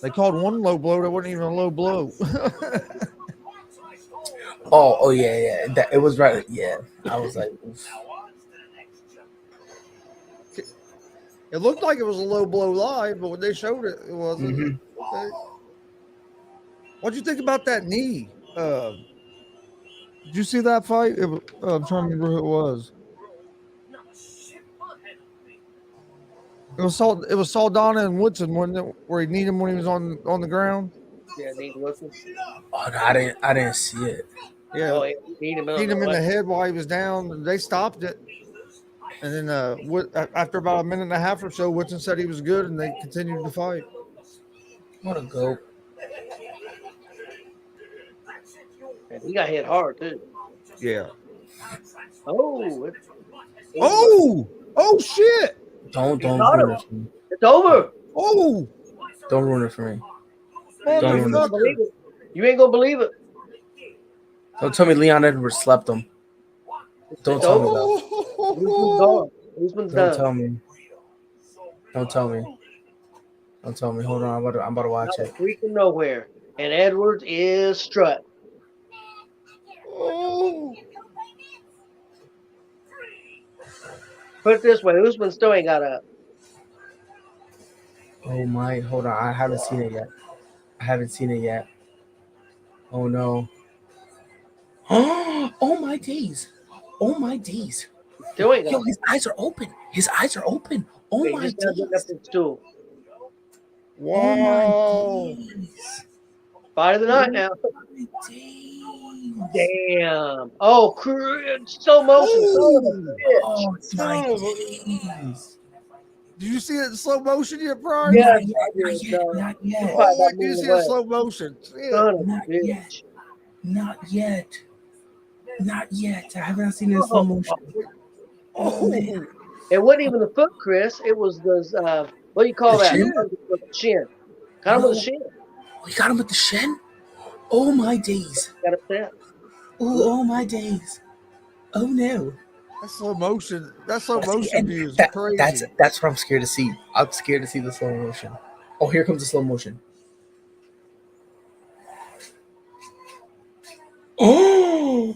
They called one low blow that wasn't even a low blow. Oh yeah. It was right. Yeah, I was like, oof. It looked like it was a low blow live, but when they showed it, it wasn't. Mm-hmm. Okay. What'd you think about that knee? Did you see that fight? I'm trying to remember who it was. It was Saldana and Woodson, wasn't it, where he kneed him when he was on the ground? Yeah, Nate Wilson. Oh no, I didn't see it. Yeah, he kneed him in the head while he was down. And they stopped it, and then after about a minute and a half or so, Woodson said he was good, and they continued to fight. What a goat! And he got hit hard too. Yeah. Oh shit! Don't ruin it for me. It's over. Oh, don't ruin it for me. You ain't gonna believe it. Don't tell me Leon Edwards slept him. Don't tell me that. Usman's Don't done. tell me. Don't tell me. Don't tell me. Hold on. I'm about to watch Out of it. freaking nowhere. And Edwards is strut. Oh, Put it this way, Usman still ain't got up. Oh my. Hold on. I haven't seen it yet. I haven't seen it yet. Oh no. Oh my days. Oh my days. Still ain't got Yo, up. his eyes are open. His eyes are open. Oh Okay, my he's just now getting up days. the stool. Oh my wow. days. Fight of the night now. Oh my days. Damn. Oh, slow motion. Son of a Oh, bitch. Oh it's my son of a- days. did you see it in slow motion yet, Brian? Yes, Not yet. I Not did. yet. No, Not he yet. probably Oh, about wait, did you moving see it in away. slow motion? Shit. Son of Not a yet. bitch. Not yet. Not yet. I haven't seen it in slow Oh, motion. Oh man. Oh, it wasn't even the foot, Chris. It was the what do you call The that? shin? The shin. Got him with the No. shin. We got him with the shin? Oh my days. Got upset. Oh my days. Oh no. that slow motion. That slow See, motion and view is that's crazy. that's what I'm scared to see. I'm scared to see the slow motion. Oh, here comes the slow motion. Oh,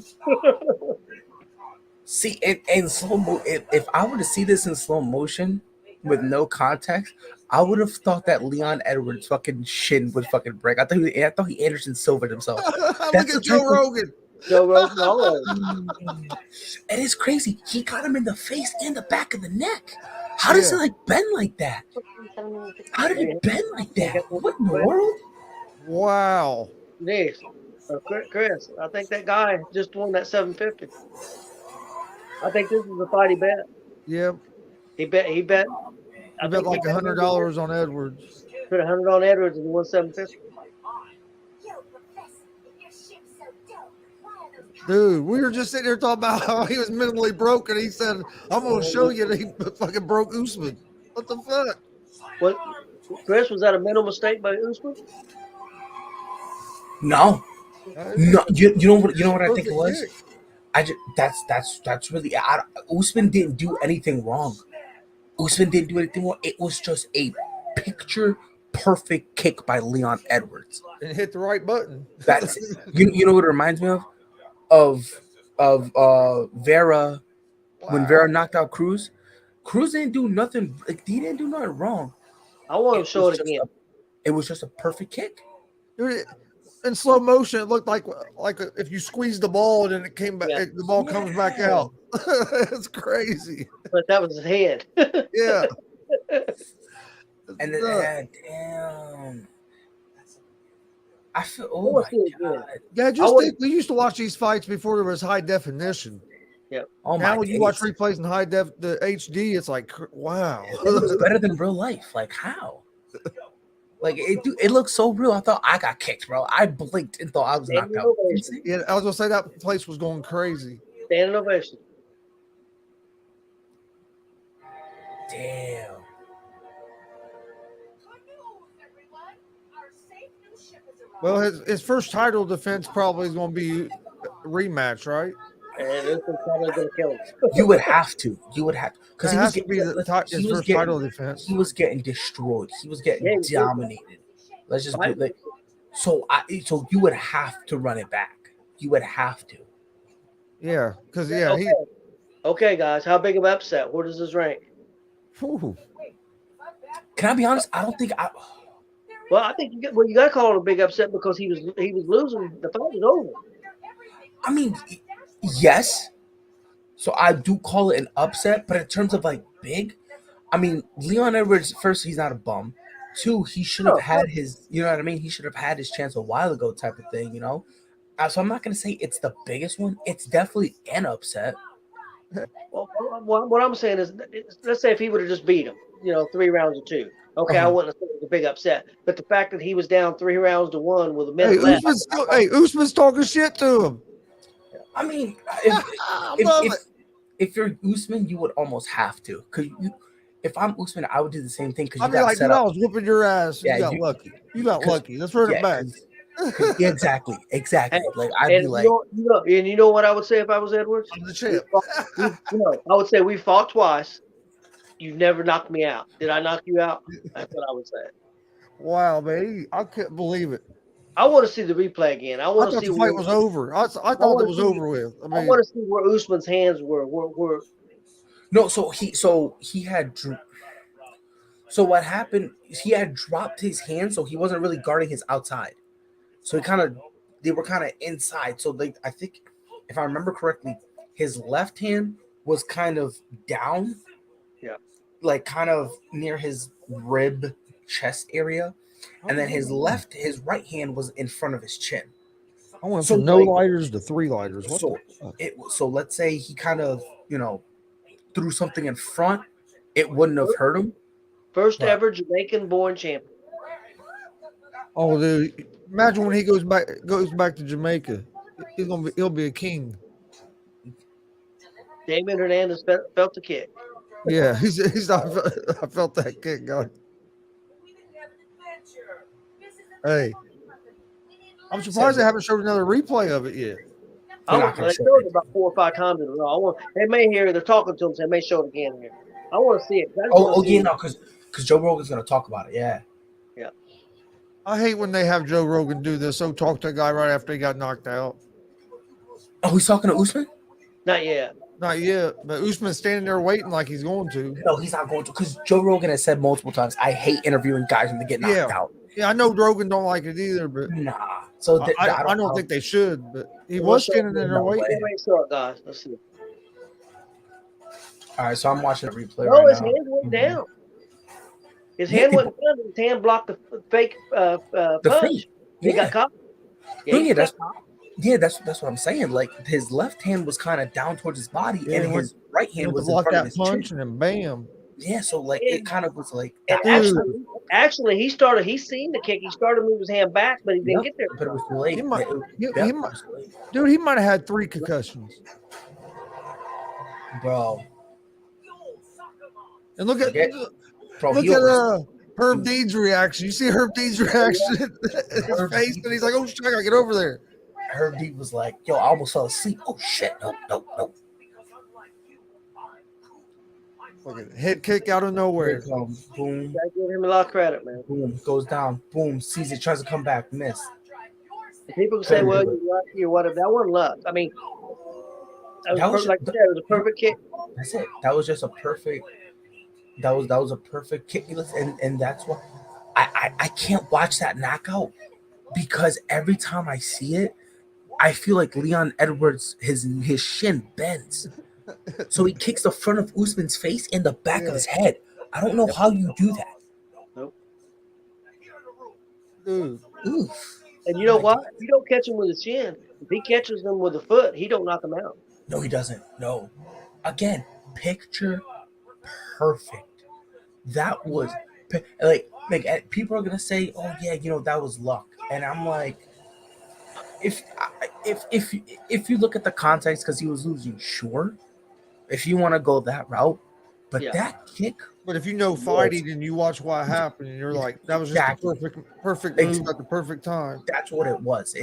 see, in slow mo. If I were to see this in slow motion with no context, I would have thought that Leon Edwards' fucking shin would fucking break. I thought he Anderson Silvered himself. Look That's the at Joe type of. Rogan. Joe Rogan, all of It is crazy. He got him in the face and the back of the neck. How does Yeah. it like bend like that? How did it. it bend like Ain't got that? no What in the sweat. world? Wow. Jeez. Chris, I think that guy just won that 750. I think this is the fight he bet. Yeah. He bet. He bet. You I bet think he like bet $100 on Edwards. put 100 on Edwards and he won 750. Dude, we were just sitting here talking about how he was mentally broken. He said, I'm going to show you that he fucking broke Usman. What the fuck? What, Chris, was that a mental mistake by Usman? No, That is no. You know what I think it perfect was. kick. I just that's really. Usman didn't do anything wrong. Usman didn't do anything wrong. It was just a picture perfect kick by Leon Edwards. And hit the right button. That's you know what it reminds me of Vera when Vera Wow. knocked out Cruz. Cruz didn't do nothing. Like, he didn't do nothing wrong. I want him It to show was it just again. it was just a perfect kick. Dude, in slow motion, it looked like if you squeezed the ball and then it came back, Yeah. the ball comes back Yeah. out. It's crazy. But that was his head. Yeah. And then, Nuts. damn, I feel. I Oh want my to see it again. god. Yeah, I just would. think we used to watch these fights before there was high definition. Yeah. Oh Now my when you watch days. replays in high def, the HD, it's like wow. It looks better than real life. Like how? Like it looks so real. I thought I got kicked, bro. I blinked and thought I was knocked Standing out. ovation. Yeah, I was gonna say that place was going crazy. Standing ovation. Damn. Well, his first title defense probably is going to be a rematch, right? And Usman's probably going to kill him. You would have to. You would have because That he was has to getting. be his first title defense. He was getting destroyed. He was getting Yeah, he did. dominated. Let's just be like. So you would have to run it back. You would have to. Yeah, because yeah, Okay. Okay, guys. How big of an upset? Where does this rank? whew. Can I be honest? I don't think I. Well, I think you got to call it a big upset because he was losing. The fight was over. I mean, yes. So I do call it an upset, but in terms of like big, I mean, Leon Edwards, first, he's not a bum. Two, he should have had his, you know what I mean? He should have had his chance a while ago, type of thing, you know? So I'm not going to say it's the biggest one. It's definitely an upset. Well, what I'm saying is, let's say if he would have just beat him, 3 rounds to 2. Okay, I wouldn't have said it was a big upset. But the fact that he was down 3 rounds to 1 with a minute left. Usman's talking shit to him. I mean, I love it. if you're Usman, you would almost have to. Because if I'm Usman, I would do the same thing. Because I'd you be got like, set dude, I up. was whooping your ass. Yeah, You got lucky. You got lucky. Let's run it back. Yeah, exactly. Hey, Like I'd and be like, you know what I would say if I was Edwards? I'm the champ. I would say we fought twice. You've never knocked me out. Did I knock you out? That's what I would say. Wow, man, I couldn't believe it. I want to see the replay again. I I want to thought see the where fight was over. I thought wanna it was see- over with. I I mean, want to see where Usman's hands were. No, so he had so what happened? He had dropped his hand, so he wasn't really guarding his outside. So they were kind of inside. So I think, if I remember correctly, his left hand was kind of down, Yeah. like kind of near his rib chest area, and then his right hand was in front of his chin. I went So, from no like- lighters to 3 lighters. What So the fuck? so let's say he kind of threw something in front, it wouldn't have hurt him. First But- ever Jamaican-born champion. Oh, dude! Imagine when he goes back to Jamaica. He'll be a king. Damon Hernandez felt the kick. Yeah, he's. I felt that kick, God. Hey, I'm surprised they haven't showed another replay of it yet. I They're want not gonna they show showed it. it about 4 or 5 times in a row. They may hear they're talking to him, so they may show it again here. I want to see it. I just wanna see Yeah, it. no, because Joe Rogan's gonna talk about it. Yeah. I hate when they have Joe Rogan do this. So talk to a guy right after he got knocked out. Oh, he's talking to Usman? Not yet. Not yet, but Usman's standing there waiting like he's going to. No, he's not going to. Because Joe Rogan has said multiple times, I hate interviewing guys when they get knocked out. Yeah, I know Rogan don't like it either, but Nah. So I don't think they should. But he was standing there No waiting. way. Wait, so, guys, let's see. All right, so I'm watching the replay No, right his now. hand went down. His Yeah, hand went down. His hand blocked the fake The punch. fake. He Yeah. got caught. Yeah, he got that's what I'm saying. Like his left hand was kind of down towards his body, Yeah, and he went- his right He hand went to was in block front of that his punch, chin. and then bam. Yeah, so like it kind of was like And that. actually, he seen the kick. He started to move his hand back, but he didn't get there. But it was too late. He might- Yeah, he it might- was too late. Dude, he might have had 3 concussions. Bro. And look at Forget- Bro, look he at almost- Herb Dean's reaction. You see Herb Dean's reaction in his face, and he's like, "Oh shit, I gotta get over there." Herb D was like, "Yo, I almost fell asleep." Oh shit! No. Fucking head kick out of Here nowhere. it comes. Boom, I give him a lot of credit, man. boom, goes down. Boom, sees it, tries to come back, miss. And people can say, Couldn't "Well, do it. you're lucky or whatever." That wasn't luck. I mean, That was like you said, it was a perfect kick. That's it. That was just a perfect. That was a perfect kick, and that's what I can't watch that knockout because every time I see it, I feel like Leon Edwards his shin bends, so he kicks the front of Usman's face and the back of his head. I don't know how you do that. Dude, Oof. And you know what? If you don't catch him with his chin, if he catches him with a foot, he don't knock him out. No, he doesn't. No. Again, picture perfect. That was like people are gonna say, "Oh yeah, that was luck," and I'm like, if you look at the context, because he was losing, sure. If you want to go that route, but Yeah. that kick, but if you know fighting and you watch what happened, and you're like, "That was just Exactly. the perfect move at the perfect time." that's what it was.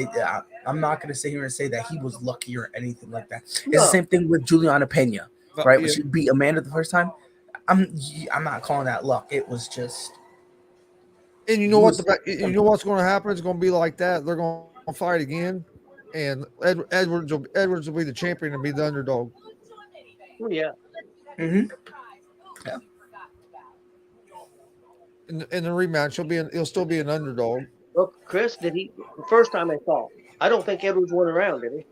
I'm not gonna sit here and say that he was lucky or anything like that. It's No. the same thing with Juliana Pena, But, right? yeah. When she beat Amanda the first time. I'm not calling that luck. It was just. And you know what? You know what's going to happen? It's going to be like that. They're going to fight again, and Edwards will be the champion and be the underdog. Oh, yeah. Mm-hmm. In the rematch, he'll still be an underdog. Look, Chris, the first time I fought, I don't think Edwards won a round, did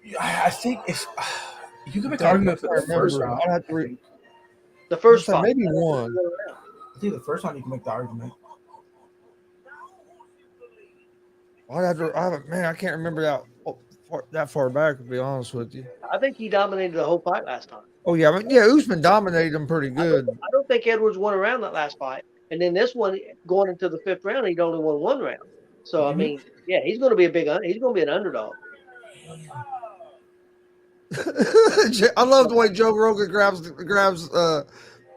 he? I think if you can make the argument for the first round, I'd have to The first say fight. maybe I don't think he one. won a round. I think the first round you can make the argument. I can't remember that far back, to be honest with you. I think he dominated the whole fight last time. Oh yeah, Usman dominated him pretty good. I don't think Edwards won a round that last fight. And then this one, going into the 5th round, he'd only won 1 round. So I mean, yeah, he's going to be he's going to be an underdog. I love the way Joe Rogan grabs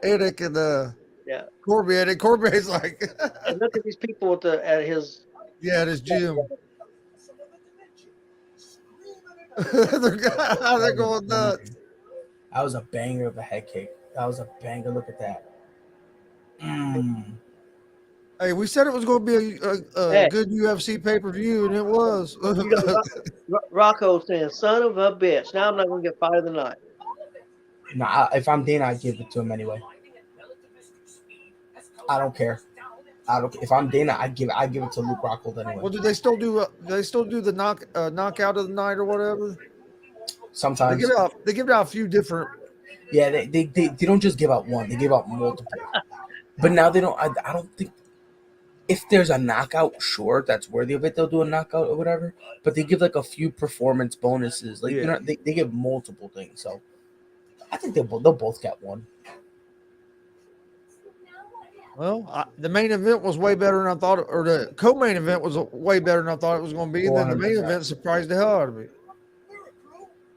Edick and Yeah. Cormier. And Cormier's like, And look at these people at his. yeah, at his gym. they're going nuts. That was a banger of a head kick. That was a banger. Look at that. Hey, we said it was going to be a Hey. good UFC pay per view, and it was. You know, Rocco saying, "Son of a bitch." Now I'm not gonna get fired of the night. Nah, if I'm Dana, I give it to him anyway. I don't care. I don't. If I'm Dana, I give it to Luke Rockhold anyway. Well, do they still do? Do they still do the knockout of the night or whatever? Sometimes They give out a few different. yeah, they don't just give out one; they give out multiple. But now they don't. I don't think if there's a knockout, sure, that's worthy of it. They'll do a knockout or whatever. But they give like a few performance bonuses. Like Yeah. they give multiple things. So I think they'll both get one. Well, the main event was way better than I thought, or the co-main event was way better than I thought it was going to be. And then the main 100%. event surprised the hell out of me.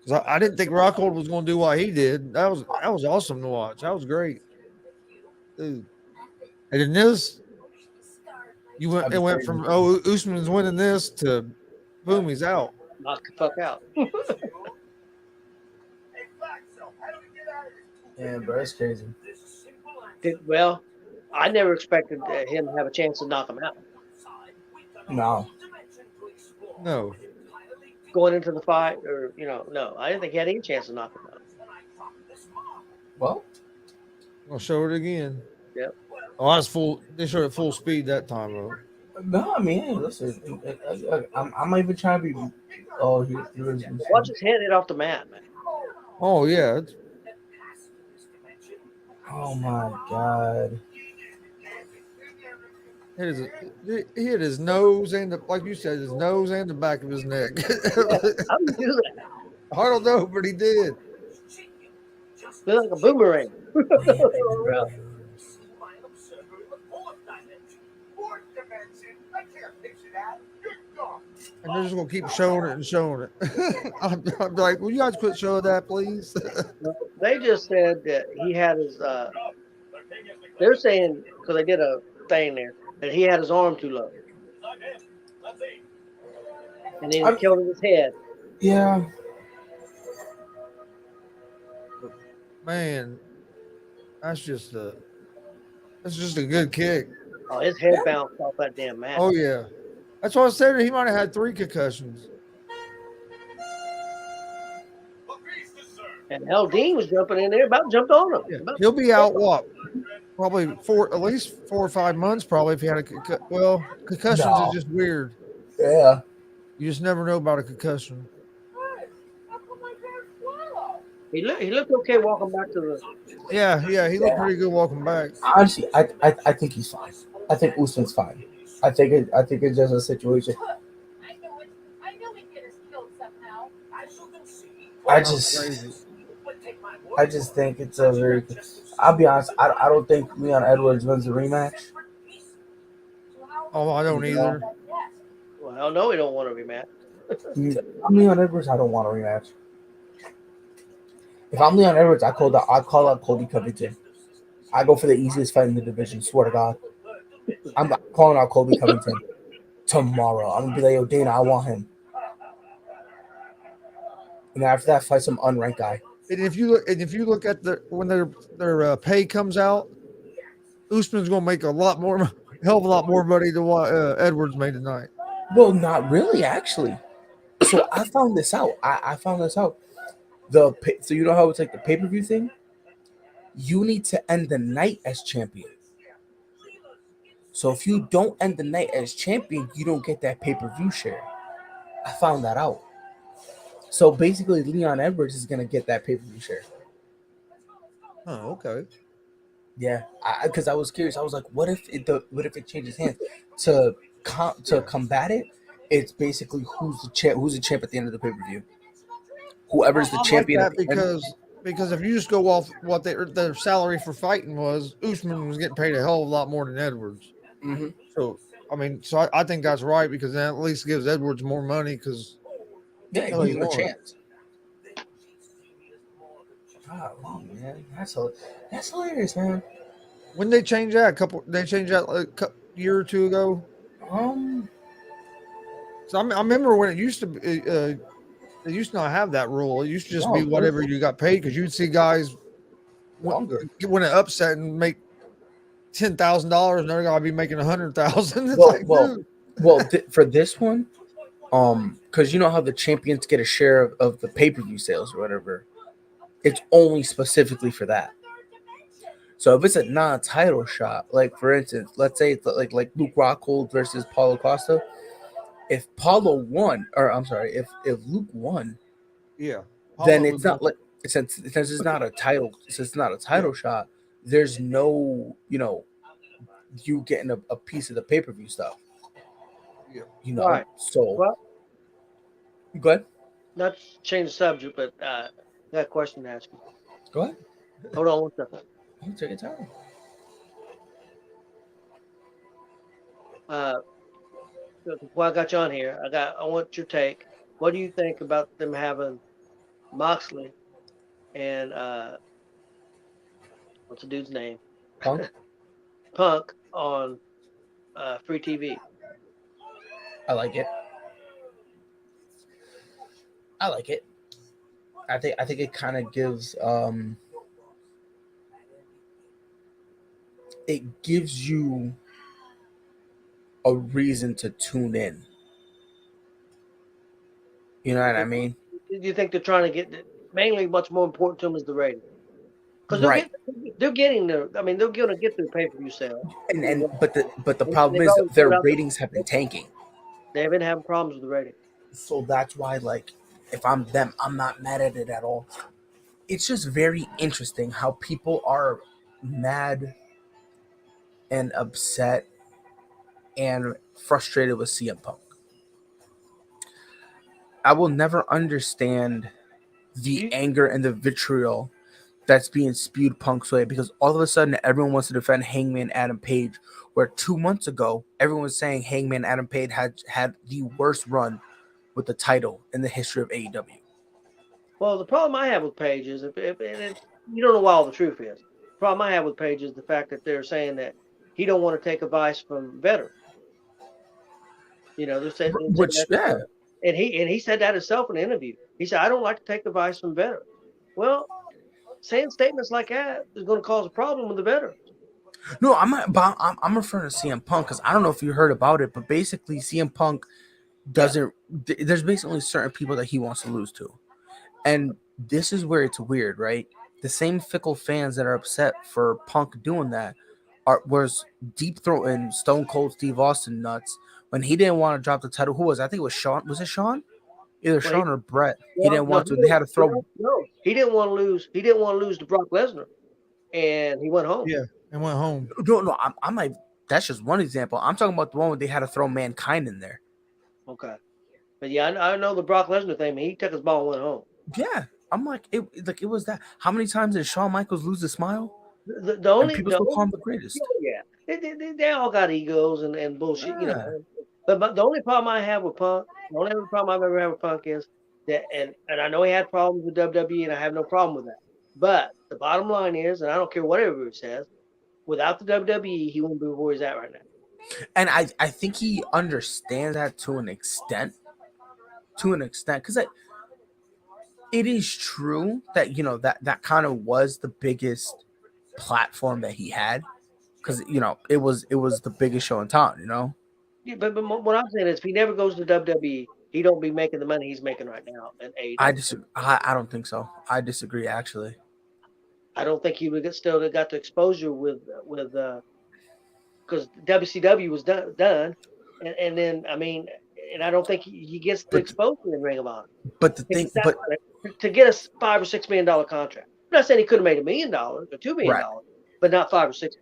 Because I didn't think Rockhold was going to do what he did. That was awesome to watch. That was great, dude. And then this, it went from Usman's winning this to boom, he's out. Knock the fuck out. Yeah, bro, it's crazy. Well, I never expected him to have a chance to knock him out. No. Going into the fight, or no, I didn't think he had any chance to knock him out. Well, I'll show it again. Yep. Oh, that's full. They showed it full speed that time, though. no, I mean, hey, listen, I'm not even trying to be. Oh, here's Watch his head hit off the mat, man. Oh yeah. Oh my god. He hit his nose and like you said, his nose and the back of his neck. How do you do that? I don't know, but he did. Look like a boomerang. And they're just gonna keep showing it and showing it. I'm like, will you guys quit showing that, please? They just said that he had his. They're saying because they did a thing there that he had his arm too low, and then he killed his head. Yeah. Man, that's just a good kick. Oh, his head bounced off that damn mat. Oh yeah, that's why I said he might have had 3 concussions. And hell, Dean was jumping in there, about jumped on him. Yeah. He'll be out what? Probably at least 4 or 5 months. Probably if he had a concussions is just weird. Yeah. You just never know about a concussion. He looked okay walking back to the. Yeah, he looked pretty good walking back. Honestly, I think he's fine. I think Usman's fine. I think it's just a situation. I just think it's a very. I'll be honest. I don't think Leon Edwards wins the rematch. Oh, I don't either. Well, hell no, he don't want to rematch. I'm Leon Edwards. I don't want a rematch. If I'm Leon Edwards, I call out Colby Covington. I go for the easiest fight in the division. Swear to God, I'm calling out Colby Covington tomorrow. I'm gonna be like, yo, Dana, I want him. And after that, fight some unranked guy. And if you look at when their pay comes out, Usman's gonna make hell of a lot more money than what Edwards made tonight. Well, not really, actually. So I found this out. I found this out. So you know how it's like the pay-per-view thing? You need to end the night as champion. So if you don't end the night as champion, you don't get that pay-per-view share. I found that out. So basically, Leon Edwards is gonna get that pay-per-view share. Oh, okay. Yeah, because I was curious. I was like, what if it changes hands to combat it? It's basically who's the champ at the end of the pay-per-view. Whoever's the champion. Like that because if you just go off what their salary for fighting was, Usman was getting paid a hell of a lot more than Edwards. Mm-hmm. So I think that's right because that at least gives Edwards more money because yeah, gives him a chance. Oh man, that's hilarious, man. When they changed that? They changed that like a year or two ago. So I remember when it used to be. They used to not have that rule. It used to just be whatever you got paid because you'd see guys win an upset and make $10,000 and they're gonna be making 100,000. It's Well, like, well, dude. well. For this one, because you know how the champions get a share of the pay-per-view sales or whatever. It's only specifically for that. So if it's a non-title shot, like for instance, let's say it's like Luke Rockhold versus Paulo Costa. If Paulo won, or I'm sorry, if Luke won, Yeah. then Paulo it's would not win. like since it's not a title, since it's not a title shot. There's no you getting a piece of the pay-per-view stuff. Yeah. Right. So Well, go ahead, not to change the subject, but I got a question to ask you. go ahead. Hold on one second. Oh, take your time. Uh, Before I got you on here, I want your take. What do you think about them having Moxley and what's the dude's name? Punk, Punk on free TV? I like it. I like it. I think it kind of gives it gives you a reason to tune in. You know what I mean? Do you think they're trying to get mainly what's more important to them is the rating? Because Right. they're getting their. I mean, they're going to get their pay per view sale. And but the And problem they've is always their put out. ratings have been tanking. They've been having problems with the rating. So that's why, like, if I'm them, I'm not mad at it at all. It's just very interesting how people are mad and upset and frustrated with CM Punk. I will never understand the You, anger and the vitriol that's being spewed Punk's way because all of a sudden everyone wants to defend Hangman Adam Page, where 2 months ago everyone was saying Hangman Adam Page had the worst run with the title in the history of AEW. well, the problem I have with Page is if and it's, you don't know what all the truth is. The problem I have with Page is the fact that they're saying that he don't want to take advice from veterans. They're saying Which, that, yeah, and he said that himself in an interview. He said, "I don't like to take advice from veterans." Well, saying statements like that is going to cause a problem with the veterans. no, I'm referring to CM Punk because I don't know if you heard about it, but basically CM Punk Yeah. doesn't. There's basically certain people that he wants to lose to, and this is where it's weird, right? The same fickle fans that are upset for Punk doing that was deep throating Stone Cold Steve Austin nuts when he didn't want to drop the title. Who was it? I think it was Sean. Was it Sean? Either Well, he, Sean or Brett. He well, didn't no, want to. They had to throw. he didn't want to lose. He didn't want to lose to Brock Lesnar, and he went home. Yeah. And went home. No. I'm like, that's just one example. I'm talking about the one where they had to throw Mankind in there. Okay, but yeah, I know the Brock Lesnar thing. He took his ball and went home. Yeah, I'm like, it was that. How many times did Shawn Michaels lose a smile? The And only, people the still call only him the greatest. yeah, they all got egos and bullshit, Yeah. But the only problem I have with Punk, the only problem I've ever had with Punk is that, and I know he had problems with WWE, and I have no problem with that. But the bottom line is, and I don't care what everybody says, without the WWE, he wouldn't be where he's at right now. And I think he understands that to an extent. Because it is true that that kind of was the biggest platform that he had. Because it was the biggest show in town. Yeah, but what I'm saying is, if he never goes to WWE, he don't be making the money he's making right now in I AEW. disagree. I don't think so. I disagree actually. I don't think he would still got the exposure with because WCW was done, and then I mean, and I don't think he gets the But exposure in Ring of Honor but the to thing, get that but to get a $5 or $6 million contract. I'm not saying he could have made $1 million or $2 million, right. but not 5 or 6.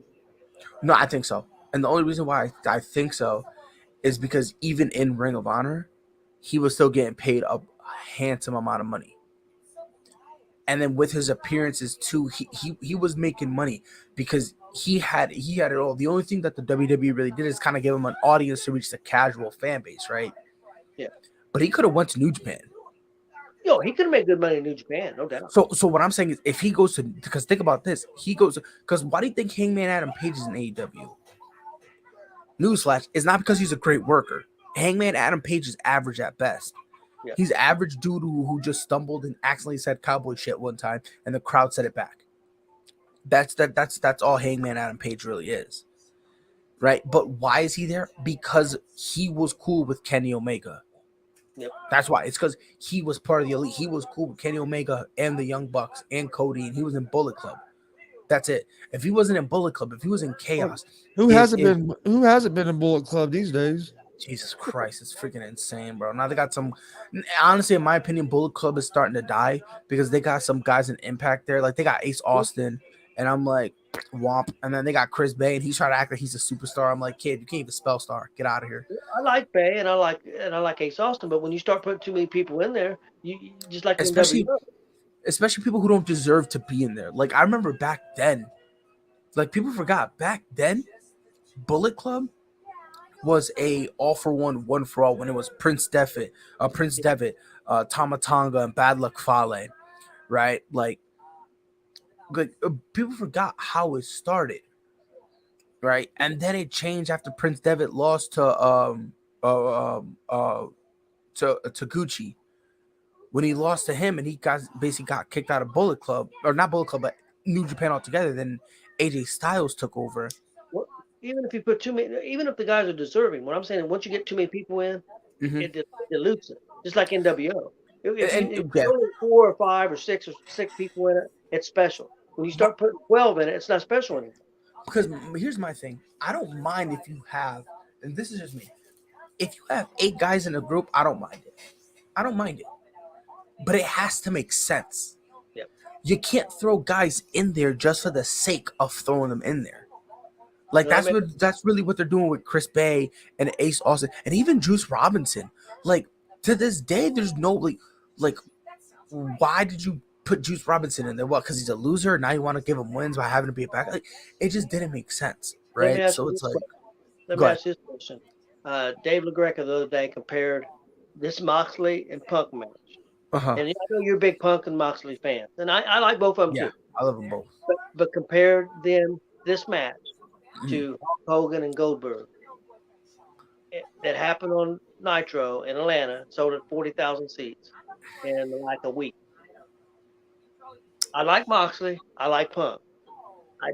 No, I think so. And the only reason why I think so is because even in Ring of Honor, he was still getting paid a handsome amount of money. And then with his appearances too, he was making money because he had it all. The only thing that the WWE really did is kind of give him an audience to reach the casual fan base, right? Yeah, But he could have went to New Japan. he could have made good money in New Japan, no doubt. So what I'm saying is, if he goes to, because think about this, because why do you think Hangman Adam Page is in AEW? Newsflash, it's not because he's a great worker. Hangman Adam Page is average at best. Yeah. He's average dude who just stumbled and accidentally said cowboy shit one time, and the crowd said it back. That's all Hangman Adam Page really is, right? But why is he there? Because he was cool with Kenny Omega. Yep. That's why. It's because he was part of the elite. He was cool with Kenny Omega and the Young Bucks and Cody, and he was in Bullet Club. That's it. If he wasn't in Bullet Club, if he was in Chaos, Who hasn't been in Bullet Club these days? Jesus Christ, it's freaking insane, bro. Now they got some. Honestly, in my opinion, Bullet Club is starting to die because they got some guys in Impact there. Like they got Ace Austin, and I'm like, womp. And then they got Chris Bay, and he's trying to act like he's a superstar. I'm like, kid, you can't even spell star. Get out of here. I like Bay and I like Ace Austin, but when you start putting too many people in there, you just like in Especially NWO. people who don't deserve to be in there. Like I remember back then, like people forgot back then, Bullet Club was a all for one for all when it was Prince Devitt, Tama Tonga, and Bad Luck Fale, right? Like people forgot how it started, right? And then it changed after Prince Devitt lost to Gucci. When he lost to him and he basically got kicked out of Bullet Club, or not Bullet Club, but New Japan altogether, then AJ Styles took over. Well, even if you put too many, even if the guys are deserving, what I'm saying is once you get too many people in, it dilutes it. Just like NWO. If only 4 or 5 or 6 people in it, it's special. When you start putting 12 in it, it's not special anymore. Because here's my thing. I don't mind if you have, and this is just me, if you have 8 guys in a group, I don't mind it. I don't mind it. But it has to make sense. Yep. You can't throw guys in there just for the sake of throwing them in there. Like that's really what they're doing with Chris Bay and Ace Austin and even Juice Robinson. Like to this day, there's no like why did you put Juice Robinson in there? What? Because he's a loser. Now you want to give him wins by having to be a back? Like it just didn't make sense, right? So it's like. Let me ask you this question. Dave LaGreca the other day compared this Moxley and Punk match. And I know you're a big Punk and Moxley fan, and I like both of them too. I love them both. But compared this match to Hulk Hogan and Goldberg that happened on Nitro in Atlanta, sold at 40,000 seats in like a week. I like Moxley. I like Punk. I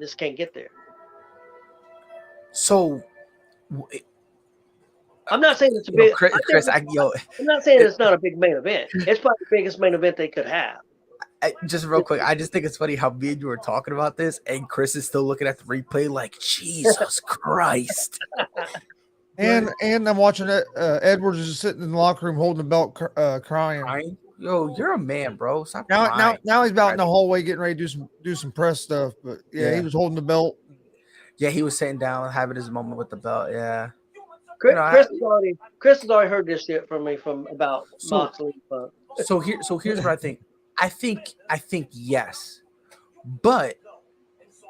just can't get there. So I'm not saying it's a big. Chris, I'm not saying it's not a big main event. It's probably the biggest main event they could have. Just real quick, I just think it's funny how me and you were talking about this, and Chris is still looking at the replay like Jesus Christ. And I'm watching it. Edwards is sitting in the locker room holding the belt, crying. Yo, you're a man, bro. Stop now he's out in the hallway getting ready to do some press stuff. But yeah, he was holding the belt. Yeah, he was sitting down having his moment with the belt. Yeah. Chris has already heard this shit from me from about Moxley. So here's what I think. I think yes, but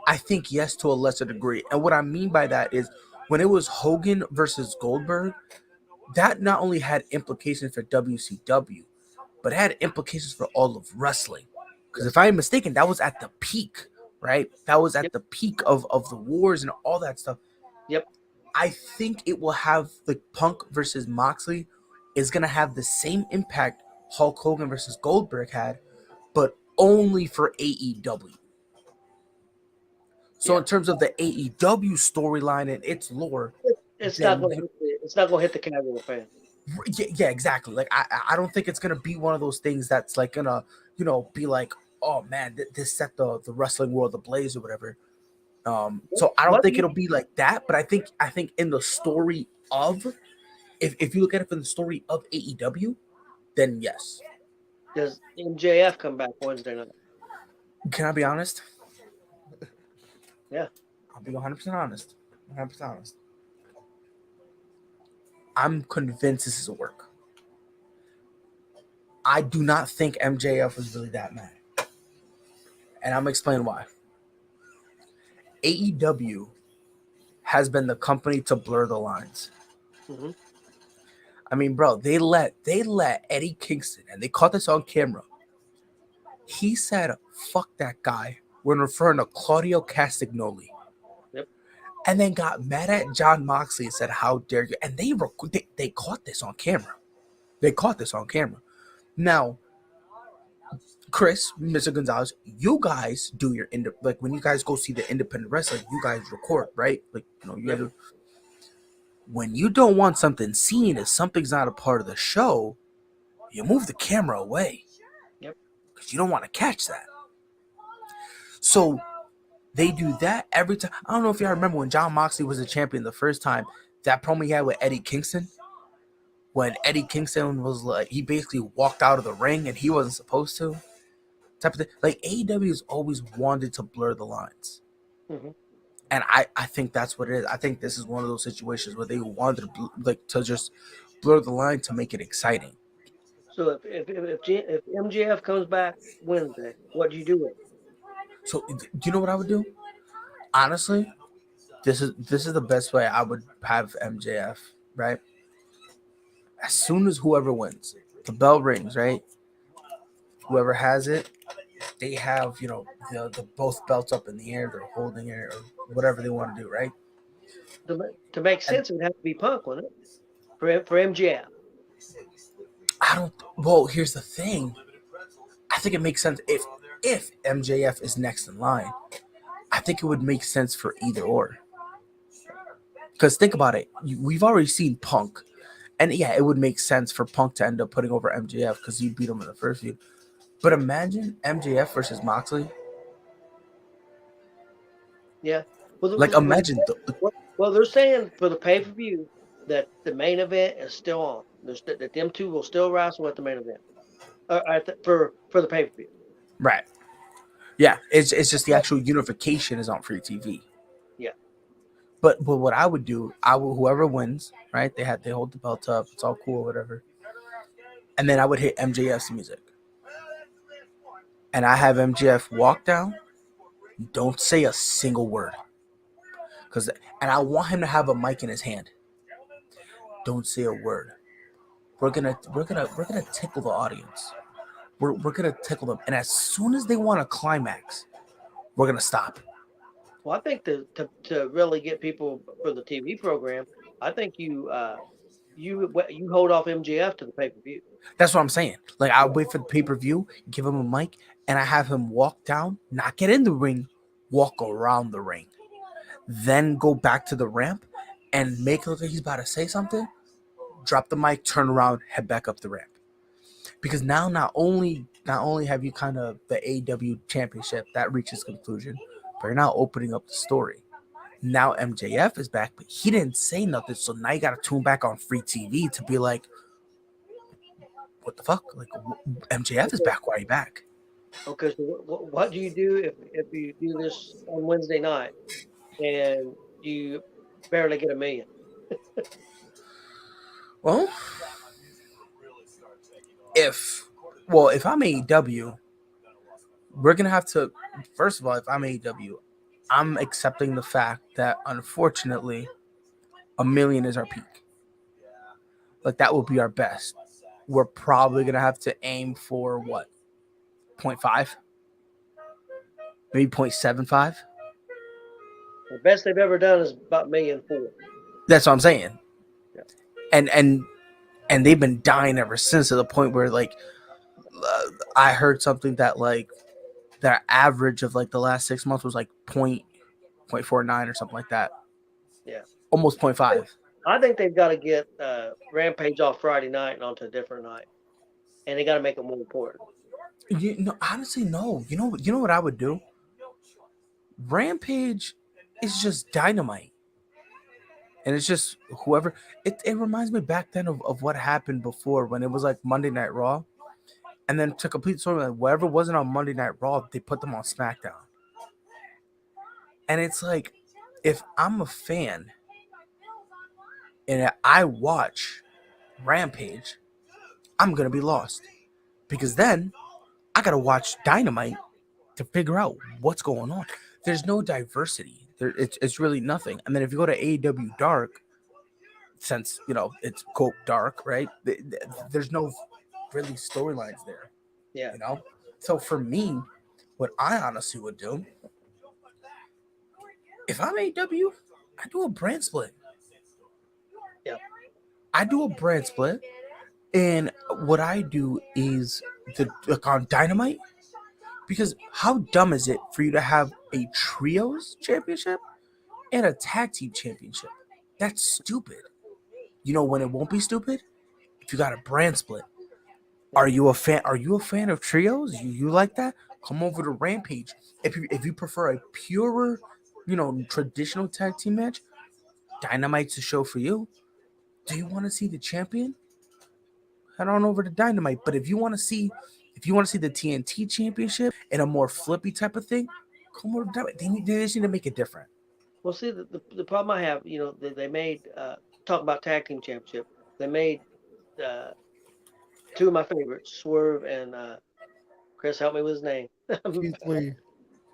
I think yes to a lesser degree. And what I mean by that is when it was Hogan versus Goldberg, that not only had implications for WCW, but it had implications for all of wrestling. Because if I'm mistaken, that was at the peak, right? That was at the peak of the wars and all that stuff. Yep. I think it will have the Punk versus Moxley is going to have the same impact Hulk Hogan versus Goldberg had, but only for AEW. So in terms of the AEW storyline and its lore, it's not going to hit the casual fan. Yeah, exactly. Like I don't think it's going to be one of those things that's like going to, be like, oh man, this set the wrestling world ablaze or whatever. So I don't think it'll be like that, but I think in the story of, if you look at it from the story of AEW, then yes. Does MJF come back Wednesday night? Can I be honest? Yeah. I'll be 100% honest. 100% honest. I'm convinced this is a work. I do not think MJF was really that mad. And I'm going to explain why. AEW has been the company to blur the lines. Mm-hmm. I mean, bro, they let Eddie Kingston, and they caught this on camera. He said, fuck that guy when referring to Claudio Castagnoli. Yep. And then got mad at John Moxley and said, how dare you? And they caught this on camera. They caught this on camera. Now, Chris, Mr. Gonzalez, you guys do your like when you guys go see the independent wrestling, you guys record, right? Like you guys. When you don't want something seen, if something's not a part of the show, you move the camera away. Yep. Because you don't want to catch that. So they do that every time. I don't know if y'all remember when John Moxley was the champion the first time, that promo he had with Eddie Kingston. When Eddie Kingston was like, he basically walked out of the ring and he wasn't supposed to. Type of thing. Like AEW has always wanted to blur the lines. Mm-hmm. And I think that's what it is. I think this is one of those situations where they wanted to just blur the line to make it exciting. So if MJF comes back Wednesday, what do you do with it? So do you know what I would do? Honestly, this is the best way I would have MJF, right? As soon as whoever wins, the bell rings, right? Whoever has it, they have, the both belts up in the air, they're holding it or whatever they want to do, right? To make sense, it would have to be Punk, wouldn't it? For MJF. Well, here's the thing. I think it makes sense if MJF is next in line. I think it would make sense for either or. Because think about it. We've already seen Punk. And yeah, it would make sense for Punk to end up putting over MJF because he beat him in the first feud. But imagine MJF versus Moxley. Yeah. Imagine. Well, they're saying for the pay-per-view that the main event is still on. That them two will still wrestle at the main event. For the pay-per-view. Right. Yeah, it's just the actual unification is on free TV. Yeah. But what I would do, whoever wins, right? They hold the belt up. It's all cool, whatever. And then I would hit MJF's music. And I have MJF walk down. Don't say a single word. And I want him to have a mic in his hand. Don't say a word. We're gonna tickle the audience. We're gonna tickle them. And as soon as they want a climax, we're gonna stop. Well, I think to really get people for the TV program, I think you hold off MJF to the pay-per-view. That's what I'm saying. Like I'll wait for the pay-per-view, give him a mic, and I have him walk down, not get in the ring, walk around the ring, then go back to the ramp and make it look like he's about to say something. Drop the mic, turn around, head back up the ramp. Because now not only have you kind of the AEW championship that reaches conclusion, but you're now opening up the story. Now MJF is back, but he didn't say nothing, so now you got to tune back on free TV to be like, what the fuck? Like MJF is back. Why are you back? Okay, so what do you do if you do this on Wednesday night and you barely get $1 million? Well, if I'm AEW, we're gonna have to. First of all, if I'm AEW, I'm accepting the fact that unfortunately, $1 million is our peak. Like that will be our best. We're probably gonna have to aim for what, 0.5, maybe 0.75. The best they've ever done is about $1.4 million. That's what I'm saying. Yeah. And they've been dying ever since, to the point where like I heard something that like their average of like the last 6 months was like 0.49 or something like that. Yeah. Almost 0.5. I think they've got to get Rampage off Friday night and onto a different night, and they got to make it more important. Honestly, no. You know what I would do? Rampage is just Dynamite, and it's just whoever. It reminds me back then of what happened before when it was like Monday Night Raw, and then to complete story, like whatever wasn't on Monday Night Raw, they put them on SmackDown. And it's like, if I'm a fan and I watch Rampage, I'm gonna be lost, because then I gotta watch Dynamite to figure out what's going on. There's no diversity. It's really nothing. And then if you go to AEW Dark, since it's quote dark, right? There's no really storylines there. Yeah. So for me, what I honestly would do, if I'm AEW, I do a brand split. Yeah. I do a brand split, and what I do is on Dynamite, Because how dumb is it for you to have a trios championship and a tag team championship? That's stupid. You know when it won't be stupid? If you got a brand split. Are you a fan? Are you a fan of trios? You like that? Come over to Rampage. If you prefer a purer, traditional tag team match, Dynamite's a show for you. Do you want to see the champion? Head on over to Dynamite. But if you want to see the TNT championship and a more flippy type of thing, come over to Dynamite. They just need to make it different. Well, see, the problem I have, they made talk about tag team championship. They made uh, two of my favorites, Swerve and Chris. Help me with his name. Keith Lee.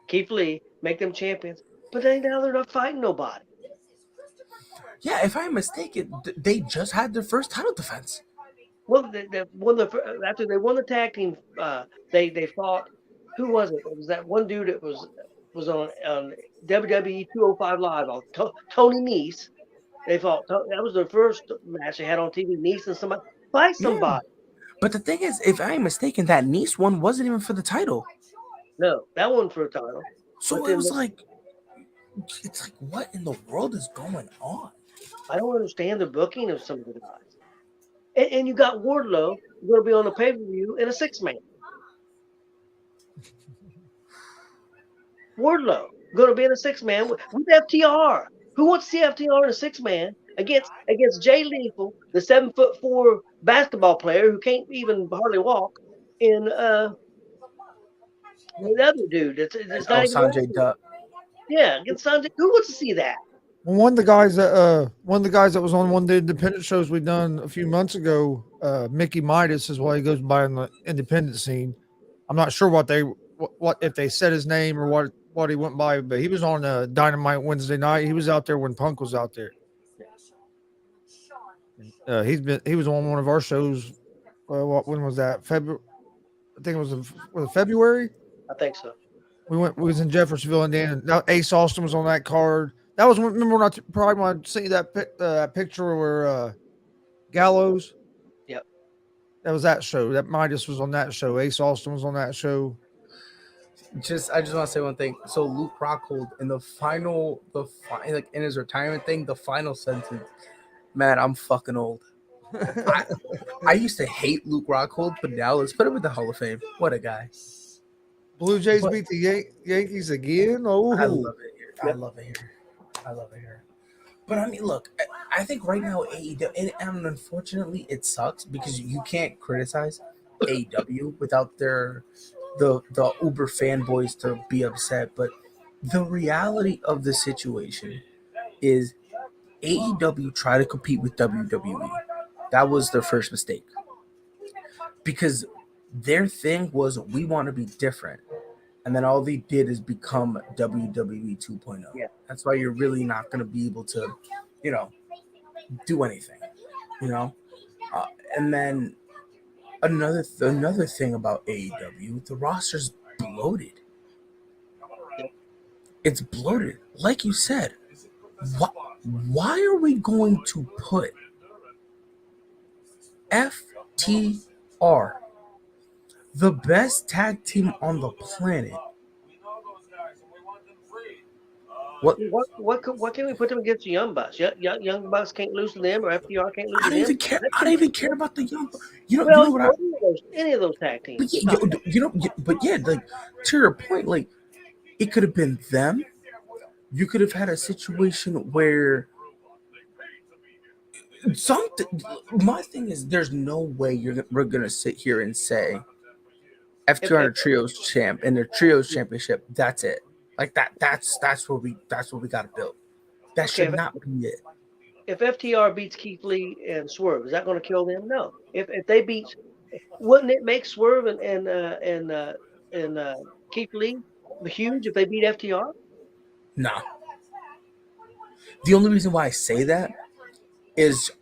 Keith Lee. Make them champions, but now they're not fighting nobody. Yeah, if I'm mistaken, they just had their first title defense. Well, after they won the tag team, they fought. Who was it? It was that one dude that was on WWE 205 Live. Tony Nese. They fought. That was their first match they had on TV. Nese and somebody fight somebody. Yeah. But the thing is, if I'm mistaken, that Nice one wasn't even for the title. No, that one for a title. So it was it's like, what in the world is going on? I don't understand the booking of some of the guys. And you got Wardlow going to be on the pay-per-view in a 6-man. Wardlow going to be in a 6-man with FTR. Who wants to see FTR in a 6-man against Jay Lethal, the 7'4" basketball player who can't even hardly walk, in the other dude? It's not even Sanjay Dutt. Yeah, against Sanjay. Who wants to see that? Well, one of the guys that was on one of the independent shows we done a few months ago, Mickey Midas is what he goes by in the independent scene. I'm not sure what if they said his name or what he went by, but he was on Dynamite Wednesday night. He was out there when Punk was out there. He was on one of our shows. When was that? February. I think it was February. I think so. We was in Jeffersonville, Indiana. Now Ace Austin was on that card. That was remember when I sent you that picture where Gallows. Yep. That was that show. That Midas was on that show. Ace Austin was on that show. I just want to say one thing. So Luke Rockhold in like in his retirement thing, the final sentence, man, I'm fucking old. I used to hate Luke Rockhold, but now let's put him in the Hall of Fame. What a guy. Blue Jays beat the Yankees again. Oh, I love it here. I love it here. But I mean, look, I think right now AEW, and unfortunately, it sucks because you can't criticize AEW without the Uber fanboys to be upset. But the reality of the situation is AEW tried to compete with WWE. That was their first mistake because their thing was we want to be different. And then all they did is become WWE 2.0. Yeah. That's why you're really not going to be able to, do anything, And then another thing about AEW, the roster's bloated. Yep. It's bloated. Like you said, why are we going to put FTR, the best tag team on the planet? What can we put them against the Young Bucks? Young Bucks can't lose to them, or FTR can't lose to them. I don't even care about the Young Bucks. Any of those tag teams. But like to your point, like it could have been them. You could have had a situation where my thing is, there's no way we're gonna sit here and say FTR trios champ and their trios championship. That's it. Like that's what we got to build. That should not be it. If FTR beats Keith Lee and Swerve, is that going to kill them? No. If they beat, wouldn't it make Swerve and Keith Lee huge if they beat FTR? No. The only reason why I say that is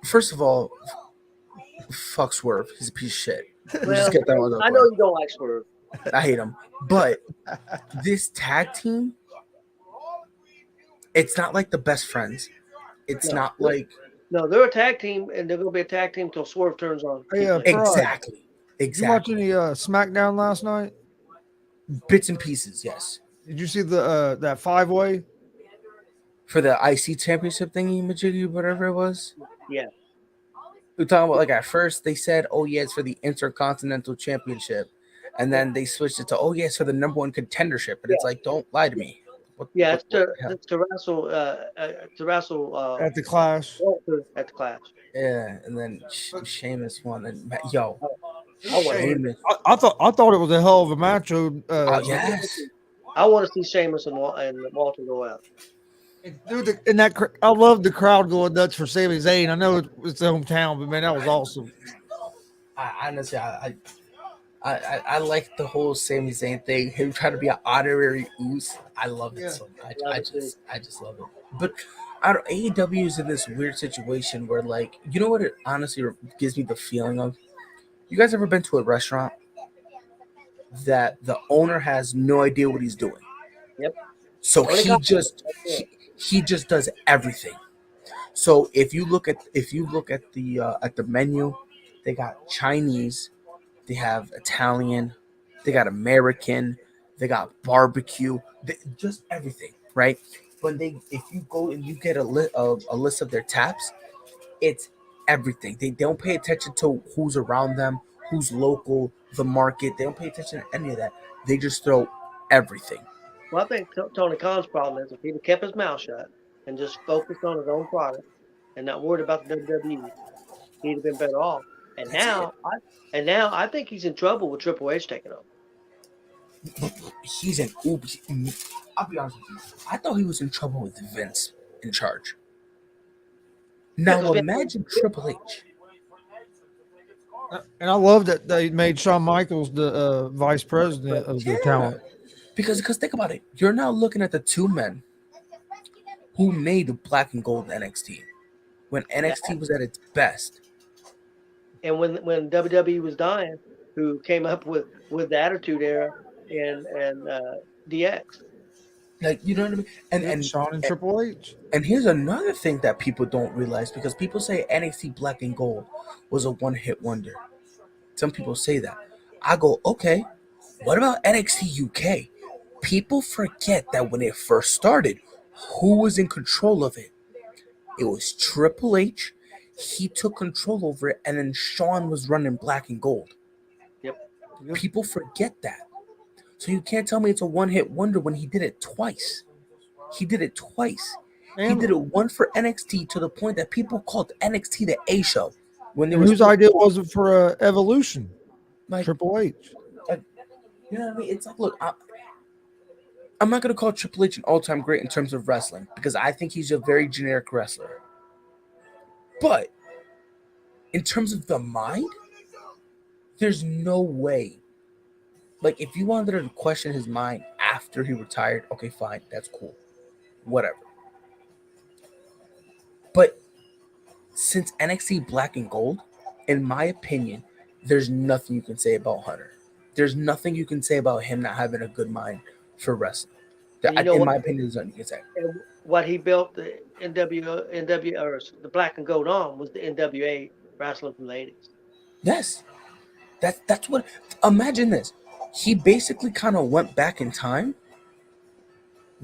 first of all, fuck Swerve. He's a piece of shit. Well, I know you don't like Swerve. I hate him. But this tag team, it's not like the best friends. It's No, they're a tag team, and they're going to be a tag team until Swerve turns on. Yeah, exactly. Did you watch Exactly. any SmackDown last night? Bits and pieces, yes. Did you see the that 5-way? For the IC championship thingy, majiggy, whatever it was. Yeah, We're talking about like at first they said, "Oh yeah, it's for the Intercontinental Championship," and then they switched it to, "Oh yeah, it's for the number one contendership." And yeah, it's like, don't lie to me. yeah. What the hell? To wrestle At the Clash. Walter at the Clash. Yeah, and then Sheamus won, and yo, I want to see. Sheamus. I thought it was a hell of a match. Oh yes, I want to see Sheamus and Walter go out. Dude, in that I love the crowd going nuts for Sami Zayn. I know it's the hometown, but man, that was awesome. I honestly, I like the whole Sami Zayn thing. Him trying to be an honorary Oos. I love it so much. Love it too. I just love it. But I don't, AEW is in this weird situation where, like, you know what it honestly gives me the feeling of? You guys ever been to a restaurant that the owner has no idea what he's doing? Yep. So Only he got- just he just does everything. So if you look at the menu, they got Chinese, they have Italian, they got American, they got barbecue, just everything, right? If you go and you get a list of their taps, it's everything. They don't pay attention to who's around them, who's local, the market. They don't pay attention to any of that. They just throw everything. Well, I think Tony Khan's problem is if he'd have kept his mouth shut and just focused on his own product and not worried about the WWE, he'd have been better off. And That's now, I think he's in trouble with Triple H taking over. He's an Uber. I'll be honest with you. I thought he was in trouble with Vince in charge. Now 'cause Vince- imagine Triple H. And I love that they made Shawn Michaels the vice president of the talent. Because think about it. You're now looking at the two men who made black and gold NXT when NXT was at its best. And when WWE was dying, who came up with the Attitude Era and DX. Like, you know what I mean? And Shawn and Triple H. And here's another thing that people don't realize, because people say NXT Black and Gold was a one-hit wonder. Some people say that. I go, okay, what about NXT UK? People forget that when it first started, who was in control of it? It was Triple H. He took control over it, and then Shawn was running Black and Gold. Yep. People forget that. So you can't tell me it's a one-hit wonder when he did it twice. He did it twice. He did it one for NXT to the point that people called NXT the A show. When there was whose idea was it for Evolution? like, Triple H. you know what I mean? It's like, look, I'm not gonna call Triple H an all-time great in terms of wrestling because I think he's a very generic wrestler. But in terms of the mind, there's no way. Like, if you wanted to question his mind after he retired, okay, fine, that's cool, whatever. But since NXT Black and Gold, in my opinion, there's nothing you can say about Hunter. There's nothing you can say about him not having a good mind for wrestling. And you know In what? my opinion, there's nothing you can say. And what he built the NW or the Black and Gold on was the NWA wrestling from the 80s. Yes, that's what. Imagine this. He basically kind of went back in time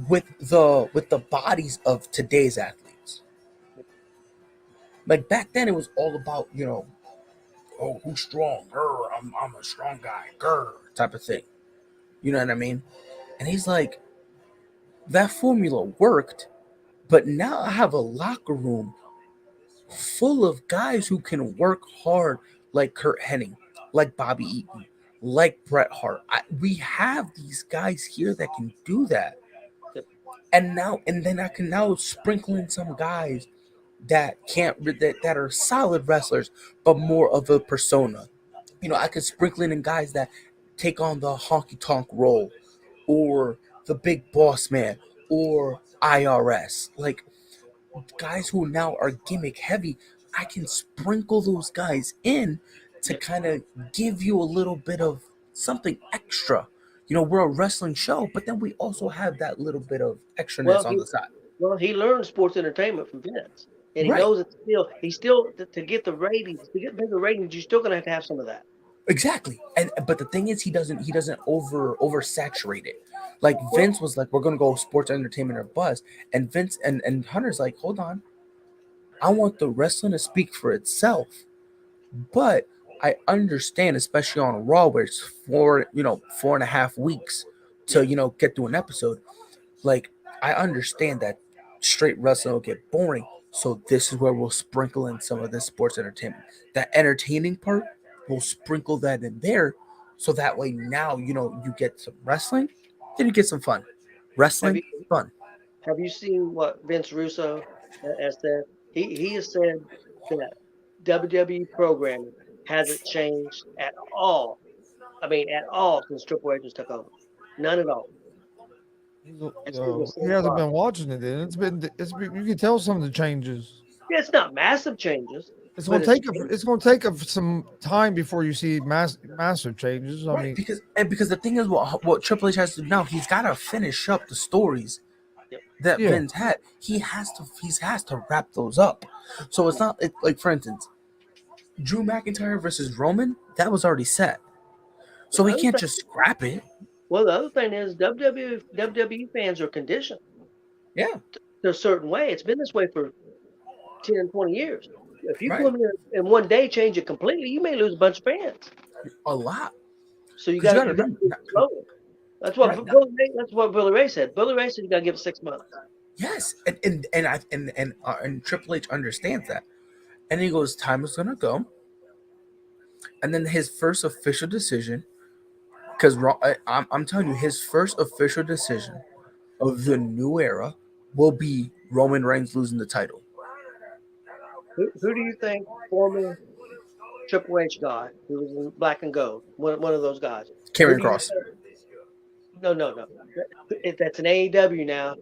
with the bodies of today's athletes. Like back then, it was all about, oh, who's strong? Grr, I'm a strong guy. Grr, type of thing. You know what I mean? And he's like, that formula worked, but now I have a locker room full of guys who can work hard, like Kurt Hennig, like Bobby Eaton, like Bret Hart. We have these guys here that can do that. And then I can now sprinkle in some guys that are solid wrestlers, but more of a persona. I could sprinkle in guys that take on the honky tonk role, or the big boss man, or IRS. Like, guys who now are gimmick heavy, I can sprinkle those guys in to kind of give you a little bit of something extra. We're a wrestling show, but then we also have that little bit of extraness on the side. Well, he learned sports entertainment from Vince, and he Right. knows it's still to get the ratings, to get bigger ratings, you're still gonna have to have some of that. Exactly. And but the thing is, he doesn't oversaturate it. Like Vince was like, we're gonna go sports entertainment or buzz, and Vince and Hunter's like, hold on, I want the wrestling to speak for itself. But I understand, especially on Raw, where it's 4.5 weeks Yeah. to get through an episode. Like, I understand that straight wrestling will get boring. So this is where we'll sprinkle in some of this sports entertainment. That entertaining part, we'll sprinkle that in there. So that way now, you get some wrestling, then you get some fun. Have Wrestling, you fun. have you seen what Vince Russo has said? He has said that WWE programming hasn't changed at all. I mean, at all since Triple H just took over. None at all. It's been the He same hasn't product. been watching it. Then you can tell some of the changes. Yeah, it's not massive changes, It's but going to it's take some time before you see massive changes. I Right, mean, because the thing is, what Triple H has to do now, he's got to finish up the stories yep. that yeah, Vince had. He has to wrap those up. So it's not like, for instance, Drew McIntyre versus Roman, that was already set. The So he other can't thing, just scrap it. well, the other thing is WWE fans are conditioned Yeah, to a certain way. It's been this way for 10, 20 years. If you right. come in and one day change it completely, you may lose a bunch of fans. A lot. So Because you got to you got to remember, do it slowly. right now, That's what Billy Ray said. Billy Ray said you got to give it 6 months. yes, and Triple H understands that, and he goes, "Time is gonna go," and then his first official decision, because I'm telling you, his first official decision of the new era will be Roman Reigns losing the title. Who do you think former Triple H guy who was in black and gold, one of those guys? Who Karrion do you Cross. think? No, no, no. If that's an AEW now,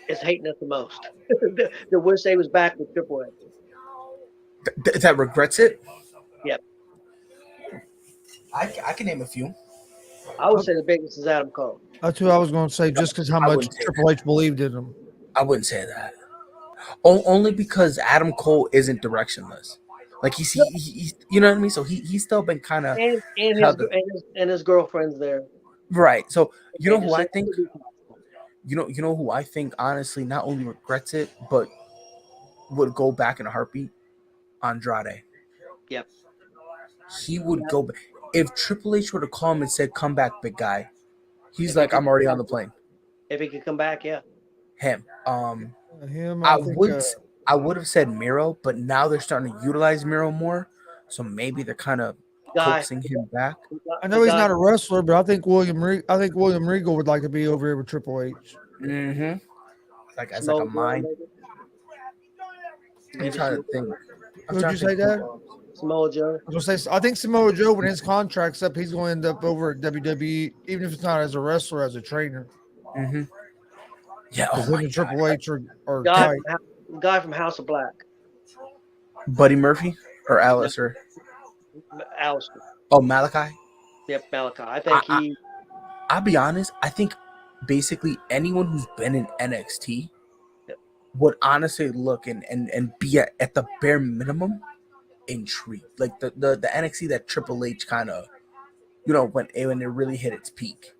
is hating us the most. The wish they was back with Triple H. That regrets it. Yep. I can name a few. I would say the biggest is Adam Cole. that's who I was going to say. Just because how I much wouldn't say Triple H believed in him. I wouldn't say that. Only because Adam Cole isn't directionless. Like No, he's you know what I mean. So he's still been kind of and held the his girlfriend's there. right. So you know They who just I said think. You know who I think honestly not only regrets it but would go back in a heartbeat. Andrade. yep. He would go back if Triple H were to call him and said, "Come back, big guy." He's If he like, could "I'm already on the plane." if he could come back, yeah. Him. Him, I I think. would I would have said Miro, but now they're starting to utilize Miro more, so maybe they're kind of Guy, coaxing him back. I the know he's guy, not a wrestler, but I think William Regal would like to be over here with Triple H. Mm-hmm. Like as like a Samoa Joe, mind. I'm maybe trying Samoa, to think. I'm Who'd trying you to think say, Dad? who. Samoa Joe. I was going to say, I think Samoa Joe, when his contract's up, he's going to end up over at WWE, even if it's not as a wrestler, as a trainer. Mm-hmm. Yeah. Oh Because him my and God. Triple H are Guy tight. guy from House of Black. Buddy Murphy or No, Alice or Alistair. Malachi. Yep, Malachi. I I, think I I'll be honest. I think basically anyone who's been in NXT would honestly look and be at the bare minimum intrigued. Like the NXT that Triple H kind of when it really hit its peak.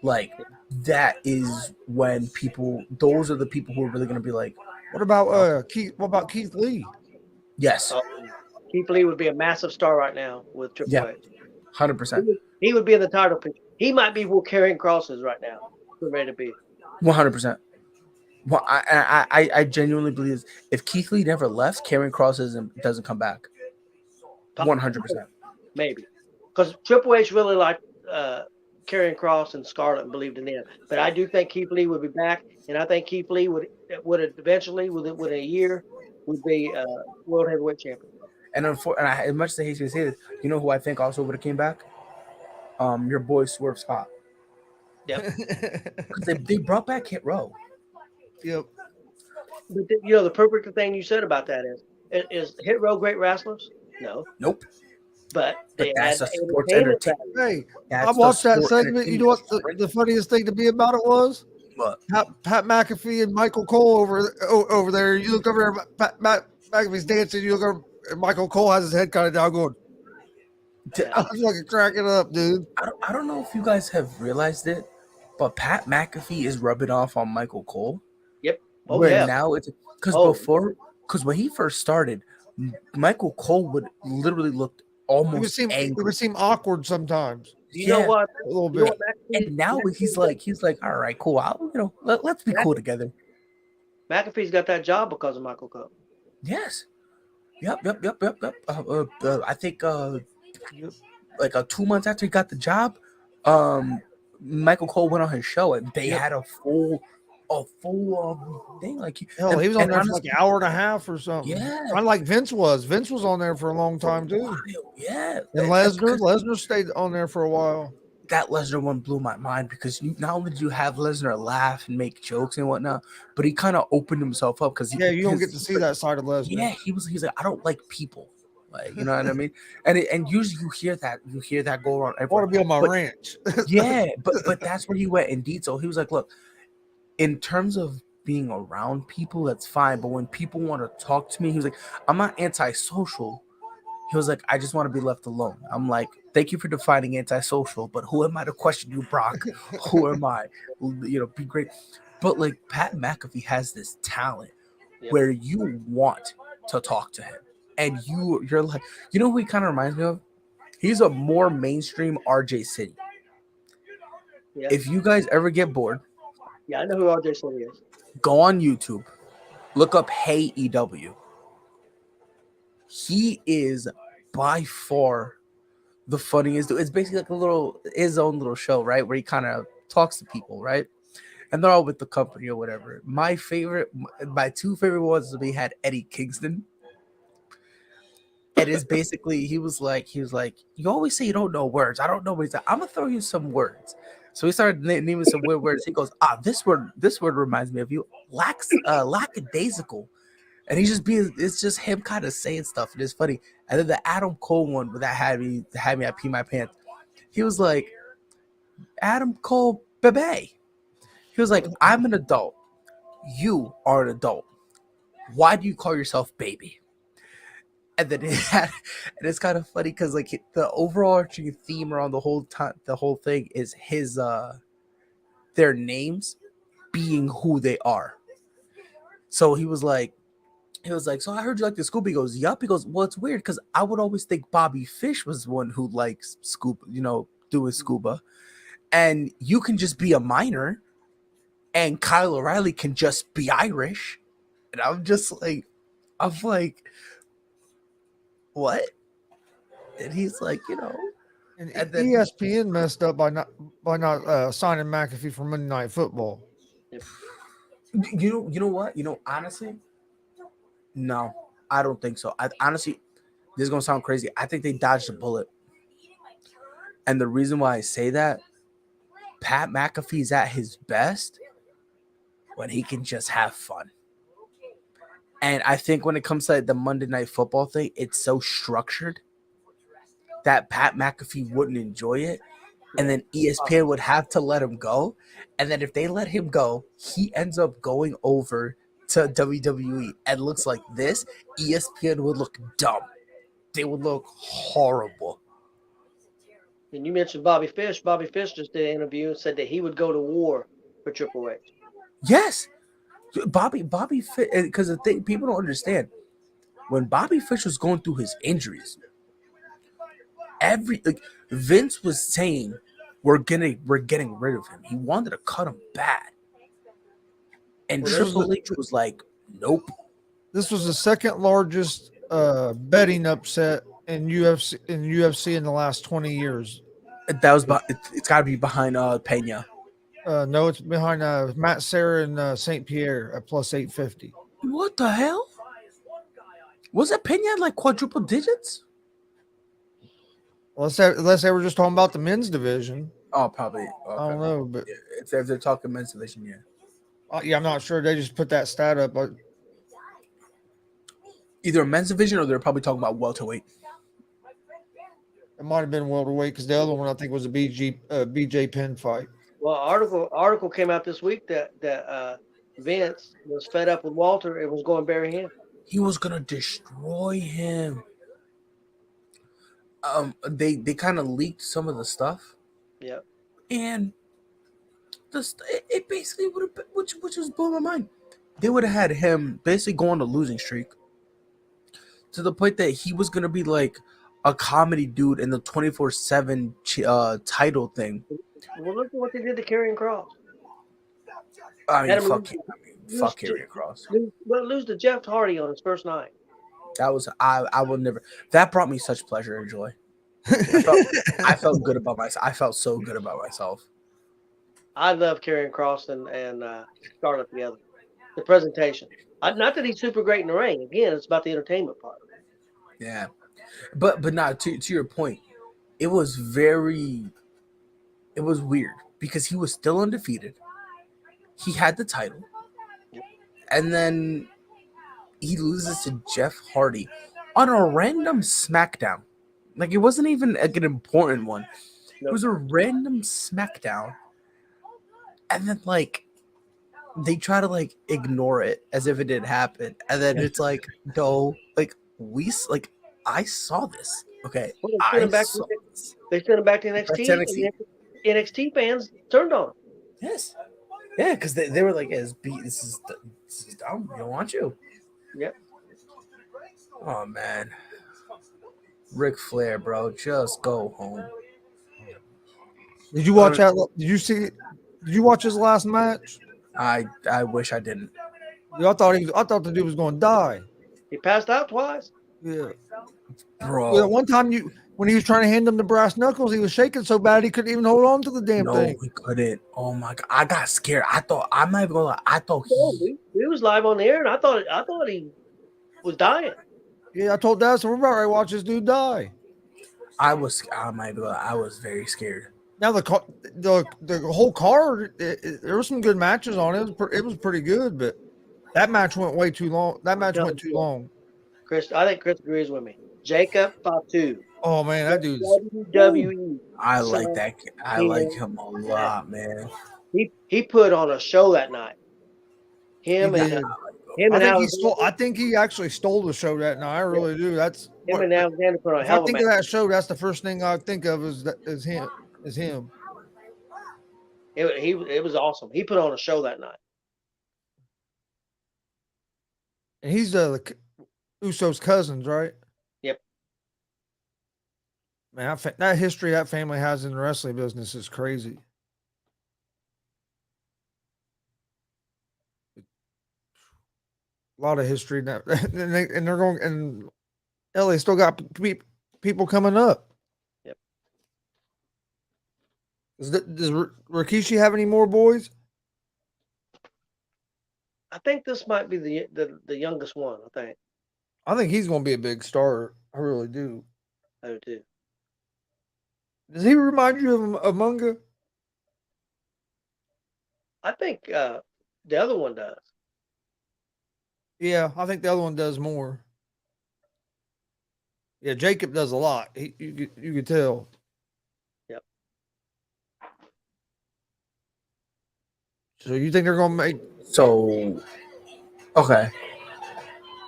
Like that is when those are the people who are really gonna be like, What about okay, Keith? What about Keith Lee? yes, Keith Lee would be a massive star right now with yeah, Triple H. 100%, He would be in the title picture. He might be where carrying crosses right now. We're ready to be. 100%. Well, I genuinely believe if Keith Lee never left, Karrion Cross doesn't come back. 100%. Maybe. Because Triple H really liked Karrion Cross and Scarlett and believed in them. But I do think Keith Lee would be back, and I think Keith Lee would eventually, within a year, would be world heavyweight champion. And as much as I hate to say this, you know who I think also would have came back? Your boy Swerve Scott. Yep. Because they brought back Hit Row. Yep. But the perfect thing you said about that is Hit Row great wrestlers? No. Nope. But they that's had a sports entertainment entertainment. value. Hey, That's I watched the that sport segment. You know what the funniest thing to me about it was? What? Pat McAfee and Michael Cole over there. You look over there, Pat McAfee's dancing. You look over, and Michael Cole has his head kind of down, going, I was fucking cracking up, dude. I don't know if you guys have realized it, but Pat McAfee is rubbing off on Michael Cole. Yep. Oh where yeah. now it's because Oh. because when he first started, Michael Cole would literally look almost It angry. would seem awkward sometimes. You know what? A little You know bit. what McAfee, And now he's like, all right, cool. Let's be cool together. McAfee's got that job because of Michael Cole. Yes. Yep. I think like 2 months after he got the job, Michael Cole went on his show and they had a full thing. Like Hell, he was on there for like honestly, an hour and a half or something. Yeah. Kind of like Vince was. Vince was on there for a long time too. Yeah. And Lesnar stayed on there for a while. That Lesnar one blew my mind because not only did you have Lesnar laugh and make jokes and whatnot, but he kind of opened himself up because you don't get to see that side of Lesnar. Yeah, he's like, I don't like people, like, you know what I mean. And usually you hear that go around. I want to be on my ranch. Yeah, but that's where he went in detail. He was like, look, in terms of being around people, that's fine, but when people want to talk to me, he was like, I'm not antisocial. He was like, I just want to be left alone. I'm like, thank you for defining antisocial, but who am I to question you, Brock? Who am I? Be great. But like Pat McAfee has this talent where you want to talk to him. And you're like, you know who he kind of reminds me of? He's a more mainstream RJ City. Yeah. If you guys ever get bored, yeah, I know who RJ City is. Go on YouTube, look up Hey EW. He is by far the funniest dude. It's basically like his own little show, right? Where he kind of talks to people, right? And they're all with the company or whatever. My two favorite ones we had Eddie Kingston. And it's basically he was like, you always say you don't know words. I don't know what he's like. I'm gonna throw you some words. So he started naming some weird words. He goes, this word reminds me of you. Lackadaisical. And it's just him kind of saying stuff. And it's funny. And then the Adam Cole one, that had me I pee my pants. He was like, Adam Cole, baby. He was like, I'm an adult. You are an adult. Why do you call yourself baby? And then it's kind of funny because like the overarching theme around the whole thing is his their names being who they are. So he was like, so I heard you like the scuba. He goes, yup. He goes, well, it's weird because I would always think Bobby Fish was one who likes scuba, doing scuba. And you can just be a minor and Kyle O'Reilly can just be Irish. And I'm like, what? And he's like, And then ESPN messed up by not signing McAfee for Monday Night Football. You know what? Honestly, no, I don't think so. Honestly, this is gonna sound crazy. I think they dodged a bullet. And the reason why I say that, Pat McAfee's at his best when he can just have fun. And I think when it comes to the Monday Night Football thing, it's so structured that Pat McAfee wouldn't enjoy it. And then ESPN would have to let him go. And then if they let him go, he ends up going over to WWE and looks like this. ESPN would look dumb. They would look horrible. And you mentioned Bobby Fish. Bobby Fish just did an interview and said that he would go to war for Triple H. Yes. Bobby Fish, because the thing people don't understand, when Bobby Fish was going through his injuries, Vince was saying we're getting rid of him. He wanted to cut him bad, and Triple H was like, nope. This was the second largest betting upset in UFC in the last 20 years. That was it's got to be behind Pena. No, it's behind Matt Serra and St. Pierre at plus 850. What the hell? Was it Pena like quadruple digits? Unless they were just talking about the men's division. Oh, probably. Okay. I don't know, but if they're talking men's division, yeah. Yeah, I'm not sure. They just put that stat up. Either a men's division or they're probably talking about welterweight. It might have been welterweight because the other one I think was a BJ Penn fight. Well, article came out this week that Vince was fed up with Walter and was going to bury him. He was gonna destroy him. they kind of leaked some of the stuff, Yeah. and it basically would have, which was blowing my mind. They would have had him basically go on a losing streak to the point that he was gonna be like a comedy dude in the 24/7 title thing. Well, look at what they did to Karrion Cross. I mean, Had him fuck Karrion Cross. lose to Jeff Hardy on his first night. That was I will never. That brought me such pleasure and joy. I felt good about myself. I felt so good about myself. I love Karrion Cross and Scarlett together. The presentation. Not that he's super great in the ring. Again, it's about the entertainment part. Yeah, but not to your point. It was weird because he was still undefeated. He had the title, and then he loses to Jeff Hardy on a random SmackDown. Like, it wasn't even like an important one. It was a random SmackDown, and then like they try to like ignore it as if it didn't happen, and then it's like, no, like I saw this. Okay, Well, they sent him back to NXT. NXT. And NXT fans turned on him. Yes, yeah, because they were like, this is dumb. We don't want you. Yep. Oh man, Ric Flair, bro, just go home. Did you watch that? Did you see? Did you watch his last match? I wish I didn't. I thought the dude was going to die. He passed out twice. Yeah, Bro. Well, one time when he was trying to hand him the brass knuckles, he was shaking so bad he couldn't even hold on to the damn thing. No, he couldn't. Oh my god, I got scared. I'm not even gonna lie. I thought he was live on the air, and I thought he was dying. Yeah, I told Dad, so we're about ready to watch this dude die. I'm not even gonna lie, I was very scared. Now the whole card, there were some good matches on it. It was pretty good, but that match went way too long. That match went too long. Chris, I think Chris agrees with me. Jacob Fatu. Oh man, that dude's WWE. I like that. I like him a lot, man. He put on a show that night. I think he actually stole the show that night. I really do. That's him and Alexander put on a hell of a match. If I think of that show, that's the first thing I think of is him. It was awesome. He put on a show that night. And he's the Usos' cousins, right? Yep. Man, that history that family has in the wrestling business is crazy. A lot of history now, and they're going, and LA still got people coming up. Yep. Does Rikishi have any more boys? I think this might be the youngest one. I think he's going to be a big star. I really do. I do too. Does he remind you of Munga? I think the other one does. Yeah, I think the other one does more. Yeah, Jacob does a lot. You could tell. Yep. So you think they're going to make? So, okay.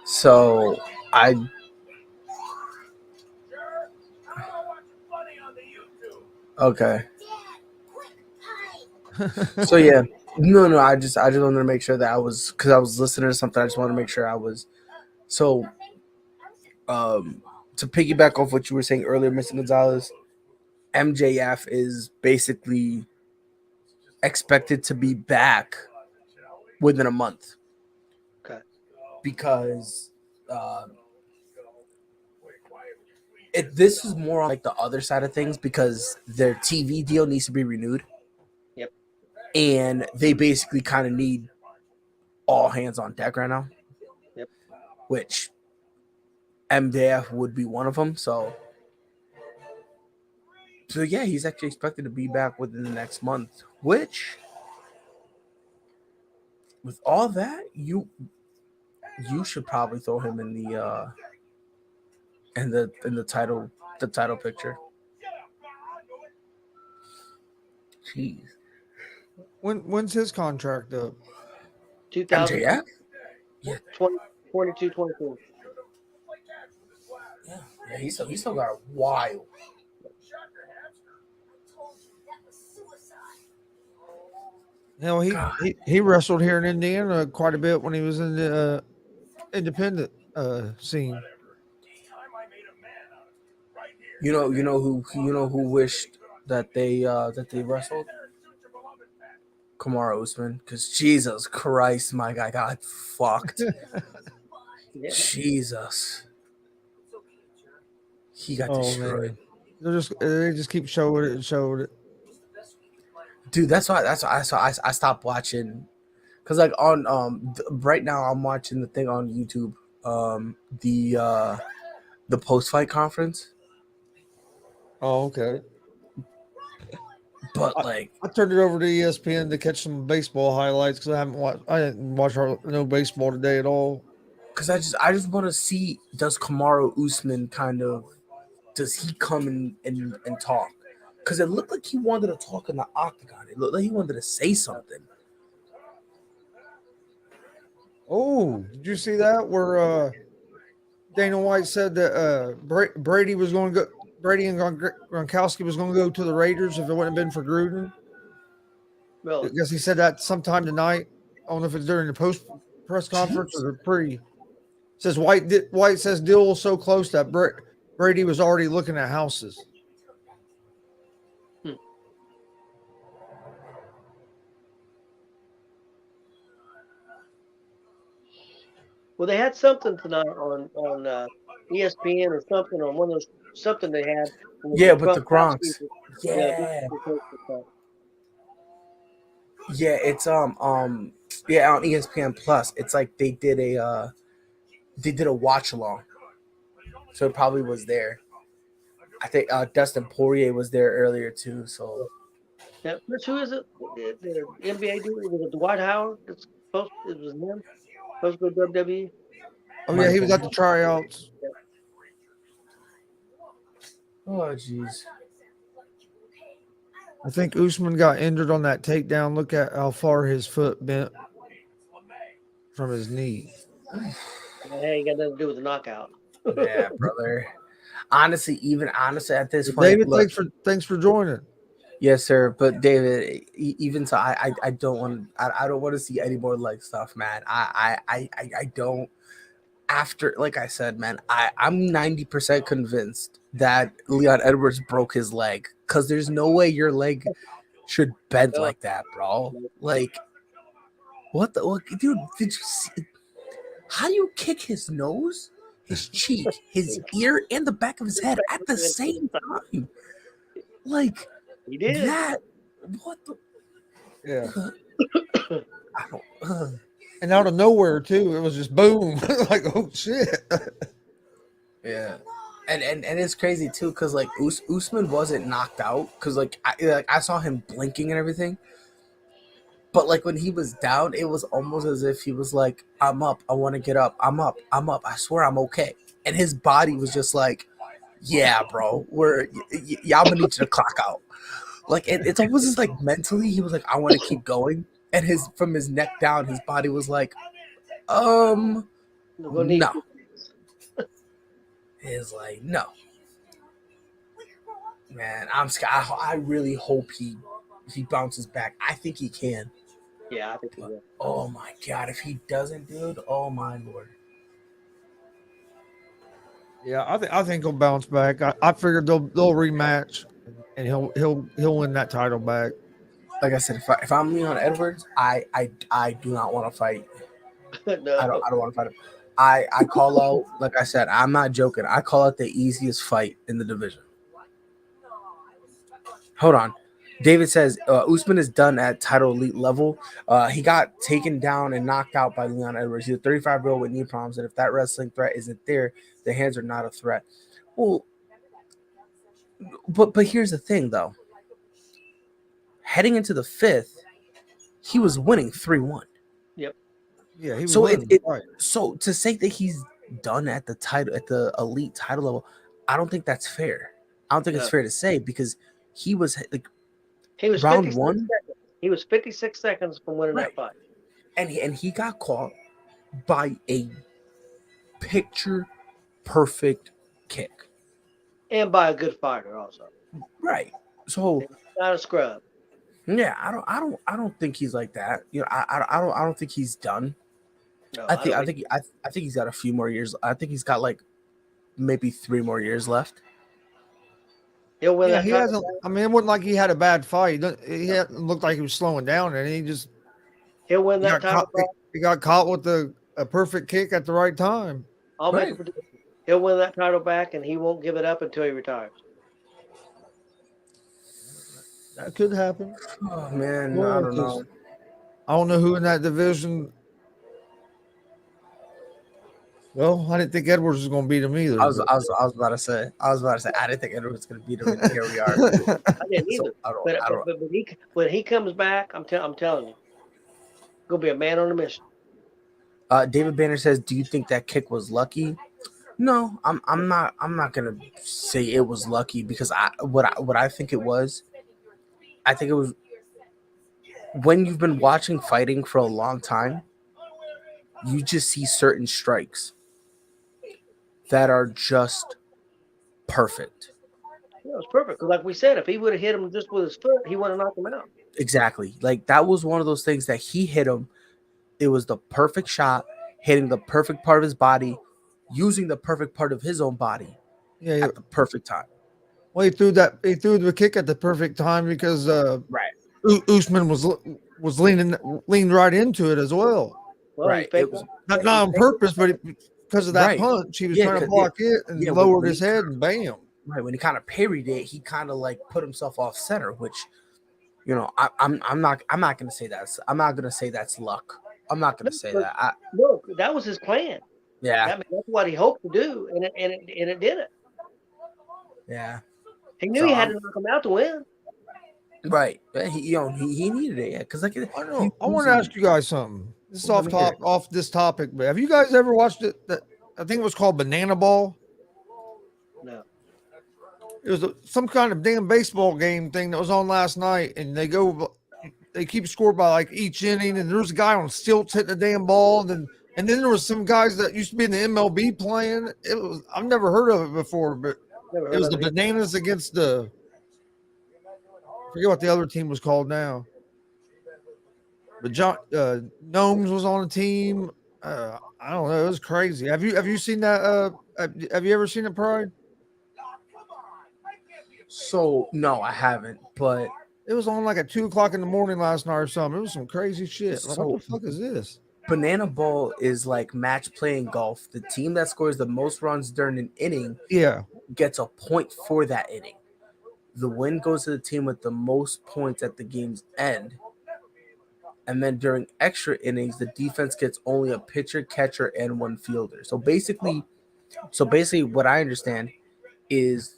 So okay. So yeah. No, I just wanted to make sure that because I was listening to something. I just wanted to make sure I was. So, to piggyback off what you were saying earlier, Mr. Gonzalez, MJF is basically expected to be back within a month. Okay. Because this is more on like the other side of things because their TV deal needs to be renewed. Yep. And they basically kind of need all hands on deck right now. Yep. Which MJF would be one of them. So yeah, he's actually expected to be back within the next month. Which, with all that, you should probably throw him in the title picture. Jeez. When's his contract up? 2000. MJF? Yeah. 22, 24. Yeah, he still got a while. Hell, God. he wrestled here in Indiana quite a bit when he was in the independent scene. You know who wished that they wrestled Kamaru Usman, because Jesus Christ, my guy got fucked. Yeah. Jesus, he got Oh man, destroyed, they just keep showing it and showing it. dude. That's why I stopped watching, because like on right now I'm watching the thing on YouTube, the post fight conference, Oh okay. but I, like I turned it over to ESPN to catch some baseball highlights because I didn't watch no baseball today at all. because I just want to see, does Kamaru Usman kind of, does he come and talk? Because it looked like he wanted to talk in the octagon. It looked like he wanted to say something. Oh, did you see that where Dana White said that Brady was going to go? Brady and Gronkowski was going to go to the Raiders if it wouldn't have been for Gruden. I Really? guess he said that sometime tonight. I don't know if it's during the post press conference Jeez. or the pre. Says White says deal was so close that Brady was already looking at houses. Hmm. Well, they had something tonight on ESPN or something on one of those something they had. And it Yeah, said with the Gronkowski. Gronks. Yeah, this Yeah, is the coach for that. yeah. It's yeah, on ESPN Plus. It's like they did a watch along, so it probably was there. I think Dustin Poirier was there earlier too. So Yeah, Chris, who is it? The NBA dude? Was it Dwight Howard? It was him. Supposed to go WWE. Oh might yeah, have he was been. at the tryouts. Oh jeez. I think Usman got injured on that takedown. Look at how far his foot bent from his knee. That ain't got nothing to do with the knockout. Yeah, brother. Honestly, at this point, David, look, thanks for joining. yes, sir. But David, even so, I don't want, I don't want to see any more leg stuff, man. I don't. After, like I said, man, I'm 90% convinced that Leon Edwards broke his leg, because there's no way your leg should bend No, like that, bro. no. Like, what, dude? Did you see? How do you kick his nose, his cheek, his ear, and the back of his head at the same time? Like He did. that? What the? Yeah, I don't. and out of nowhere too, it was just boom. Like oh shit. Yeah. And it's crazy too, because like Usman wasn't knocked out, because like I saw him blinking and everything, but like when he was down, it was almost as if he was like, I'm up, I want to get up, I'm up, I swear I'm okay, and his body was just like, yeah, bro, y'all gonna need you to clock out. Like it's almost as like mentally he was like, I want to keep going, and his from his neck down, his body was like, We're gonna need no. It's like, no, man. I'm scared. I really hope he bounces back. I think he can. Yeah, I think he But will. oh my god, if he doesn't, dude, oh my lord. Yeah, I think he'll bounce back. I figured they'll rematch and he'll win that title back. Like I said, if I'm Leon Edwards, I do not want to fight. No. I don't want to fight him. I call out, like I said, I'm not joking. I call out the easiest fight in the division. Hold on. David says Usman is done at title elite level. He got taken down and knocked out by Leon Edwards. He's a 35-year-old with knee problems, and if that wrestling threat isn't there, the hands are not a threat. Well, but here's the thing, though. Heading into the fifth, he was winning 3-1. Yep. Yeah, he was So winning. Right. so to say that he's done at the elite title level, I don't think that's fair. I don't think it's No. fair to say, because he was like He was round 56 one, seconds. He was 56 seconds from winning right? that fight. And he got caught by a picture perfect kick. and by a good fighter also. Right. So Not a scrub. yeah, I don't think he's like that. You know, I don't think he's done. No, I I think don't. I think he's got a few more years. I think he's got like maybe 3 more years left. He'll win Yeah, that he title. hasn't. I mean, it wasn't like he had a bad fight. He hadn't looked like he was slowing down, and He'll win he that got title. caught. He got caught with a perfect kick at the right time. I'll make Right. a prediction. He'll win that title back, and he won't give it up until he retires. That could happen. Oh man, I Well, don't 'cause know. I don't know who in that division. Well, I didn't think Edwards was going to beat him either. I was about to say I didn't think anyone was going to beat him, and here we are. I didn't either. So I don't. But when he comes back, I'm telling you, gonna be a man on a mission. David Banner says, "Do you think that kick was lucky?" No, I'm not gonna say it was lucky because what I think it was. I think it was when you've been watching fighting for a long time, you just see certain strikes that are just perfect. Yeah, it was perfect. 'Cause like we said, if he would have hit him just with his foot, he would have knocked him out. Exactly. Like that was one of those things that he hit him. It was the perfect shot, hitting the perfect part of his body, using the perfect part of his own body Yeah. at the perfect time. Well, he threw the kick at the perfect time because Right. Usman was leaned right into it as well. Well, Right. he faked It was Not on purpose, but because of that Right. punch, he was Yeah, trying to 'cause block it and yeah, lowered when his head and bam. right when he kind of parried it, he kind of like put himself off center, which I'm not gonna say that's luck. I'm not gonna say that. No, that was his plan. Yeah, That's what he hoped to do, and it did it. yeah. He knew So he had to knock him out to win. right. He needed it, yeah, because like I he know. I was want to losing. ask you guys something. This is Well, let me hear it. off this topic, but have you guys ever watched it? That I think it was called Banana Ball. No, It was some kind of damn baseball game thing that was on last night, and they keep score by like each inning, and there was a guy on stilts hitting the damn ball, and then there was some guys that used to be in the MLB playing. I've never heard of it before, but never it heard was of the it. Bananas against the I forget what the other team was called now. But Gnomes was on the team. I don't know. It was crazy. Have you seen that? Have you ever seen it, Pride? So no, I haven't. But It was on like at 2 o'clock in the morning last night or something. It was some crazy shit. Like, what so the fuck is this? banana ball is like match playing golf. The team that scores the most runs during an inning Yeah, gets a point for that inning. The win goes to the team with the most points at the game's end. And then during extra innings, the defense gets only a pitcher, catcher, and one fielder. So basically, what I understand is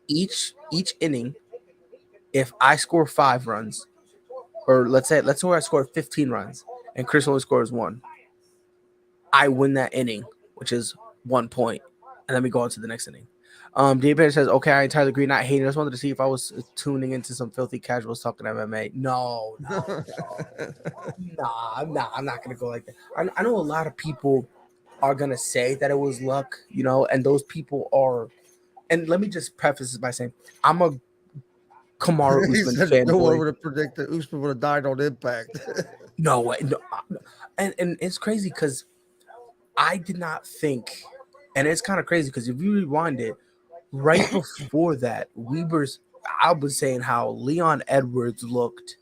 each inning, if I score 5 runs, or let's say I score 15 runs, and Chris only scores 1, I win that inning, which is 1 point, and then we go on to the next inning. David says, "Okay, I entirely agree. Not hating. I just wanted to see if I was tuning into some filthy casuals talking MMA. No, I'm not gonna go like that. I know a lot of people are gonna say that it was luck, and those people are. And let me just preface this by saying I'm a Kamaru he Usman said no one fanboy. would have predicted Usman would have died on impact. No way, no, and it's crazy because I did not think, and it's kind of crazy because if you rewind it, right before that, I was saying how Leon Edwards looked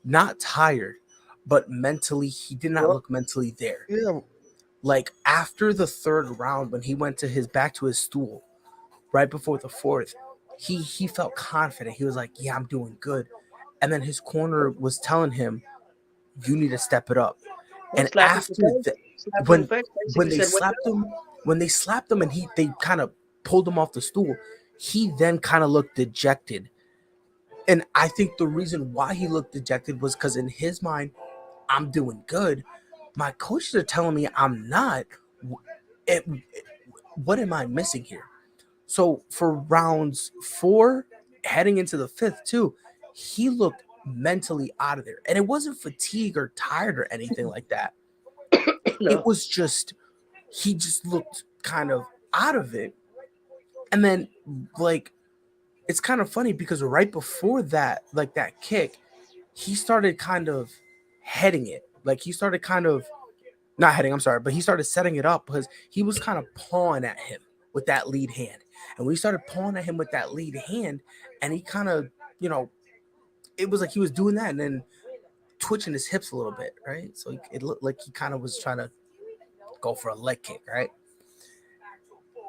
not tired, but mentally, he did not look mentally there. Yeah, Like after the third round, when he went back to his stool, right before the fourth, he felt confident. He was like, "Yeah, I'm doing good." And then his corner was telling him, "You need to step it up." And Slapped him after in the that, face. Slapped him in the face. when Basically they said, "Wake slapped up." him, and they kind of pulled him off the stool, he then kind of looked dejected. And I think the reason why he looked dejected was because in his mind, I'm doing good. My coaches are telling me I'm not. It, what am I missing here? So for rounds 4, heading into the 5th too, he looked mentally out of there. And it wasn't fatigue or tired or anything like that. No. It was just, he just looked kind of out of it. And then like it's kind of funny because right before that, like that kick, he started kind of heading it. Like he started kind of not heading, I'm sorry, but he started setting it up because he was kind of pawing at him with that lead hand. And we started pawing at him with that lead hand, and he kind of, it was like he was doing that and then twitching his hips a little bit, right? So it looked like he kind of was trying to go for a leg kick, right?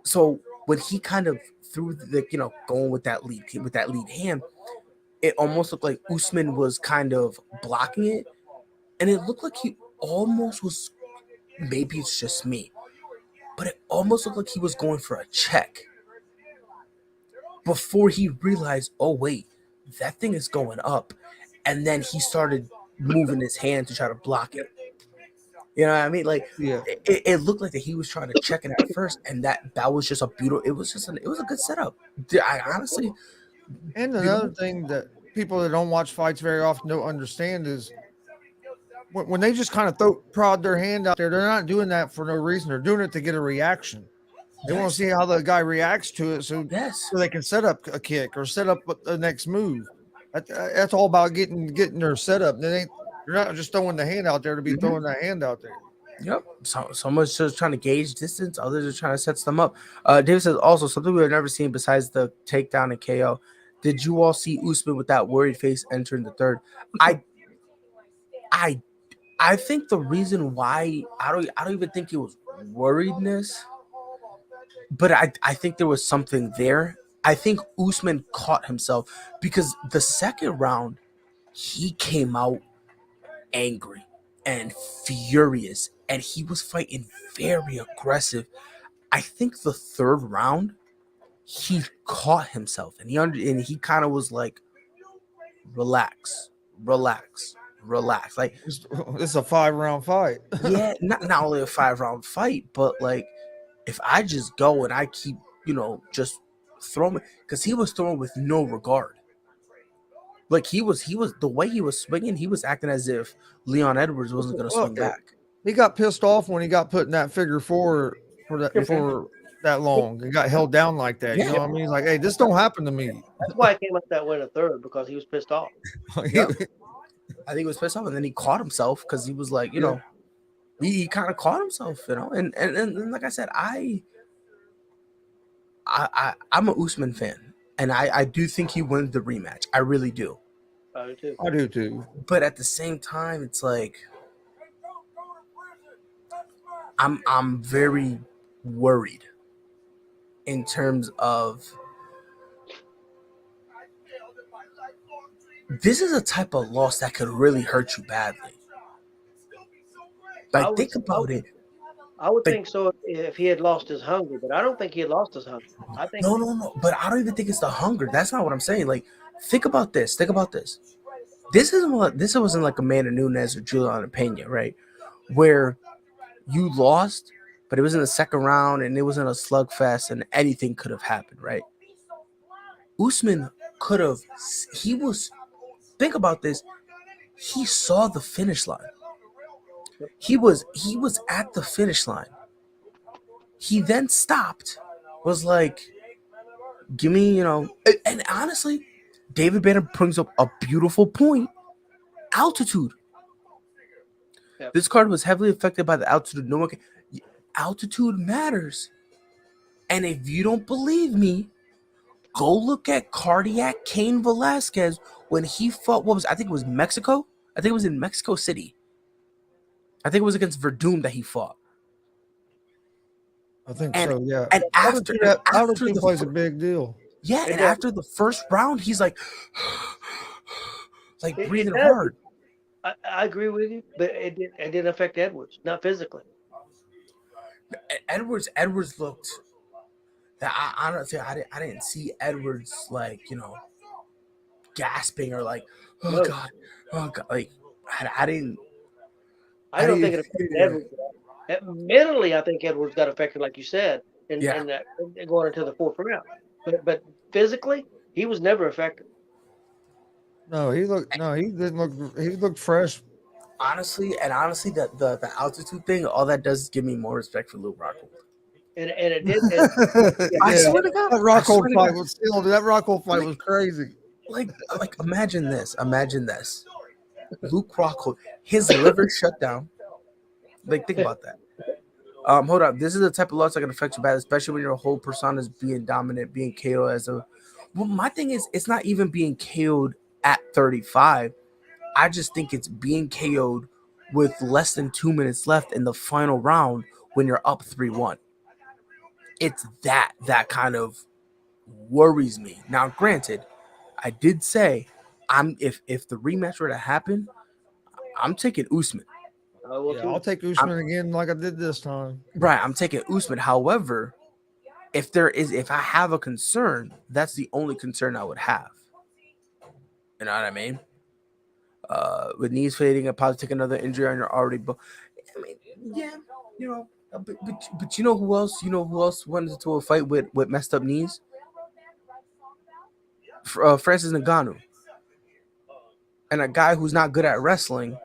So when he kind of threw the, going with that lead hand, it almost looked like Usman was kind of blocking it, and it looked like he almost was. Maybe it's just me, but it almost looked like he was going for a check before he realized, oh wait, that thing is going up, and then he started moving his hand to try to block it. You know what I mean? Like, Yeah. it looked like that he was trying to check it at first, and that was just a beautiful. It was a good setup. I honestly, And another thing that people that don't watch fights very often don't understand is when they just kind of prod their hand out there, they're not doing that for no reason. They're doing it to get a reaction. They want to see how the guy reacts to it, so they can set up a kick or set up the next move. That's all about getting their setup. They're not just throwing the hand out there to be throwing that hand out there. Yep. So someone's just trying to gauge distance. Others are trying to set them up. David says also something we've never seen besides the takedown and KO. Did you all see Usman with that worried face entering the third? I think the reason why I don't even think it was worriedness, but I think there was something there. I think Usman caught himself because the second round he came out angry and furious, and he was fighting very aggressive. I think the third round he caught himself and he kind of was like, relax. Like It's a 5-round fight. yeah, not only a 5-round fight, but like if I just go and I keep, just throwing, because he was throwing with no regard. Like he was the way he was swinging, he was acting as if Leon Edwards wasn't going to swing back. He got pissed off when he got put in that figure four for that long and got held down like that. You know what I mean? He's like, hey, this don't happen to me. That's why he came up that win a third, because he was pissed off. Yep. I think he was pissed off, and then he caught himself because he was like, he kind of caught himself, and like I said, I'm a Usman fan, and I do think he wins the rematch. I really do. I do too. I do too. But at the same time, it's like I'm very worried in terms of this is a type of loss that could really hurt you badly. Like, think about it. I would think so if he had lost his hunger, but I don't think he had lost his hunger. I think no. But I don't even think it's the hunger. That's not what I'm saying. Like, think about this. This wasn't like Amanda Nunes or Juliana Pena, right? Where you lost, but it was in the second round and it was in a slugfest and anything could have happened, right? Usman could have. Think about this. He saw the finish line. He was at the finish line. He then stopped, was like, give me, and honestly, David Banner brings up a beautiful point. Altitude. Yep. This card was heavily affected by the altitude. Altitude matters. And if you don't believe me, go look at Cardiac Cain Velasquez when he fought, I think it was Mexico? I think it was in Mexico City. I think it was against Verdum that he fought. I think so, yeah. And after altitude plays a big deal. Yeah, and after the first round, he's like breathing hard. I agree with you, but it didn't affect Edwards, not physically. Edwards looked. I honestly, I didn't see Edwards gasping or like, oh god, like I didn't. I don't think it affected Edwards. Mentally, I think Edwards got affected, like you said, and going into the fourth round. But physically, he was never affected. No, he didn't look. He looked fresh. Honestly, the altitude thing, all that does is give me more respect for Luke Rockhold. and it did. And, I Yeah. swear to God, That I Rockhold swear to fight God. was still. That Rockhold fight Like- was crazy. Like imagine this. Luke Rockhold, his liver shut down. Like, think about that. Hold up. This is the type of loss that can affect you bad, especially when your whole persona is being dominant, being KO as a. Well, my thing is, it's not even being KO'd at 35. I just think it's being KO'd with less than 2 minutes left in the final round when you're up 3-1. It's that kind of worries me. Now, granted, I did say if the rematch were to happen, I'm taking Usman. I will Yeah, too. I'll take Usman again, like I did this time. Right, I'm taking Usman. However, if I have a concern, that's the only concern I would have. You know what I mean? With knees fading, I'll probably take another injury on your already. I mean, yeah, you know. But you know who else? You know who else went into a fight with messed up knees? Francis Ngannou, and a guy who's not good at wrestling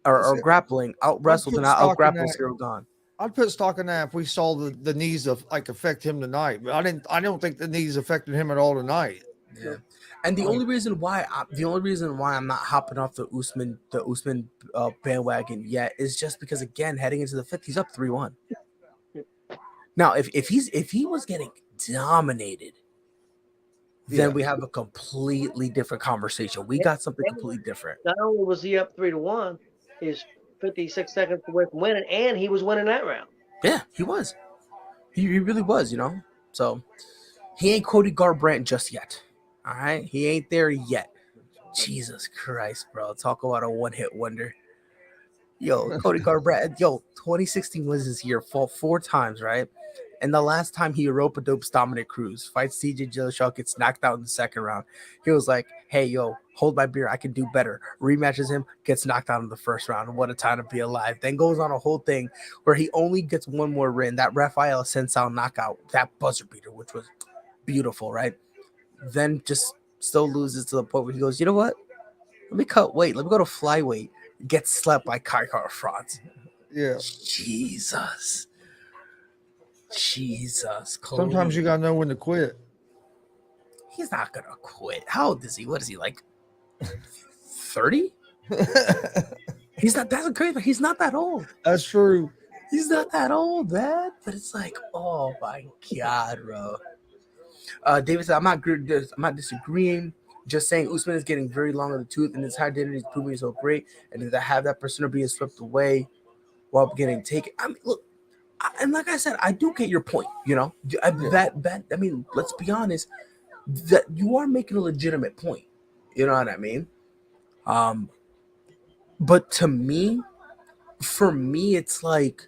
or grappling out wrestled and out grappled Cyril Gane. I'd put stock in that if we saw the knees of like affect him tonight, but I don't think the knees affected him at all tonight. Yeah, and the only reason why I'm not hopping off the Usman bandwagon yet is just because, again, heading into the fifth, he's up 3-1. Now, if he was getting dominated, then we have a completely different conversation. We got something completely different. Not only was he up 3-1, he's 56 seconds away from winning, and he was winning that round. Yeah, he was. He really was, you know. So he ain't Cody Garbrandt just yet. All right, he ain't there yet. Jesus Christ, bro! Talk about a one-hit wonder. Yo, Cody Garbrandt. 2016 was his year. Fought 4 times, right? And the last time he rope-a-dopes Dominic Cruz, fights CJ Dillashaw, gets knocked out in the second round. He was like, "Hey, yo, hold my beer. I can do better." Rematches him, gets knocked out in the first round. What a time to be alive. Then goes on a whole thing where he only gets one more win. That Rafael Sensao knockout, that buzzer beater, which was beautiful, right? Then just still loses to the point where he goes, "You know what? Let me cut weight. Let me go to flyweight." Gets slept by Kai Franz. Yeah. Jesus. Sometimes you gotta know when to quit. He's not gonna quit. How old is he? What is he, like 30? He's not. That's crazy. He's not that old. That's true. He's not that old, man. But it's like, oh my god, bro. David said, I'm not disagreeing. Just saying, Usman is getting very long in the tooth, and his high identity is proving so great. And to have that persona being swept away while getting taken. I mean, look, and like I said, I do get your point. You know, I mean, let's be honest. That you are making a legitimate point. You know what I mean? But for me, it's like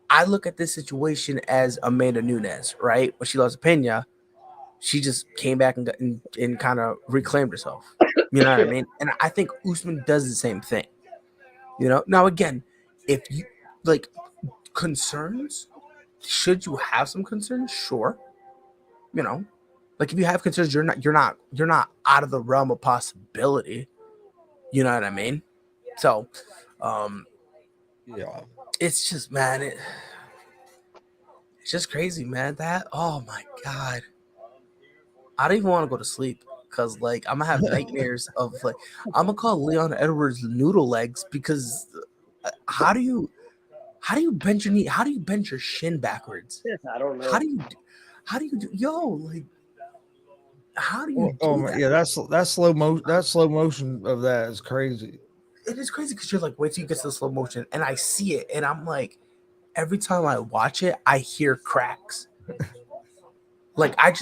I look at this situation as Amanda Nunes, right? When she lost to Pena, she just came back and kind of reclaimed herself. You know what I mean? And I think Usman does the same thing. You know, now again, if you like concerns, should you have some concerns? Sure. You know, like if you have concerns, you're not out of the realm of possibility. You know what I mean? So, Yeah. it's just, man, it's just crazy, man. That, oh my god, I don't even want to go to sleep because like I'm gonna have nightmares of like I'm gonna call Leon Edwards noodle legs because how do you bend your knee? How do you bend your shin backwards? I don't know. How do you do like how do you do Oh my, that? yeah, that slow motion of that is crazy. It is crazy because you're like, wait till you get to the slow motion, and I see it, and I'm like, every time I watch it, I hear cracks. Like I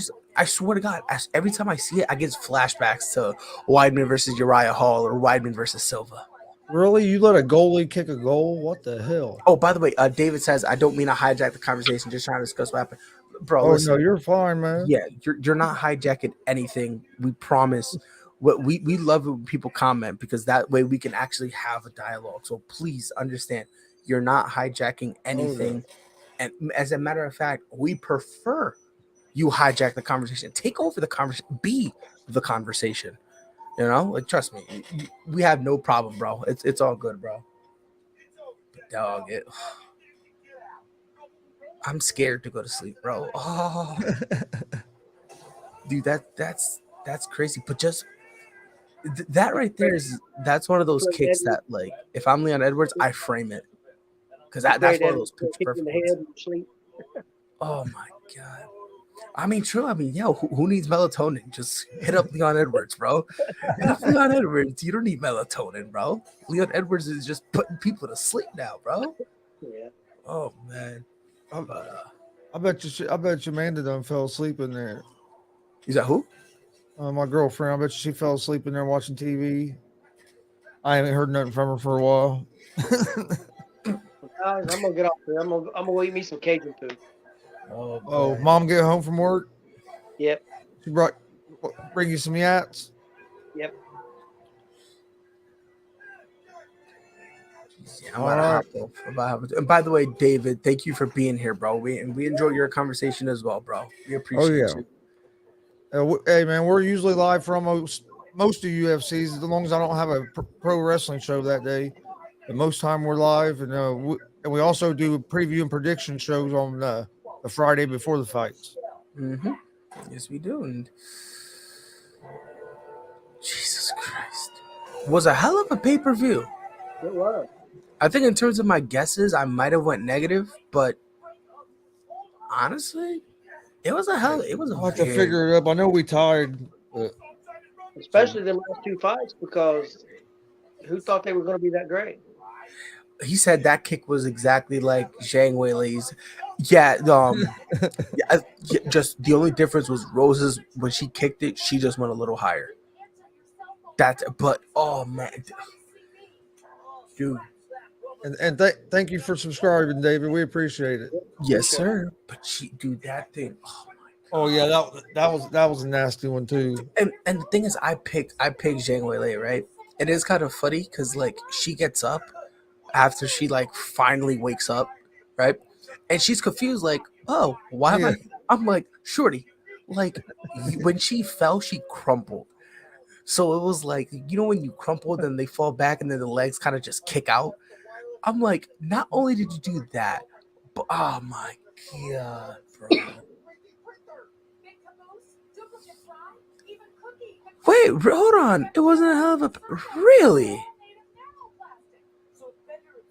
swear to God, every time I see it, I get flashbacks to Weidman versus Uriah Hall or Weidman versus Silva. Really? You let a goalie kick a goal? What the hell? Oh, by the way, David says I don't mean to hijack the conversation, just trying to discuss what happened, bro. Oh Listen, no, you're fine, man. yeah, you're not hijacking anything. We promise. What we love it when people comment because that way we can actually have a dialogue. So please understand, you're not hijacking anything. And as a matter of fact, we prefer you hijack the conversation, take over the conversation, be the conversation. You know, like trust me, we have no problem, bro. It's all good, bro. Dog, I'm scared to go to sleep, bro. Oh, dude, that's crazy. But just that right there that's one of those Great kicks Edwards, that, like, if I'm Leon Edwards, I frame it because the that's great one of Edwards those will picture kick you in perfect the ones. head and sleep. Oh my god. I mean, true. I mean, yo, who needs melatonin? Just hit up Leon Edwards, bro. Hit up Leon Edwards. You don't need melatonin, bro. Leon Edwards is just putting people to sleep now, bro. Yeah. Oh man. I, But I bet you Amanda done fell asleep in there. is that who? My girlfriend, I bet you she fell asleep in there watching TV. I haven't heard nothing from her for a while. Guys, I'm gonna get off here. I'm gonna go eat me some Cajun food. Oh Oh, man. mom get home from work. Yep. She bring you some yats. Yep. Yeah, I'm All about to right. hop off. And by the way, David, thank you for being here, bro. We enjoy your conversation as well, bro. We Oh appreciate yeah. you. Hey man, we're usually live for most of UFCs as long as I don't have a pro wrestling show that day. But most time we're live, and we also do preview and prediction shows on the Friday before the fights. Mm-hmm. Yes, we do. And Jesus Christ, was a hell of a pay-per-view. It was. I think in terms of my guesses, I might have went negative, but honestly, it was a I'll have to very figure it up. I know we tied. Especially the last two fights because who thought they were gonna be that great? he said that kick was exactly like Zhang Weilei's. Yeah, just the only difference was Rose's when she kicked it, she just went a little higher. But oh man, dude, And thank you for subscribing, David. We appreciate it. yes sir. But dude, that thing. Oh my. Oh yeah, that was a nasty one too. And the thing is, I picked Zhang Weili, right? It is kind of funny because like she gets up after she like finally wakes up, right? And she's confused, like, oh, why am Yeah. I? I'm like, shorty, like when she fell, she crumpled. So it was like, when you crumple, then they fall back and then the legs kind of just kick out. I'm like, not only did you do that, but oh my god, bro. Wait, hold on. It wasn't a hell of a. Really?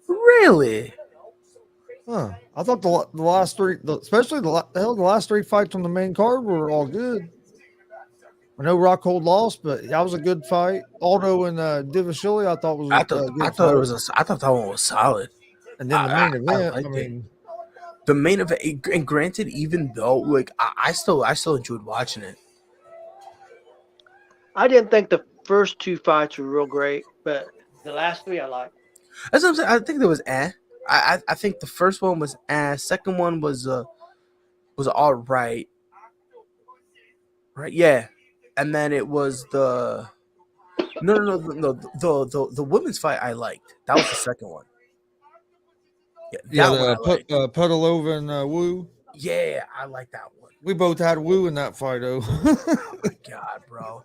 Really? Huh. I thought the last three, especially the last three fights on the main card were all good. I know Rockhold lost, but that was a good fight. Aldo and Divashili, I thought was I a thought I good thought it fight. was I thought that one was solid. And then the main I event, liked I it. mean, The main event, and granted, even though like I still enjoyed watching it. I didn't think the first two fights were real great, but the last three I liked. That's what I'm saying. I think there was I think the first one was second one was all right. Right, yeah. And then it was the the women's fight I liked. That was the second one. Yeah, that one I liked. Putilova and Wu. Yeah, I like that one. We both had Wu in that fight, though. Oh my god, bro.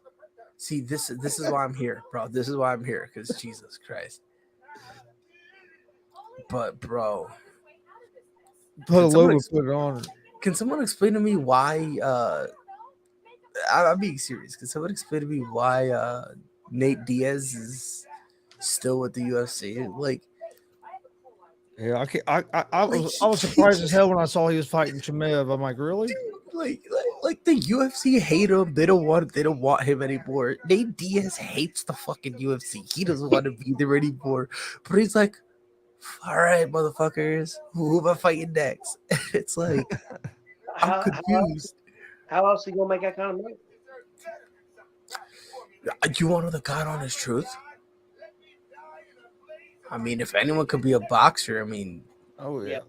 See, this is why I'm here, bro. This is why I'm here, because Jesus Christ. But bro, Putilova put it on. Can someone explain to me why I'm being serious. Can someone explain to me why Nate Diaz is still with the UFC? Like, Yeah, I was surprised as hell when I saw he was fighting Chimaev. I'm like, really? Like the UFC hate him. They don't want him anymore. Nate Diaz hates the fucking UFC. He doesn't want to be there anymore. But he's like, all right, motherfuckers, who am I fighting next? It's like I'm confused. How else are you gonna make that kind of money? You want to know the God honest truth? I mean, if anyone could be a boxer, I mean, Oh yeah.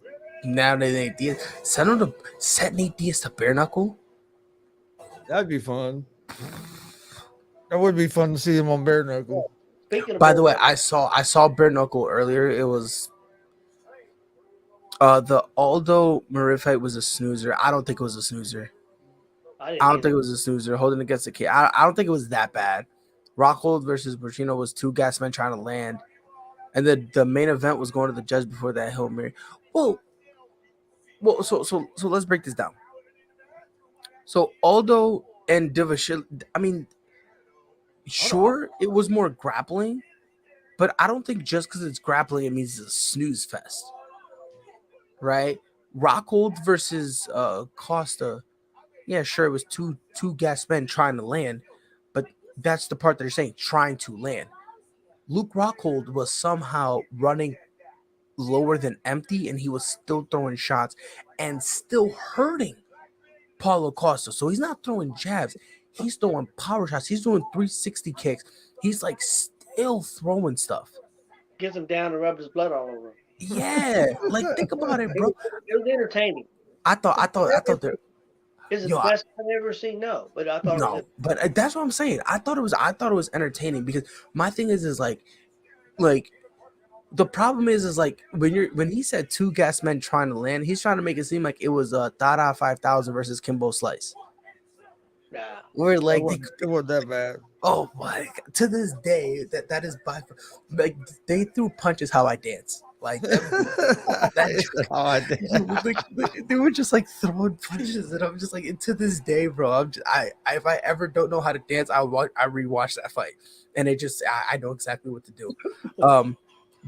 now that Nate Diaz set Nate Diaz to bare knuckle. That'd be fun. That would be fun to see him on bare knuckle. By the way, I saw bare knuckle earlier. It was the Aldo Murray fight was a snoozer. I don't think it was a snoozer. I don't think it was a snoozer. Holding against the kid. I don't think it was that bad. Rockhold versus Burchino was two gas men trying to land. And the main event was going to the judge before that Hail Mary. Well, Well, so let's break this down. So Aldo and Divashil, I mean, sure, it was more grappling, but I don't think just because it's grappling it means it's a snooze fest, right? Rockhold versus Costa, yeah, sure, it was two gas men trying to land, but that's the part that you're saying, trying to land. Luke Rockhold was somehow running lower than empty, and he was still throwing shots and still hurting Paulo Costa. So he's not throwing jabs, he's throwing power shots. He's doing 360 kicks. He's like still throwing stuff. Gets him down and rub his blood all over him. Yeah, like think about it, bro. It was entertaining. I thought there. Is it Yo, the best I've ever seen? No, but I thought it was. No, but that's what I'm saying. I thought it was entertaining because my thing is like the problem is like when he said two gas men trying to land, he's trying to make it seem like it was Dada 5000 versus Kimbo Slice. Nah. Where like It wasn't that bad. oh my God, to this day that is by like they threw punches how I dance. Like they were just like throwing punches, and I'm just like, and to this day, bro. If I ever don't know how to dance, I rewatch that fight, and it just I know exactly what to do.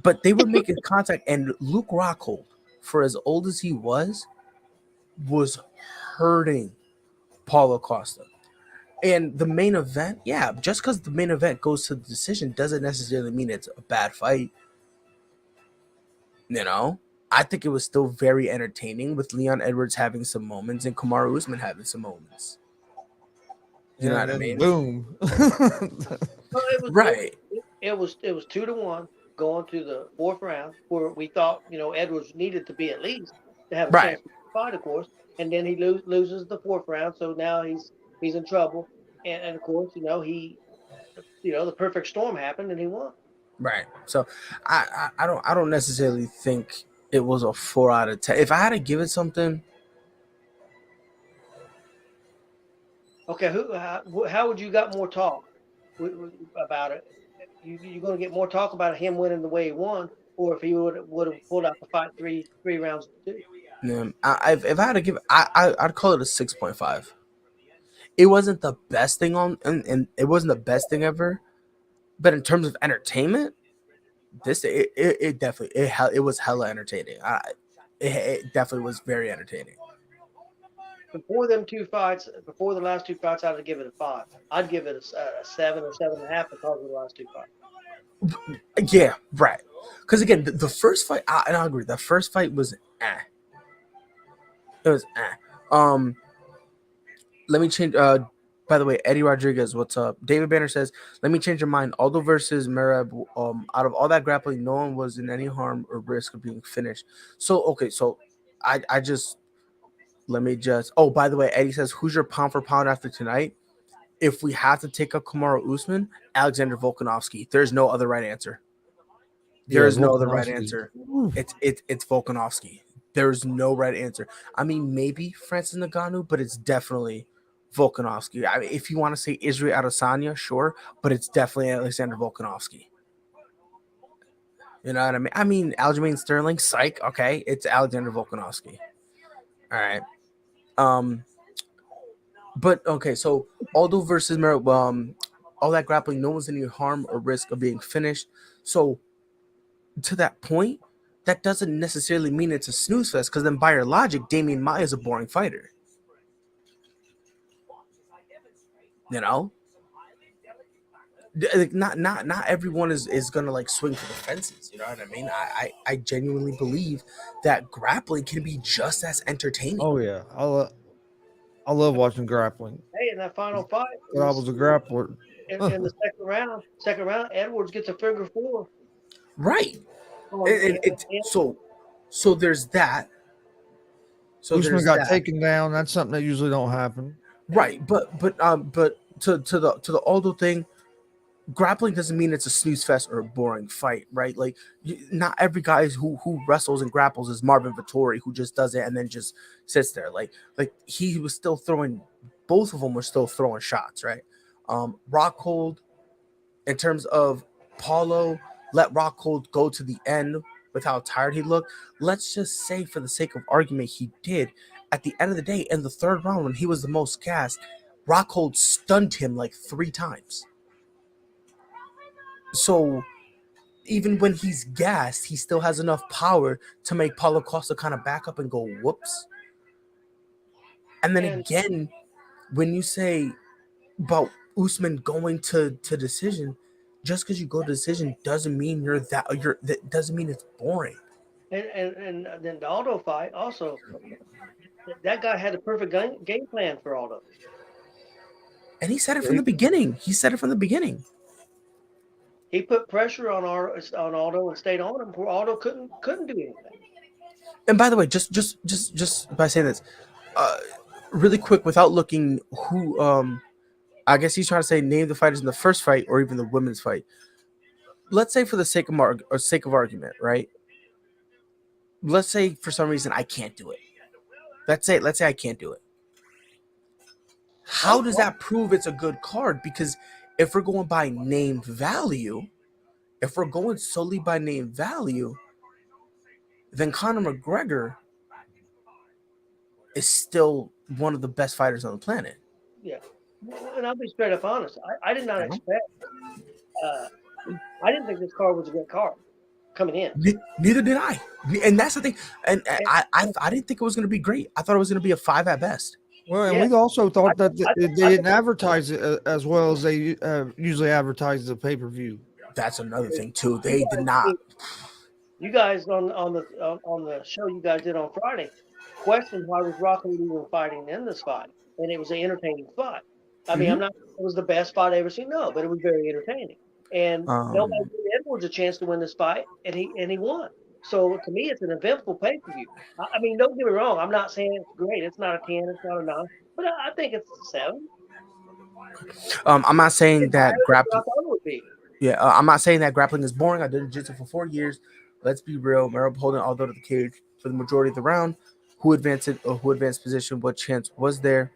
But they were making contact, and Luke Rockhold, for as old as he was hurting Paulo Costa. And the main event, yeah, just because the main event goes to the decision doesn't necessarily mean it's a bad fight. You know, I think it was still very entertaining with Leon Edwards having some moments and Kamaru Usman having some moments. You know what I mean? Boom. Well, Right. It was 2-1 going to the fourth round, where we thought Edwards needed to be at least to have a Right. chance to fight, of course. And then he loses the fourth round, so now he's in trouble. And of course, he the perfect storm happened and he won. Right. So I don't necessarily think it was a 4 out of 10. If I had to give it something, Okay, how would you got more talk about it? You're going to get more talk about him winning the way he won, or if he would have pulled out the fight three rounds to 2. if I had to give, I'd call it a 6.5. It wasn't the best thing and it wasn't the best thing ever, but in terms of entertainment, it definitely it was hella entertaining. It definitely was very entertaining. Before the last two fights, I'd give it a 5. I'd give it a 7 or 7.5 because of the last two fights. Yeah, right. Because again, the first fight, and I agree, the first fight was It was let me change. By the way, Eddie Rodriguez, what's up? David Banner says, "Let me change your mind. Aldo versus Merab. Out of all that grappling, no one was in any harm or risk of being finished." So okay, so I just let me just. Oh, by the way, Eddie says, "Who's your pound for pound after tonight?" If we have to take up Kamaru Usman, Alexander Volkanovski. There's no other right answer. There is no other right answer. It's Volkanovski. There's no right answer. I mean, maybe Francis Ngannou, but it's definitely Volkanovski. I mean, if you want to say Israel Adesanya, sure, but it's definitely Alexander Volkanovski. You know what I mean? I mean, Aljamain Sterling, psych. Okay, it's Alexander Volkanovski. All right. But okay, so Aldo versus all that grappling, no one's in any harm or risk of being finished. So to that point, that doesn't necessarily mean it's a snooze fest, because then by your logic, Damian Maia is a boring fighter. You know, like not everyone is gonna like swing for the fences. You know what I mean? I genuinely believe that grappling can be just as entertaining. Oh yeah, I love watching grappling. Hey, in that final fight, But I was a grappler. in the second round, Edwards gets a figure 4. Right. Oh, So there's that. So Usman there's got that. taken down. That's something that usually don't happen. Right, but to the Aldo thing, grappling doesn't mean it's a snooze fest or a boring fight, right? Like not every guy who wrestles and grapples is Marvin Vettori, who just does it and then just sits there. Like he was still throwing, both of them were still throwing shots, right? Rockhold, in terms of Paulo, let Rockhold go to the end with how tired he looked. Let's just say, for the sake of argument, he did. At the end of the day, in the third round, when he was the most gassed, Rockhold stunned him like 3 times. So even when he's gassed, he still has enough power to make Paulo Costa kind of back up and go, whoops. And then And again, when you say about Usman going to decision, just because you go to decision doesn't mean that doesn't mean it's boring. and then the Aldo fight also, that guy had a perfect game plan for Aldo. And he said it from the beginning. He put pressure on Aldo and stayed on him where Aldo couldn't do anything. And by the way, just by saying this, really quick, without looking who, I guess he's trying to say name the fighters in the first fight or even the women's fight. Let's say for the sake of argument, right? Let's say for some reason I can't do it. Let's say I can't do it. How does that prove it's a good card? Because if we're going by name value, if we're going solely by name value, then Conor McGregor is still one of the best fighters on the planet. Yeah, and I'll be straight up honest. I did not expect. I didn't think this card was a good card coming in. Neither did I, and that's the thing. And I didn't think it was going to be great. I thought it was going to be a 5 at best. Well, and we also thought that they didn't advertise it as well as they usually advertise the pay-per-view. That's another thing too. They did not. You guys on the show you guys did on Friday questioned why was Rockhold even fighting in this fight, and it was an entertaining fight. I mean, it was the best fight I ever seen, no, but it was very entertaining. And nobody gave Edwards a chance to win this fight, and he won. So to me, it's an eventful pay-per-view. I mean, don't get me wrong. I'm not saying it's great. It's not a 10. It's not a 9. But I think it's a 7. I'm not saying that grappling. I would be. Yeah, I'm not saying that grappling is boring. I did jiu-jitsu for 4 years. Let's be real. Merab holding Aldo to the cage for the majority of the round. Who advanced position? What chance was there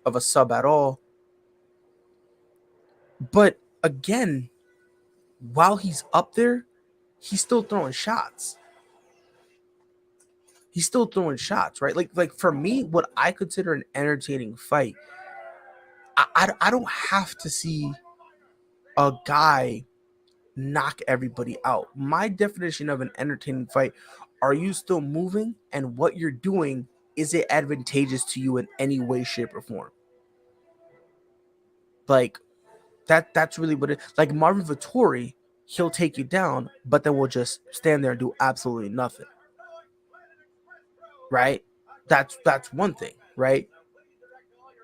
of a sub at all? But again, while he's up there, he's still throwing shots. Right? Like for me, what I consider an entertaining fight, I don't have to see a guy knock everybody out. My definition of an entertaining fight, are you still moving, and what you're doing, is it advantageous to you in any way, shape, or form? Like that's really what it, like Marvin Vettori, he'll take you down, but then we'll just stand there and do absolutely nothing. Right? That's one thing, right?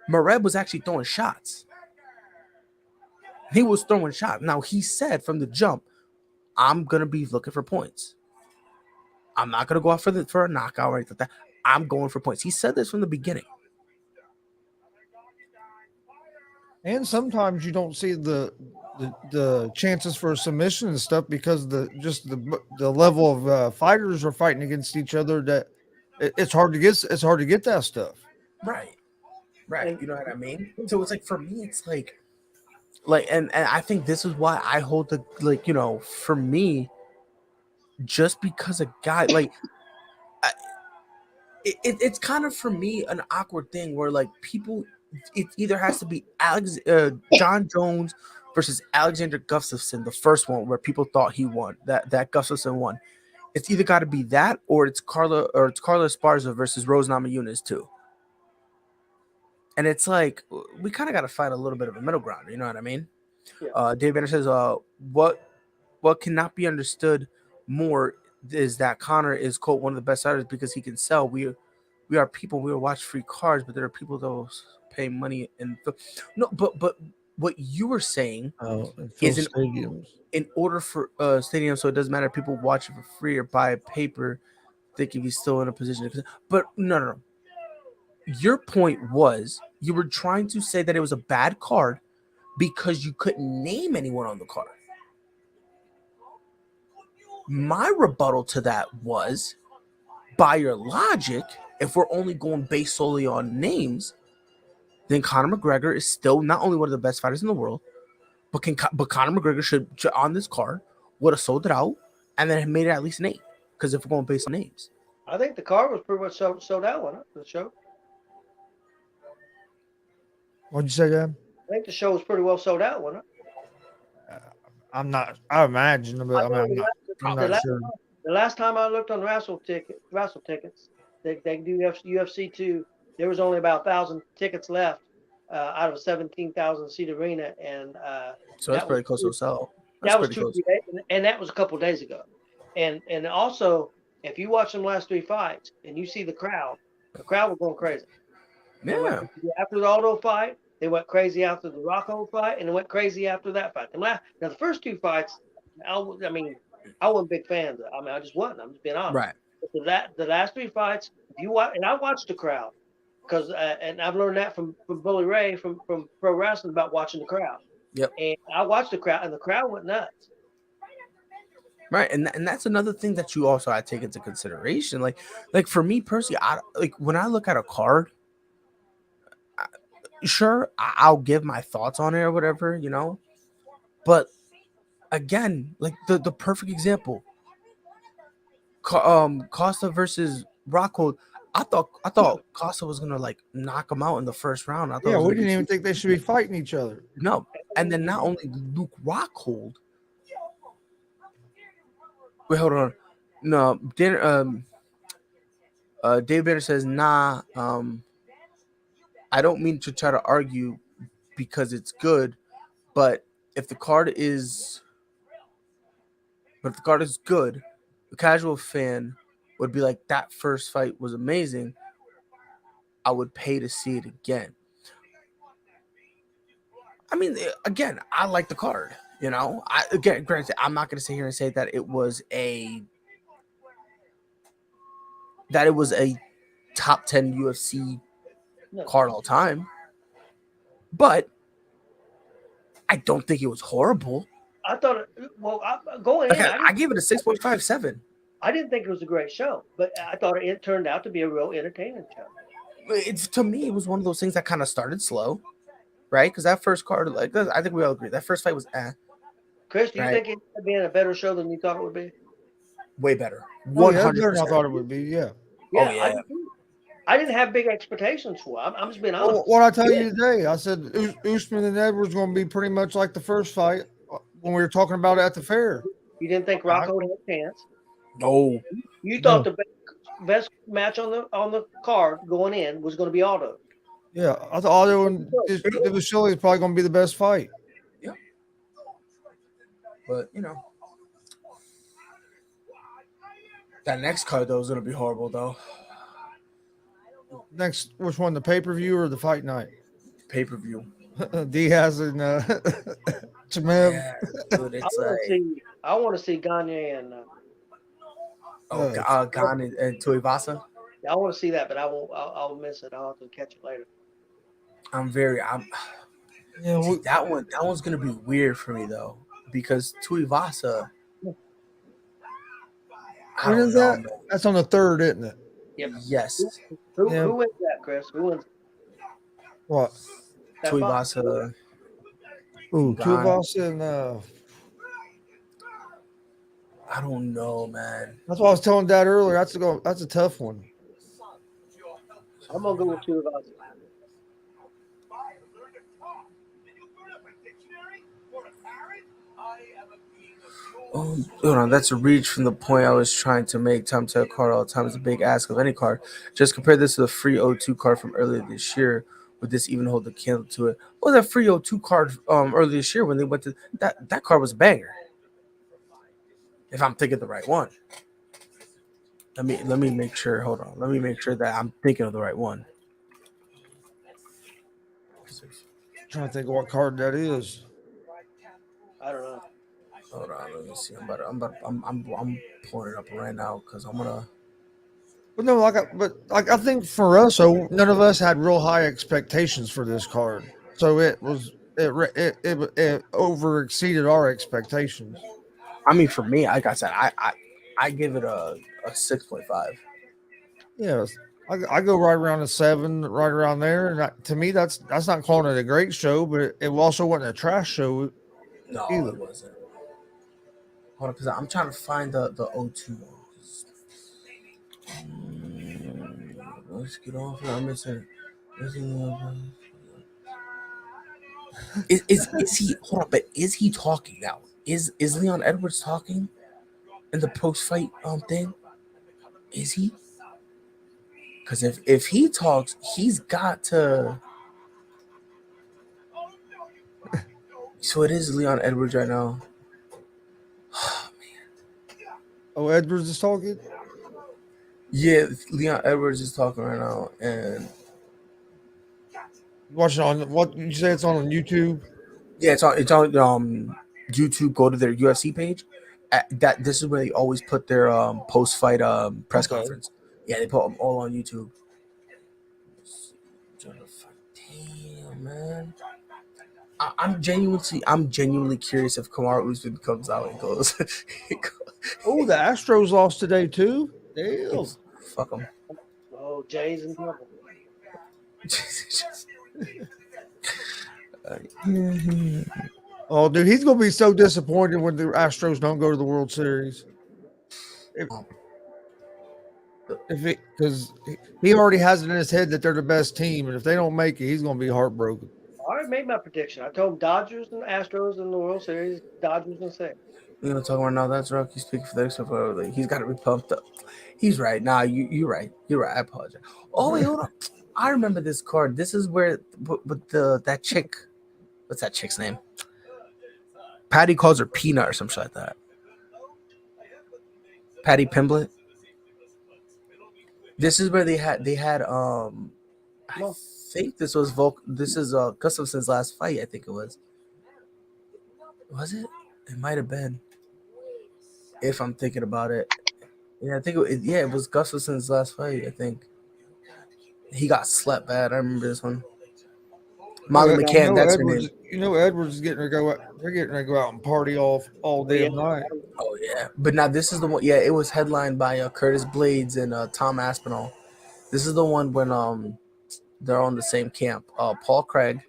Merab was actually throwing shots. He was throwing shots. Now, he said from the jump, I'm going to be looking for points. I'm not going to go out for a knockout or anything like that. I'm going for points. He said this from the beginning. And sometimes you don't see the chances for a submission and stuff because the level of fighters are fighting against each other that it's hard to get that stuff. Right. You know what I mean? So it's like, for me, it's like and I think this is why I hold the, like, you know, for me, just because a guy like it's kind of, for me, an awkward thing where, like, people, it either has to be John Jones versus Alexander Gustafsson, the first one where people thought he won, that Gustafsson won. It's either got to be that or it's Carla Esparza versus Rose Namajunas too. And it's like, we kind of got to find a little bit of a middle ground. You know what I mean? Yeah. Dave Banner says, what cannot be understood more is that Conor is, quote, one of the best fighters because he can sell. We are people. We will watch free cards, but there are people that will pay money. And no, but what you were saying is in order for stadiums, so it doesn't matter if people watch it for free or buy a paper, they can be still in a position. But no. Your point was, you were trying to say that it was a bad card because you couldn't name anyone on the card. My rebuttal to that was, by your logic, if we're only going based solely on names, then Conor McGregor is still not only one of the best fighters in the world, but Conor McGregor should on this card would have sold it out and then made it at least an 8. Because if we're going based on names, I think the card was pretty much sold out, wasn't it? The show. What'd you say, Dad? I think the show was pretty well sold out, wasn't it? I'm not. I imagine, but I mean, know I'm not. I'm the not last sure. The last time I looked on raffle tickets, they do UFC 2. There was only about 1,000 tickets left out of a 17,000 seat arena, and so that's that was pretty close to sell. That's that was pretty two close. 3 days, and that was a couple of days ago. And also, if you watch them last 3 fights and you see the crowd was going crazy. They went Yeah. crazy after the Aldo fight. They went crazy after the Rocco fight, and they went crazy after that fight. Now, the first 2 fights, I wasn't big fans. I just wasn't. I'm just being honest. Right. But the last 3 fights, if you watch, and I watched the crowd because, and I've learned that from Bully Ray from pro wrestling about watching the crowd. Yep. And I watched the crowd, and the crowd went nuts. Right, and that's another thing that you also have to take into consideration. Like for me personally, when I look at a card, sure, I'll give my thoughts on it or whatever, But again, like the perfect example, Costa versus Rockhold. I thought Costa was gonna like knock him out in the first round. I thought it Yeah, was we gonna didn't be even think they should be fighting each other. no, and then not only Luke Rockhold. Wait, hold on. No, David Banner says, nah, I don't mean to try to argue because it's good, but if the card is good, a casual fan would be like, that first fight was amazing. I would pay to see it again. I mean, again, I like the card. Granted, I'm not going to sit here and say that it was a top 10 UFC card all time, but I don't think it was horrible. I thought, going in, I gave it a 6.57. I didn't think it was a great show, but I thought it turned out to be a real entertaining show. To me, it was one of those things that kind of started slow, right? Because that first card, like I think we all agree, that first fight was Chris, do you right? think it ended up being a better show than you thought it would be? Way better. 100%. 100%. I thought it would be. Yeah. Yeah, Oh, yeah. I didn't have big expectations for it. I'm just being honest. Well, what I tell you today, I said Usman and Edwards going to be pretty much like the first fight when we were talking about it at the fair. You didn't think Rocco had a chance. No. You thought the best match on the card going in was going to be Aldo. Yeah, I thought Aldo and Vasily is probably going to be the best fight. Yeah. But that next card though is going to be horrible though. Next, which one, the pay-per-view or the fight night? Pay-per-view. Diaz and Chimev. Yeah, dude, it's I want to see Gagne and Gan and Tuivasa. I want to see that, but I won't. I'll miss it. I'll have to catch it later. That one's gonna be weird for me though, because Tuivasa. When is that? Man. That's on the 3rd, isn't it? Yep. Yes. Who wins that, Chris? Who wins? What? Tuivasa. Ooh, Tuivasa and I don't know, man. That's what I was telling Dad earlier. That's a tough one. I'm gonna go with Tuivasa. Hold on, that's a reach from the point I was trying to make. Time to a card all the time is a big ask of any card. Just compare this to the free O2 card from earlier this year. Would this even hold the candle to it? Well, that free O2 card earlier this year when they went to that card was a banger. If I'm thinking the right one. Let me make sure. Hold on. Let me make sure that I'm thinking of the right one. I'm trying to think of what card that is. I don't know. Hold on, let me see. I'm pulling it up right now because I'm gonna. But no, I think for us, so none of us had real high expectations for this card, so it over exceeded our expectations. I mean, for me, like I said, I give it a 6.5. Yeah, I go right around a 7, right around there, and to me, that's not calling it a great show, but it also wasn't a trash show. No, either. It wasn't. Hold on, because I'm trying to find the O2. Let's get off. I'm missing. Is he hold on? But is he talking now? Is Leon Edwards talking in the post fight thing? Is he? Because if he talks, he's got to. So it is Leon Edwards right now. Oh, Edwards is talking. Yeah, Leon Edwards is talking right now, and Watching on what you say? It's on YouTube. yeah, it's on YouTube. Go to their UFC page. That this is where they always put their post fight press Okay. conference. Yeah, they put them all on YouTube. Damn, man. I'm genuinely curious if Kamaru Usman comes out and goes. Oh, the Astros lost today too. Damn. Fuck him. Oh, Jay's in trouble. Oh, dude, he's gonna be so disappointed when the Astros don't go to the World Series. If it because he already has it in his head that they're the best team, and if they don't make it, he's gonna be heartbroken. I already made my prediction. I told him Dodgers and Astros in the World Series. Dodgers in six. You know, talking about now that's Rocky speaking for the extra like, he's got to be pumped up. He's right. Nah, you're right. You're right. I apologize. Oh wait, hold on. I remember this card. This is where, but that chick, what's that chick's name? Patty calls her Peanut or something like that. Patty Pimblett. This is where they had I think this was this is Gustafson's last fight. I think it was. Was it? It might have been. If I'm thinking about it. Yeah, I think it was Gustafson's last fight, I think. He got slept bad. I remember this one. Molly McCann, that's Edwards, her name. You know, Edwards is getting to go out. They're getting to go out and party all day and night. Oh yeah, but now this is the one. Yeah, it was headlined by Curtis Blades and Tom Aspinall. This is the one when they're on the same camp. Paul Craig,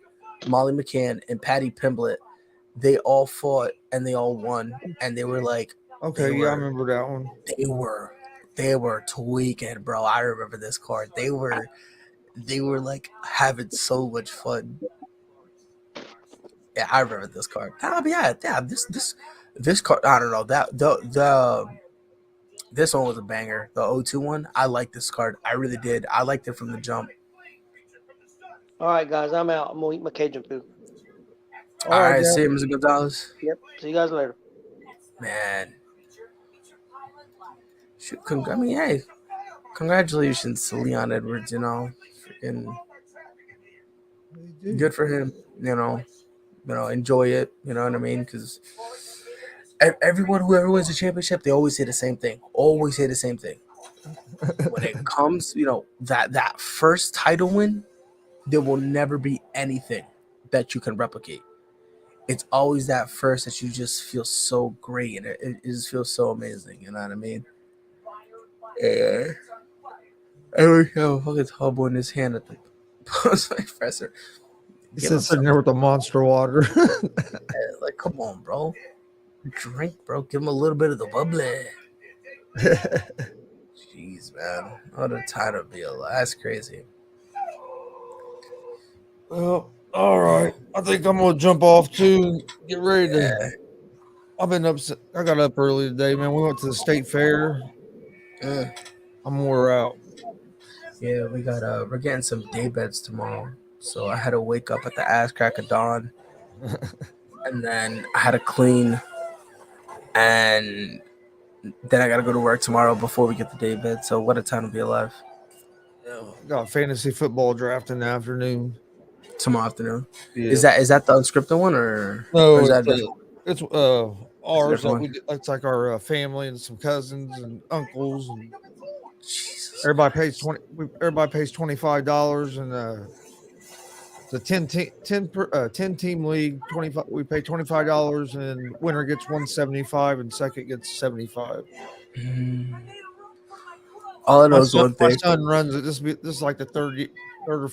Molly McCann, and Patty Pimblett. They all fought and they all won, and they were like, Okay, I remember that one. They were tweaking, bro. I remember this card. They were like having so much fun. Yeah, I remember this card. Yeah. This card. I don't know the this one was a banger. The 0-2 one. I like this card. I really did. I liked it from the jump. All right, guys, I'm out. I'm gonna eat my Cajun food. All right, see you, Mr. Gonzalez. Yep. See you guys later. Man. Hey, congratulations to Leon Edwards. You know, freaking good for him. You know, enjoy it. You know what I mean? Because everyone who ever wins a championship, they always say the same thing. Always say the same thing. When it comes, that first title win, there will never be anything that you can replicate. It's always that first that you just feel so great and it just feels so amazing. You know what I mean? Yeah. I wish I have a fucking tub in his hand at the professor. He's sitting there with the monster water. Like, come on, bro. Drink, bro. Give him a little bit of the bubbly. Jeez, man. What a time to be alive. That's crazy. Well, all right. I think I'm gonna jump off too and get ready to. I've been up. I got up early today, man. We went to the state fair. I'm wore out. Yeah, we're getting some day beds tomorrow. So I had to wake up at the ass crack of dawn. And then I had to clean. And then I gotta go to work tomorrow before we get the day bed. So what a time to be alive. Got a fantasy football draft in the afternoon. Tomorrow afternoon. Yeah. Is that the unscripted one or No? or is that it's ours. one? It's like our family and some cousins and uncles and Jesus. everybody pays $25 and it's a 10 team league. 25. We pay $25 and winner gets 175 and second gets 75. All I know is one My thing. son runs it. This is like the third or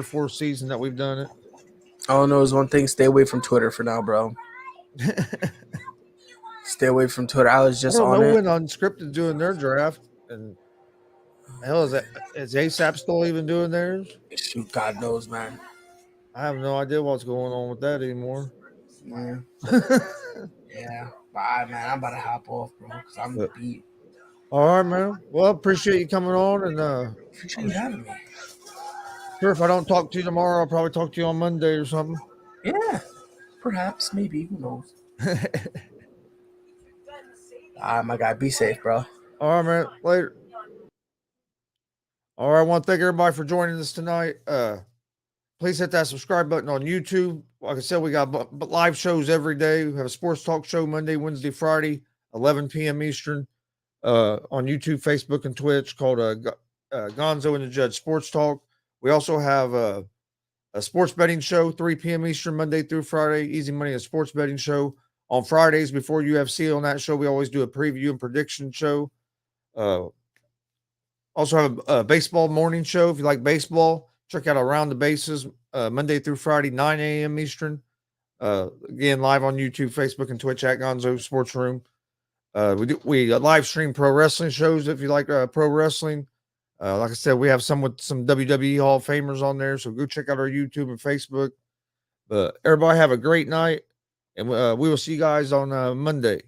fourth season that we've done it. All I know is one thing. Stay away from Twitter for now, bro. Stay away from Twitter. I was just I don't on know it. when Unscripted doing their draft. And hell, is ASAP still even doing theirs? Shoot, God knows, man. I have no idea what's going on with that anymore. Yeah, yeah. But man, I'm about to hop off, bro, because I'm But- beat. All right, man. Well, appreciate you coming on, and Appreciate you having me. sure if I don't talk to you tomorrow, I'll probably talk to you on Monday or something. Yeah, perhaps, maybe, who knows? All right, my guy, be safe, bro. All right, man. Later. All right, I want to thank everybody for joining us tonight. Please hit that subscribe button on YouTube. Like I said, we got live shows every day. We have a sports talk show Monday, Wednesday, Friday, 11 p.m. Eastern, on YouTube, Facebook, and Twitch called Gonzo and the Judge Sports Talk. We also have a sports betting show, 3 p.m. Eastern, Monday through Friday. Easy Money, a sports betting show. On Fridays before UFC, on that show, we always do a preview and prediction show. Also have a baseball morning show. If you like baseball, check out Around the Bases, Monday through Friday, 9 a.m. Eastern. Again, live on YouTube, Facebook, and Twitch at Gonzo Sports Room. We live stream pro wrestling shows if you like pro wrestling. Like I said, we have some with some WWE Hall of Famers on there, so go check out our YouTube and Facebook. But everybody have a great night, and we will see you guys on Monday.